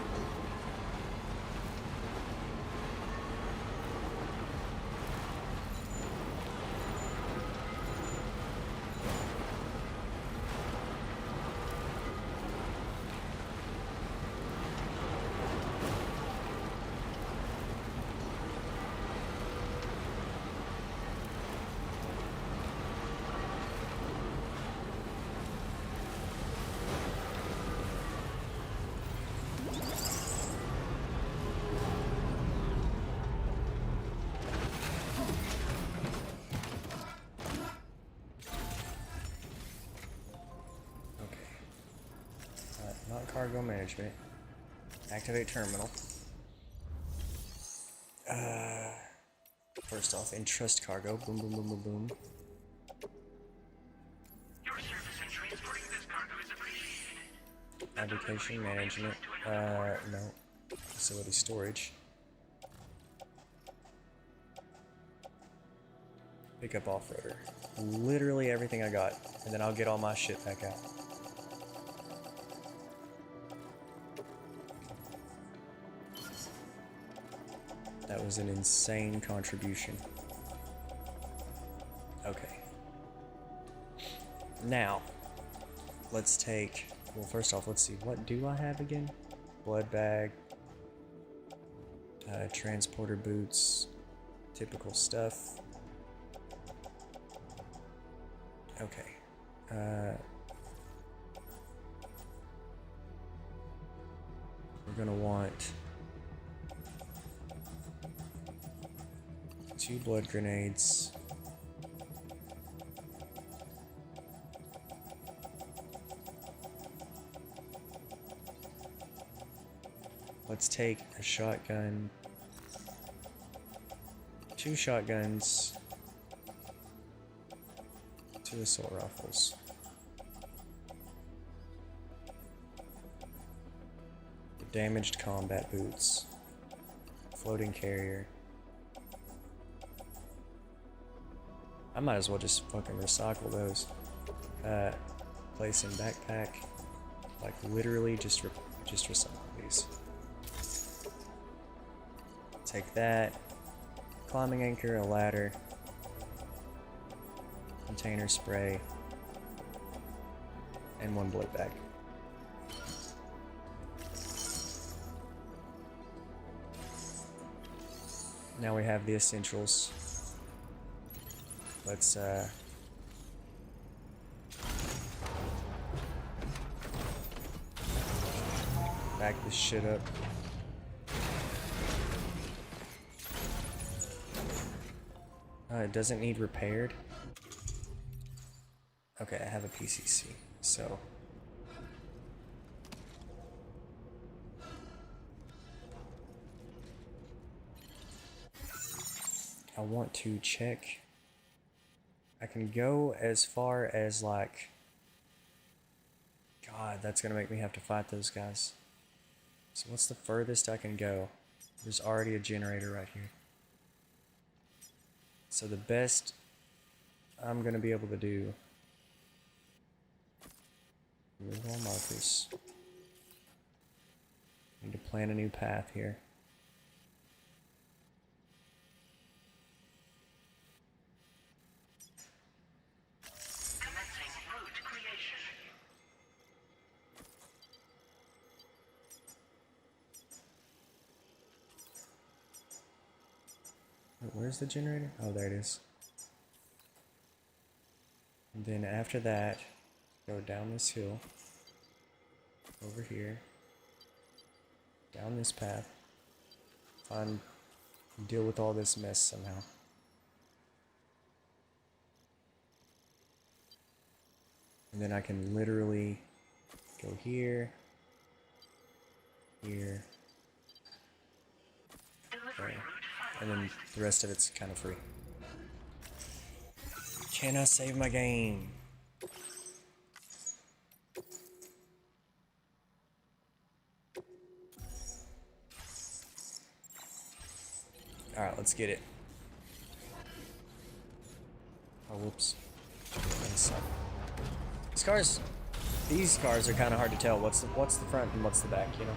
Not cargo management. Activate terminal. First off, entrust cargo. Boom, boom, boom, boom, boom. Your service in transporting this cargo is appreciated. Fabrication management. No. Facility storage. Pick up off-roader. Literally everything I got. And then I'll get all my shit back out. That was an insane contribution. Okay. Now, let's take... Well, first off, let's see. What do I have again? Blood bag. Transporter boots. Typical stuff. Okay. We're gonna want... 2 blood grenades. Let's take a shotgun. 2 shotguns. 2 assault rifles. Damaged combat boots. Floating carrier. I might as well just fucking recycle those. Place in backpack. Like literally just recycle these. Take that. Climbing anchor, a ladder. Container spray. And 1 blood bag. Now we have the essentials. Let's back this shit up. It doesn't need repaired. Okay, I have a PCC, so I want to check. I can go as far as like... God, that's gonna make me have to fight those guys. So what's the furthest I can go? There's already a generator right here. So the best I'm gonna be able to do... Remove all markers. Need to plan a new path here. Where's the generator? Oh, there it is. And then after that, go down this hill, over here, down this path, deal with all this mess somehow. And then I can literally go here, here. Okay. And then the rest of it's kind of free. Can I save my game? Alright, let's get it. Oh, whoops. These cars are kind of hard to tell what's the front and what's the back, you know?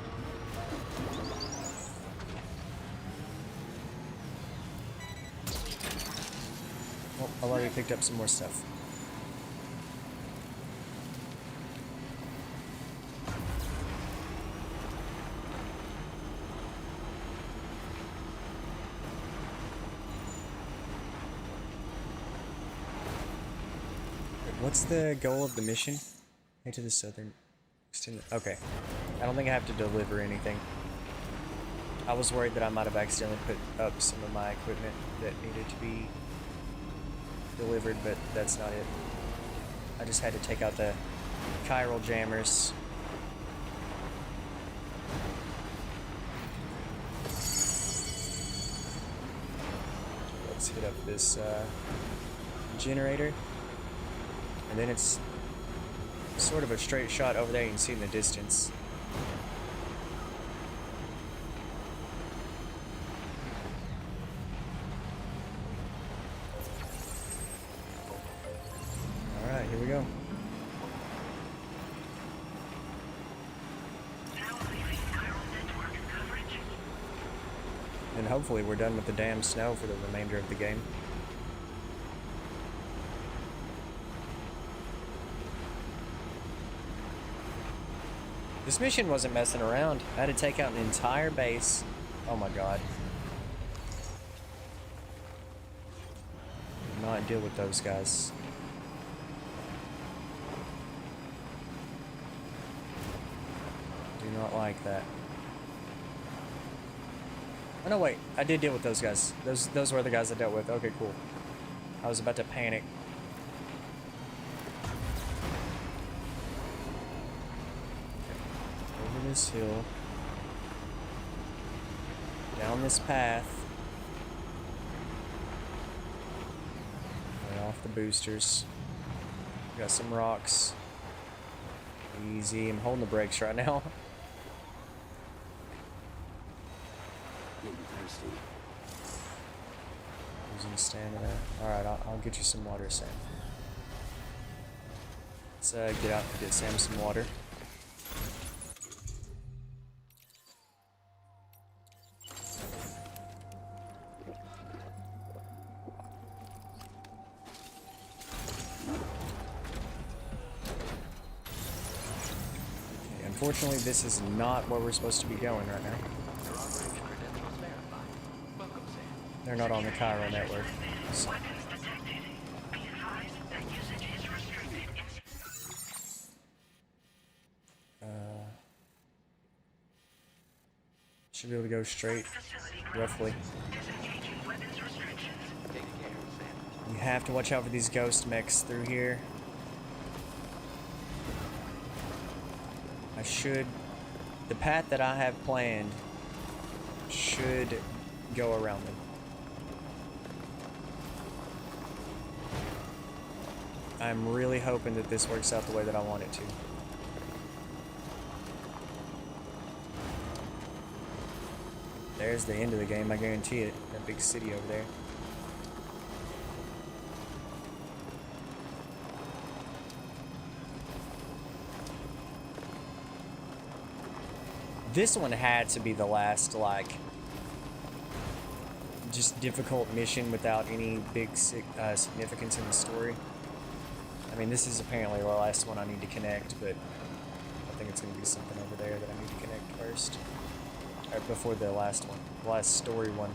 Oh, I've already picked up some more stuff. What's the goal of the mission? Head to the southern extent. Okay. I don't think I have to deliver anything. I was worried that I might have accidentally put up some of my equipment that needed to be delivered, but that's not it. I just had to take out the chiral jammers. Let's hit up this generator. And then it's sort of a straight shot over there, you can see in the distance. Alright, here we go. And hopefully we're done with the damn snow for the remainder of the game. This mission wasn't messing around. I had to take out an entire base. Oh my god. Do not deal with those guys. Do not like that. Oh no, wait. I did deal with those guys. Those were the guys I dealt with. Okay, cool. I was about to panic. This hill, down this path, right off the boosters. Got some rocks. Easy. I'm holding the brakes right now. Losing stamina. Alright, I'll get you some water, Sam. Let's get out and get Sam some water. Unfortunately, this is not where we're supposed to be going right now. They're not on the Cairo network. So. Should be able to go straight, roughly. You have to watch out for these ghost mechs through here. The path that I have planned should go around them. I'm really hoping that this works out the way that I want it to. There's the end of the game, I guarantee it. That big city over there. This one had to be the last, like, just difficult mission without any big significance in the story. I mean, this is apparently the last one I need to connect, but I think it's going to be something over there that I need to connect first. Or before the last one. The last story one.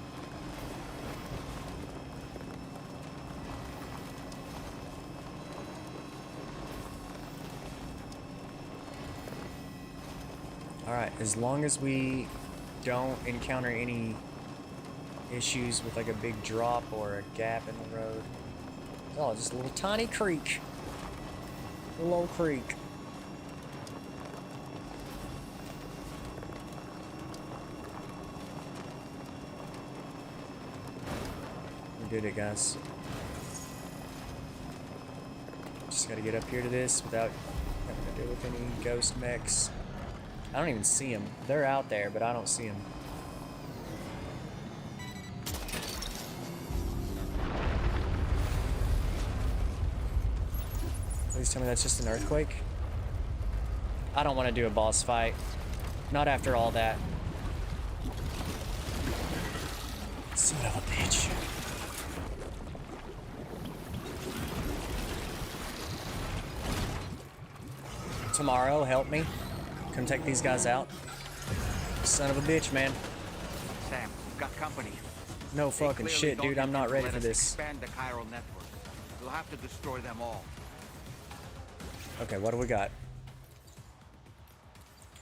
Alright, as long as we don't encounter any issues with like a big drop or a gap in the road. Oh, just a little tiny creek. A little old creek. We did it, guys. Just gotta get up here to this without having to deal with any ghost mechs. I don't even see them. They're out there, but I don't see them. Please tell me that's just an earthquake. I don't want to do a boss fight. Not after all that. Son of a bitch. Tomorrow, help me. Come take these guys out. Son of a bitch, man. Sam, we've got company. No fucking They shit, clearly dude. don't I'm not intend to ready let for us this. Expand the chiral network. We'll have to destroy them all. Okay, what do we got?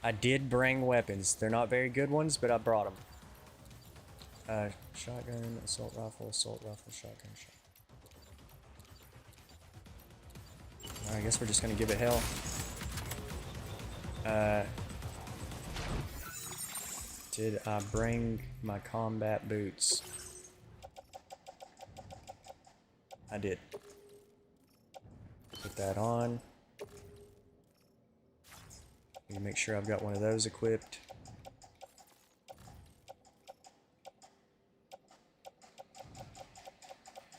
I did bring weapons. They're not very good ones, but I brought them. Shotgun, assault rifle, shotgun, shotgun. I guess we're just gonna give it hell. Did I bring my combat boots? I did. Put that on. Need to make sure I've got one of those equipped.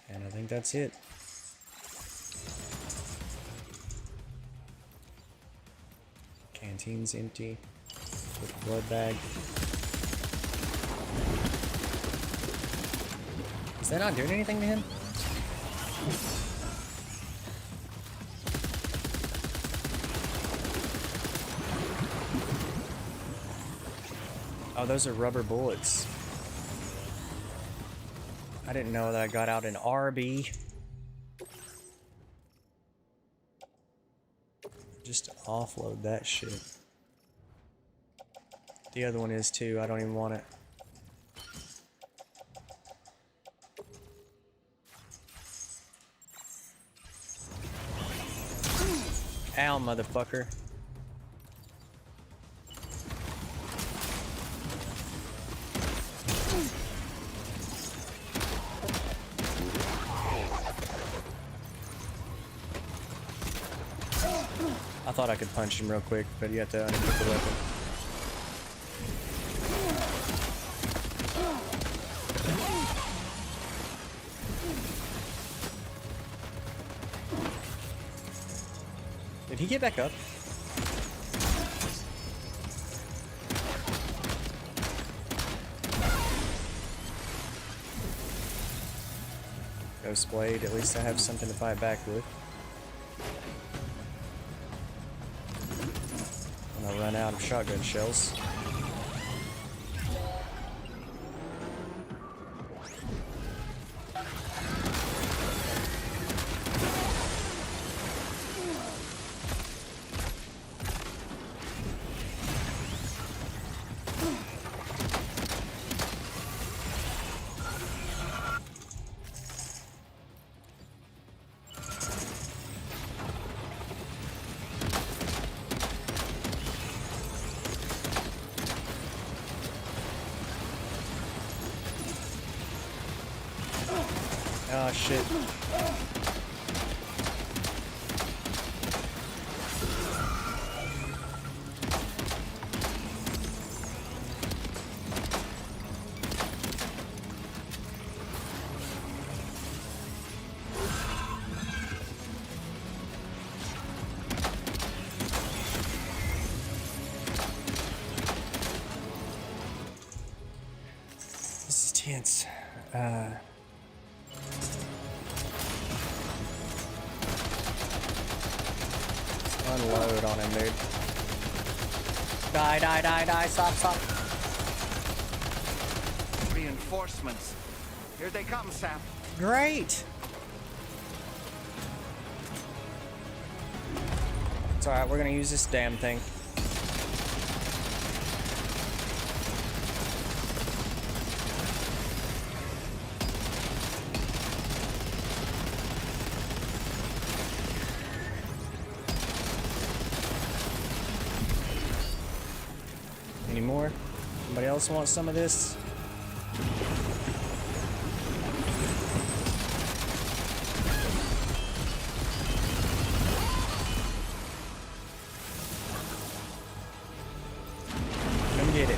And I think that's it. Canteen's empty. Put the blood bag. Is that not doing anything to him? Oh, those are rubber bullets. I didn't know that I got out an RB. Just offload that shit. The other one is too. I don't even want it. Ow, motherfucker. I thought I could punch him real quick, but you have to unequip the weapon. Did he get back up? Ghost Blade, at least I have something to fight back with. When I run out of shotgun shells. Oh shit. This is tense. Unload on him, dude. Die, die, die, die. Stop, stop. Reinforcements. Here they come, Sam. Great. It's alright, we're gonna use this damn thing. Any more? Anybody else want some of this? get it.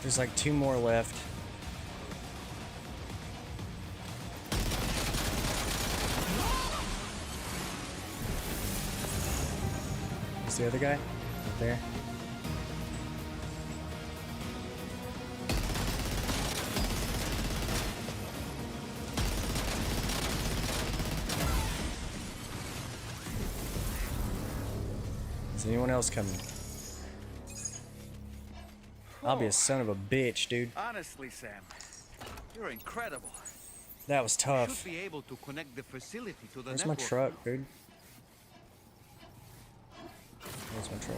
There's like 2 more left. Is the other guy? Right there. Is anyone else coming? I'll be a son of a bitch, dude. Honestly, Sam, you're incredible. That was tough. You should be able to connect the facility to the Where's my network. truck, dude? Where's my truck?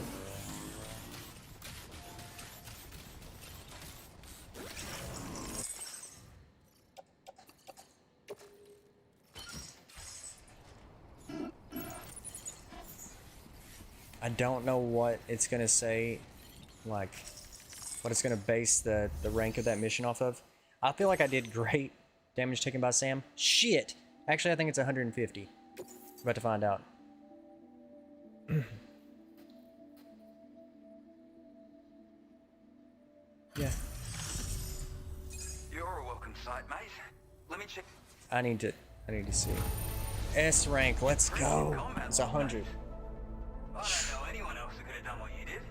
I don't know what it's gonna say, like, what it's gonna base the rank of that mission off of. I feel like I did great. Damage taken by Sam. Shit! Actually, I think it's 150. About to find out. Yeah. You're a welcome sight, mate. Let me check. I need to see. S rank, let's go. It's 100. I don't know anyone else who could have done what you did.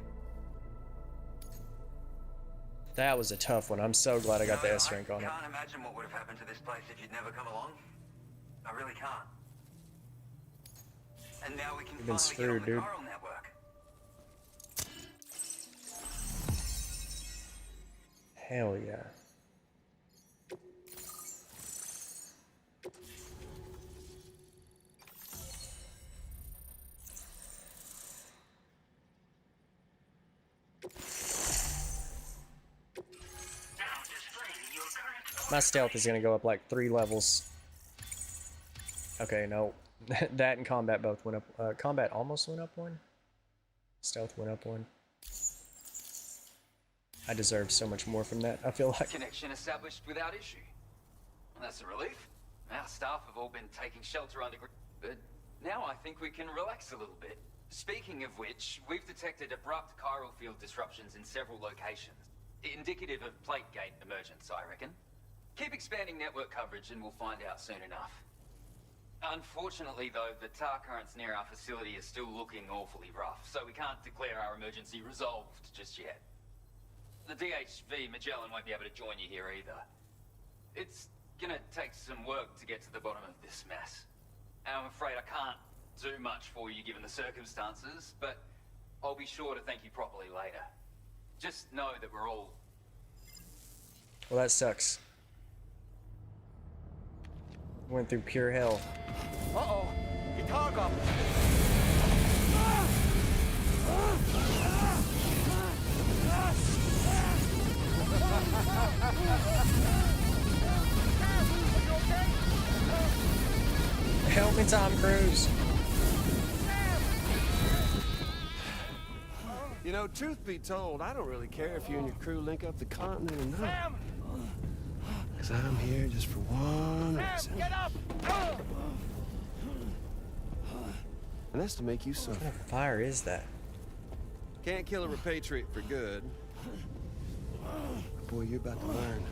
That was a tough one. I'm so glad I got the S rank on it. I can't imagine what would have happened to this place if you'd never come along. I really can't. And now we can You've been finally screwed, get on the dude. chiral network. Hell yeah. My stealth is gonna go up like 3 levels. Okay, no. That and combat both went up. Combat almost went up 1. Stealth went up 1. I deserve so much more from that, I feel like. Connection established without issue. Well, that's a relief. Our staff have all been taking shelter underground, but now I think we can relax a little bit. Speaking of which, we've detected abrupt chiral field disruptions in several locations. Indicative of plate gate emergence, I reckon. Keep expanding network coverage and we'll find out soon enough. Unfortunately, though, the tar currents near our facility are still looking awfully rough, so we can't declare our emergency resolved just yet. The DHV Magellan won't be able to join you here either. It's gonna take some work to get to the bottom of this mess. And I'm afraid I can't do much for you given the circumstances, but I'll be sure to thank you properly later. Just know that we're all... Well, that sucks. Went through pure hell. Uh-oh! Guitar goblin! Help me, Tom Cruise. You know, truth be told, I don't really care if you and your crew link up the continent or not. Because I'm here just for one reason. Get up! And that's to make you suffer. What kind of fire is that? Can't kill a repatriate for good. But boy, you're about to learn.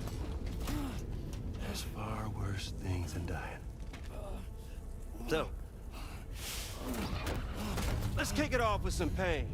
There's far worse things than dying. So, let's kick it off with some pain.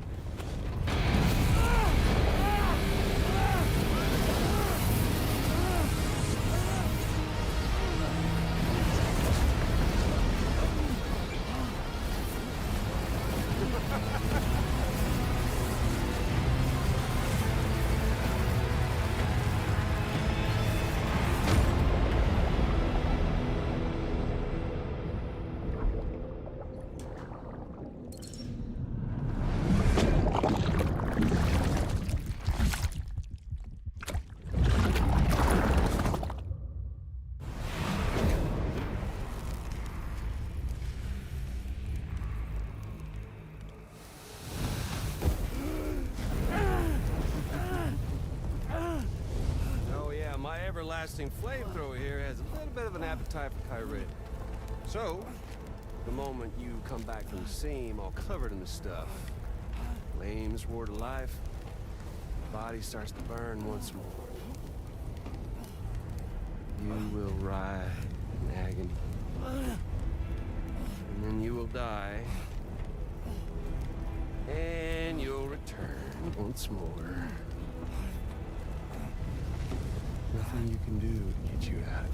everlasting Flamethrower here has a little bit of an appetite for Kyrie. So, the moment you come back from the seam all covered in the stuff, flames roar to life, the body starts to burn once more. You will writhe in agony. And then you will die. And you'll return once more. Nothing you can do to get you out.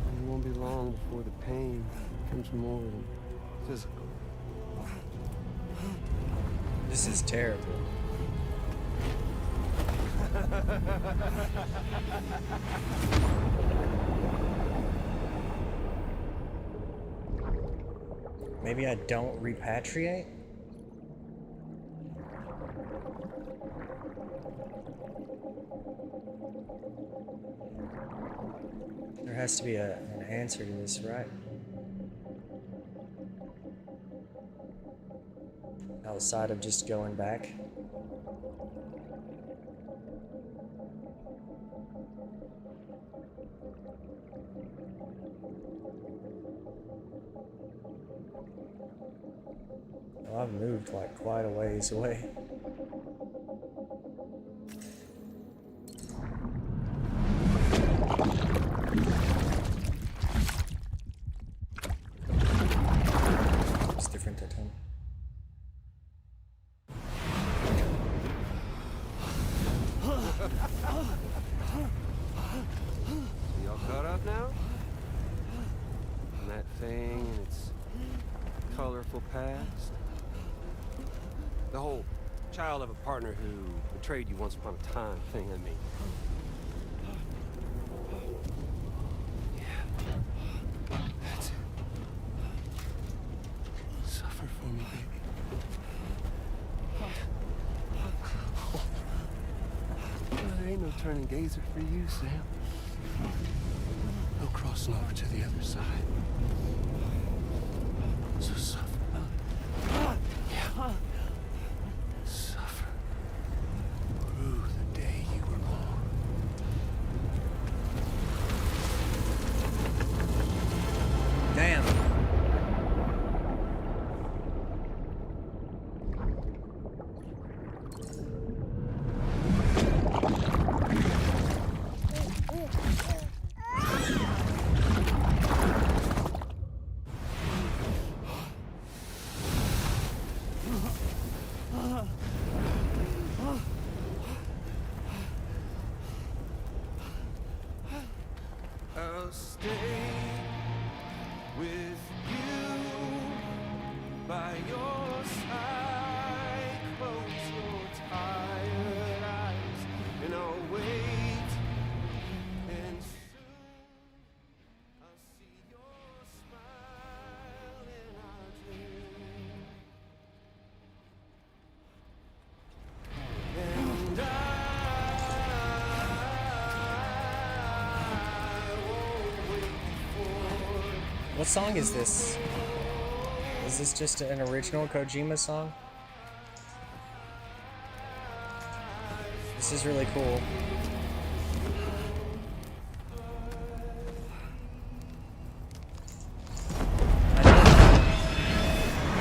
And it won't be long before the pain becomes more than physical. This is terrible. Maybe I don't repatriate? There has to be an answer to this, right? Outside of just going back. Well, I've moved like quite a ways away. It's different that time. So y'all caught up now? And that thing and its colorful past? The whole child of a partner who betrayed you once upon a time thing, I mean. Yeah. That's it. Suffer for me, baby. There ain't no turning gazer for you, Sam. No crossing over to the other side. So suffer. Yeah. Suffer. Through the day you were born. Damn. I'll stay with you by your side. Close your tired eyes, and I'll wait. And soon I'll see your smile in our dream. And What song is this? Is this just an original Kojima song? This is really cool.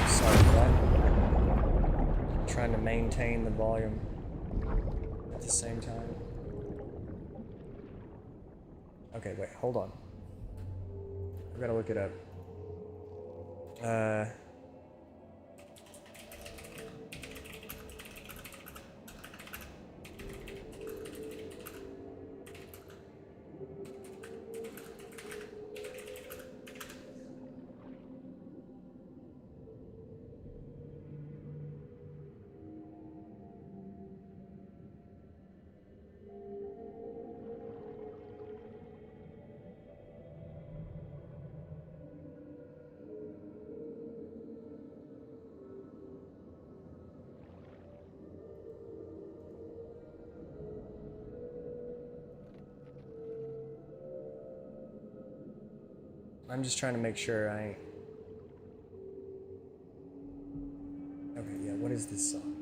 Sorry for that. I'm trying to maintain the volume at the same time. Okay, wait, hold on. I gotta look it up. I'm just trying to make sure I ain't... Okay, yeah, what is this song?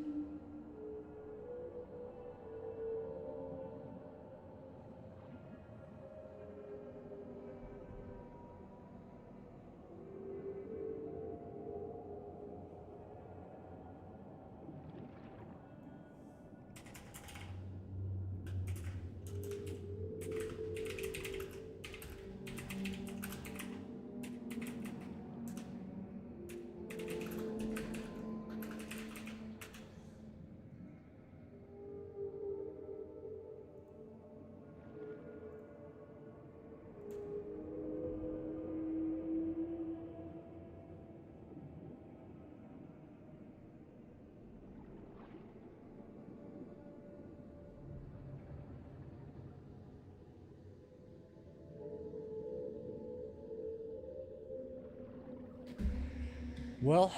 Well,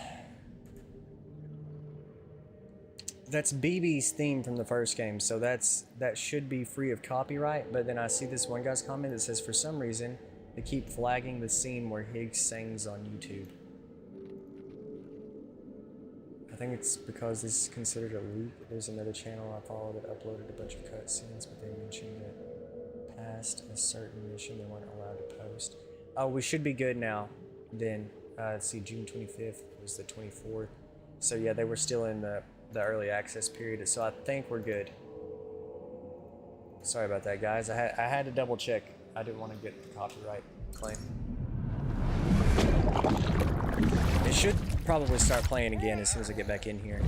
that's BB's theme from the first game, so that should be free of copyright. But then I see this one guy's comment that says, for some reason, they keep flagging the scene where Higgs sings on YouTube. I think it's because this is considered a leak. There's another channel I follow that uploaded a bunch of cutscenes, but they mentioned that past a certain mission they weren't allowed to post. Oh, we should be good now. Then, let's see, June 25th was the 24th. So yeah, they were still in the early access period, so I think we're good. Sorry about that, guys. I had to double check. I didn't want to get the copyright claim. It should probably start playing again as soon as I get back in here.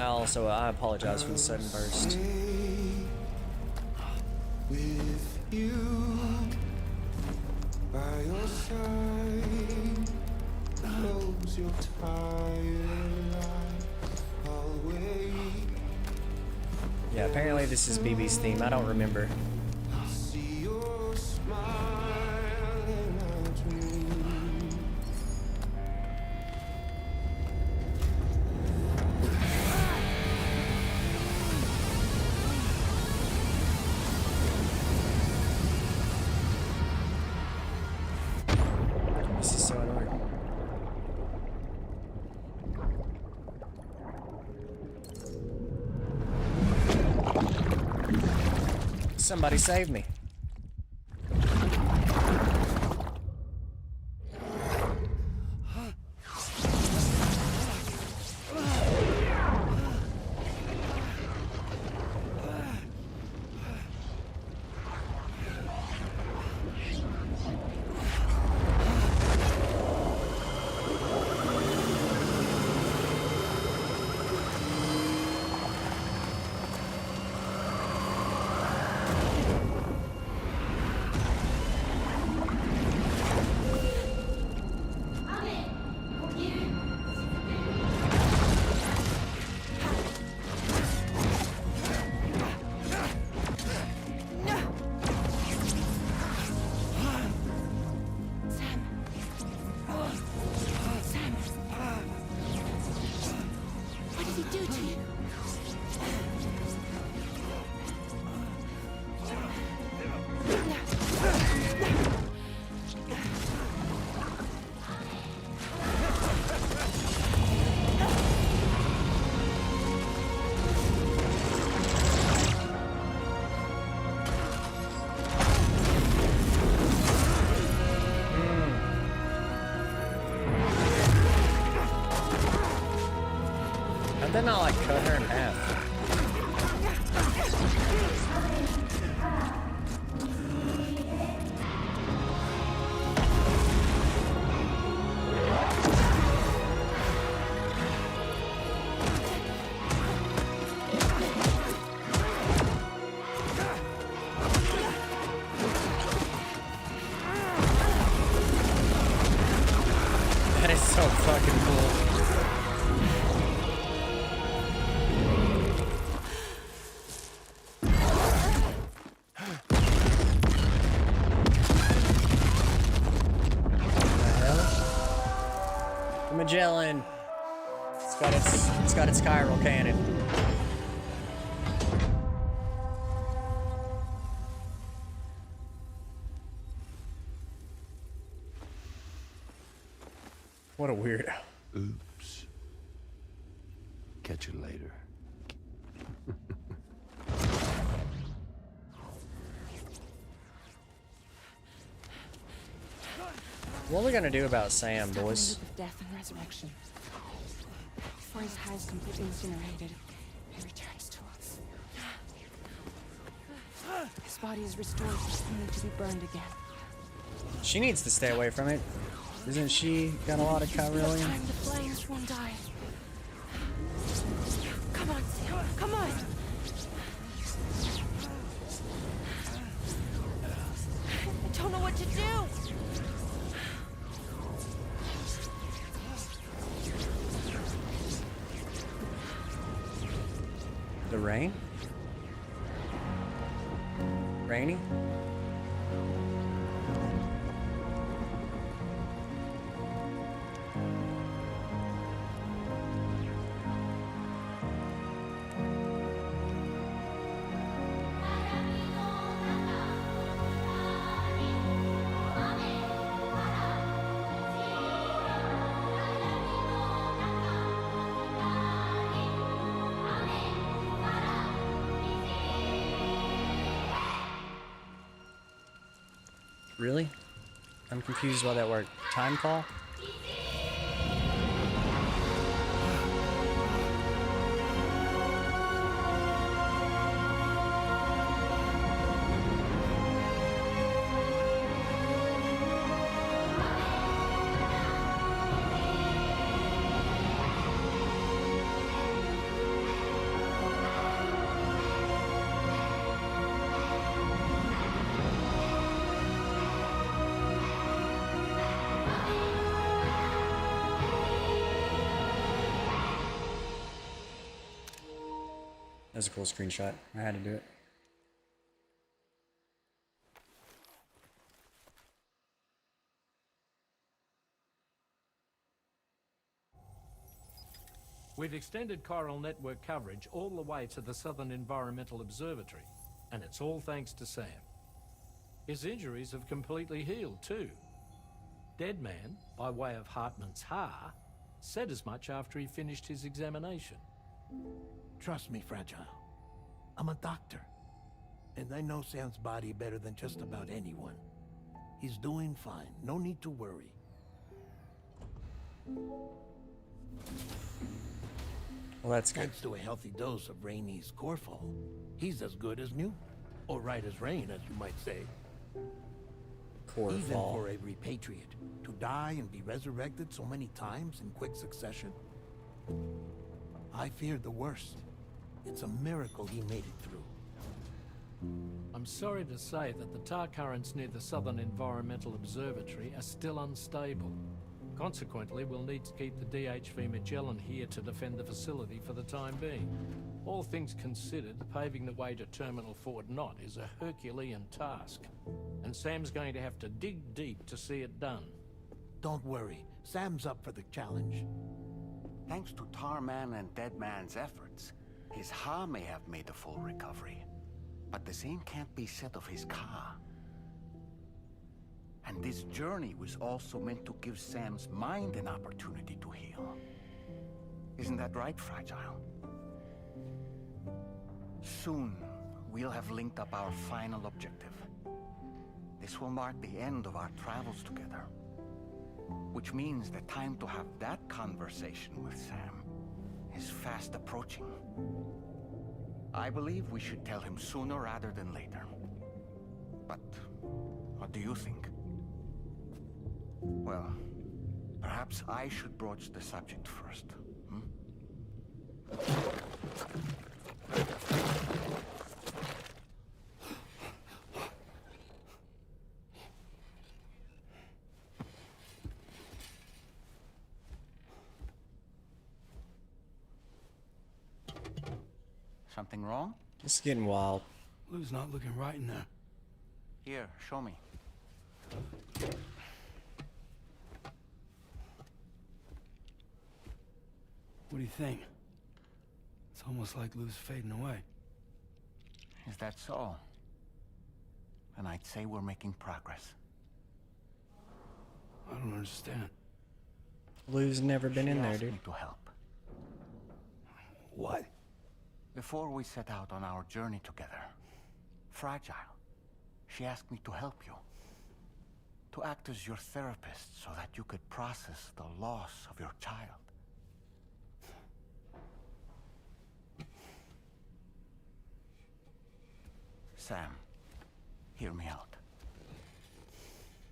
Also, I apologize for the sudden burst. With you by your side, close your tired eyes, I'll wait. Yeah, apparently this is BB's theme. I don't remember. See your smile in a dream. This is so annoying. Somebody save me. Did not like cut her in half? That is so fucking cool. Magellan. It's got its chiral cannon. What a weirdo. Oops. Catch you later. What are we gonna do about Sam, boys? Of death and resurrection. Before his head is completely incinerated, he returns to us. His body is restored, only to be burned again. She needs to stay away from it. Isn't she got a lot of chiralium? Time the flames won't die. Come on, Sam. Come on. I don't know what to do. The rain? Rainy? Really? I'm confused why that worked. Time call? That's a cool screenshot. I had to do it. We've extended chiral network coverage all the way to the Southern Environmental Observatory, and it's all thanks to Sam. His injuries have completely healed too. Deadman, by way of Hartman's Ha, said as much after he finished his examination. Trust me, Fragile. I'm a doctor. And I know Sam's body better than just about anyone. He's doing fine. No need to worry. Well, that's good. Thanks to a healthy dose of Rainey's Corfol, he's as good as new. Or right as rain, as you might say. Even for a repatriate, to die and be resurrected so many times in quick succession. I feared the worst. It's a miracle he made it through. I'm sorry to say that the tar currents near the Southern Environmental Observatory are still unstable. Consequently, we'll need to keep the DHV Magellan here to defend the facility for the time being. All things considered, paving the way to Terminal Fort Knot is a Herculean task. And Sam's going to have to dig deep to see it done. Don't worry. Sam's up for the challenge. Thanks to Tarman and Deadman's efforts, his Ha may have made a full recovery. But the same can't be said of his Ka. And this journey was also meant to give Sam's mind an opportunity to heal. Isn't that right, Fragile? Soon, we'll have linked up our final objective. This will mark the end of our travels together. Which means the time to have that conversation with Sam is fast approaching. I believe we should tell him sooner rather than later. But what do you think? Well, perhaps I should broach the subject first. Something wrong? This is getting wild. Lou's not looking right in there. Here, show me. What do you think? It's almost like Lou's fading away. Is that so? Then I'd say we're making progress. I don't understand. Lou's never been in there, Asked dude. me to help. What? Before we set out on our journey together, Fragile, she asked me to help you. To act as your therapist so that you could process the loss of your child. Sam, hear me out.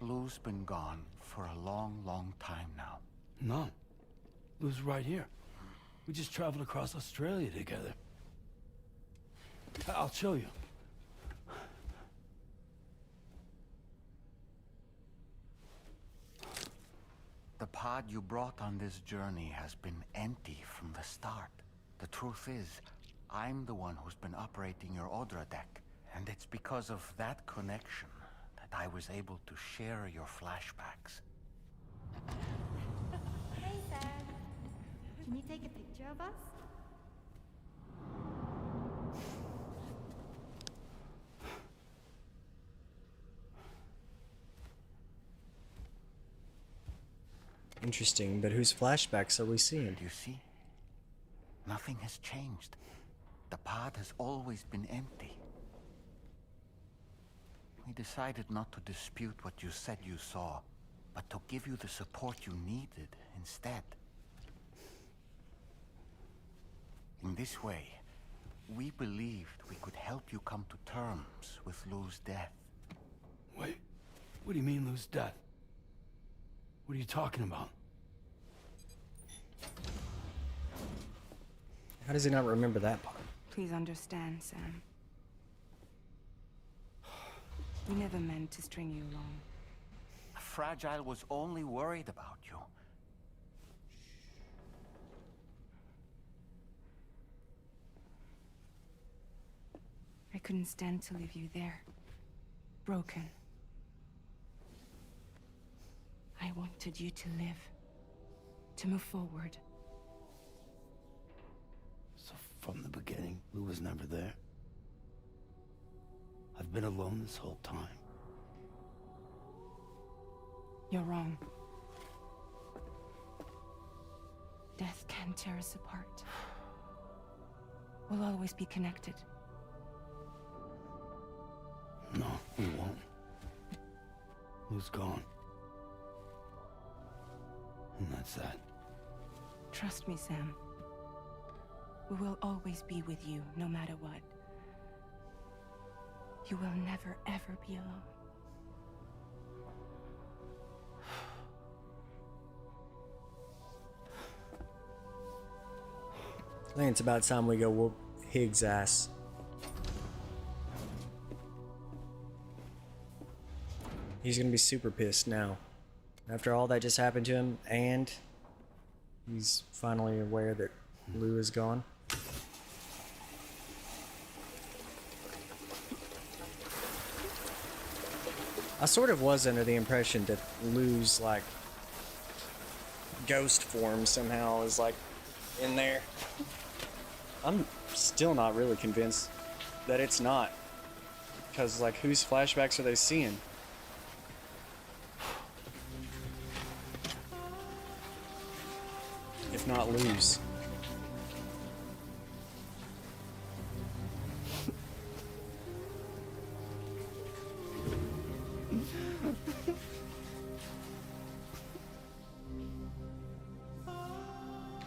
Lou's been gone for a long, long time now. No. Lou's right here. We just traveled across Australia together. I'll show you. The pod you brought on this journey has been empty from the start. The truth is, I'm the one who's been operating your Odra deck, and it's because of that connection that I was able to share your flashbacks. Hey, Sam. Can you take a picture of us? Interesting, but whose flashbacks are we seeing? You see? Nothing has changed. The pod has always been empty. We decided not to dispute what you said you saw, but to give you the support you needed instead. In this way, we believed we could help you come to terms with Lou's death. Wait, what do you mean Lou's death? What are you talking about? How does he not remember that part? Please understand, Sam. We never meant to string you along. Fragile was only worried about you. I couldn't stand to leave you there. Broken. I wanted you to live. To move forward. So from the beginning, Lou was never there? I've been alone this whole time. You're wrong. Death can tear us apart. We'll always be connected. No, we won't. Lou's gone. And that's that. Trust me, Sam. We will always be with you, no matter what. You will never, ever be alone. I think it's about time we go whoop Higgs' ass. He's gonna be super pissed now. After all that just happened to him, and he's finally aware that Lou is gone. I sort of was under the impression that Lou's, like, ghost form somehow is, like, in there. I'm still not really convinced that it's not. Because, like, whose flashbacks are they seeing? If not Lou's.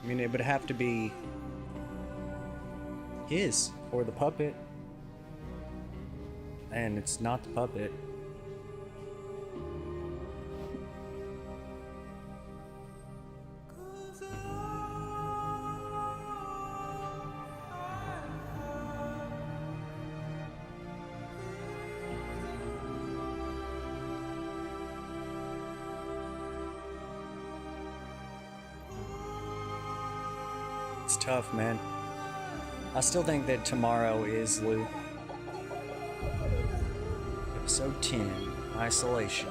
I mean, it would have to be his or the puppet. And it's not the puppet. It's tough, man. I still think that tomorrow is Lou. Episode 10, Isolation.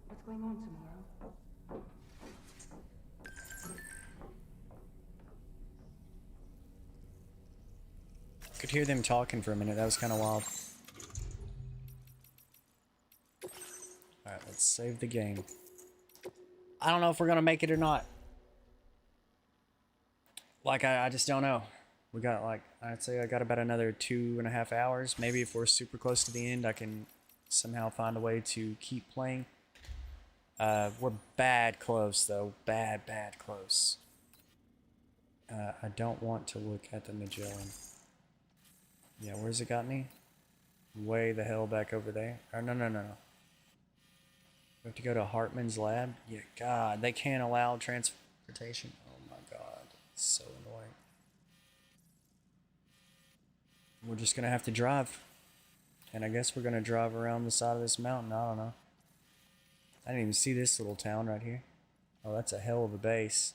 What's going on tomorrow? Could hear them talking for a minute. That was kind of wild. Alright, let's save the game. I don't know if we're gonna make it or not. Like, I just don't know. We got, like, I'd say I got about another 2.5 hours. Maybe if we're super close to the end, I can somehow find a way to keep playing. We're bad close, though. Bad close. I don't want to look at the Magellan. Yeah, where's it got me? Way the hell back over there. Or no. We have to go to Hartman's lab? Yeah, God, they can't allow transportation. Oh my God, it's so annoying. We're just gonna have to drive. And I guess we're gonna drive around the side of this mountain. I don't know. I didn't even see this little town right here. Oh, that's a hell of a base.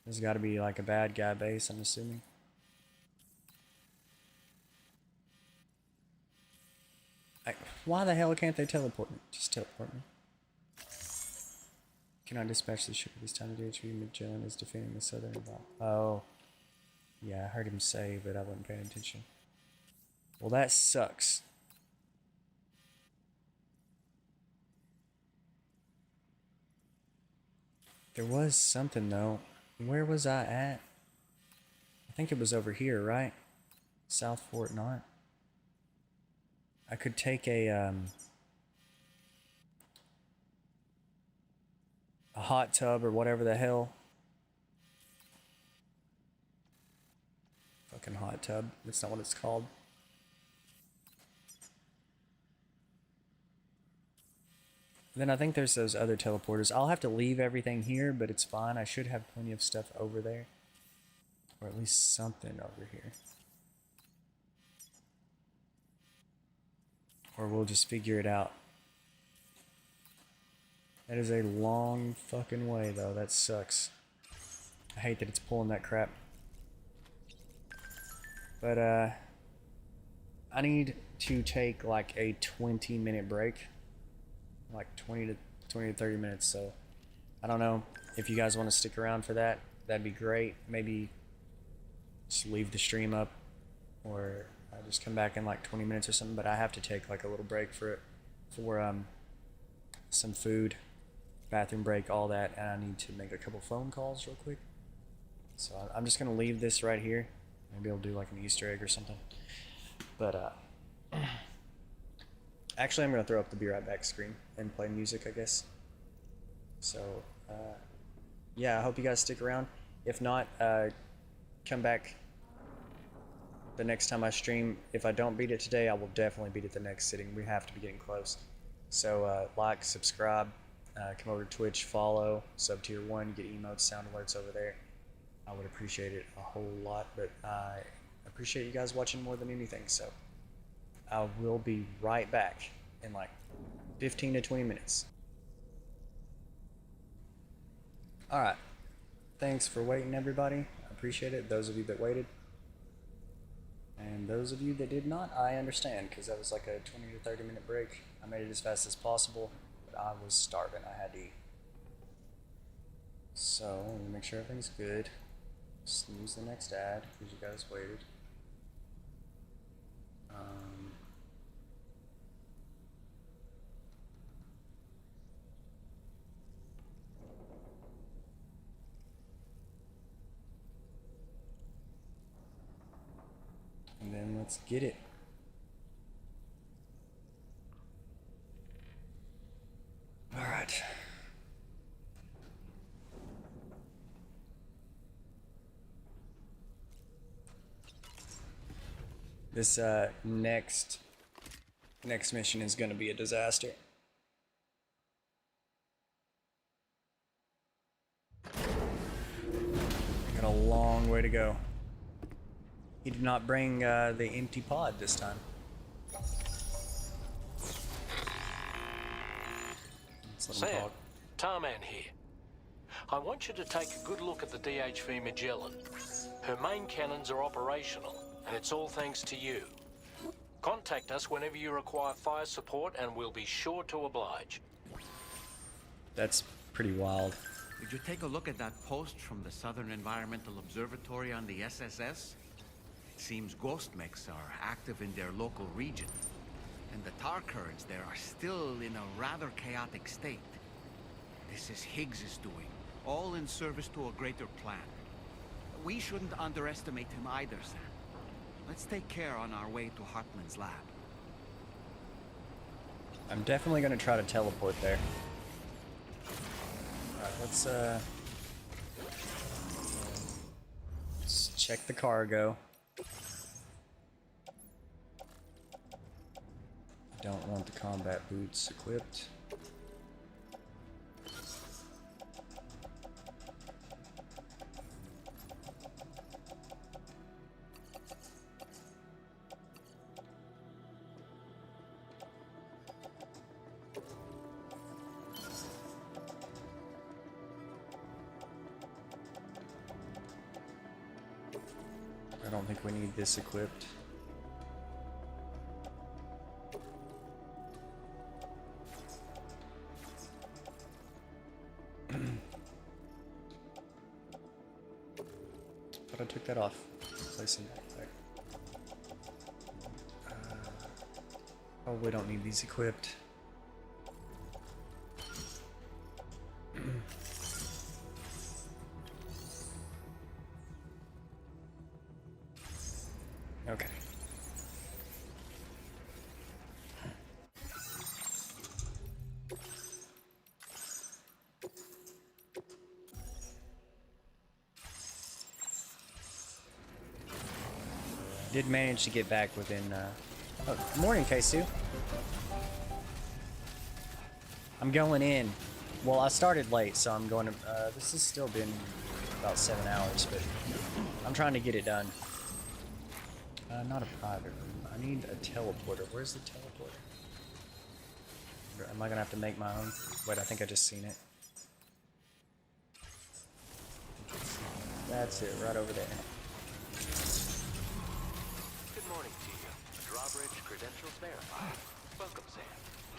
This has got to be like a bad guy base, I'm assuming. Why the hell can't they teleport me? Just teleport me. Can I dispatch the ship at this time? The DHV Magellan is defending the southern block. Oh. Yeah, I heard him say, but I wasn't paying attention. Well, that sucks. There was something, though. Where was I at? I think it was over here, right? South Fort Knott. I could take a hot tub or whatever the hell. Fucking hot tub. That's not what it's called. Then I think there's those other teleporters. I'll have to leave everything here, but it's fine. I should have plenty of stuff over there. Or at least something over here. Or we'll just figure it out. That is a long fucking way, though. That sucks. I hate that it's pulling that crap. But, I need to take, like, a 20-minute break. Like 20 to 30 minutes, so I don't know if you guys want to stick around for that. That'd be great. Maybe just leave the stream up, or just come back in like 20 minutes or something. But I have to take like a little break for some food, bathroom break, all that, and I need to make a couple phone calls real quick. So I'm just gonna leave this right here. Maybe I'll do like an Easter egg or something. But actually, I'm going to throw up the Be Right Back screen and play music, I guess. So, yeah, I hope you guys stick around. If not, come back the next time I stream. If I don't beat it today, I will definitely beat it the next sitting. We have to be getting close. So, like, subscribe, come over to Twitch, follow, sub tier 1, get emotes, sound alerts over there. I would appreciate it a whole lot, but I appreciate you guys watching more than anything, so I will be right back in like 15 to 20 minutes. Alright. Thanks for waiting, everybody. I appreciate it. Those of you that waited. And those of you that did not, I understand, because that was like a 20 to 30 minute break. I made it as fast as possible, but I was starving. I had to eat. So, let me make sure everything's good. Snooze the next ad, because you guys waited. And then let's get it. All right. This next mission is going to be a disaster. Got a long way to go. He did not bring the empty pod this time. Sam, Tarman here. I want you to take a good look at the DHV Magellan. Her main cannons are operational, and it's all thanks to you. Contact us whenever you require fire support and we'll be sure to oblige. That's pretty wild. Did you take a look at that post from the Southern Environmental Observatory on the SSS? It seems ghost mechs are active in their local region, and the tar currents there are still in a rather chaotic state. This is Higgs' doing, all in service to a greater plan. We shouldn't underestimate him either, Sam. Let's take care on our way to Hartman's lab. I'm definitely gonna try to teleport there. Alright, let's check the cargo. I don't want the combat boots equipped. I don't think we need this equipped. But I took that off. Place it back. Probably don't need these equipped. Okay. Did manage to get back within, oh, good morning, Kaisu. I'm going in. Well, I started late, so I'm going to, this has still been about 7 hours, but I'm trying to get it done. Not a private room. I need a teleporter. Where's the teleporter? Am I gonna have to make my own? Wait, I think I just seen it. That's it, right over there. Good morning to you. Drawbridge credentials verified. Welcome, Sam.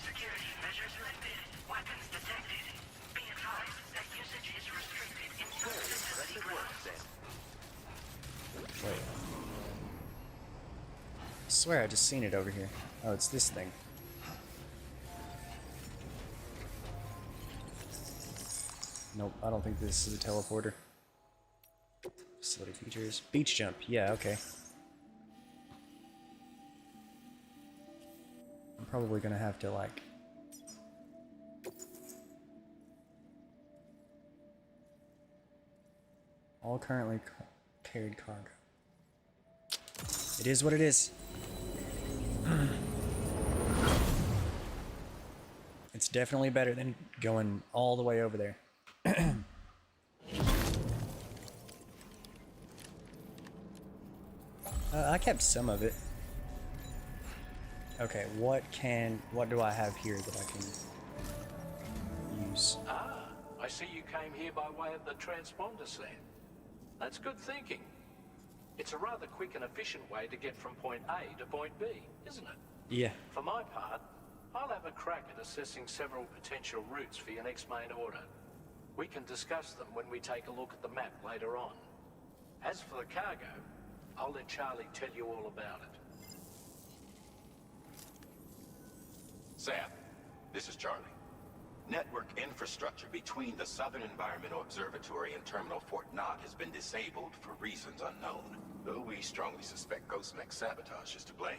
Security measures lifted. Weapons detected. Be advised that usage is restricted in Very impressive work, Sam. Wait. I swear I just seen it over here. Oh, it's this thing. Nope, I don't think this is a teleporter. Facility features. Beach jump. Yeah, okay. I'm probably gonna have to, like... all currently carried cargo. It is what it is. It's definitely better than going all the way over there. I kept some of it. Okay, what do I have here that I can use? Ah, I see you came here by way of the transponder set. That's good thinking. It's a rather quick and efficient way to get from point A to point B, isn't it? Yeah. For my part, I'll have a crack at assessing several potential routes for your next main order. We can discuss them when we take a look at the map later on. As for the cargo, I'll let Charlie tell you all about it. Sam, this is Charlie. Network infrastructure between the Southern Environmental Observatory and Terminal Fort Knott has been disabled for reasons unknown, though we strongly suspect Ghost Mech sabotage is to blame.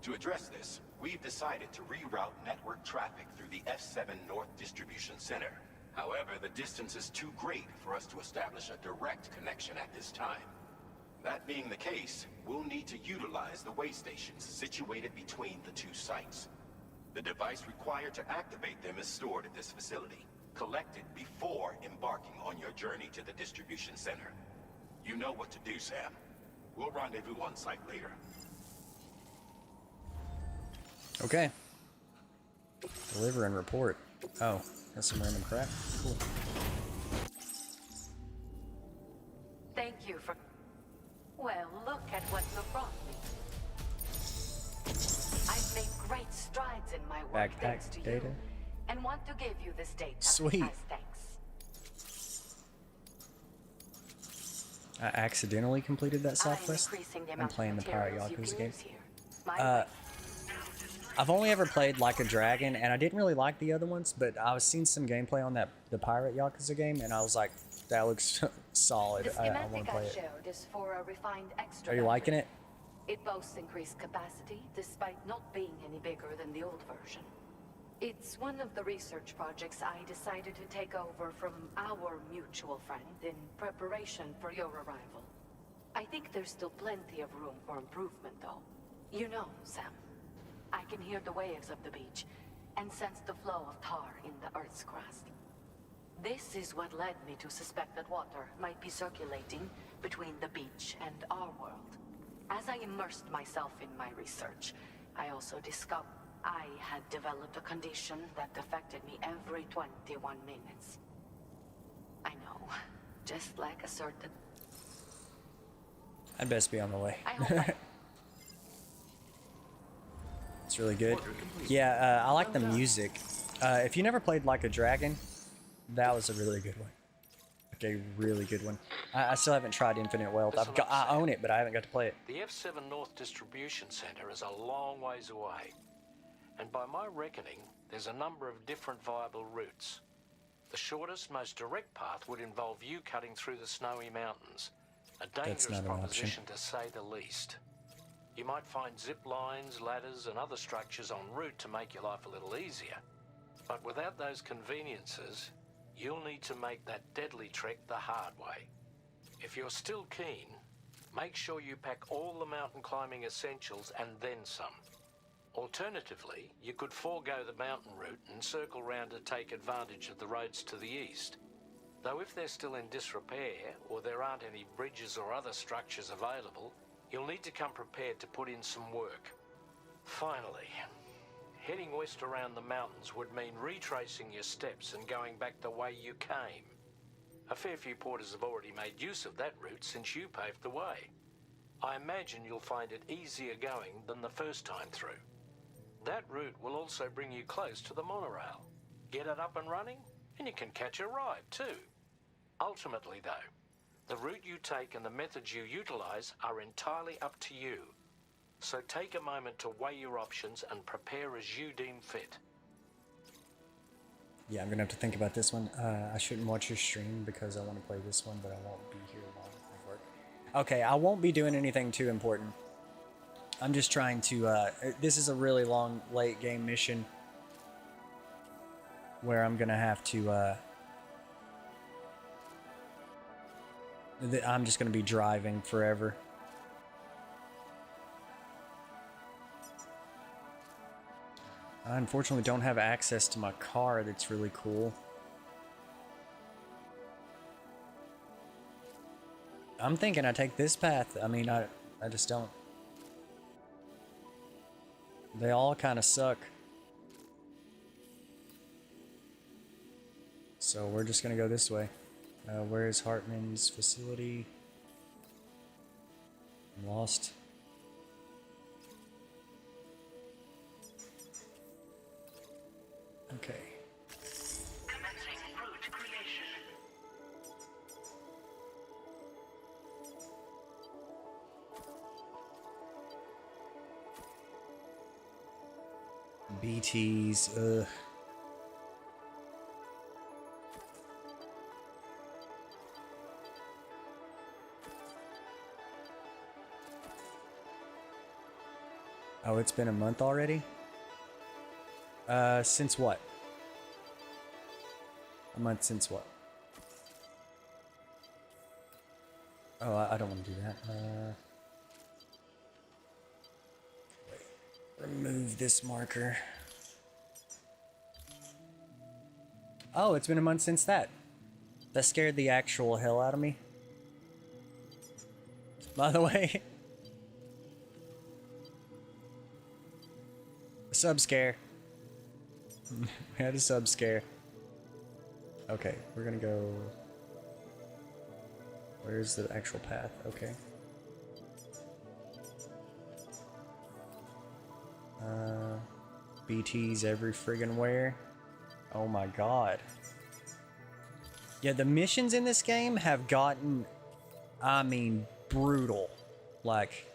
To address this, we've decided to reroute network traffic through the F7 North Distribution Center. However, the distance is too great for us to establish a direct connection at this time. That being the case, we'll need to utilize the waystations situated between the two sites. The device required to activate them is stored at this facility, collected before embarking on your journey to the distribution center. You know what to do, Sam. We'll rendezvous on site later. Okay. Deliver and report. Oh, that's some random crap. Cool. Thank you for... Well, look at what you brought me. in my work thanks to Backpack data. you, and want to give you this data Sweet. as thanks. I accidentally completed that side quest. I'm playing the Pirate Yakuza game. I've only ever played Like a Dragon, and I didn't really like the other ones, but I was seeing some gameplay on the Pirate Yakuza game, and I was like, that looks solid. The I schematic want to play it. showed is for a refined extra Are you liking battery. it? It boasts increased capacity, despite not being any bigger than the old version. It's one of the research projects I decided to take over from our mutual friend in preparation for your arrival. I think there's still plenty of room for improvement, though. You know, Sam, I can hear the waves of the beach and sense the flow of tar in the Earth's crust. This is what led me to suspect that water might be circulating between the beach and our world. As I immersed myself in my research, I also discovered I had developed a condition that affected me every 21 minutes. I know, just like a certain... I'd best be on the way. I hope It's really good. Yeah, I like the music. If you never played Like a Dragon, that was a really good one. Like a really good one. I still haven't tried Infinite Wealth. I own it, but I haven't got to play it. The F7 North Distribution Center is a long ways away. And by my reckoning, there's a number of different viable routes. The shortest, most direct path would involve you cutting through the snowy mountains. A dangerous not an proposition to say the least. You might find zip lines, ladders, and other structures en route to make your life a little easier. But without those conveniences, you'll need to make that deadly trek the hard way. If you're still keen, make sure you pack all the mountain climbing essentials and then some. Alternatively, you could forego the mountain route and circle round to take advantage of the roads to the east. Though if they're still in disrepair, or there aren't any bridges or other structures available, you'll need to come prepared to put in some work. Finally, heading west around the mountains would mean retracing your steps and going back the way you came. A fair few porters have already made use of that route since you paved the way. I imagine you'll find it easier going than the first time through. That route will also bring you close to the monorail. Get it up and running, and you can catch a ride too. Ultimately though, the route you take and the methods you utilize are entirely up to you. So take a moment to weigh your options and prepare as you deem fit. Yeah, I'm gonna have to think about this one. I shouldn't watch your stream because I want to play this one, but I won't be here long at work. Okay, I won't be doing anything too important. I'm just trying to, this is a really long, late game mission where I'm gonna have to, I'm just gonna be driving forever. I unfortunately don't have access to my car. That's really cool. I'm thinking I take this path. I mean, I just don't. They all kind of suck. So we're just gonna go this way. Where is Hartman's facility? I'm lost. Okay. Commencing route creation. BTs, ugh. Oh, it's been a month already? Since what? A month since what? Oh, I don't want to do that. Wait. Remove this marker. Oh, it's been a month since that. That scared the actual hell out of me. By the way. A sub scare. We had a sub scare. Okay, we're gonna go... Where's the actual path? Okay. BTs every friggin' where. Oh my god. Yeah, the missions in this game have gotten, I mean, brutal. Like,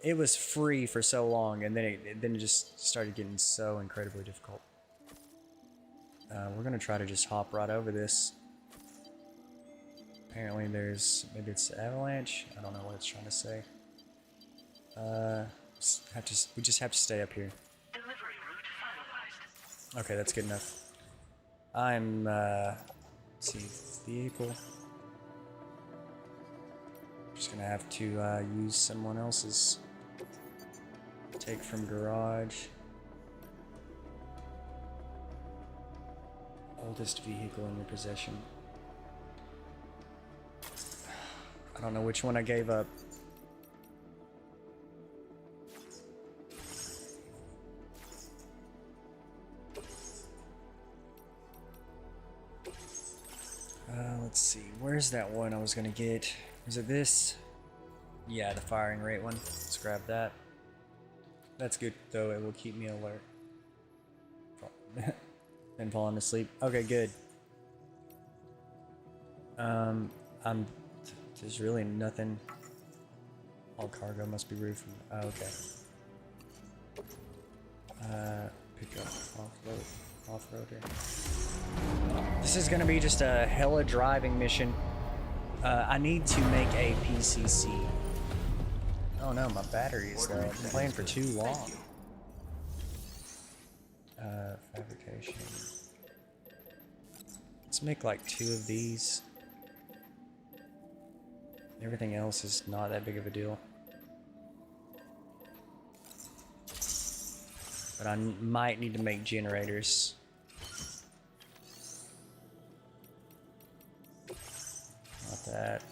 it was free for so long, and then it just started getting so incredibly difficult. We're gonna try to just hop right over this. Apparently there's, maybe it's avalanche? I don't know what it's trying to say. We just have to stay up here. Okay, that's good enough. I'm, let's see, vehicle. Just gonna have to use someone else's. Take from garage. Oldest vehicle in your possession. I don't know which one I gave up. Let's see, where's that one I was gonna get? Was it this? Yeah, the firing rate one. Let's grab that. That's good, though. It will keep me alert. And falling asleep. Okay, good. There's really nothing. All cargo must be removed from. Oh, okay. Pick up off-roader. This is gonna be just a hella driving mission. I need to make a PCC. Oh no, my battery is low. I've been playing for too long. Fabrication. Let's make like 2 of these. Everything else is not that big of a deal. But I might need to make generators. Not that.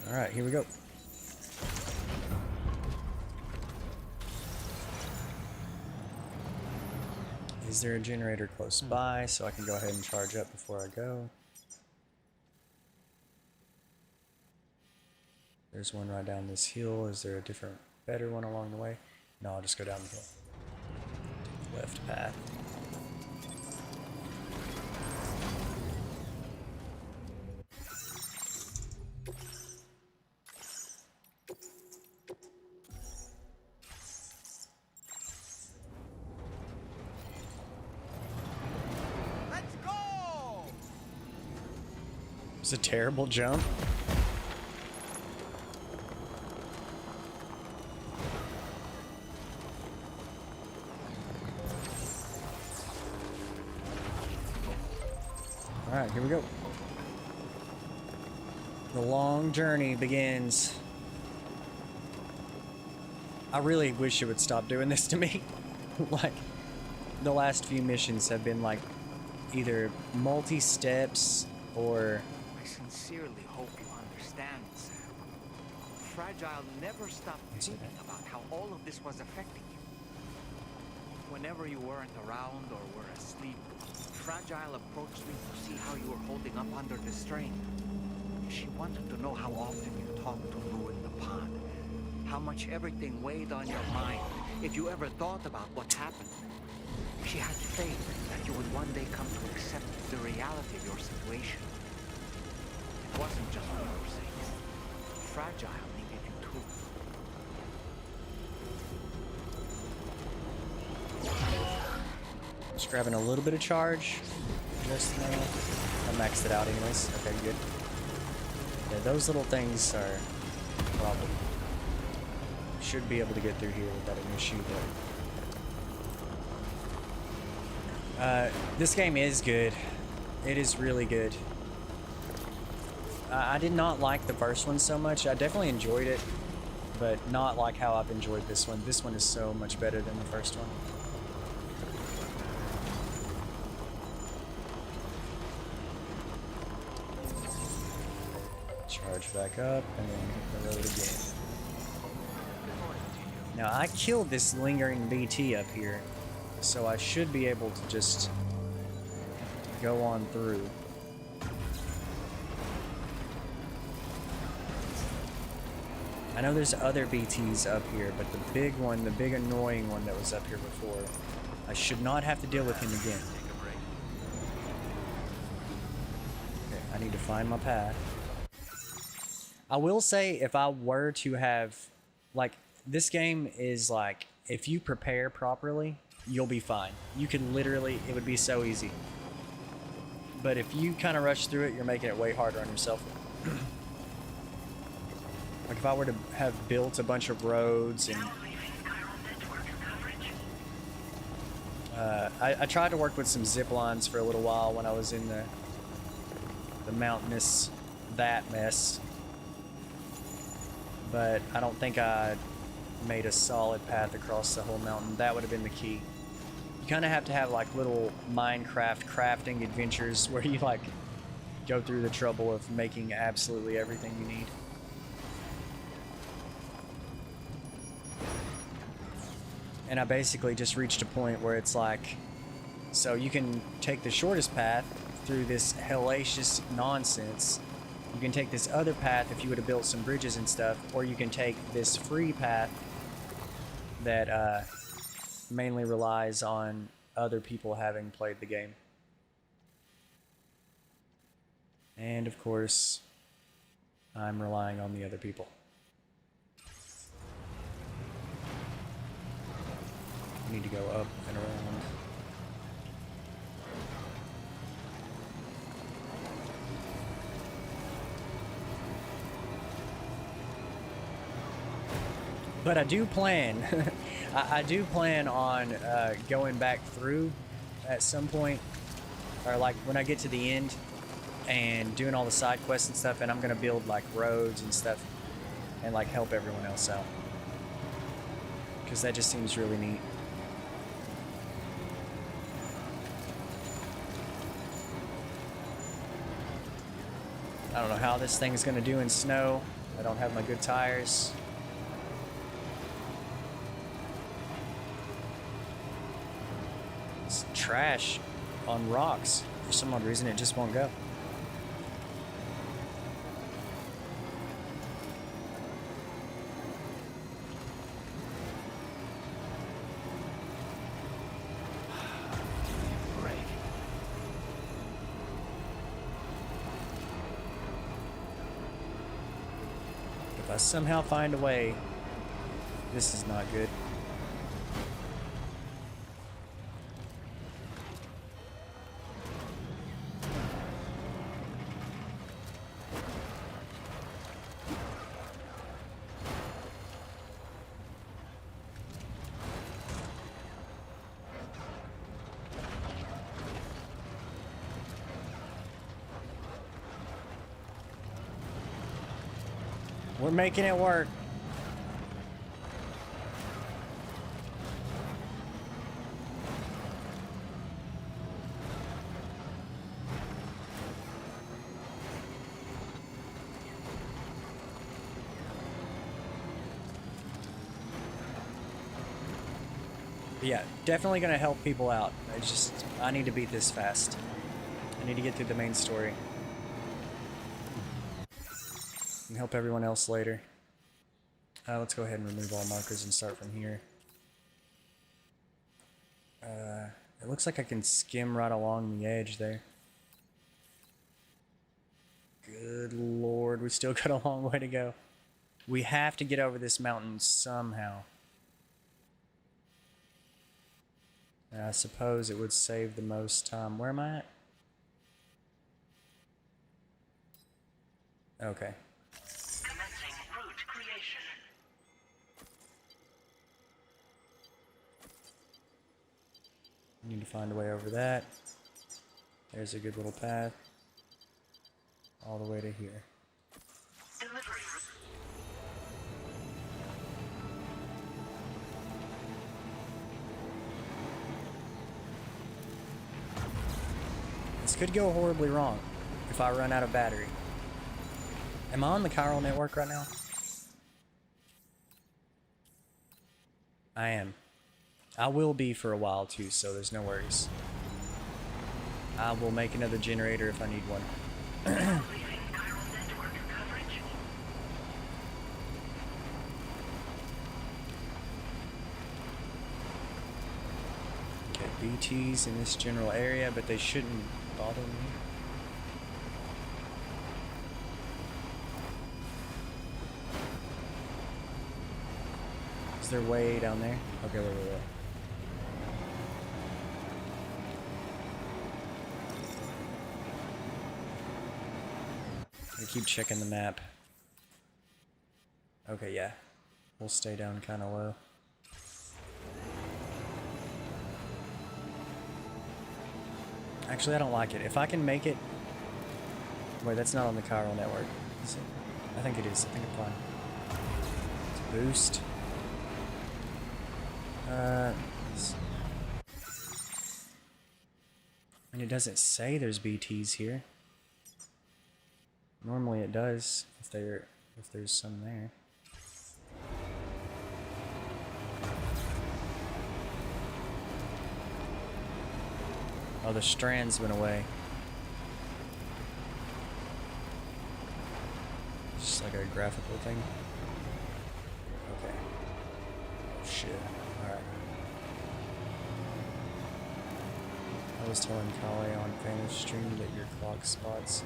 Alright, here we go. Is there a generator close by so I can go ahead and charge up before I go? There's one right down this hill. Is there a different, better one along the way? No, I'll just go down the hill. Take the left path. It's a terrible jump. Alright, here we go. The long journey begins. I really wish it would stop doing this to me. Like, the last few missions have been like either multi-steps or... I sincerely hope you understand, Sam. Fragile never stopped thinking about how all of this was affecting you. Whenever you weren't around or were asleep, Fragile approached me to see how you were holding up under the strain. She wanted to know how often you talked to Lou in the pond, how much everything weighed on your mind, if you ever thought about what happened. She had faith that you would one day come to accept the reality of your situation. It wasn't just for your sake. Fragile needed you too. Just grabbing a little bit of charge. Just now. I maxed it out anyways. Okay, good. Yeah, those little things are a problem. Should be able to get through here without an issue, but... this game is good. It is really good. I did not like the first one so much. I definitely enjoyed it, but not like how I've enjoyed this one. This one is so much better than the first one. Charge back up and then hit the road again. Now I killed this lingering BT up here, so I should be able to just go on through. I know there's other BTs up here, but the big one, the big annoying one that was up here before, I should not have to deal with him again. Okay, I need to find my path. I will say, if I were to have, like, this game is like, if you prepare properly, you'll be fine. You can literally, it would be so easy. But if you kind of rush through it, you're making it way harder on yourself. Like if I were to have built a bunch of roads and I tried to work with some zip lines for a little while when I was in the mountainous that mess, but I don't think I made a solid path across the whole mountain. That would have been the key. You kind of have to have like little Minecraft crafting adventures where you like go through the trouble of making absolutely everything you need. And I basically just reached a point where it's like, so you can take the shortest path through this hellacious nonsense. You can take this other path if you would have built some bridges and stuff, or you can take this free path that mainly relies on other people having played the game. And of course, I'm relying on the other people. I need to go up and around. But I do plan, I do plan on going back through at some point, or like when I get to the end and doing all the side quests and stuff, and I'm gonna build like roads and stuff and like help everyone else out, because that just seems really neat. I don't know how this thing's gonna do in snow. I don't have my good tires. It's trash on rocks. For some odd reason, it just won't go. If I somehow find a way, this is not good. We're making it work. But yeah, definitely gonna help people out. I need to beat this fast. I need to get through the main story. And help everyone else later. Let's go ahead and remove all markers and start from here. It looks like I can skim right along the edge there. Good lord, we still got a long way to go. We have to get over this mountain somehow. I suppose it would save the most time. Where am I at? Okay. Commencing route creation. Need to find a way over that. There's a good little path. All the way to here. Delivery. This could go horribly wrong if I run out of battery. Am I on the chiral network right now? I am. I will be for a while too, so there's no worries. I will make another generator if I need one. BTs in this general area, but they shouldn't bother me. Is there way down there? Okay, wait. I keep checking the map. Okay, yeah. We'll stay down kind of low. Actually, I don't like it. If I can make it... Wait, that's not on the chiral network. Is it? I think it is. I think it's fine. It's boost. And it doesn't say there's BTs here. Normally it does, if there's some there. Oh, the strands went away. Just like a graphical thing. Okay. Oh shit. Alright. I was telling Kale on Vana's stream that your clock spots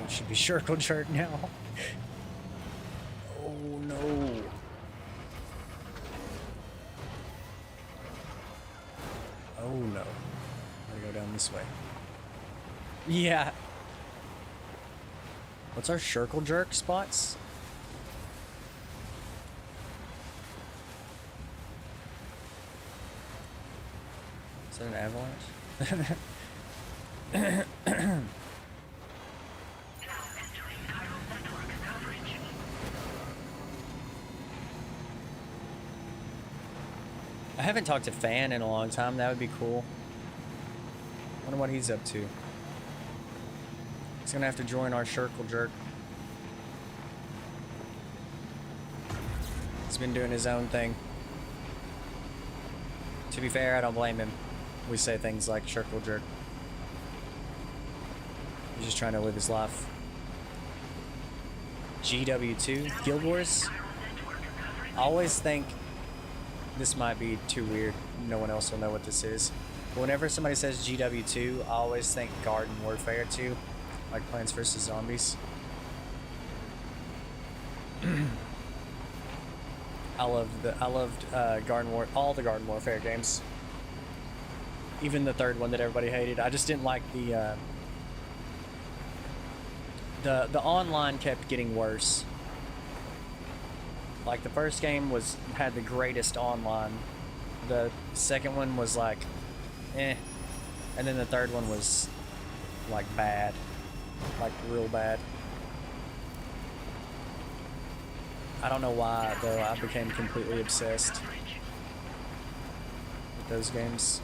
should be circle jerk now. Oh no. Oh no. Gotta go down this way. Yeah. What's our circle jerk spots? Is that an avalanche? I haven't talked to Fan in a long time. That would be cool. Wonder what he's up to. He's gonna have to join our circle jerk. He's been doing his own thing. To be fair, I don't blame him. We say things like circle jerk. He's just trying to live his life. GW2 Guild Wars. I always think this might be too weird. No one else will know what this is. But whenever somebody says GW2, I always think Garden Warfare 2, like Plants vs. Zombies. I loved all the Garden Warfare games. Even the third one that everybody hated. I just didn't like the online kept getting worse. Like the first game had the greatest online. The second one was like, eh. And then the third one was like bad. Like real bad. I don't know why though, I became completely obsessed with those games.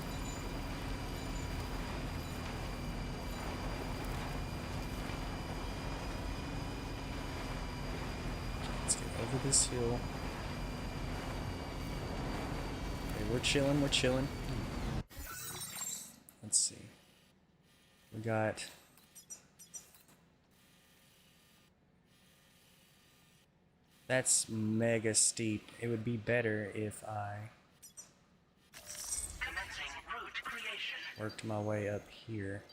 Let's get over this hill. Okay, we're chilling. Let's see. We got... That's mega steep. It would be better if I worked my way up here.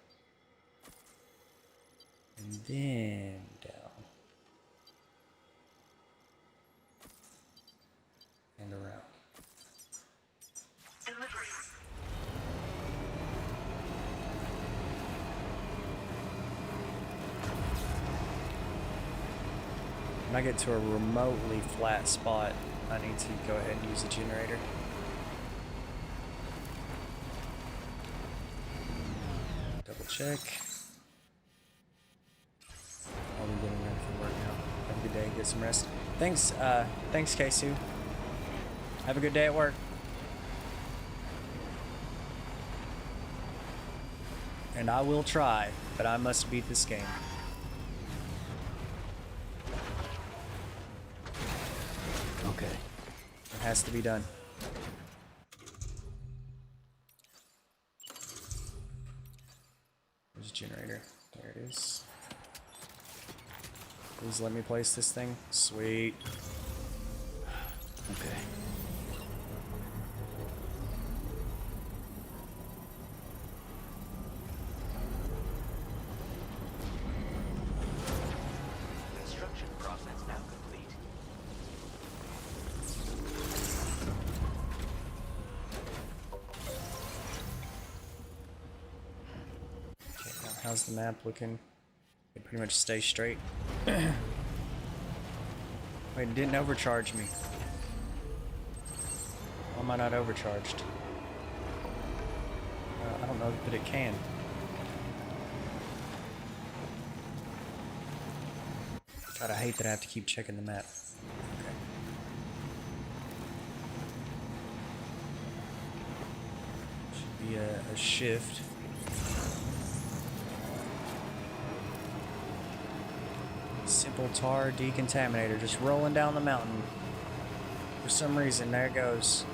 And then down. And around. When I get to a remotely flat spot, I need to go ahead and use a generator. Double check. I'll be getting ready for work now. Have a good day, get some rest. Thanks, K-Sue. Have a good day at work. And I will try, but I must beat this game. Okay. It has to be done. There's a generator. There it is. Please let me place this thing. Sweet. Okay. How's the map looking? It pretty much stays straight. Wait, it didn't overcharge me. Why am I not overcharged? I don't know, but it can. God, I hate that I have to keep checking the map. Okay. Should be a shift. Simple tar decontaminator just rolling down the mountain. For some reason, there it goes.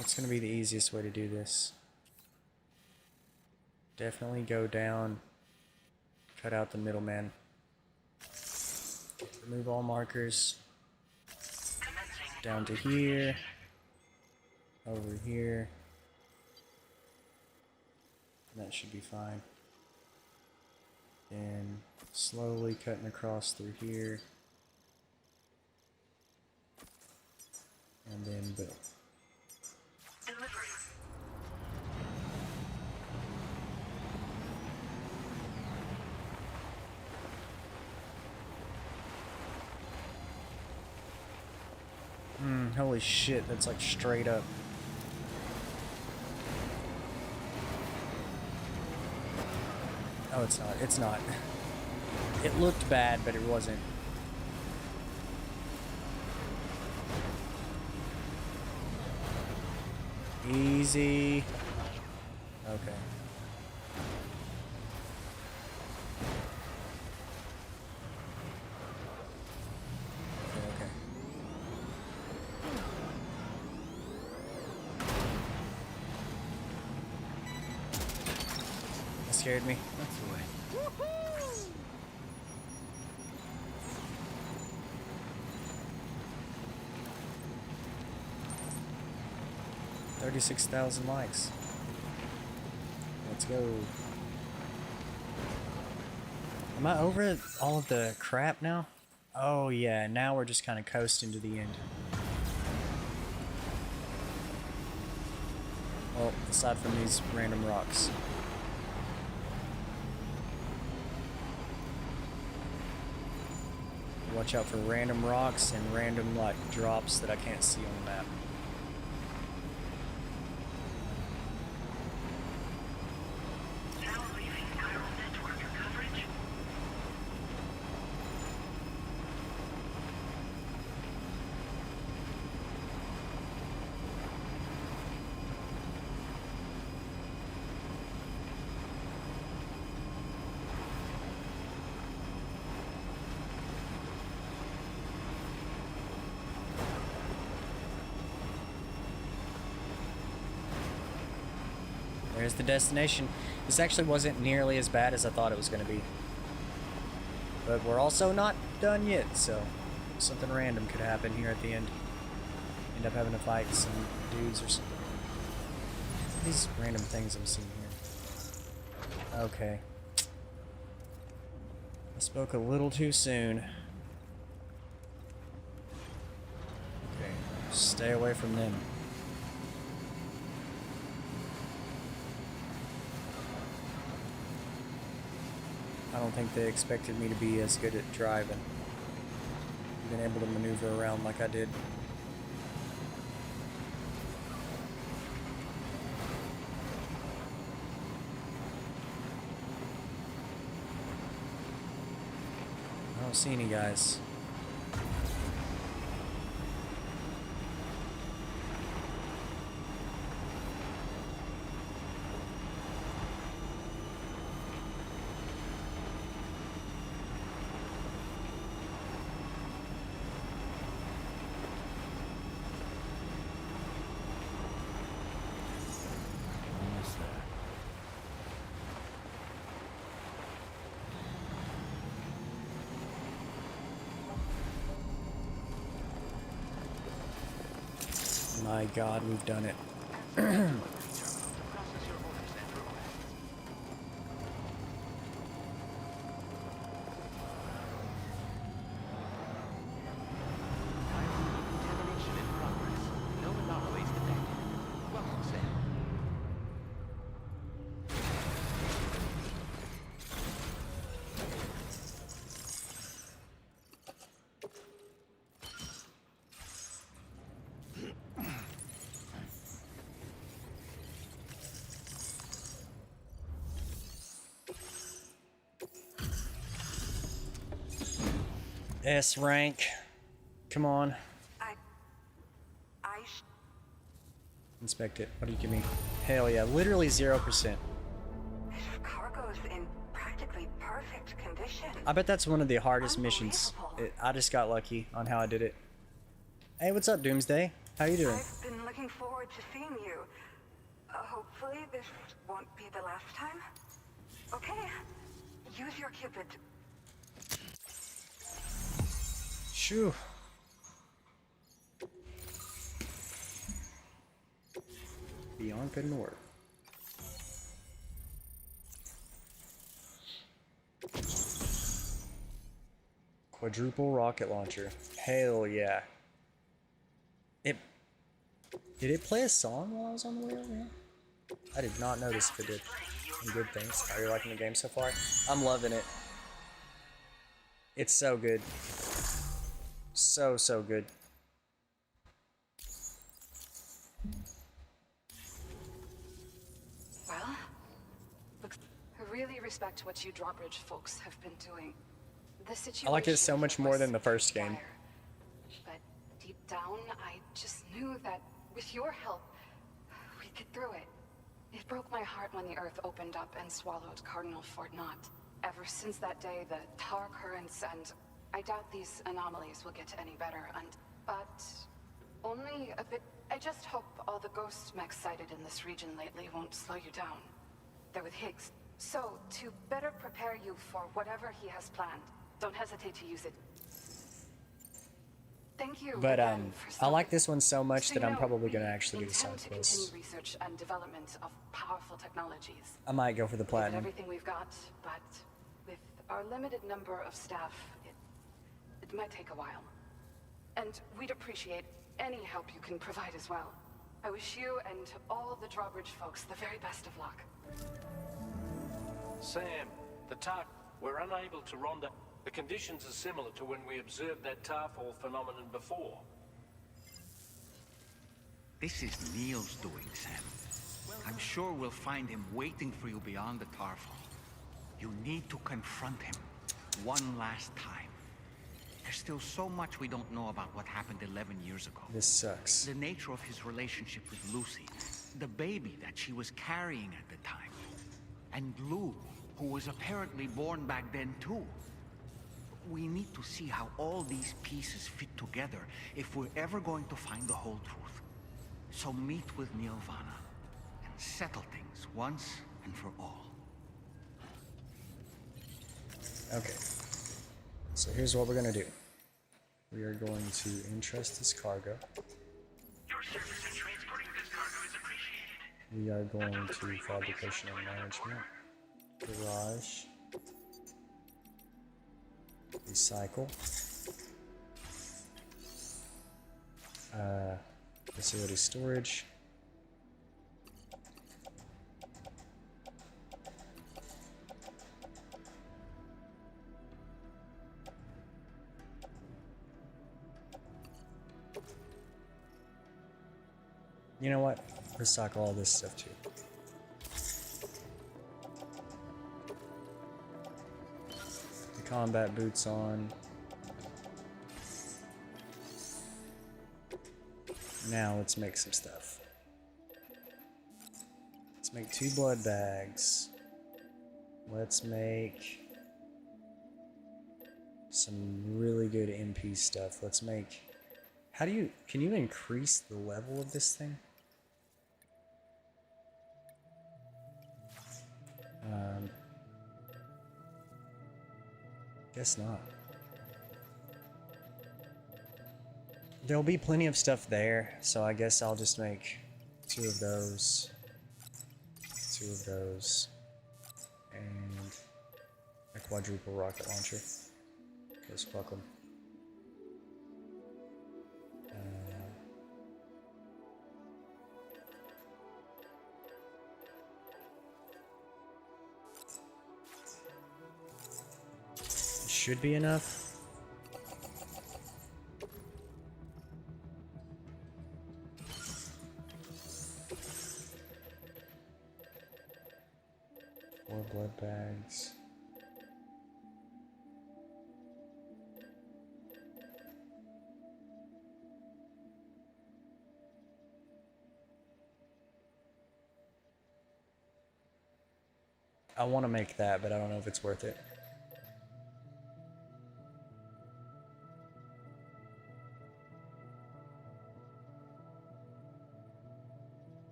It's going to be the easiest way to do this. Definitely go down, cut out the middleman. Remove all markers. Down to here. Over here. That should be fine. Then slowly cutting across through here. And then boom. Holy shit, that's like straight up. Oh, it's not. It's not. It looked bad, but it wasn't. Easy. Okay. Scared me. That's the way. Woohoo! 36,000 likes. Let's go. Am I over all of the crap now? Oh yeah, now we're just kind of coasting to the end. Well, aside from these random rocks. Watch out for random rocks and random like drops that I can't see on the map. There's the destination. This actually wasn't nearly as bad as I thought it was going to be. But we're also not done yet, so something random could happen here at the end. End up having to fight some dudes or something. These random things I'm seeing here. Okay. I spoke a little too soon. Okay, stay away from them. I don't think they expected me to be as good at driving. Being able to maneuver around like I did. I don't see any guys. My God, we've done it. Contamination in progress. No anomalies detected. Welcome, Sam. S rank. Come on. Inspect it. What do you give me? Hell yeah, literally 0%. This cargo's in practically perfect condition. I bet that's one of the hardest missions. I just got lucky on how I did it. Hey, what's up, Doomsday? How you doing? I've been looking forward to seeing you. Hopefully this won't be the last time. Okay, use your Cupid. Shoo. Beyond good and work. Quadruple rocket launcher. Hell yeah. Did it play a song while I was on the way over here? I did not notice if it did. Some good things. How are you liking the game so far? I'm loving it. It's so good. So good. Well, looks. I really respect what you Drawbridge folks have been doing. The situation I like it so much more than the first game. But deep down, I just knew that with your help, we'd get through it. It broke my heart when the Earth opened up and swallowed Cardinal Fort Knott. Ever since that day, the tar currents and I doubt these anomalies will get any better, but only a bit. I just hope all the ghost mechs sighted in this region lately won't slow you down. They're with Higgs. So, to better prepare you for whatever he has planned, don't hesitate to use it. Thank you. But again for I like this one so much So that you I'm know, probably gonna we actually do the side intend to quests. continue research and development of powerful technologies. I might go for the Give it platinum. everything we've got, but with our limited number of staff, it might take a while. And we'd appreciate any help you can provide as well. I wish you and all the Drawbridge folks the very best of luck. Sam, the tar... We're unable to rendezvous. The conditions are similar to when we observed that tarfall phenomenon before. This is Neil's doing, Sam. I'm sure we'll find him waiting for you beyond the tarfall. You need to confront him one last time. There's still so much we don't know about what happened 11 years ago. This sucks. The nature of his relationship with Lucy, the baby that she was carrying at the time, and Lou, who was apparently born back then too. We need to see how all these pieces fit together if we're ever going to find the whole truth. So meet with Neil Vana and settle things once and for all. Okay. So here's what we're gonna do. We are going to entrust this cargo. Your service in transporting this cargo is appreciated. We are going to fabrication and management. Garage. Recycle. Facility storage. You know what? Recycle all this stuff too. The combat boots on. Now let's make some stuff. Let's make 2 blood bags. Let's make some really good MP stuff. Let's make... How do you... Can you increase the level of this thing? Guess not. There'll be plenty of stuff there, so I guess I'll just make 2 of those, 2 of those, and a quadruple rocket launcher. Because fuck 'em. Should be enough. More blood bags. I want to make that, but I don't know if it's worth it.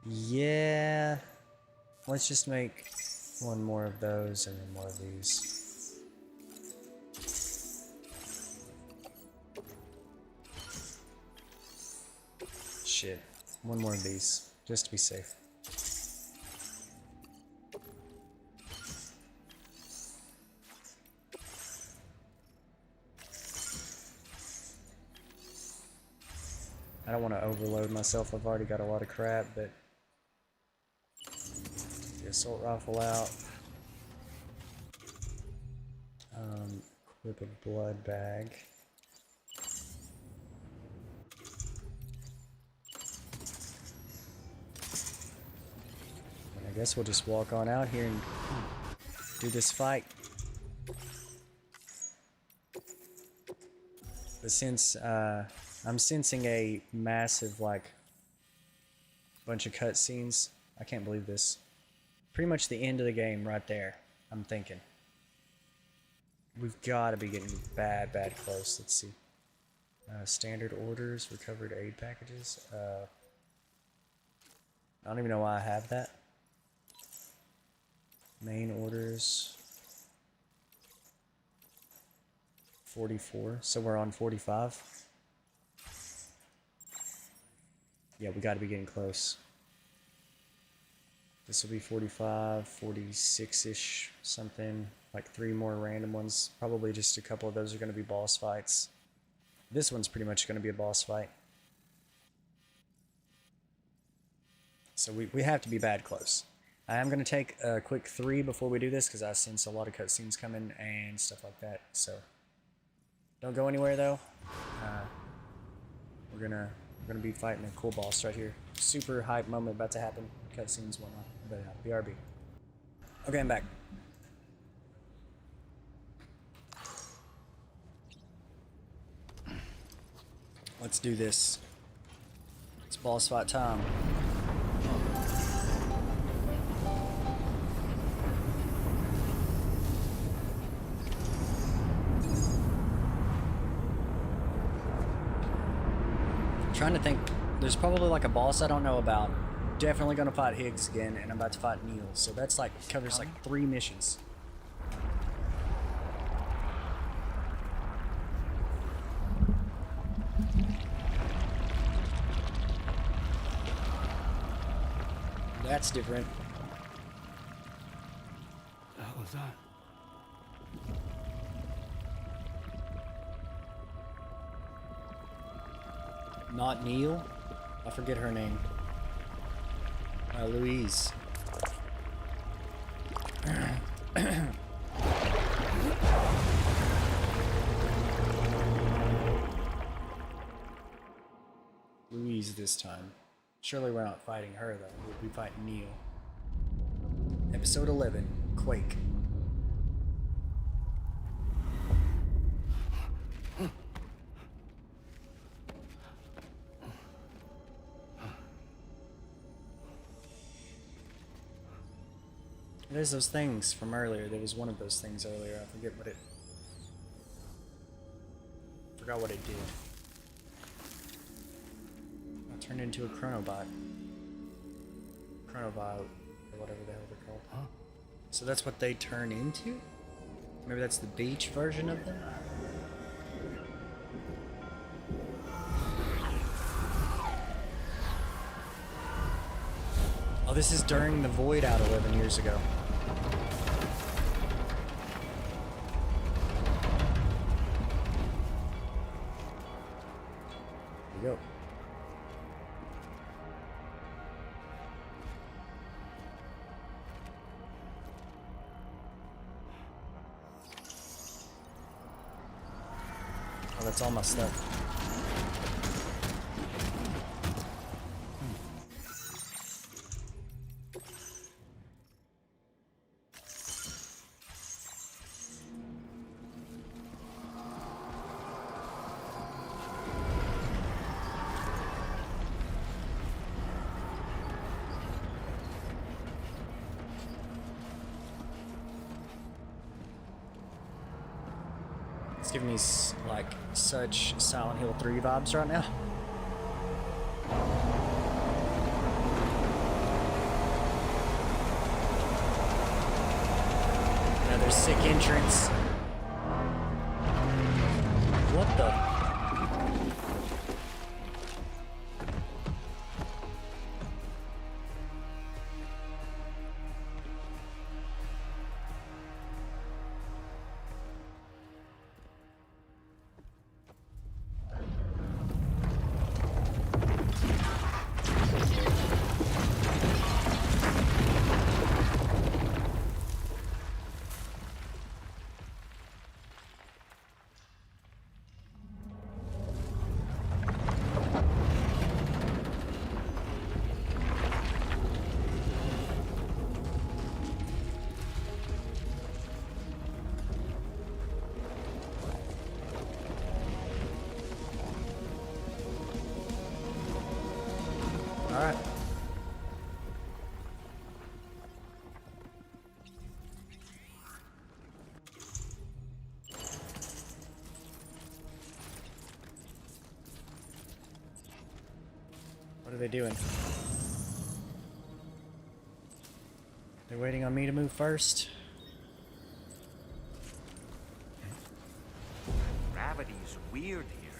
Yeah, let's just make 1 more of those and then more of these. Shit, 1 more of these, just to be safe. I don't want to overload myself, I've already got a lot of crap, but the assault rifle out. Equip a blood bag. And I guess we'll just walk on out here and do this fight. But since I'm sensing a massive, like, bunch of cutscenes, I can't believe this. Pretty much the end of the game right there, I'm thinking. We've got to be getting bad close. Let's see. Standard orders, recovered aid packages. I don't even know why I have that. Main orders. 44, so we're on 45. Yeah, we got to be getting close. This will be 45, 46-ish, something. Like 3 more random ones. Probably just a couple of those are going to be boss fights. This one's pretty much going to be a boss fight. So we have to be bad close. I am going to take a quick 3 before we do this, because I sense a lot of cutscenes coming and stuff like that. So don't go anywhere though. We're gonna be fighting a cool boss right here. Super hype moment about to happen. Cutscenes, whatnot. But BRB. Okay, I'm back. Let's do this. It's boss fight time. Trying to think, there's probably like a boss I don't know about. Definitely gonna fight Higgs again, and I'm about to fight Neil. So that's like, covers like 3 missions. That's different. What the hell was that? Not Neil? I forget her name. Louise. Louise this time. Surely we're not fighting her though. We'll be fighting Neil. Episode 11, Quake. There's those things from earlier. There was one of those things earlier. I forget what it... forgot what it did. I turned into a chronobot. Chronobot, or whatever the hell they're called. Huh? So that's what they turn into? Maybe that's the beach version of them? Oh, this is during the void out 11 years ago. There you go. Oh, that's all my stuff. It's giving me like such Silent Hill 3 vibes right now. Another sick entrance. What the? Alright. What are they doing? They're waiting on me to move first. Gravity is weird here.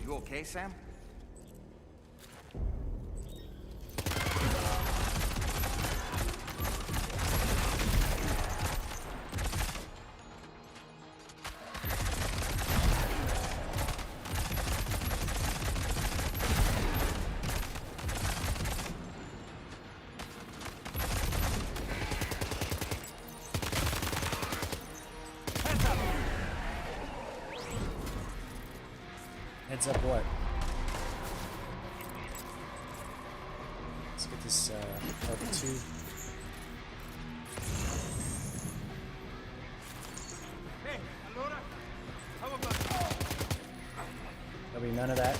You okay, Sam? Heads up what? Let's get this level 2. Hey, allora, how about There'll be none of that.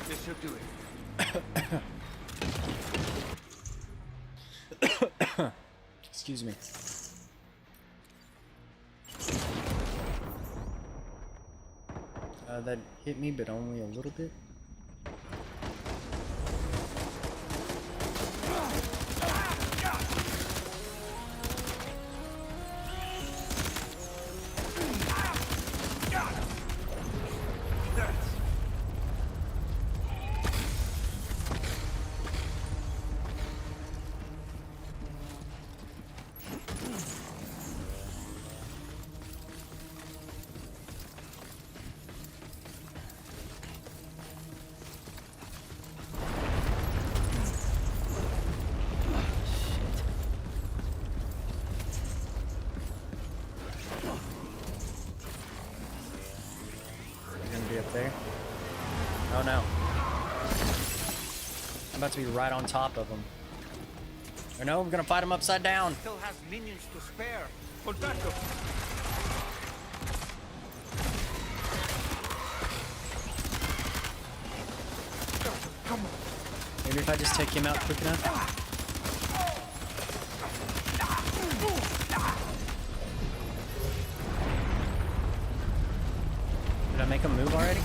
This should do it. Excuse me. That hit me, but only a little bit. There. Oh no. I'm about to be right on top of him. Or no, we're gonna fight him upside down. Still has minions to spare. Hold back up. Come on. Maybe if I just take him out quick enough. him move already?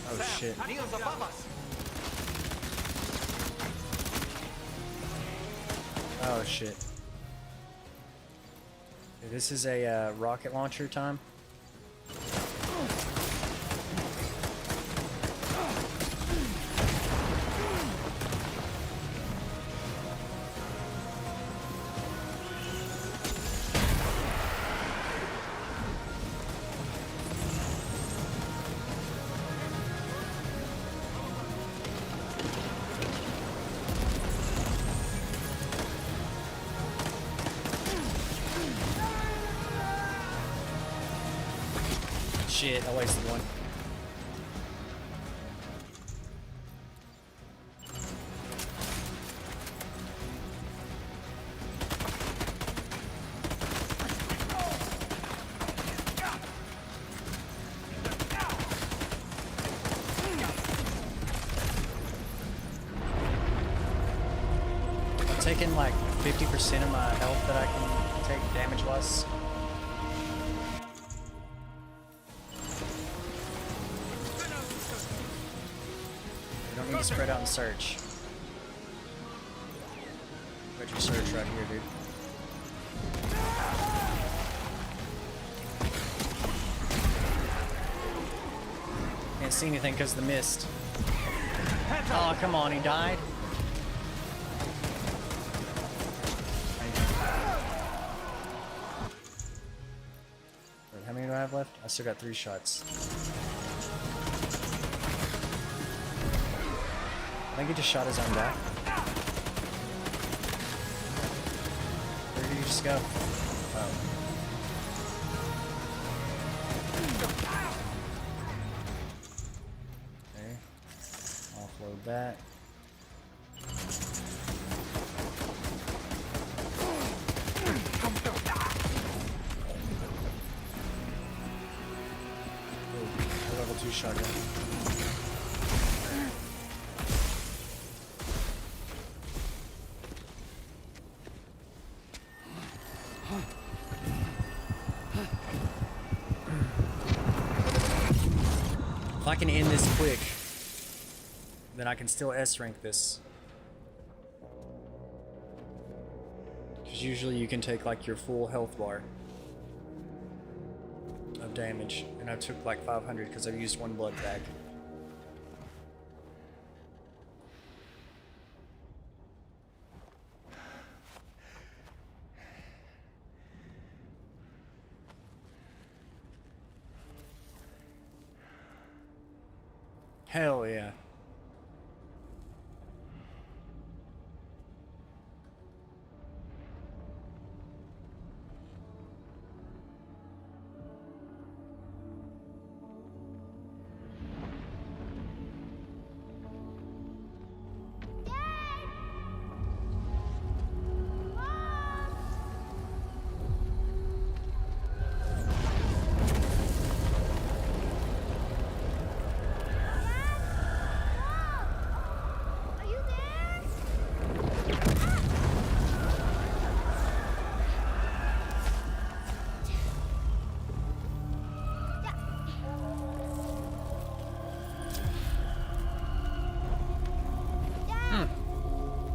Oh shit. Neil's above us. Oh shit. This is a rocket launcher time. Shit, I wasted one. I'm taking like 50% of my health that I can take damage-wise. Need to spread out and search. Where'd you search? Right here, dude. Can't see anything because of the mist. Oh, come on, he died. Wait, how many do I have left? I still got 3 shots. I think he just shot his own guy. Where did he just go? Oh. Okay. Offload that. Oh, level 2 shotgun. If I can end this quick, then I can still S-rank this. Because usually you can take like your full health bar of damage, and I took like 500 because I've used 1 blood bag. Hell yeah.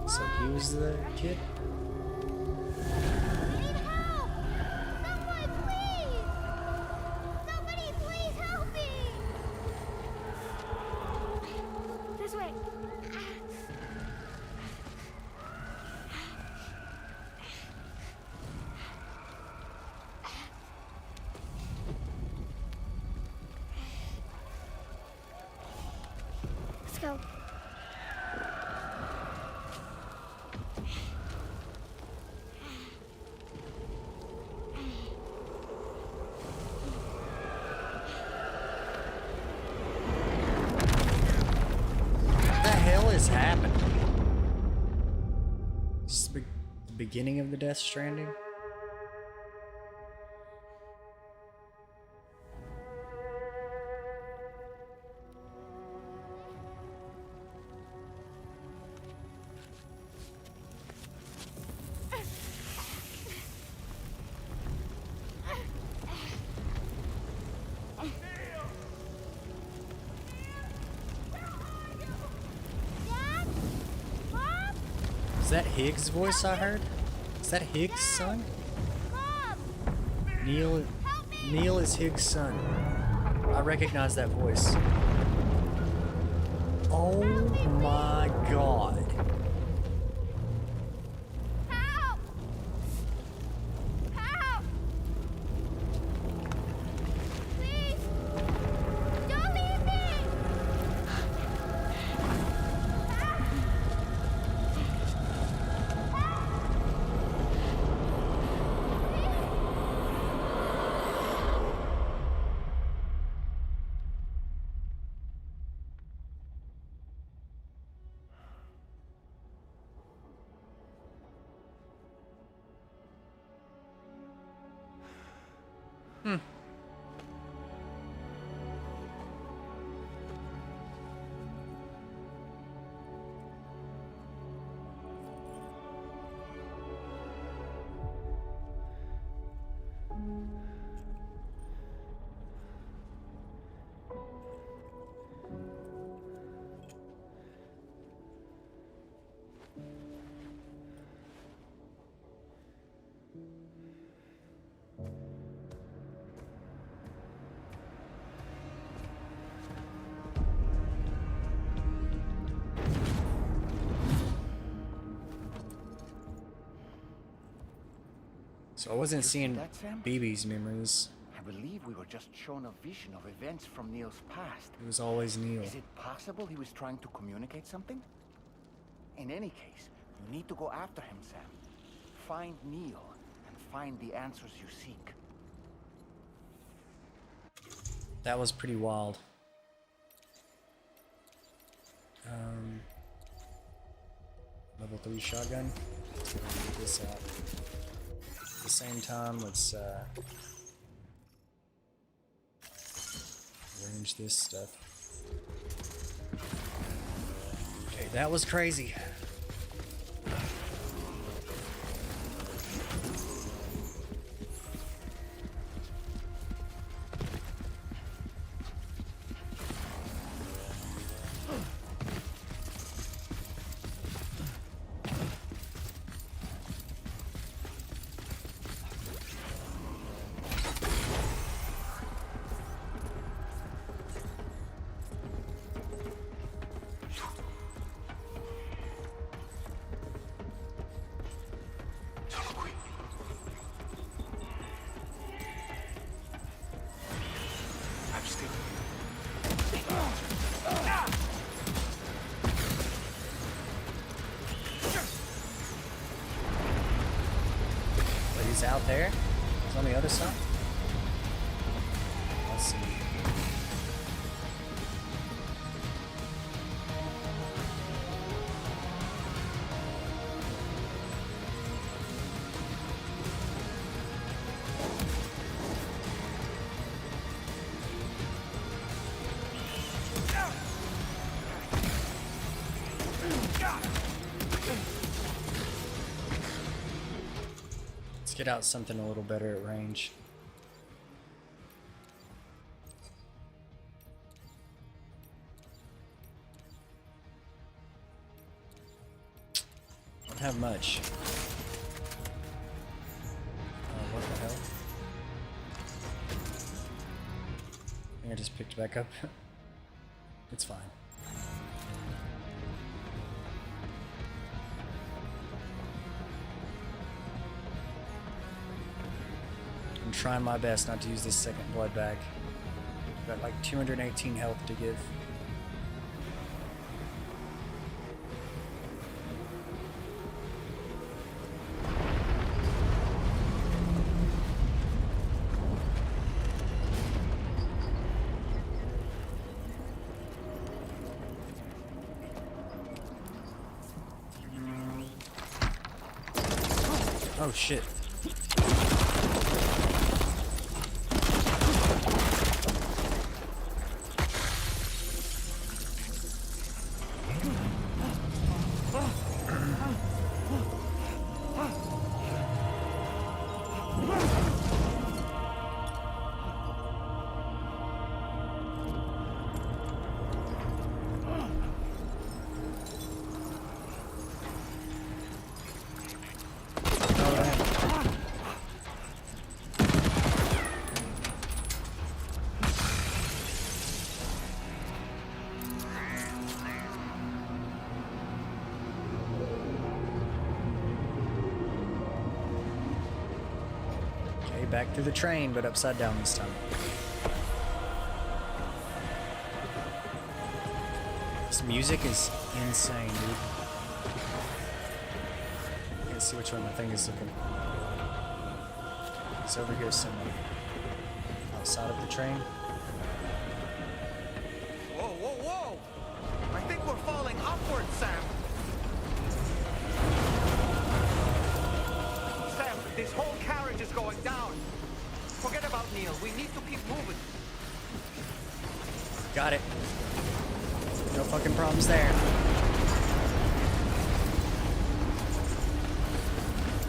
So he was the kid? This way. Let's go. Is happening? Is this the beginning of the Death Stranding? Is that Higgs' voice I heard? Is that Higgs' son? Neil is Higgs' son. I recognize that voice. Oh my god. So I wasn't seeing BB's memories. I believe we were just shown a vision of events from Neil's past. It was always Neil. Is it possible he was trying to communicate something? In any case, you need to go after him, Sam. Find Neil and find the answers you seek. That was pretty wild. Level 3 shotgun. Let's go and get this out. At the same time, let's arrange this stuff. Okay, that was crazy. He's out there. He's on the other side. Let's see. Get out something a little better at range. Don't have much. Oh, what the hell? I think I just picked back up. It's fine. I'm trying my best not to use this second blood bag. I've got like 218 health to give. Oh shit. Get back through the train, but upside down this time. This music is insane, dude. Let's see which one my thing is looking. It's over here somewhere. Outside of the train. Whoa, whoa, whoa! I think we're falling upward, Sam. Sam, this whole carriage is going down. Forget about Neil. We need to keep moving. Got it. No fucking problems there.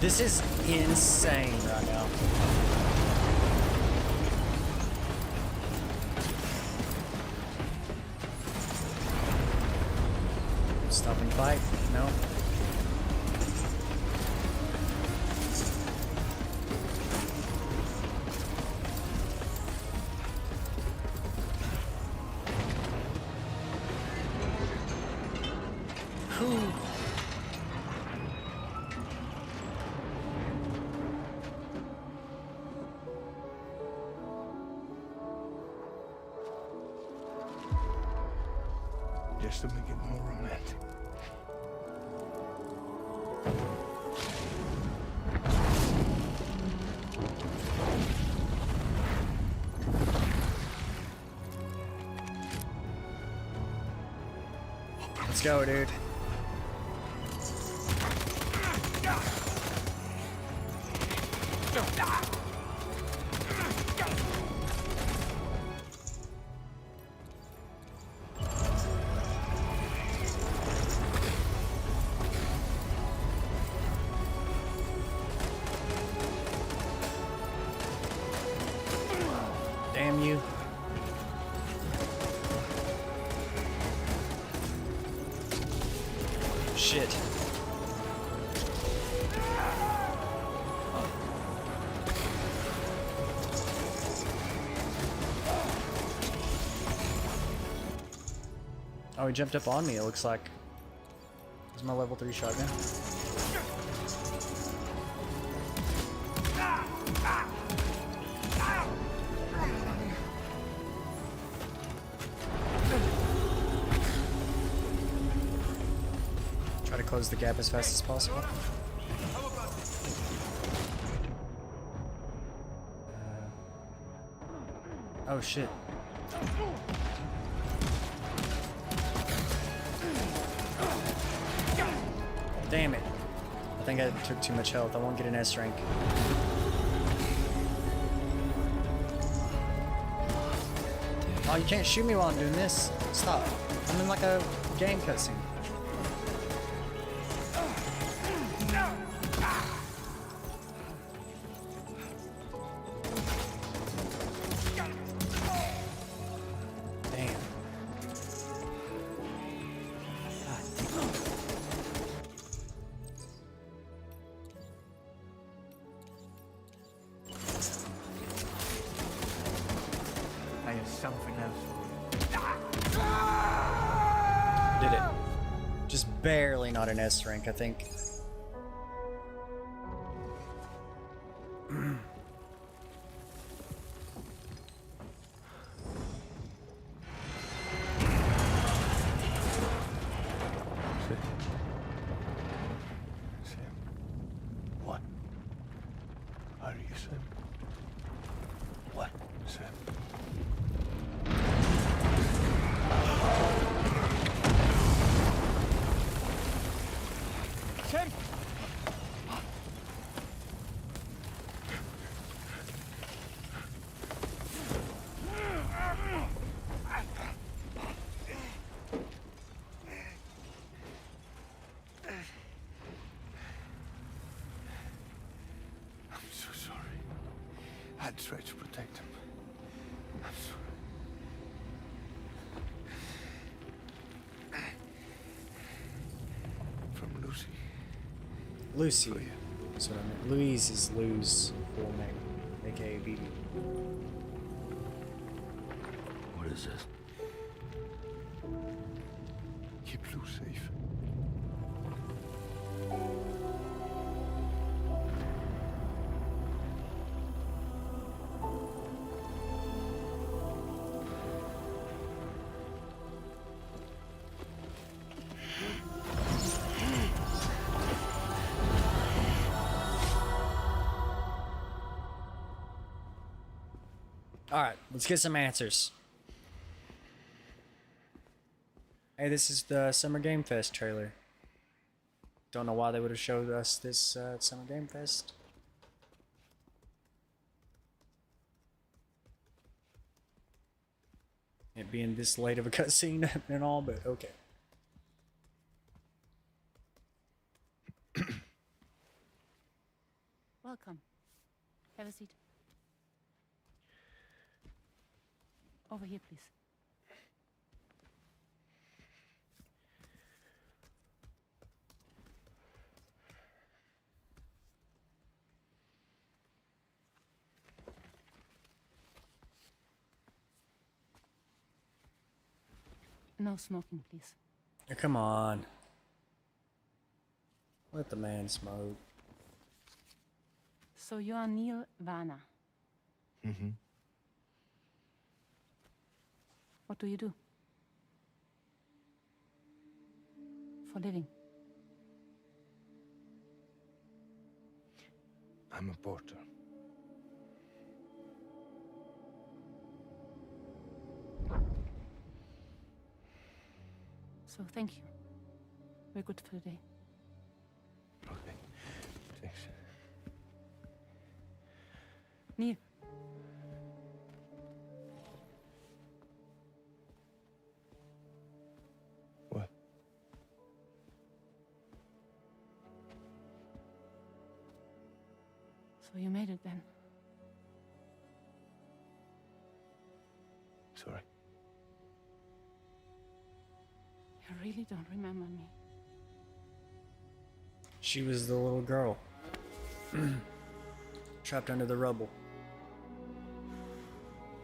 This is insane right now. Stop and fight? No. Just to make it more romantic. Let's go, dude. Damn you. Shit. Oh, he jumped up on me, it looks like. Is my level 3 shotgun? Try to close the gap as fast as possible. Oh shit. Damn it. I think I took too much health. I won't get an S rank. Oh, you can't shoot me while I'm doing this. Stop. I'm in like a game cutscene. I have something else. Did it. Just barely not an S rank, I think. What? Are you Sam? What, Sam? Sam! I'm so sorry. I tried to protect him. I'm sorry. From Lucy. Lucy. That's what I meant. Louise is Lou's full name, aka BB. What is this? Keep Lou safe. Alright, let's get some answers. Hey, this is the Summer Game Fest trailer. Don't know why they would have showed us this Summer Game Fest. It being this late of a cutscene and all, but okay. Welcome. Have a seat. Over here, please. No smoking, please. Oh, come on. Let the man smoke. So you are Neil Vana. Mm-hmm. What do you do? For a living? I'm a porter. So thank you. We're good for the day. Okay. Thanks. Neil. What? So you made it then? Sorry. You really don't remember me. She was the little girl. Trapped under the rubble.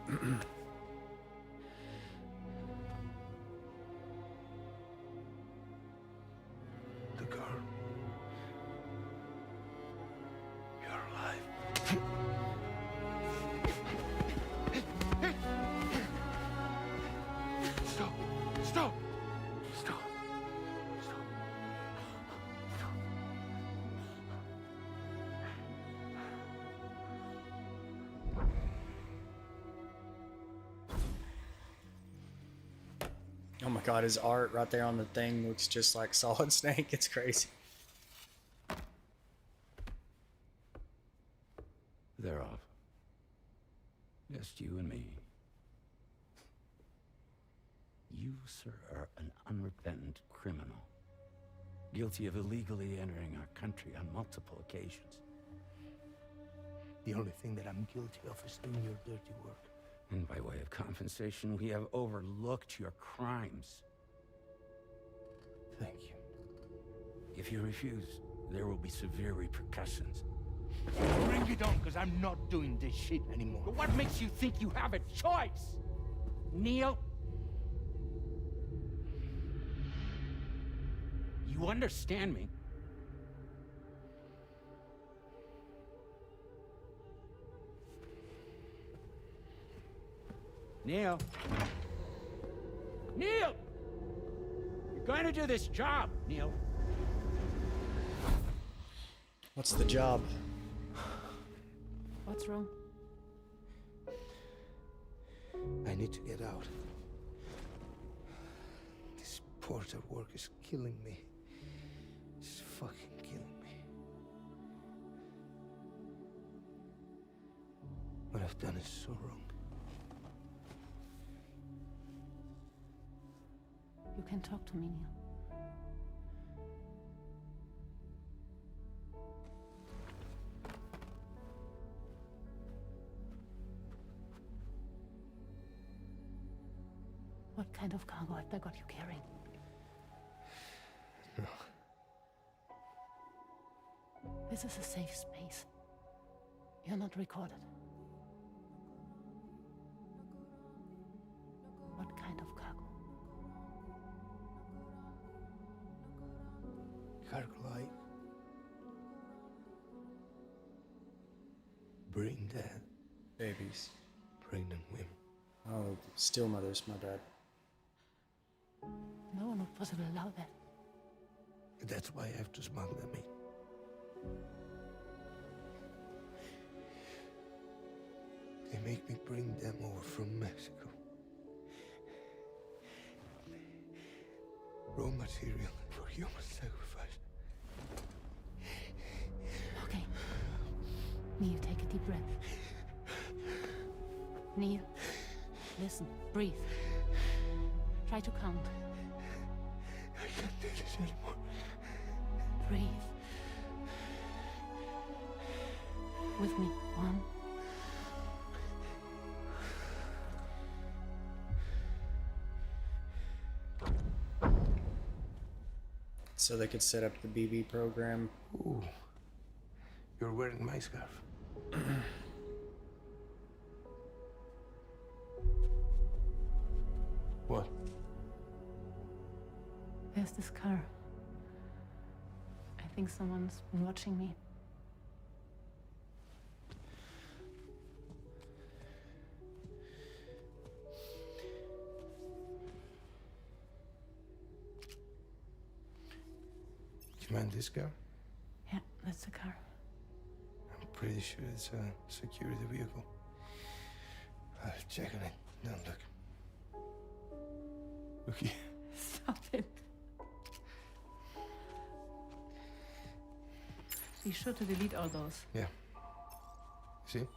The girl. You're alive. Stop! Stop! Stop! Stop! Oh my god, his art right there on the thing looks just like Solid Snake. It's crazy. They're off. Just you and me. You, sir, are an unrepentant criminal. Guilty of illegally entering our country on multiple occasions. The only thing that I'm guilty of is doing your dirty work. And by way of compensation, we have overlooked your crimes. Thank you. If you refuse, there will be severe repercussions. Bring it on, because I'm not doing this shit anymore. But what makes you think you have a choice? Neil? You understand me? Neil? Neil! You're going to do this job, Neil. What's the job? What's wrong? I need to get out. This porter work is killing me. It's fucking killing me. What I've done is so wrong. You can talk to me, Neil. What kind of cargo have they got you carrying? No. This is a safe space. You're not recorded. What kind of cargo? Cargo like brain dead babies, pregnant women. Oh, still mothers, my dad. No one would possibly allow that. That's why I have to smuggle them in. They make me bring them over from Mexico. Raw material for human sacrifice. Okay. Neil, take a deep breath. Neil, listen, breathe. Try to count. I can't do this anymore. Breathe. With me. 1. So they could set up the BB program. Ooh, you're wearing my scarf. What? There's this car. I think someone's been watching me. You mind this car? Yeah, that's the car. I'm pretty sure it's a security vehicle. I'll check on it. Don't look. Look here. Stop it. Be sure to delete all those. Yeah. See?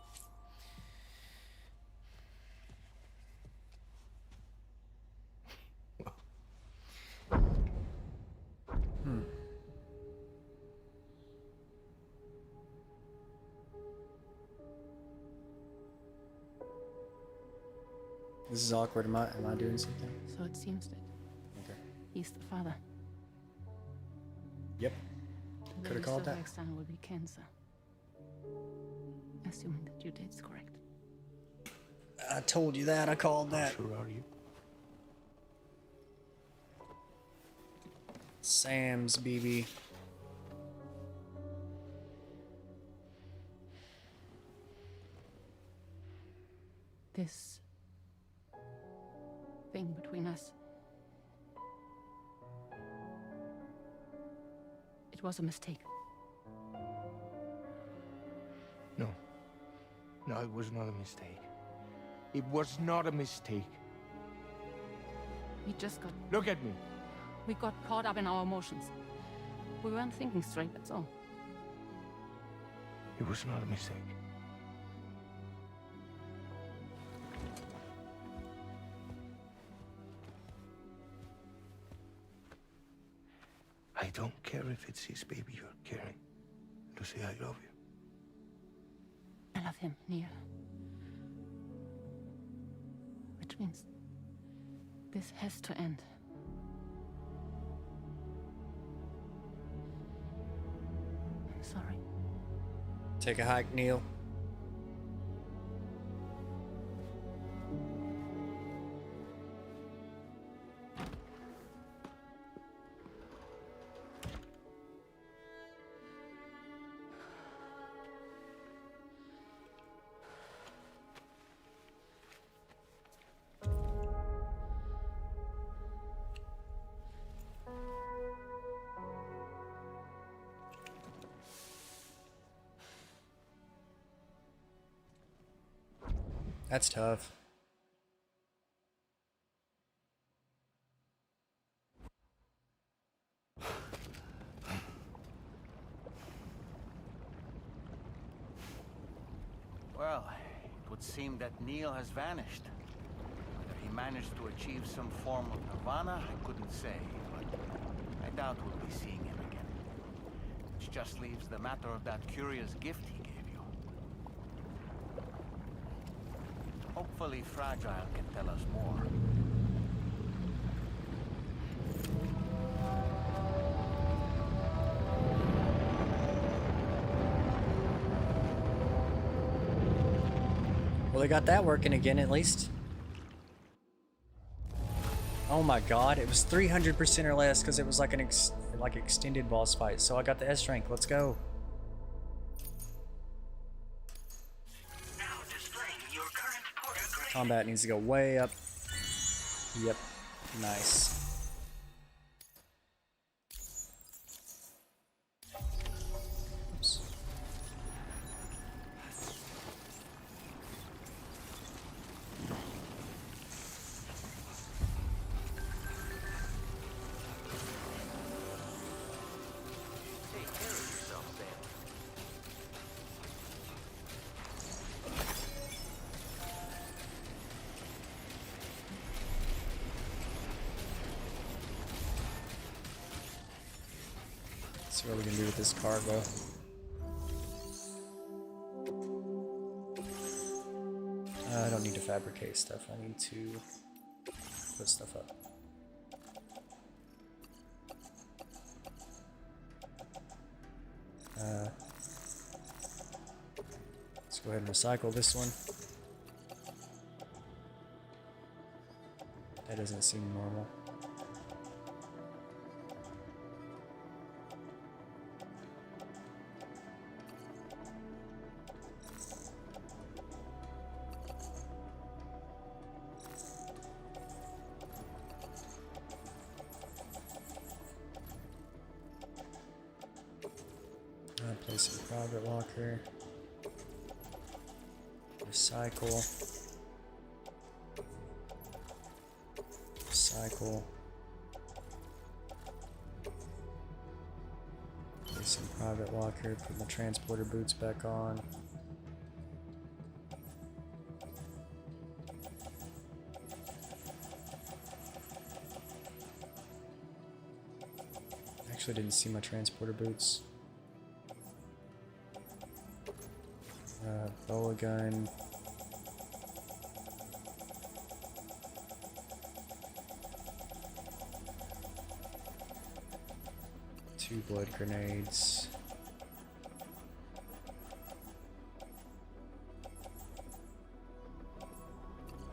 This is awkward. Am I doing something? So it seems that Okay. he's the father. Yep. The Could have called that. next time will be cancer. Assuming that your date's correct. I told you that. I called that. Sure are you? Sam's BB. This thing between us. It was a mistake. No. No, it was not a mistake. It was not a mistake. We just got... Look at me. We got caught up in our emotions. We weren't thinking straight, that's all. It was not a mistake. I don't care if it's his baby you're carrying. To say I love you. I love him, Neil. Which means this has to end. I'm sorry. Take a hike, Neil. That's tough. Well, it would seem that Neil has vanished. Whether he managed to achieve some form of nirvana, I couldn't say, but I doubt we'll be seeing him again. Which just leaves the matter of that curious gift he gave you. Hopefully Fragile can tell us more. Well, they got that working again at least. Oh my god, it was 300% or less because it was like an extended boss fight. So I got the S rank. Let's go. Combat needs to go way up. Yep. Nice. Oops. See what we can do with this cargo. I don't need to fabricate stuff. I need to put stuff up. Let's go ahead and recycle this one. That doesn't seem normal. Place in private locker. Recycle. Recycle. Place in private locker. Put my transporter boots back on. Actually, didn't see my transporter boots. Boa gun. Two blood grenades.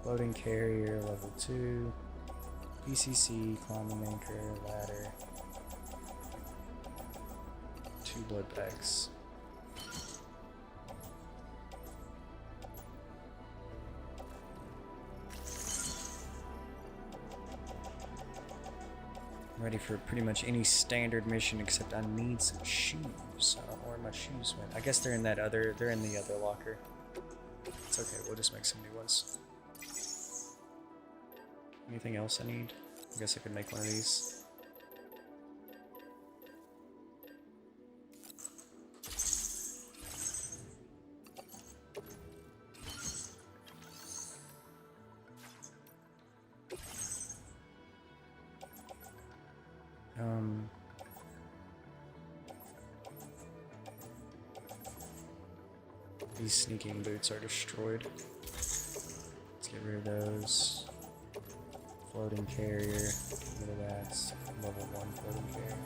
Floating carrier level 2. PCC, climbing anchor, ladder. 2 blood bags. Ready for pretty much any standard mission, except I need some shoes. I don't know where my shoes went. I guess they're in that other, they're in the other locker. It's okay, we'll just make some new ones. Anything else I need? I guess I could make one of these. These sneaking boots are destroyed. Let's get rid of those. Floating carrier, get rid of that. Level 1 floating carrier.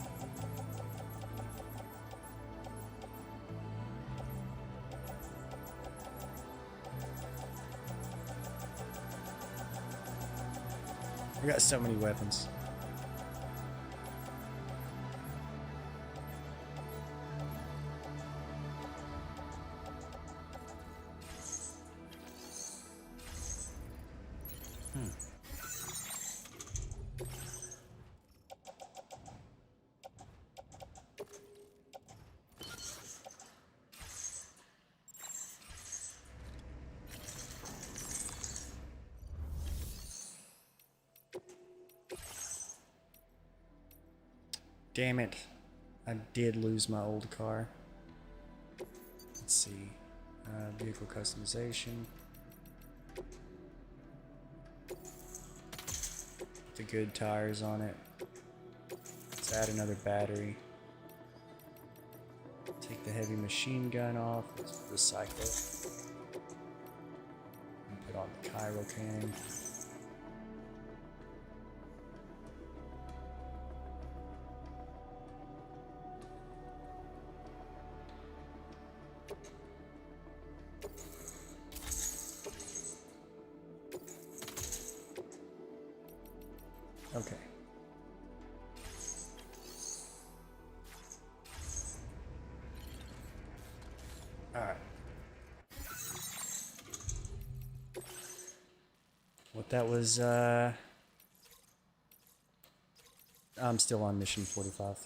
We got so many weapons. Damn it. I did lose my old car. Let's see. Vehicle customization. Put the good tires on it. Let's add another battery. Take the heavy machine gun off. Let's recycle it. And put on the Cairo cannon. Okay. All right. What that was, I'm still on mission 45.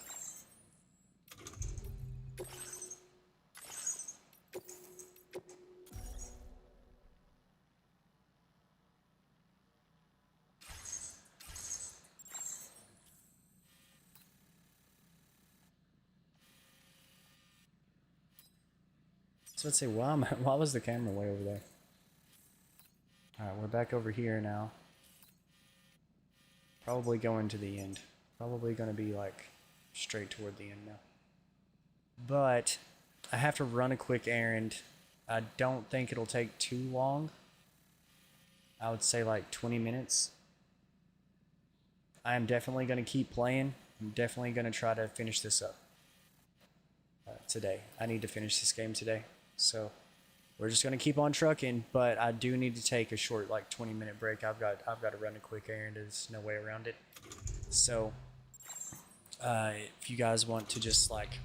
So let's say, why was the camera way over there? Alright, we're back over here now. Probably going to the end. Probably going to be like straight toward the end now. but I have to run a quick errand. I don't think it'll take too long. I would say like 20 minutes. I am definitely going to keep playing. I'm definitely going to try to finish this up today. I need to finish this game today. So we're just going to keep on trucking, but I do need to take a short like 20-minute break. I've got to run a quick errand. There's no way around it. So if you guys want to just like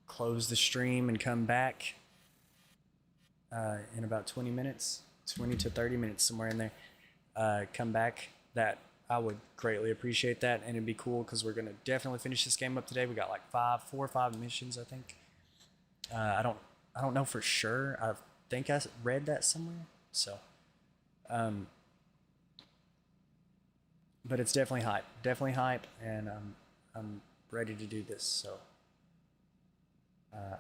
close the stream and come back in about 20 minutes, 20 to 30 minutes, somewhere in there, come back, that I would greatly appreciate that, and it'd be cool because we're gonna definitely finish this game up today. We got like 4 or 5 missions, I think. I don't know for sure. I think I read that somewhere. So, but it's definitely hype, and I'm ready to do this. So,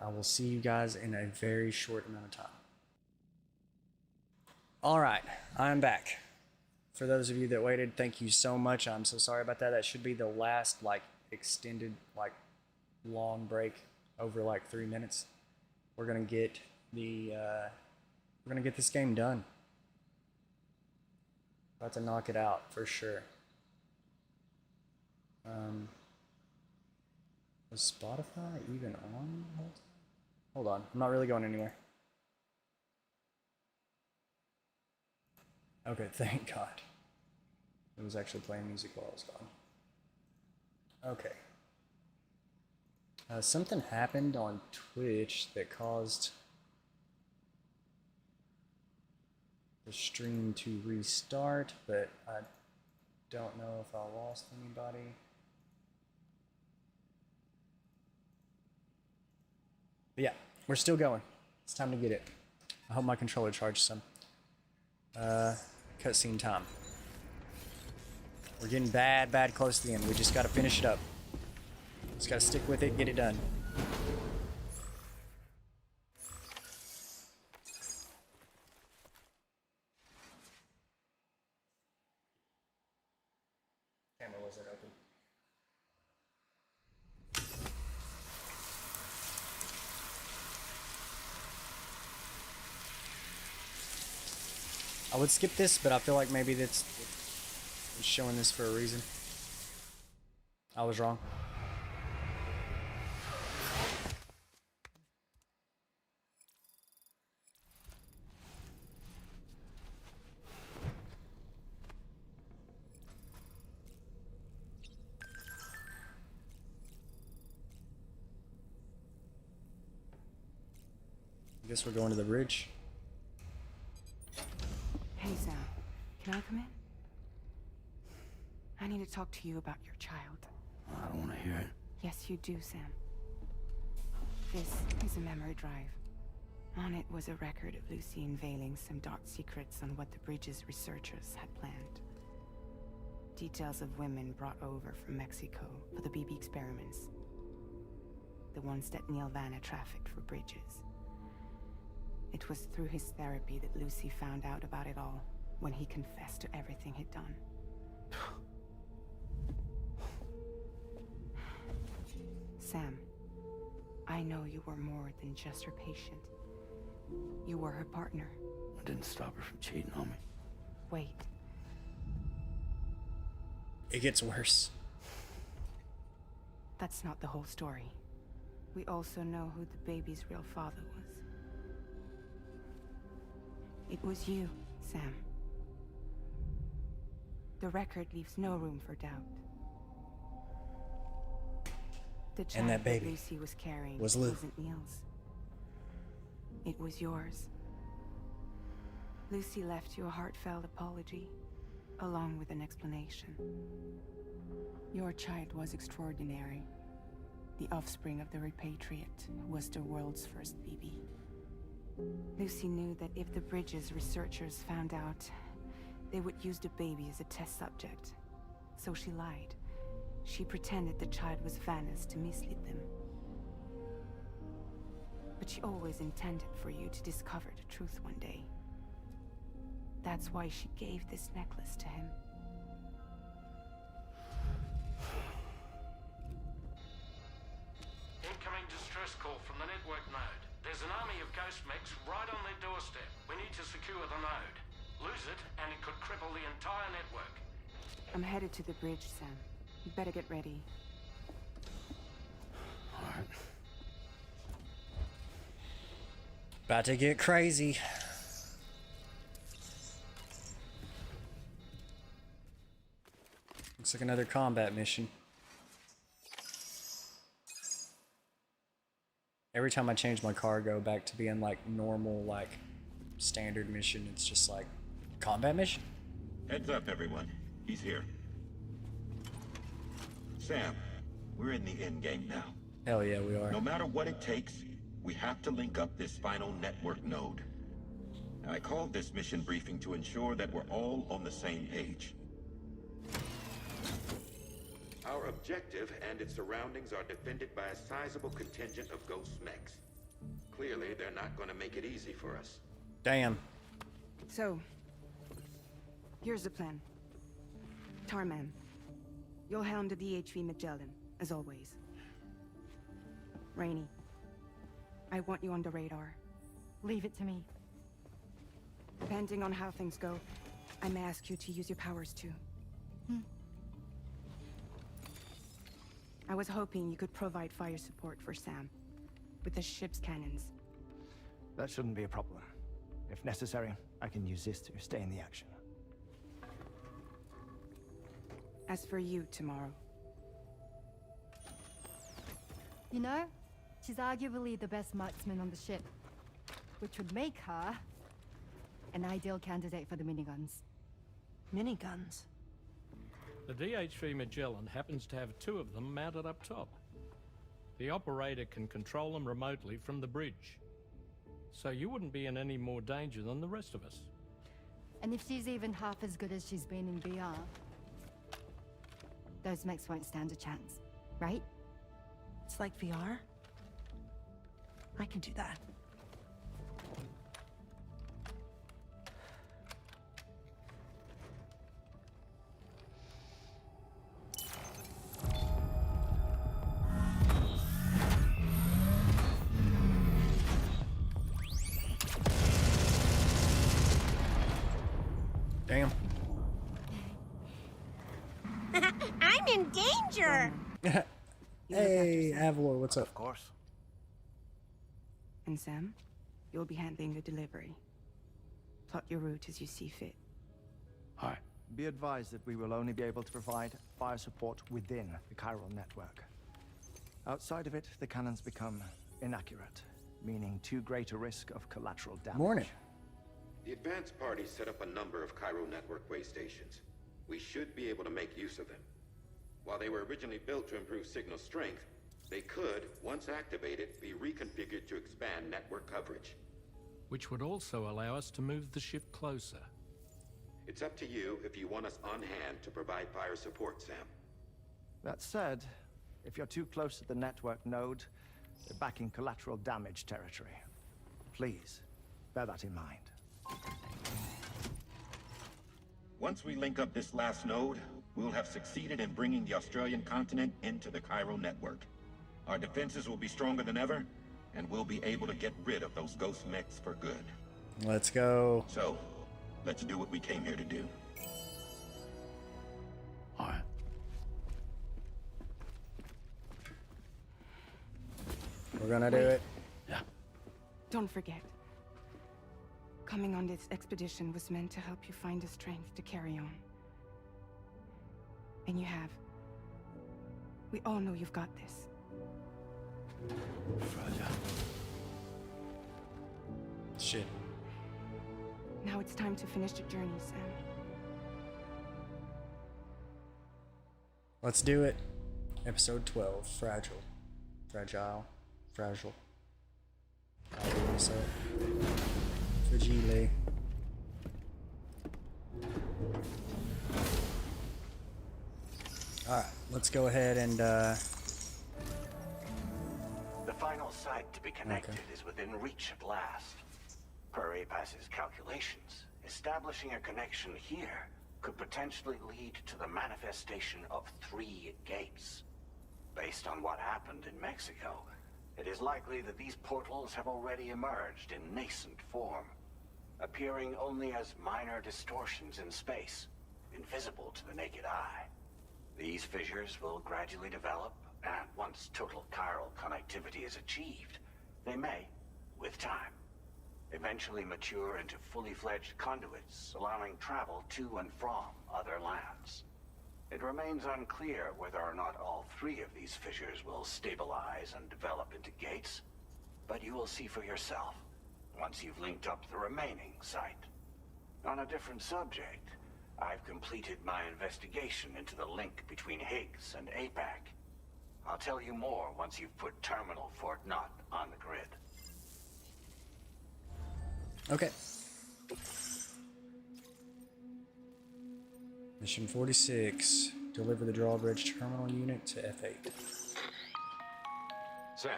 I will see you guys in a very short amount of time. All right, I'm back. For those of you that waited, thank you so much. I'm so sorry about that. That should be the last like extended, like long break over like 3 minutes. We're gonna get this game done. About to knock it out for sure. Was Spotify even on? Hold on, I'm not really going anywhere. Okay, thank God. It was actually playing music while I was gone. Okay. Something happened on Twitch that caused the stream to restart, but I don't know if I lost anybody. But yeah, we're still going. It's time to get it. I hope my controller charges some. Cutscene time. We're getting bad close to the end. We just gotta finish it up. Just gotta stick with it, get it done. Camera wasn't open. I would skip this, but I feel like maybe it's showing this for a reason. I was wrong. I guess we're going to the bridge. Hey, Sam. Can I come in? I need to talk to you about your child. I don't want to hear it. Yes, you do, Sam. This is a memory drive. On it was a record of Lucy unveiling some dark secrets on what the Bridge's researchers had planned. Details of women brought over from Mexico for the BB experiments. The ones that Neil Vana trafficked for Bridges. It was through his therapy that Lucy found out about it all when he confessed to everything he'd done. Sam, I know you were more than just her patient. You were her partner. I didn't stop her from cheating on me. Wait. It gets worse. That's not the whole story. We also know who the baby's real father was. It was you, Sam. The record leaves no room for doubt. The child And that baby Lucy was carrying was Lou. wasn't Neil's. It was yours. Lucy left you a heartfelt apology, along with an explanation. Your child was extraordinary. The offspring of the Repatriate, who was the world's first BB. Lucy knew that if the Bridge's researchers found out, they would use the baby as a test subject. So she lied. She pretended the child was Vana's to mislead them. But she always intended for you to discover the truth one day. That's why she gave this necklace to him. distress call from the network node. There's an army of ghost mechs right on their doorstep. We need to secure the node. Lose it, and it could cripple the entire network. I'm headed to the bridge, Sam. You better get ready. Alright. About to get crazy. Looks like another combat mission. Every time I change my cargo back to being like normal, like standard mission, it's just like combat mission. Heads up, everyone. He's here. Sam, we're in the end game now. Hell yeah, we are. No matter what it takes, we have to link up this final network node. Now, I called this mission briefing to ensure that we're all on the same page. Our objective and its surroundings are defended by a sizable contingent of ghost mechs. Clearly, they're not going to make it easy for us. Damn. So, here's the plan. Tarman, you'll helm the DHV Magellan, as always. Rainey, I want you on the radar. Leave it to me. Depending on how things go, I may ask you to use your powers too. I was hoping you could provide fire support for Sam, with the ship's cannons. That shouldn't be a problem. If necessary, I can use this to stay in the action. As for you, tomorrow. You know, she's arguably the best marksman on the ship, which would make her an ideal candidate for the miniguns. Miniguns? The DHV Magellan happens to have 2 of them mounted up top. The operator can control them remotely from the bridge. So you wouldn't be in any more danger than the rest of us. And if she's even half as good as she's been in VR, those mechs won't stand a chance, right? It's like VR? I can do that. Damn. I'm in danger! Hey, Avlor, what's up? Of course. And Sam, you'll be handling the delivery. Plot your route as you see fit. Alright. Be advised that we will only be able to provide fire support within the chiral network. Outside of it, the cannons become inaccurate, meaning too great a risk of collateral damage. Morning. The advanced party set up a number of Cairo network waystations. We should be able to make use of them. While they were originally built to improve signal strength, they could, once activated, be reconfigured to expand network coverage. Which would also allow us to move the ship closer. It's up to you if you want us on hand to provide fire support, Sam. That said, if you're too close to the network node, you're back in collateral damage territory. Please, bear that in mind. Once we link up this last node, we'll have succeeded in bringing the Australian continent into the Cairo network. Our defenses will be stronger than ever, and we'll be able to get rid of those ghost mechs for good. Let's go. So, let's do what we came here to do. All right. We're gonna do it. Yeah. Don't forget. Coming on this expedition was meant to help you find the strength to carry on. And you have. We all know you've got this. Fragile. Shit. Now it's time to finish the journey, Sam. Let's do it. Episode 12. Fragile. Fragile. Fragile. Fragile. Alright, let's go ahead and The final site to be connected is within reach at last. Per Apas's calculations, establishing a connection here could potentially lead to the manifestation of 3 gates. Based on what happened in Mexico, It is likely that these portals have already emerged in nascent form, appearing only as minor distortions in space, invisible to the naked eye. These fissures will gradually develop, and once total chiral connectivity is achieved, they may, with time, eventually mature into fully fledged conduits, allowing travel to and from other lands. It remains unclear whether or not all three of these fissures will stabilize and develop into gates, but you will see for yourself once you've linked up the remaining site. On a different subject, I've completed my investigation into the link between Higgs and APAC. I'll tell you more once you've put Terminal Fort Knott on the grid. Okay. Mission 46. Deliver the Drawbridge terminal unit to F8. Sam,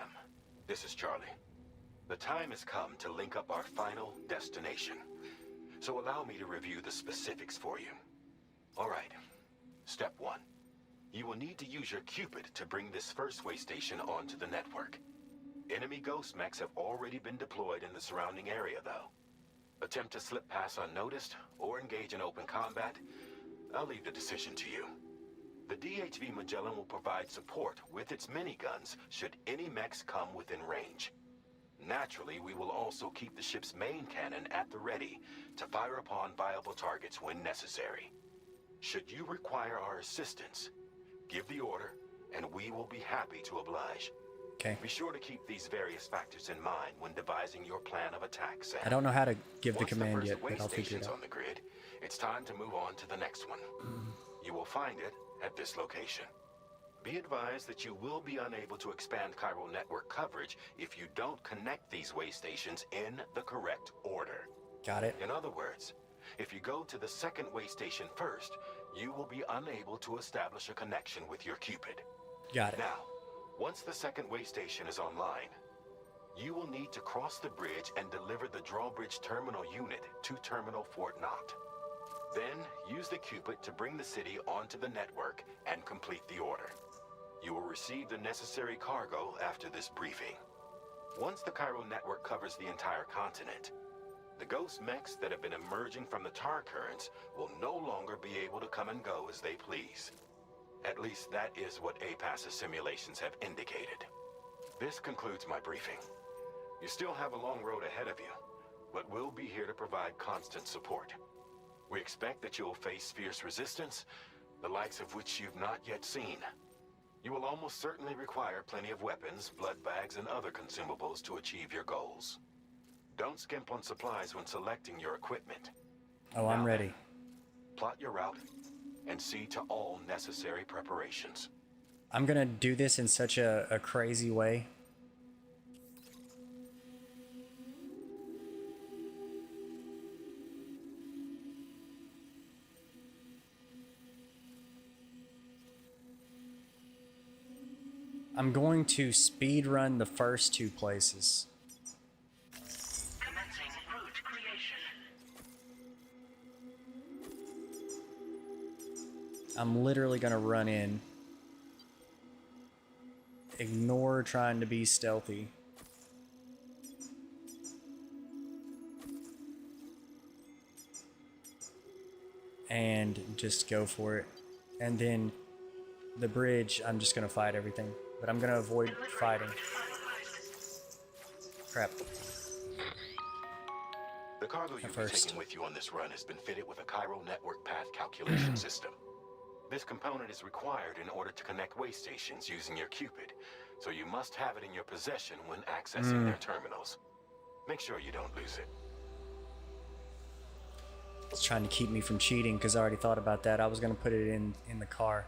this is Charlie. The time has come to link up our final destination. So allow me to review the specifics for you. All right. Step 1. You will need to use your Cupid to bring this first waystation onto the network. Enemy ghost mechs have already been deployed in the surrounding area, though. Attempt to slip past unnoticed or engage in open combat, I'll leave the decision to you. The DHV Magellan will provide support with its miniguns should any mechs come within range. Naturally, we will also keep the ship's main cannon at the ready to fire upon viable targets when necessary. Should you require our assistance, give the order, and we will be happy to oblige. Okay. Be sure to keep these various factors in mind when devising your plan of attack, Sam. I don't know how to give the Once command first yet, but I'll figure it waystation's out. on the grid, it's time to move on to the next one. You will find it at this location. Be advised that you will be unable to expand chiral network coverage if you don't connect these waystations in the correct order. Got it. In other words, if you go to the second waystation first, you will be unable to establish a connection with your Cupid. Got it. Now, once the second waystation is online, you will need to cross the bridge and deliver the Drawbridge terminal unit to Terminal Fort Knott. Then, use the Cupid to bring the city onto the network and complete the order. You will receive the necessary cargo after this briefing. Once the chiral network covers the entire continent, the ghost mechs that have been emerging from the tar currents will no longer be able to come and go as they please. At least that is what APAS's simulations have indicated. This concludes my briefing. You still have a long road ahead of you, but we'll be here to provide constant support. We expect that you'll face fierce resistance, the likes of which you've not yet seen. You will almost certainly require plenty of weapons, blood bags, and other consumables to achieve your goals. Don't skimp on supplies when selecting your equipment. Oh, I'm ready. Plot your route and see to all necessary preparations. I'm gonna do this in such a crazy way. I'm going to speed run the first two places. Commencing route creation. I'm literally gonna run in. Ignore trying to be stealthy. And just go for it. And then the bridge, I'm just gonna fight everything. But I'm gonna avoid fighting. Crap. The cargo you'll be first. taking with you on this run has been fitted with a chiral network path calculation system. This component is required in order to connect waystations using your Cupid, so you must have it in your possession when accessing their terminals. Make sure you don't lose it. It's trying to keep me from cheating because I already thought about that. I was gonna put it in the car.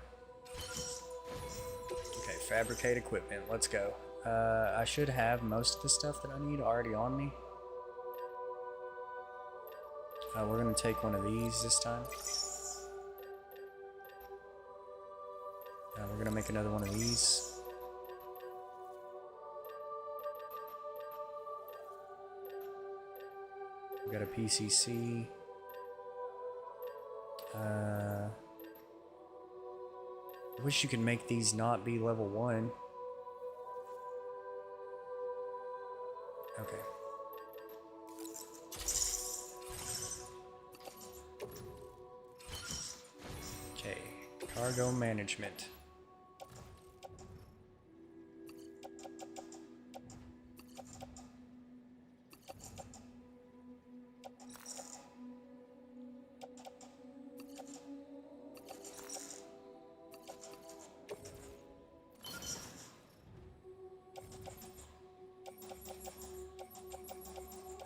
Okay, fabricate equipment. Let's go. I should have most of the stuff that I need already on me. We're gonna take one of these this time. We're gonna make another one of these. We got a PCC. I wish you could make these not be level 1. Okay. Okay, cargo management.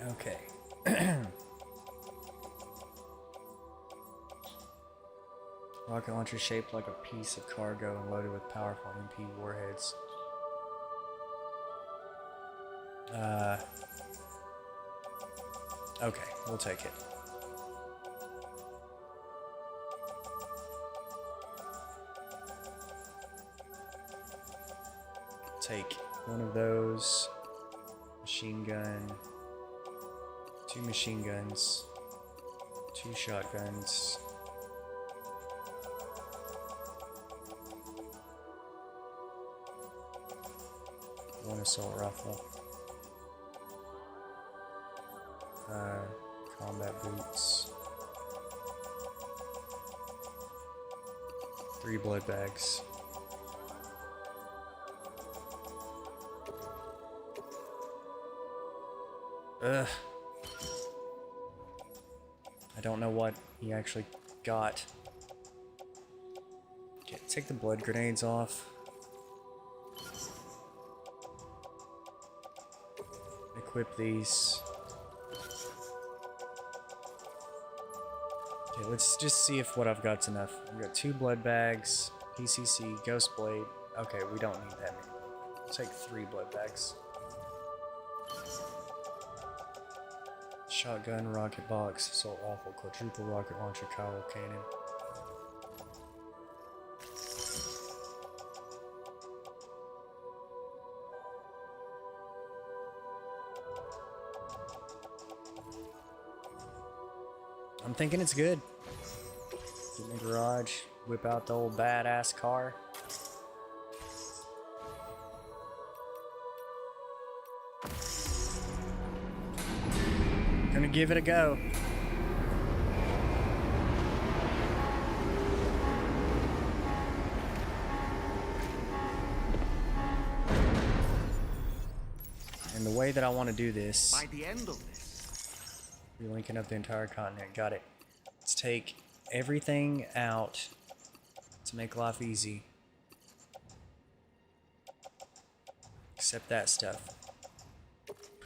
Okay. Rocket launcher shaped like a piece of cargo and loaded with powerful MP warheads. Okay, we'll take it. Take one of those. Machine gun. 2 machine guns. 2 shotguns. One assault rifle. Combat boots. 3 blood bags. Ugh. I don't know what he actually got. Okay, take the blood grenades off. Equip these. Okay, let's just see if what I've got's enough. We've got 2 blood bags, PCC, Ghost Blade. Okay, we don't need that many. Let's take 3 blood bags. Shotgun, rocket box, assault rifle, quadruple rocket launcher, chiral cannon. I'm thinking it's good. Get in the garage, whip out the old badass car. Gonna give it a go. And the way that I want to do this, By the end of this, we're linking up the entire continent. Got it. Let's take everything out to make life easy. Except that stuff.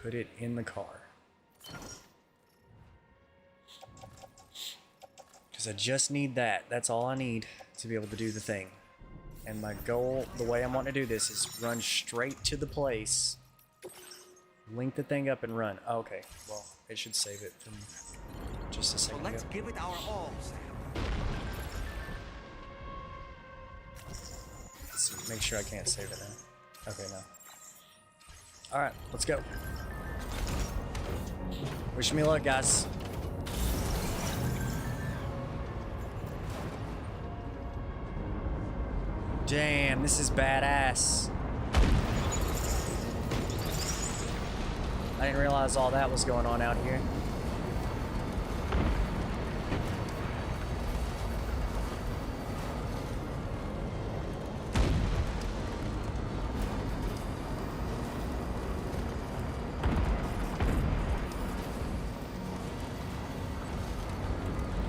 Put it in the car. Because I just need that. That's all I need to be able to do the thing. And my goal, the way I want to do this, is run straight to the place, link the thing up and run. Oh, okay, well, it should save it from just a second so let's ago. give it our all, Sam. Let's see, make sure I can't save it now. Okay, no. Alright, let's go. Wish me luck, guys. Damn, this is badass. I didn't realize all that was going on out here.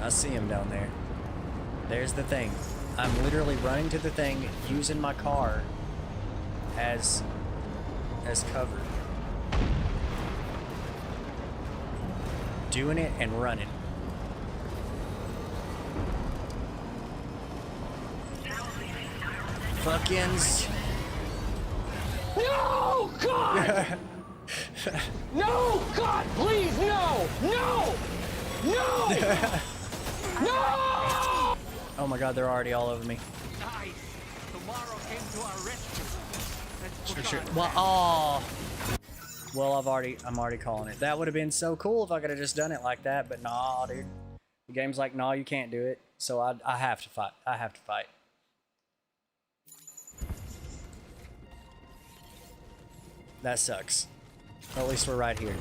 I see him down there. There's the thing. I'm literally running to the thing, using my car as cover. Doing it and running. Fuckins. No, God! No, God, please, no! No! No! No! Oh my God, they're already all over me. Nice. Tomorrow came to our rescue. Sure. Well, oh. Well, I'm already calling it. That would have been so cool if I could have just done it like that, but nah, dude. The game's like, nah, you can't do it. So I have to fight. I have to fight. That sucks. Well, at least we're right here.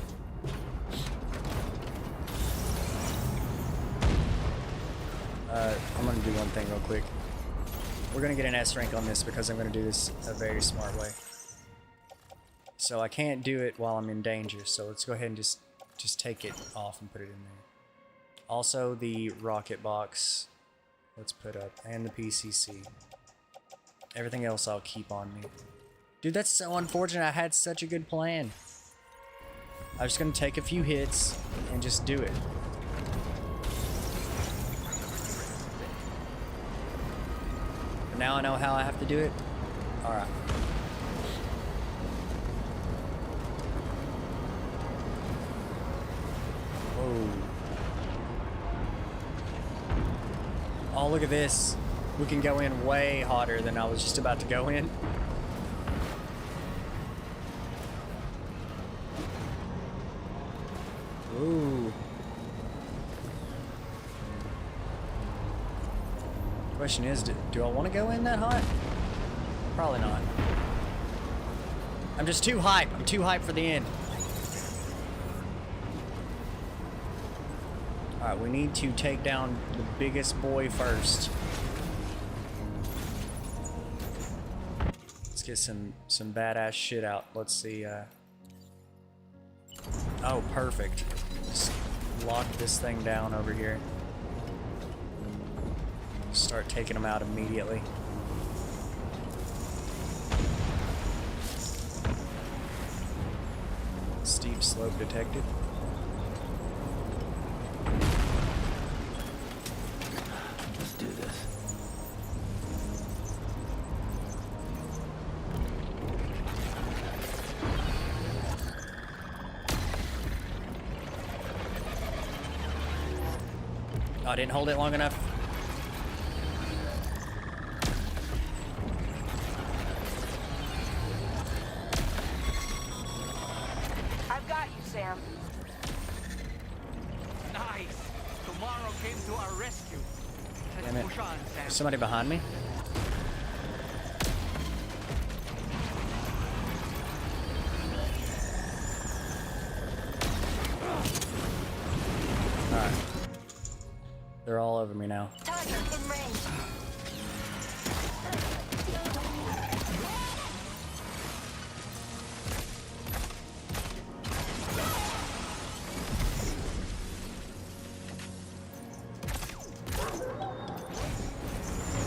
I'm gonna do one thing real quick. We're gonna get an S rank on this because I'm gonna do this a very smart way. So I can't do it while I'm in danger, so let's go ahead and just take it off and put it in there. Also the rocket box, let's put up, and the PCC. Everything else I'll keep on me. Dude, that's so unfortunate. I had such a good plan. I was just gonna take a few hits and just do it. But now I know how I have to do it. Alright. Whoa. Oh, look at this. We can go in way hotter than I was just about to go in. Ooh. Question is, do I want to go in that hot? Probably not. I'm just too hype. I'm too hyped for the end. Alright, we need to take down the biggest boy first. Let's get some badass shit out. Let's see, oh, perfect. Just lock this thing down over here. Start taking them out immediately. Steep slope detected. Let's do this. Oh, I didn't hold it long enough. I've got you, Sam. Nice. Tomorrow came to our rescue. Damn it. Push on, Sam. There's somebody behind me. Alright. They're all over me now. Target in range.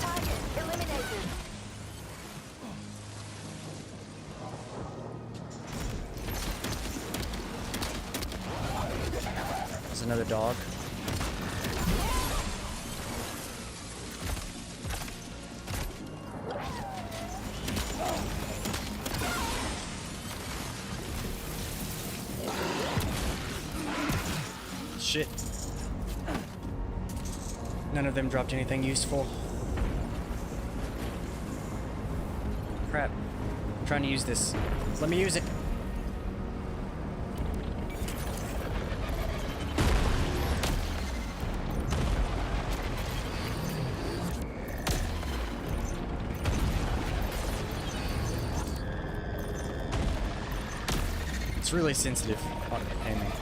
Target eliminated. There's another dog. Shit. None of them dropped anything useful. Crap. I'm trying to use this. Let me use it. It's really sensitive on aiming.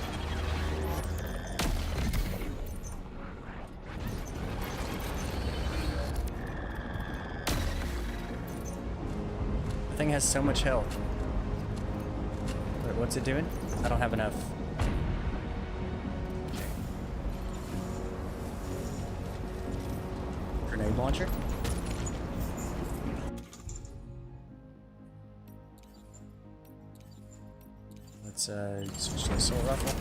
The thing has so much health. Wait, what's it doing? I don't have enough. Okay. Grenade launcher? Let's switch to assault rifle.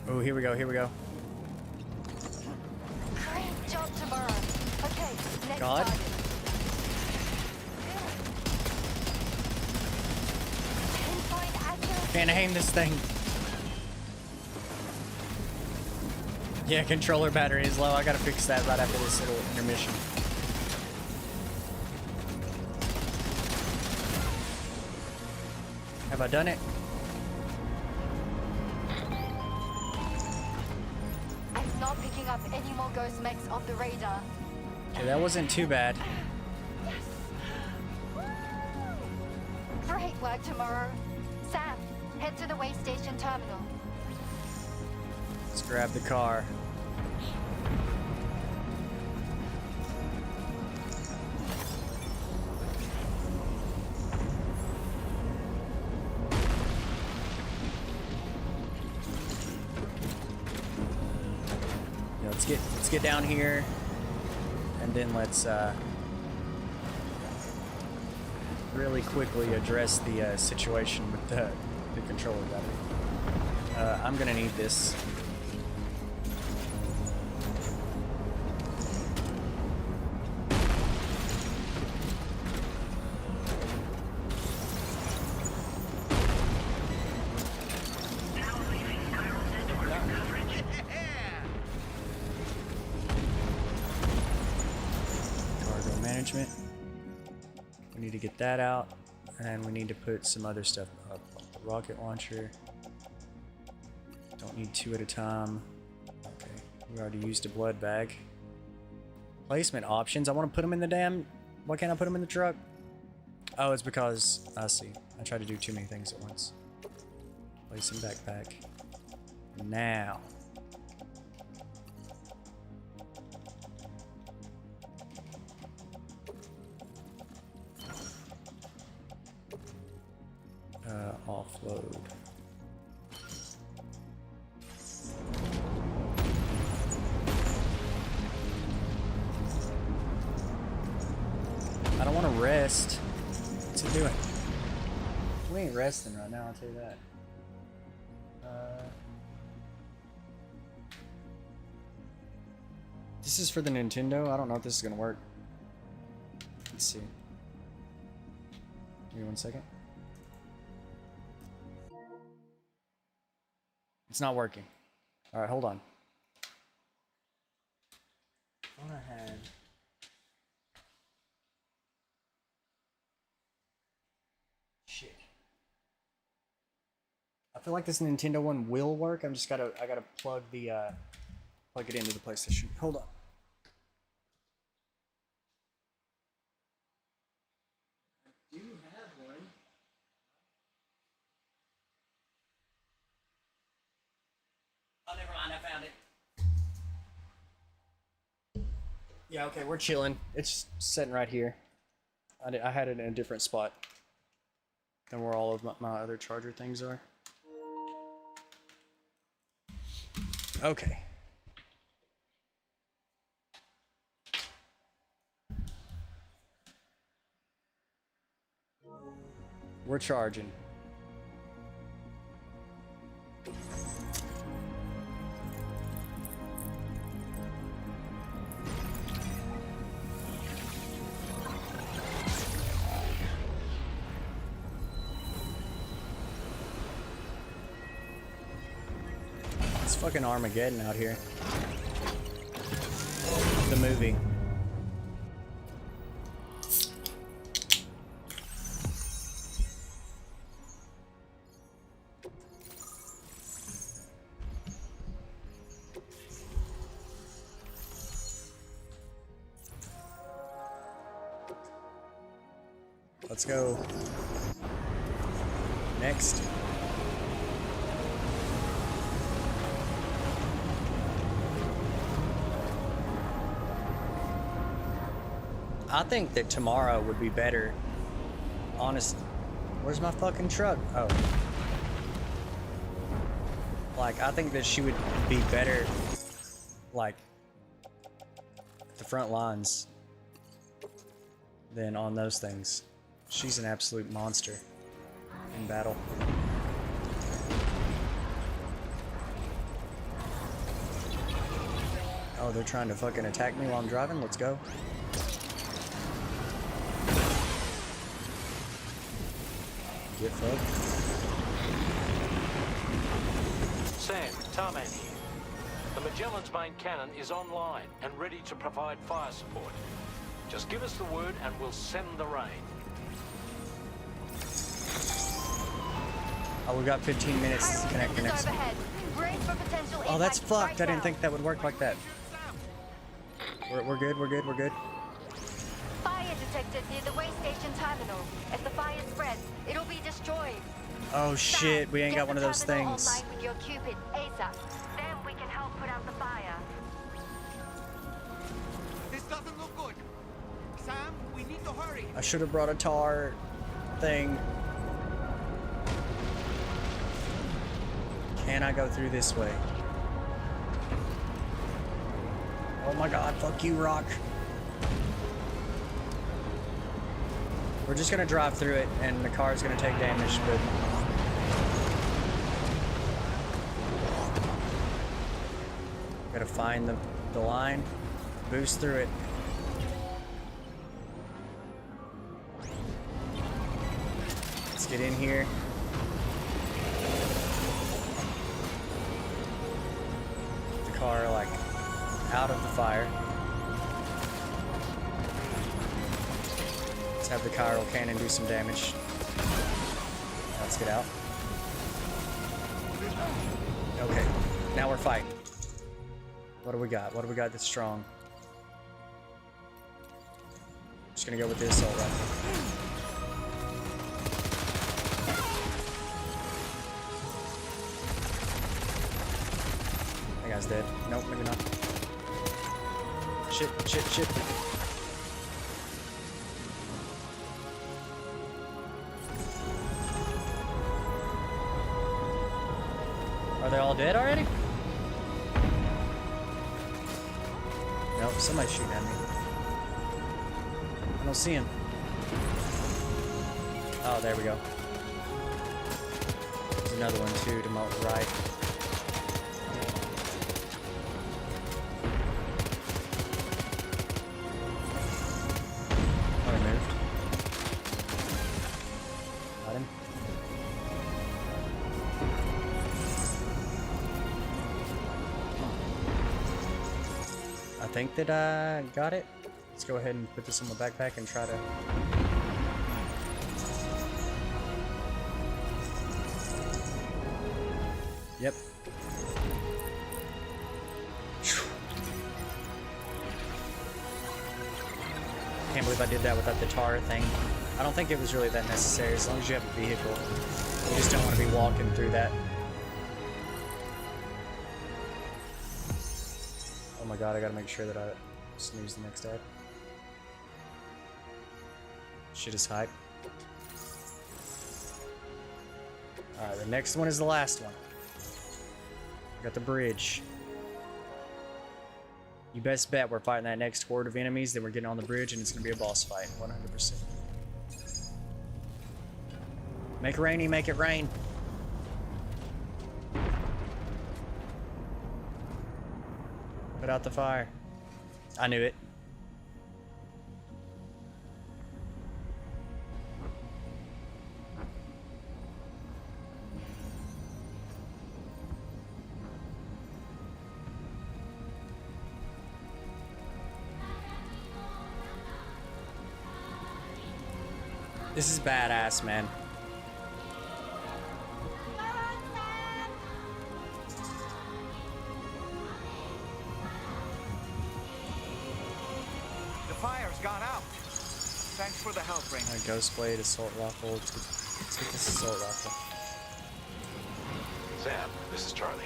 Oh, here we go, here we go. Great job tomorrow. Okay, next God. target. Pinpoint accuracy. Can't aim this thing. Yeah, controller battery is low. I gotta fix that right after this little intermission. Have I done it? picking up any more ghost mechs off the radar. Okay, that wasn't too bad. Great work tomorrow. Sam, head to the Waystation terminal. Let's grab the car. Yeah, let's get down here, and then let's really quickly address the situation with the controller battery. I'm gonna need this. Cargo management. We need to get that out, and we need to put some other stuff up. The rocket launcher. Don't need two at a time. Okay, we already used a blood bag. Placement options. I want to put them in the damn. Why can't I put them in the truck? Oh, it's because I see. I try to do too many things at once. Place in backpack. Now. Offload. I don't want to rest. What's it doing? We ain't resting right now, I'll tell you that. This is for the Nintendo. I don't know if this is gonna work. Let's see. Give me 1 second. It's not working. Alright, hold on. I thought I had... Shit. I feel like this Nintendo one will work. I gotta plug the plug it into the PlayStation. Hold on. I do have one. Oh, never mind, I found it. Yeah, okay, we're chilling. It's sitting right here. I had it in a different spot than where all of my other charger things are. Okay. We're charging. It's fucking Armageddon out here. The movie. Let's go. Next. I think that tomorrow would be better. Honest. Where's my fucking truck? Oh. Like, I think that she would be better, like, at the front lines than on those things. She's an absolute monster in battle. Oh, they're trying to fucking attack me while I'm driving? Let's go. Get fucked. Sam, Tarman here. The Magellan's main cannon is online and ready to provide fire support. Just give us the word and we'll send the rain. Oh, we got 15 minutes to connect the next one. Overhead. Brace for potential Oh, that's impact fucked. right I didn't now. think that would work like that. We're good. We're good. We're good. Fire detected near the Waystation terminal. As the fire spreads, it'll be destroyed. Oh shit, we ain't got one of those Terminal things. online with your Cupid ASAP. Then we can help put out the fire. This doesn't look good. Sam, we need to hurry. I should have brought a tar thing. Can I go through this way? Oh my god, fuck you, Rock. We're just gonna drive through it and the car's gonna take damage, but gotta find the line, boost through it. Let's get in here. Get the car like out of the fire. Let's have the chiral cannon do some damage. Let's get out. Okay, now we're fighting. What do we got? What do we got that's strong? Just gonna go with the assault rifle. That guy's dead. Nope, maybe not. Shit, shit, shit. Are they all dead already? Nope, somebody's shooting at me. I don't see him. Oh, there we go. There's another one too to my right. Oh, he moved. Got him. I think that I got it. Let's go ahead and put this in my backpack and try to... Yep. Can't believe I did that without the tar thing. I don't think it was really that necessary as long as you have a vehicle. You just don't want to be walking through that. Oh my god, I gotta make sure that I snooze the next ad. Shit is hype. Alright, the next one is the last one. Got the bridge. You best bet we're fighting that next horde of enemies, then we're getting on the bridge and it's gonna be a boss fight, 100%. Make it rainy, make it rain. Put out the fire. I knew it. This is badass, man. The fire's gone out. Thanks for the help, Ranger. Ghost blade, assault rifle. Let's get this assault rifle. Sam, this is Charlie.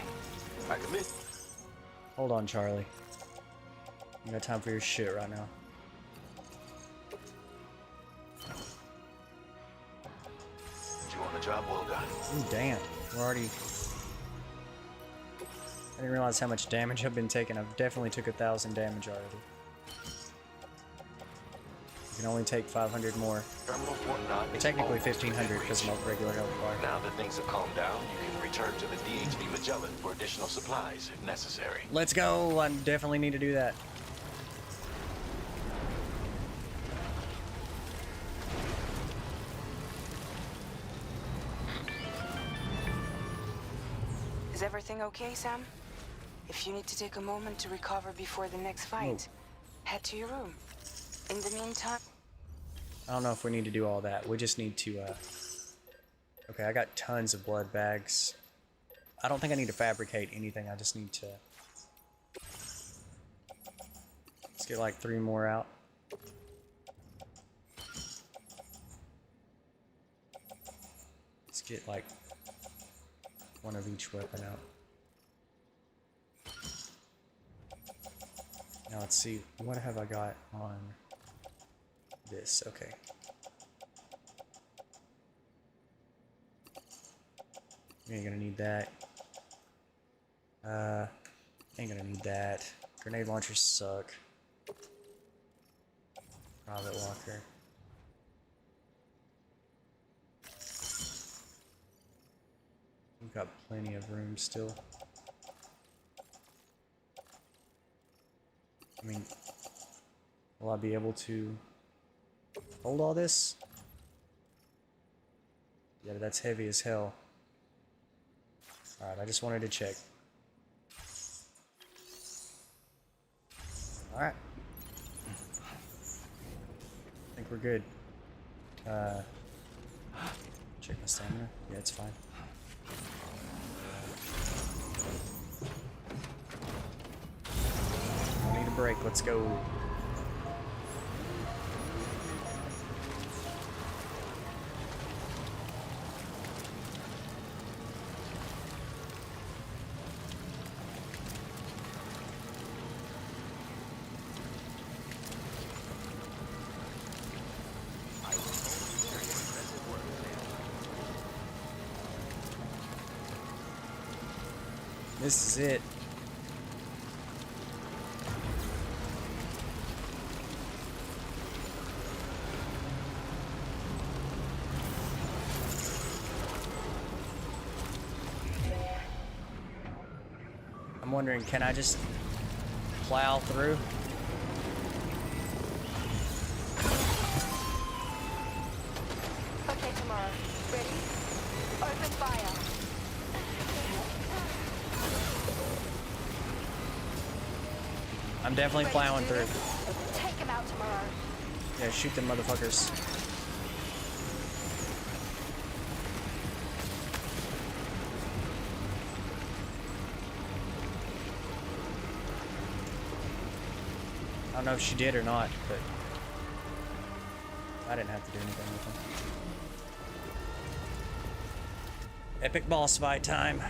I commit. Hold on, Charlie. You got time for your shit right now. You want a job well done? Ooh, damn. We're already... I didn't realize how much damage I've been taking. I've definitely took 1,000 damage already. You can only take 500 more. Terminal Fort Knott is Technically almost 1,500 because of my regular health bar. Now that things have calmed down, you can return to the DHV Magellan for additional supplies if necessary. Let's go! I definitely need to do that. Is everything okay, Sam? If you need to take a moment to recover before the next fight, head to your room. In the meantime... I don't know if we need to do all that. We just need to, Okay, I got tons of blood bags. I don't think I need to fabricate anything. I just need to... Let's get like 3 more out. Let's get like 1 of each weapon out. Now let's see, what have I got on this? Okay. Ain't gonna need that. Ain't gonna need that. Grenade launchers suck. Private locker. We've got plenty of room still. I mean, will I be able to hold all this? Yeah, that's heavy as hell. Alright, I just wanted to check. Alright. I think we're good. Check my stamina. Yeah, it's fine. I need a break. Let's go. This is it. I'm wondering, can I just plow through? Okay, tomorrow. Ready? Open fire. I'm definitely plowing through. Take him out tomorrow. Yeah, shoot them motherfuckers. I don't know if she did or not, but I didn't have to do anything with them. Epic boss fight time.